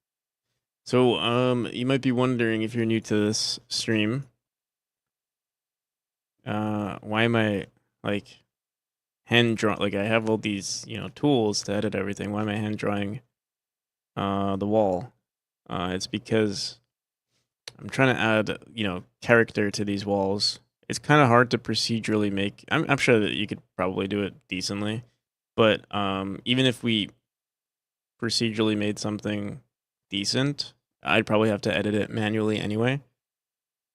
So you might be wondering, if you're new to this stream, why am I like hand draw? Like, I have all these tools to edit everything. Why am I hand drawing the wall? It's because I'm trying to add character to these walls. It's kind of hard to procedurally make. I'm sure that you could probably do it decently, but even if we procedurally made something decent, I'd probably have to edit it manually anyway.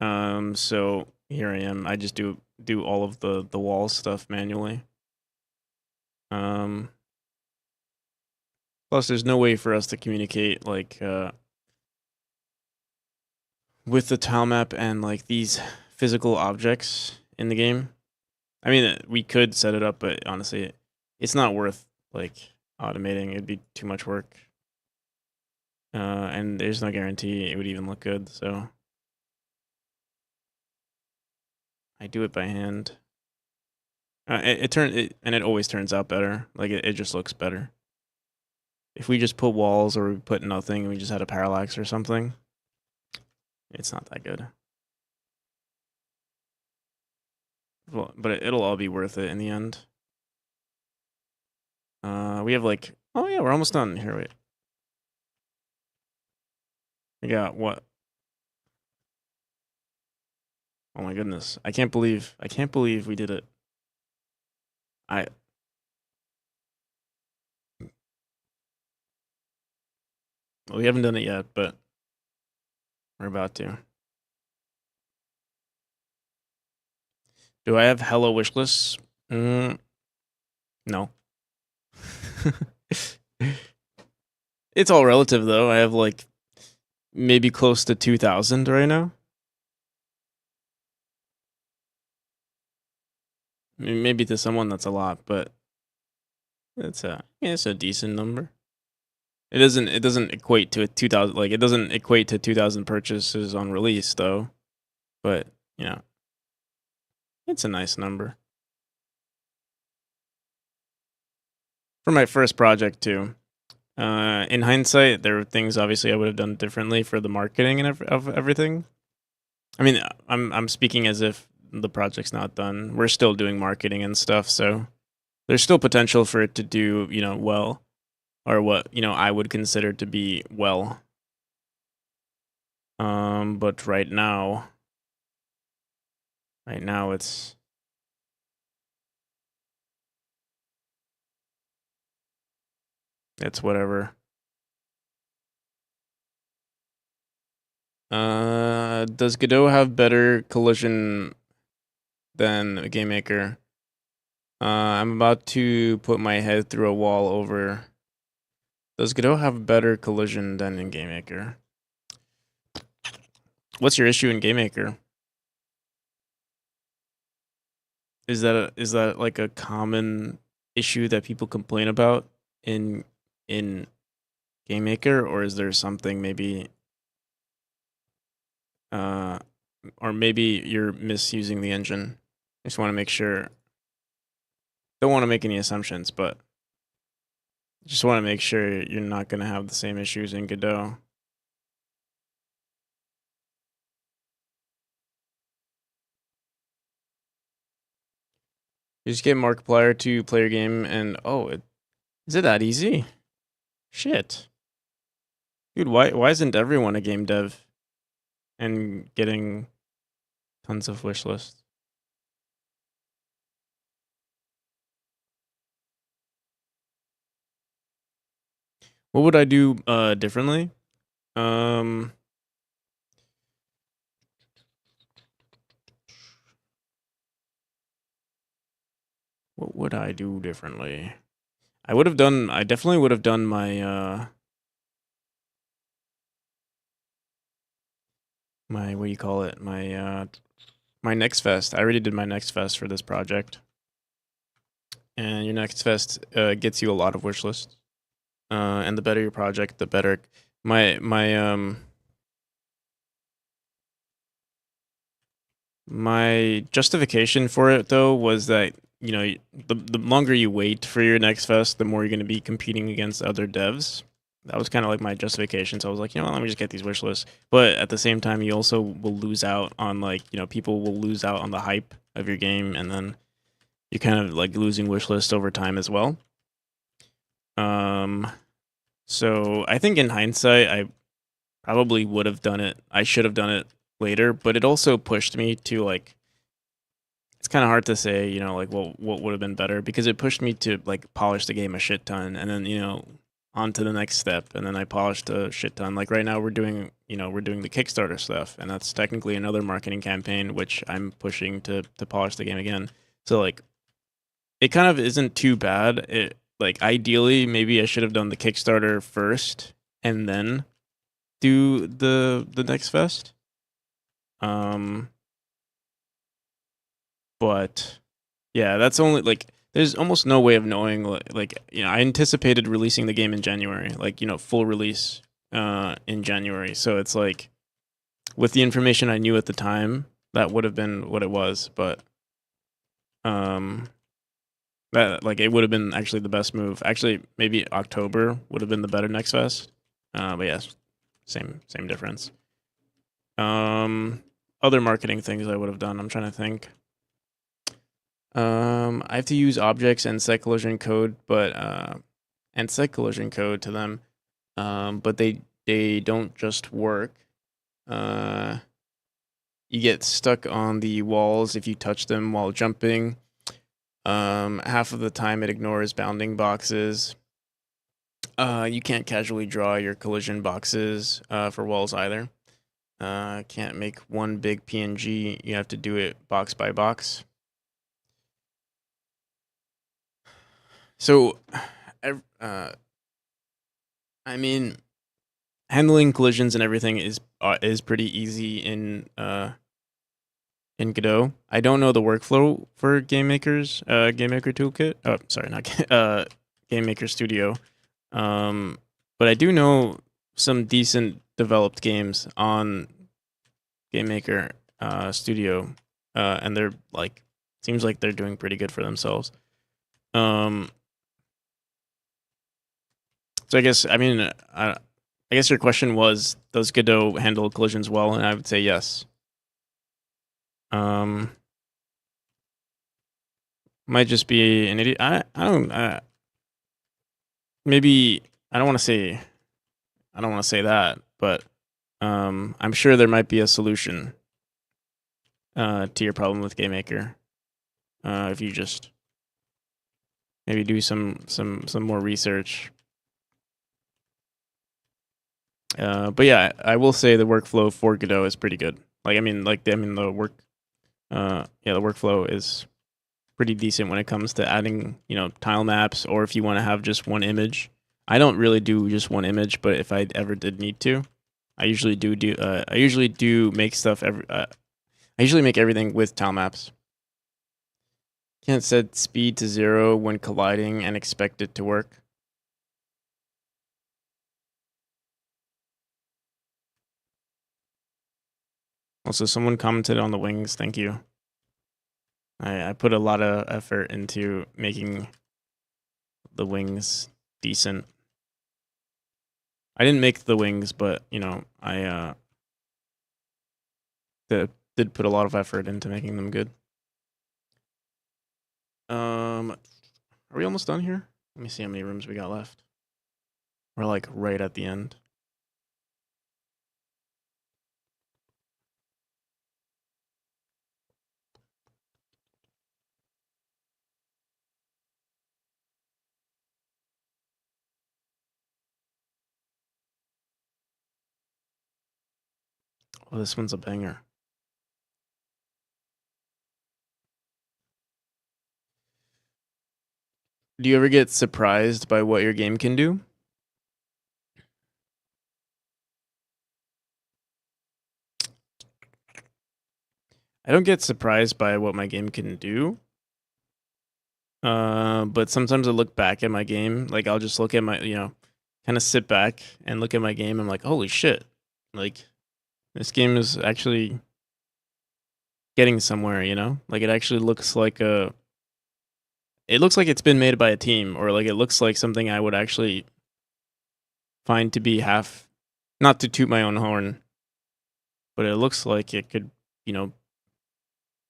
So here I am. I just do all of the wall stuff manually. Plus, there's no way for us to communicate like with the tile map and like these physical objects in the game. I mean, we could set it up, but honestly, it's not worth like automating. It'd be too much work. And there's no guarantee it would even look good, so I do it by hand. It always turns out better. Like, it just looks better. If we just put walls, or we put nothing and we just had a parallax or something, it's not that good. Well, but it'll all be worth it in the end. We have like, oh yeah, we're almost done. Here, wait. We got what? Oh my goodness. I can't believe we did it. Well, we haven't done it yet, but we're about to. Do I have hello wish lists? No. It's all relative though. I have like maybe close to 2,000 right now. Maybe to someone that's a lot, but it's a decent number. It doesn't equate to a 2,000, like, it doesn't equate to 2,000 purchases on release though. But, it's a nice number. For my first project too. In hindsight, there were things obviously I would have done differently for the marketing and of everything. I mean, I'm speaking as if the project's not done. We're still doing marketing and stuff, so there's still potential for it to do, well, or what, I would consider to be well. But right now it's whatever. Does Godot have better collision than a GameMaker? I'm about to put my head through a wall over. Does Godot have better collision than in GameMaker? What's your issue in GameMaker? Is that like a common issue that people complain about in GameMaker, or is there something maybe or maybe you're misusing the engine? I just want to make sure. Don't want to make any assumptions, but just want to make sure you're not going to have the same issues in Godot. You just get Markiplier to play your game, and is it that easy? Shit, dude, why isn't everyone a game dev and getting tons of wish lists? What would I do differently? What would I do differently? I definitely would have done my my, what do you call it? My next fest. I already did my next fest for this project. And your next fest gets you a lot of wish lists. And the better your project, the better my justification for it though was that the longer you wait for your next fest, the more you're going to be competing against other devs. That was kind of like my justification. So I was like, let me just get these wish lists. But at the same time, you also will lose out on people will lose out on the hype of your game, and then you're kind of like losing wish lists over time as well. So I think in hindsight, I probably would have done it. I should have done it later, but it also pushed me to it's kind of hard to say, well, what would have been better, because it pushed me to polish the game a shit ton, and then on to the next step, and then I polished a shit ton. Like right now we're doing the Kickstarter stuff, and that's technically another marketing campaign which I'm pushing to polish the game again. So it kind of isn't too bad. It ideally maybe I should have done the Kickstarter first and then do the next fest. But yeah, that's only there's almost no way of knowing. I anticipated releasing the game in January, full release in January. So it's with the information I knew at the time, that would have been what it was. But that it would have been actually the best move. Actually, maybe October would have been the better next fest. But yeah, same difference. Other marketing things I would have done. I'm trying to think. I have to use objects and set collision code, but and set collision code to them, but they don't just work. You get stuck on the walls if you touch them while jumping. Half of the time it ignores bounding boxes. You can't casually draw your collision boxes for walls either. Can't make one big PNG. You have to do it box by box. So, I mean, handling collisions and everything is pretty easy in Godot. I don't know the workflow for GameMaker's GameMaker Toolkit. Oh, sorry, not GameMaker Studio. But I do know some decent developed games on GameMaker Studio, and they're seems like they're doing pretty good for themselves. So I guess I guess your question was, does Godot handle collisions well? And I would say yes. Might just be an idiot. I don't. Maybe I don't want to say. I don't want to say that, but I'm sure there might be a solution to your problem with GameMaker. If you just maybe do some more research. But yeah, I will say the workflow for Godot is pretty good. Like the workflow is pretty decent when it comes to adding, tile maps, or if you want to have just one image. I don't really do just one image, but if I ever did need to, I usually do make stuff I usually make everything with tile maps. Can't set speed to 0 when colliding and expect it to work. Also, someone commented on the wings. Thank you. I put a lot of effort into making the wings decent. I didn't make the wings, but I did put a lot of effort into making them good. Are we almost done here? Let me see how many rooms we got left. We're like right at the end. Oh, this one's a banger. Do you ever get surprised by what your game can do? I don't get surprised by what my game can do. But sometimes I look back at my game, like I'll just look at my, kind of sit back and look at my game. I'm like, holy shit. Like this game is actually getting somewhere, Like it actually looks like it looks like it's been made by a team, or like it looks like something I would actually find to be not to toot my own horn, but it looks like it could,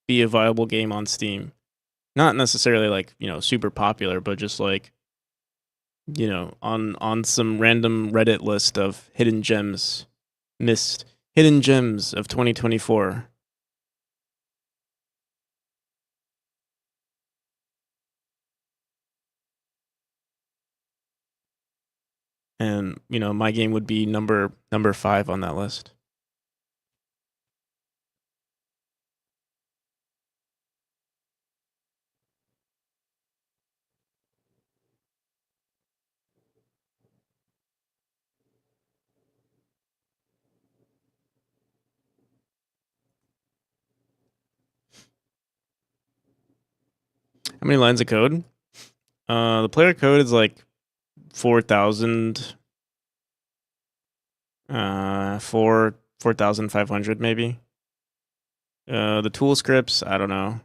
be a viable game on Steam. Not necessarily like, super popular, but just like, on some random Reddit list of hidden gems of 2024. And, my game would be number 5 on that list. How many lines of code? The player code is like 4,000, 4,500 maybe. The tool scripts, I don't know.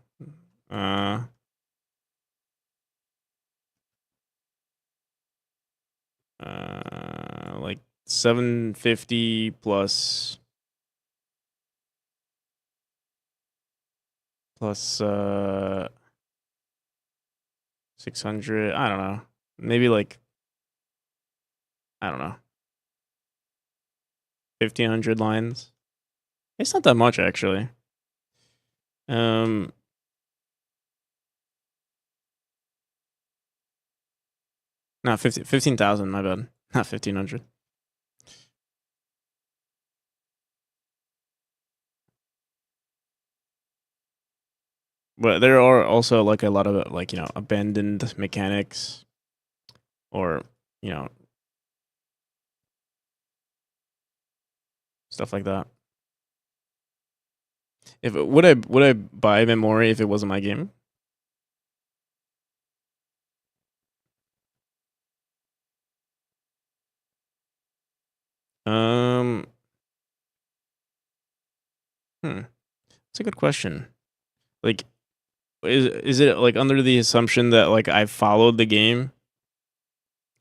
Like 750 plus 600. I don't know. Maybe like, I don't know, 1,500 lines. It's not that much actually. No, 15,000. My bad. Not 1,500. But there are also like a lot of like abandoned mechanics, or stuff like that. Would I buy Memory if it wasn't my game? It's a good question. Like, is it like under the assumption that like I followed the game,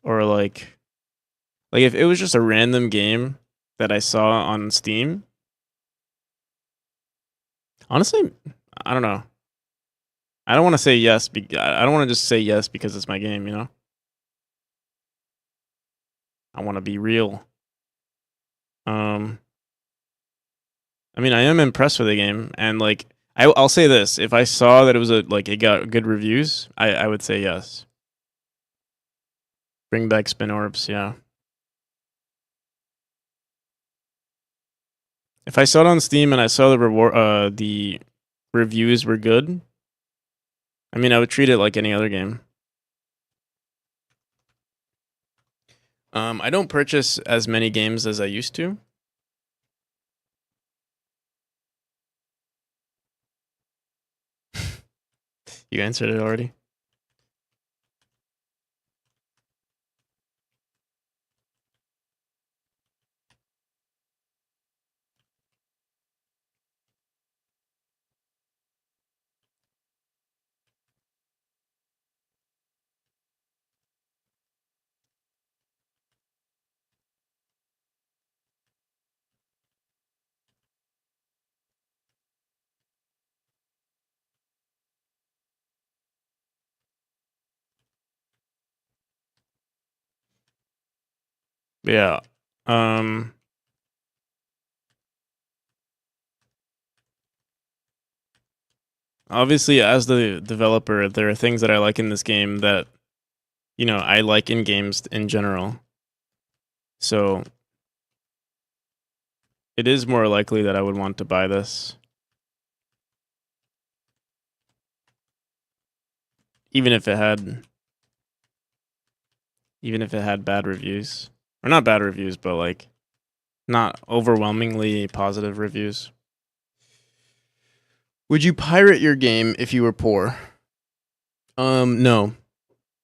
or like if it was just a random game that I saw on Steam? Honestly, I don't know. I don't want to say yes. I don't want to just say yes because it's my game, you know? I want to be real. I mean, I am impressed with the game, and like, I'll say this: if I saw that it was it got good reviews, I would say yes. Bring back spin orbs, yeah. If I saw it on Steam and I saw the reviews were good, I mean, I would treat it like any other game. I don't purchase as many games as I used to. You answered it already. Yeah. Um, Obviously, as the developer, there are things that I like in this game that, you know, I like in games in general. So it is more likely that I would want to buy this, even if it had, even if it had bad reviews, or not bad reviews, but like not overwhelmingly positive reviews. Would you pirate your game if you were poor? No,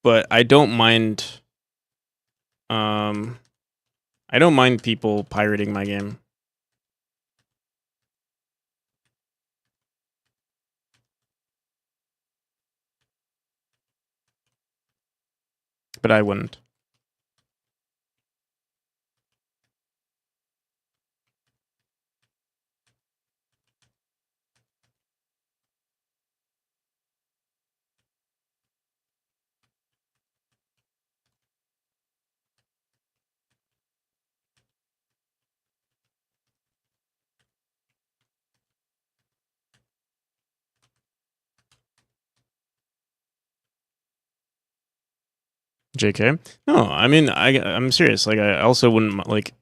but I don't mind. Um, I don't mind people pirating my game, but I wouldn't. JK? No, I mean I'm serious. Like I also wouldn't like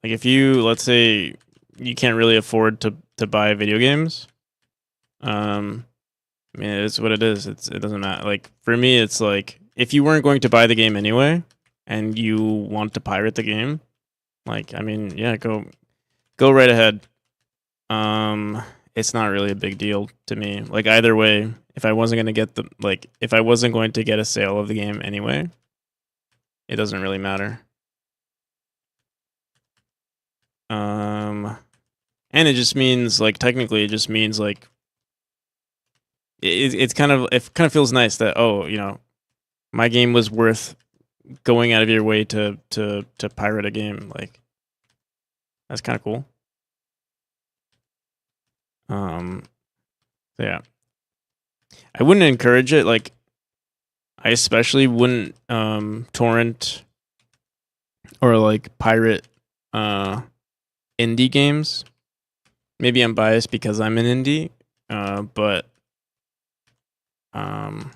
if you, let's say, you can't really afford to buy video games. I mean, it's what it is. It doesn't matter. Like for me, it's like if you weren't going to buy the game anyway, and you want to pirate the game, like I mean, yeah, go right ahead. Um, it's not really a big deal to me. Like either way, if I wasn't gonna get the like if I wasn't going to get a sale of the game anyway, it doesn't really matter. Um, and it just means like technically, it just means like it kind of feels nice that, oh, you know, my game was worth going out of your way to pirate a game. Like that's kind of cool. Um, so yeah, I wouldn't encourage it. Like I especially wouldn't torrent or like pirate uh indie games. Maybe I'm biased because I'm an indie, but um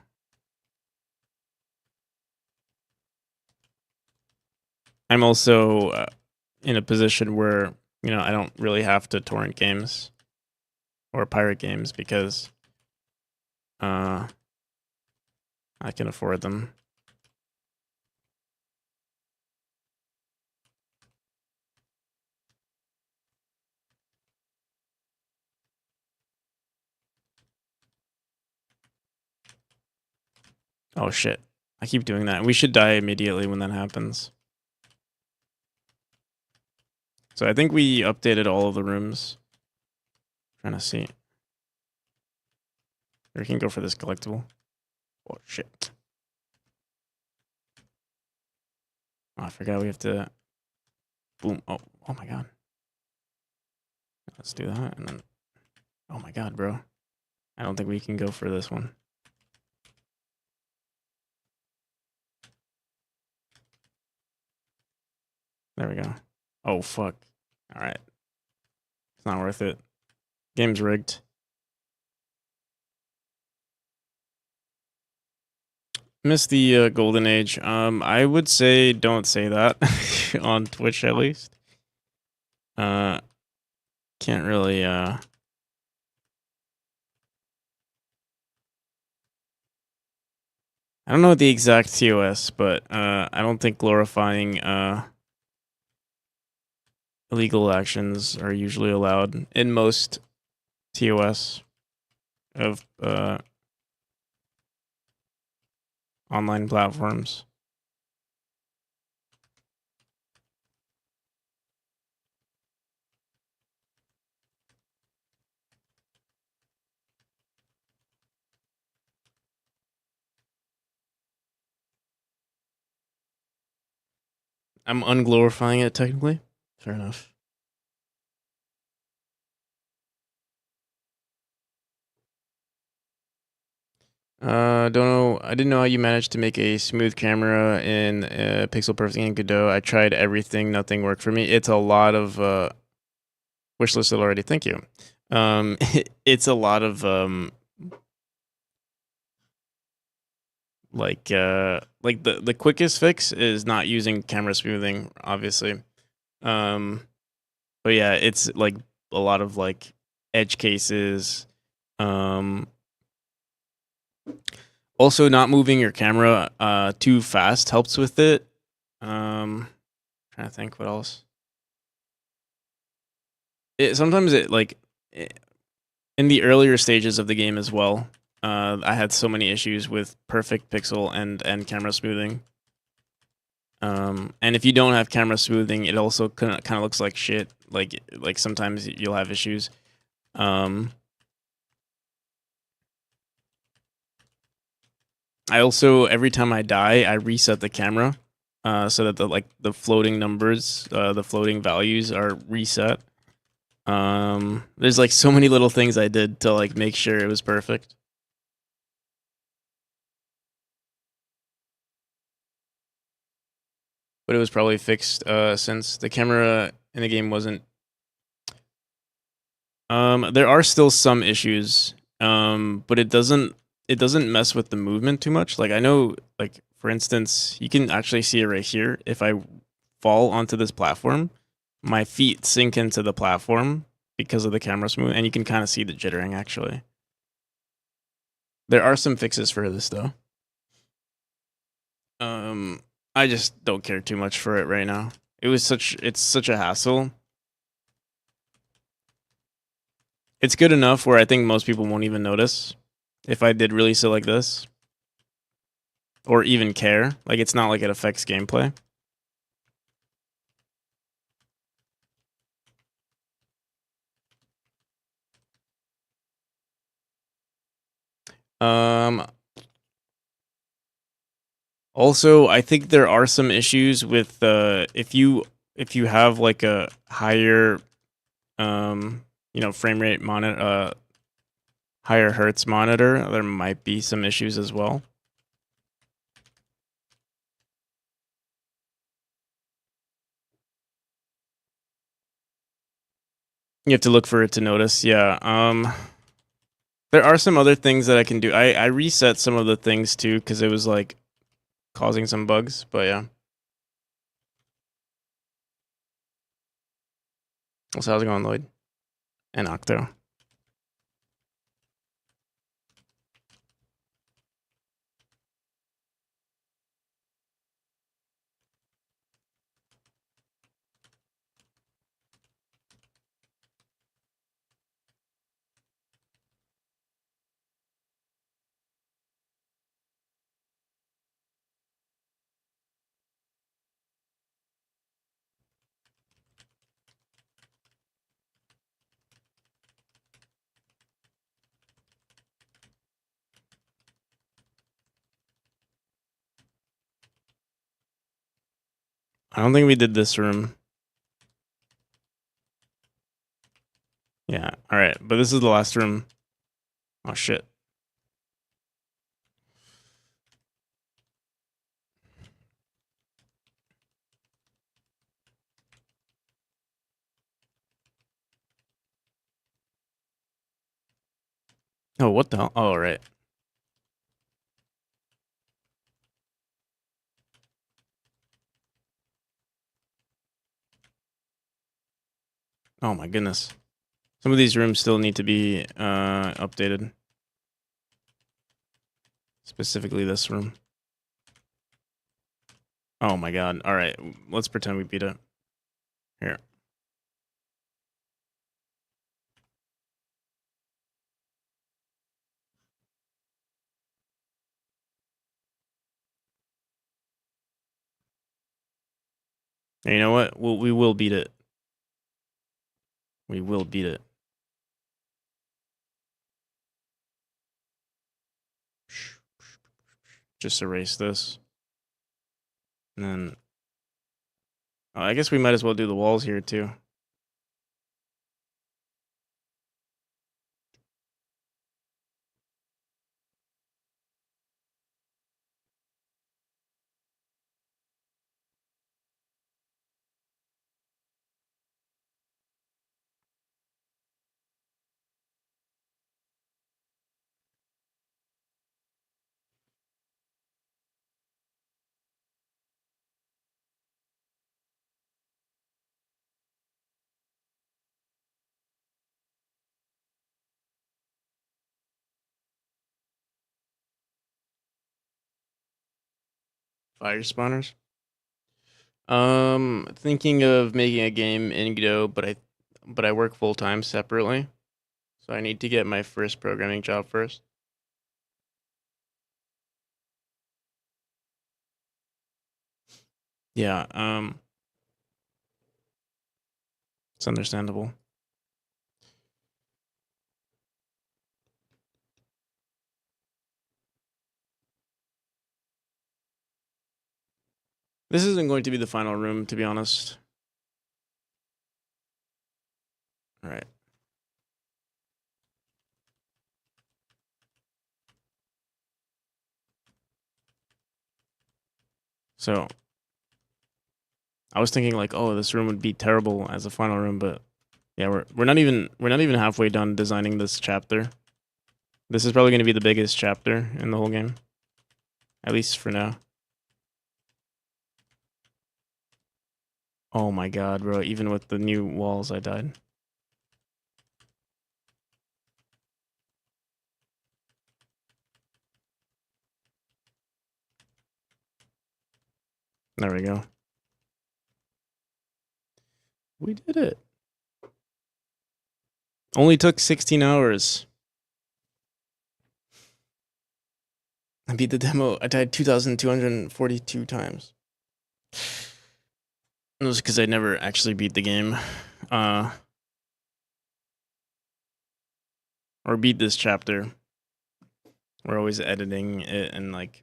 I'm also in a position where, you know, I don't really have to torrent games or pirate games because uh I can afford them. Oh shit. I keep doing that. We should die immediately when that happens. So I think we updated all of the rooms. Trying to see. We can go for this collectible. Oh shit. Oh, I forgot we have to boom. Oh my god. Let's do that and then oh my god, bro. I don't think we can go for this one. There we go. Oh, fuck. All right. It's not worth it. Game's rigged. Miss the golden age. I would say don't say that on Twitch at least. Can't really I don't know the exact TOS, but I don't think glorifying illegal actions are usually allowed in most TOS of online platforms. I'm unglorifying it technically. Fair enough. Don't know. I didn't know how you managed to make a smooth camera in Pixel Perfect and Godot. I tried everything. Nothing worked for me. It's a lot of wish listed already. Thank you. It's a lot of like the quickest fix is not using camera smoothing, obviously. But yeah, it's like a lot of like edge cases. Also, not moving your camera too fast helps with it. Trying to think what else. Sometimes in the earlier stages of the game as well. I had so many issues with perfect pixel and camera smoothing. And if you don't have camera smoothing, it also kind of looks like shit. Like sometimes you'll have issues. I also every time I die, I reset the camera, so that the floating numbers, the floating values are reset. There's like so many little things I did to like make sure it was perfect. But it was probably fixed since the camera in the game wasn't. There are still some issues, but it doesn't mess with the movement too much. Like I know, like for instance, you can actually see it right here. If I fall onto this platform, my feet sink into the platform because of the camera smooth, and you can kind of see the jittering actually. There are some fixes for this though. I just don't care too much for it right now. It's such a hassle. It's good enough where I think most people won't even notice if I did release it like this. Or even care. Like it's not like it affects gameplay. Also, I think there are some issues with if you have like a higher frame rate monitor, higher hertz monitor, there might be some issues as well. You have to look for it to notice. Yeah. There are some other things that I can do. I reset some of the things too because it was like causing some bugs. But yeah. So how's it going, Lloyd? And Octo. I don't think we did this room. Yeah. All right. But this is the last room. Oh shit. Oh, what the hell? Oh, right. Oh my goodness. Some of these rooms still need to be updated. Specifically this room. Oh my god. All right, let's pretend we beat it. Here. And you know what? We will beat it. We will beat it. Just erase this. And then... Oh, I guess we might as well do the walls here too. Fire spawners. Thinking of making a game in Godot, but I work full time separately, so I need to get my first programming job first. Yeah, it's understandable. This isn't going to be the final room, to be honest. All right. So I was thinking like, oh, this room would be terrible as a final room, but yeah, we're not even halfway done designing this chapter. This is probably going to be the biggest chapter in the whole game, at least for now. Oh my god, bro! Even with the new walls, I died. There we go. We did it. Only took 16 hours. I beat the demo. I died 2,242 times. It was because I never actually beat the game. Or beat this chapter. We're always editing it and like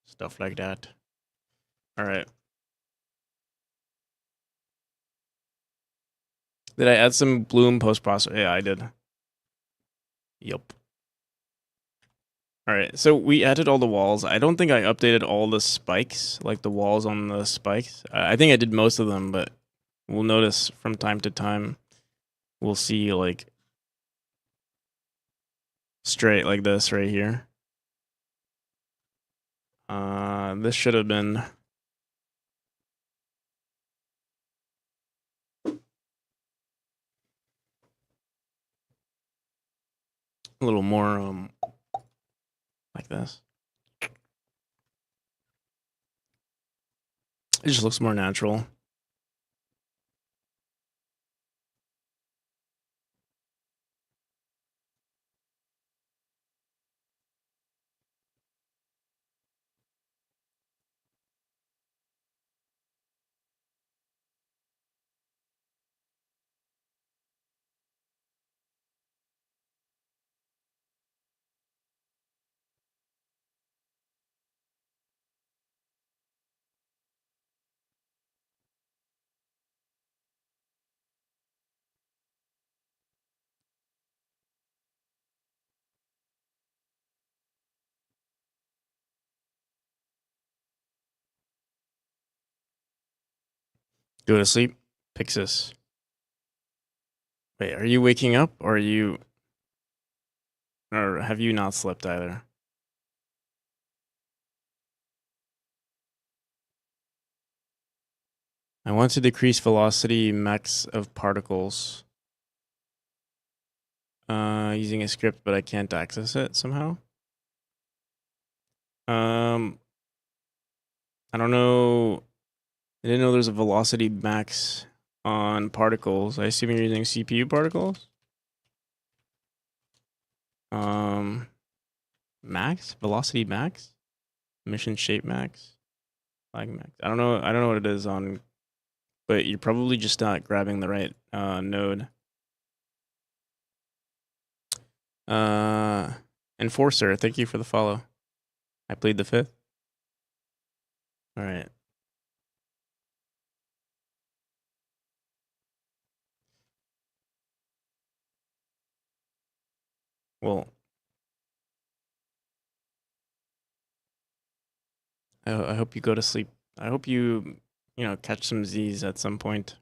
stuff like that. All right. Did I add some bloom post process? Yeah, I did. Yep. All right. So we added all the walls. I don't think I updated all the spikes, like the walls on the spikes. I think I did most of them, but we'll notice from time to time, we'll see like straight like this right here. This should have been a little more like this. It just looks more natural. Go to sleep, Pixis. Wait, are you waking up or have you not slept either? I want to decrease velocity max of particles. Using a script, but I can't access it somehow. I don't know. I didn't know there's a velocity max on particles. I assume you're using CPU particles. Max velocity max, mission shape max, flag max. I don't know. I don't know what it is on, but you're probably just not grabbing the right node. Enforcer, thank you for the follow. I plead the fifth. All right. Well, I hope you go to sleep. I hope you catch some Z's at some point.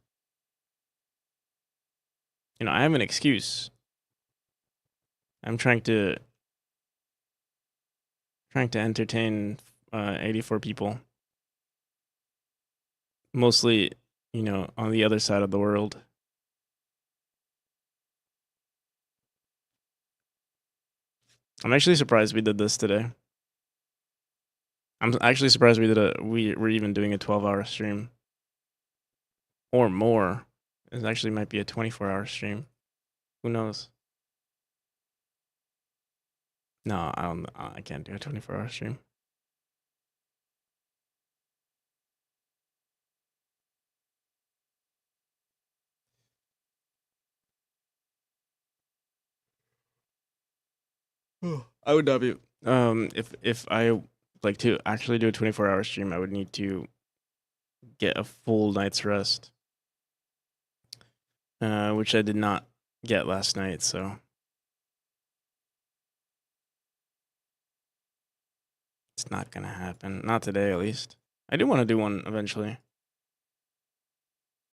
I have an excuse. I'm trying to entertain 84 people. Mostly, on the other side of the world. I'm actually surprised we did this today. I'm actually surprised we're even doing a 12-hour stream. Or more. It actually might be a 24-hour stream. Who knows? No, I can't do a 24-hour stream. I would not be. If I like to actually do a 24-hour stream, I would need to get a full night's rest, which I did not get last night. So it's not gonna happen. Not today, at least. I do want to do one eventually.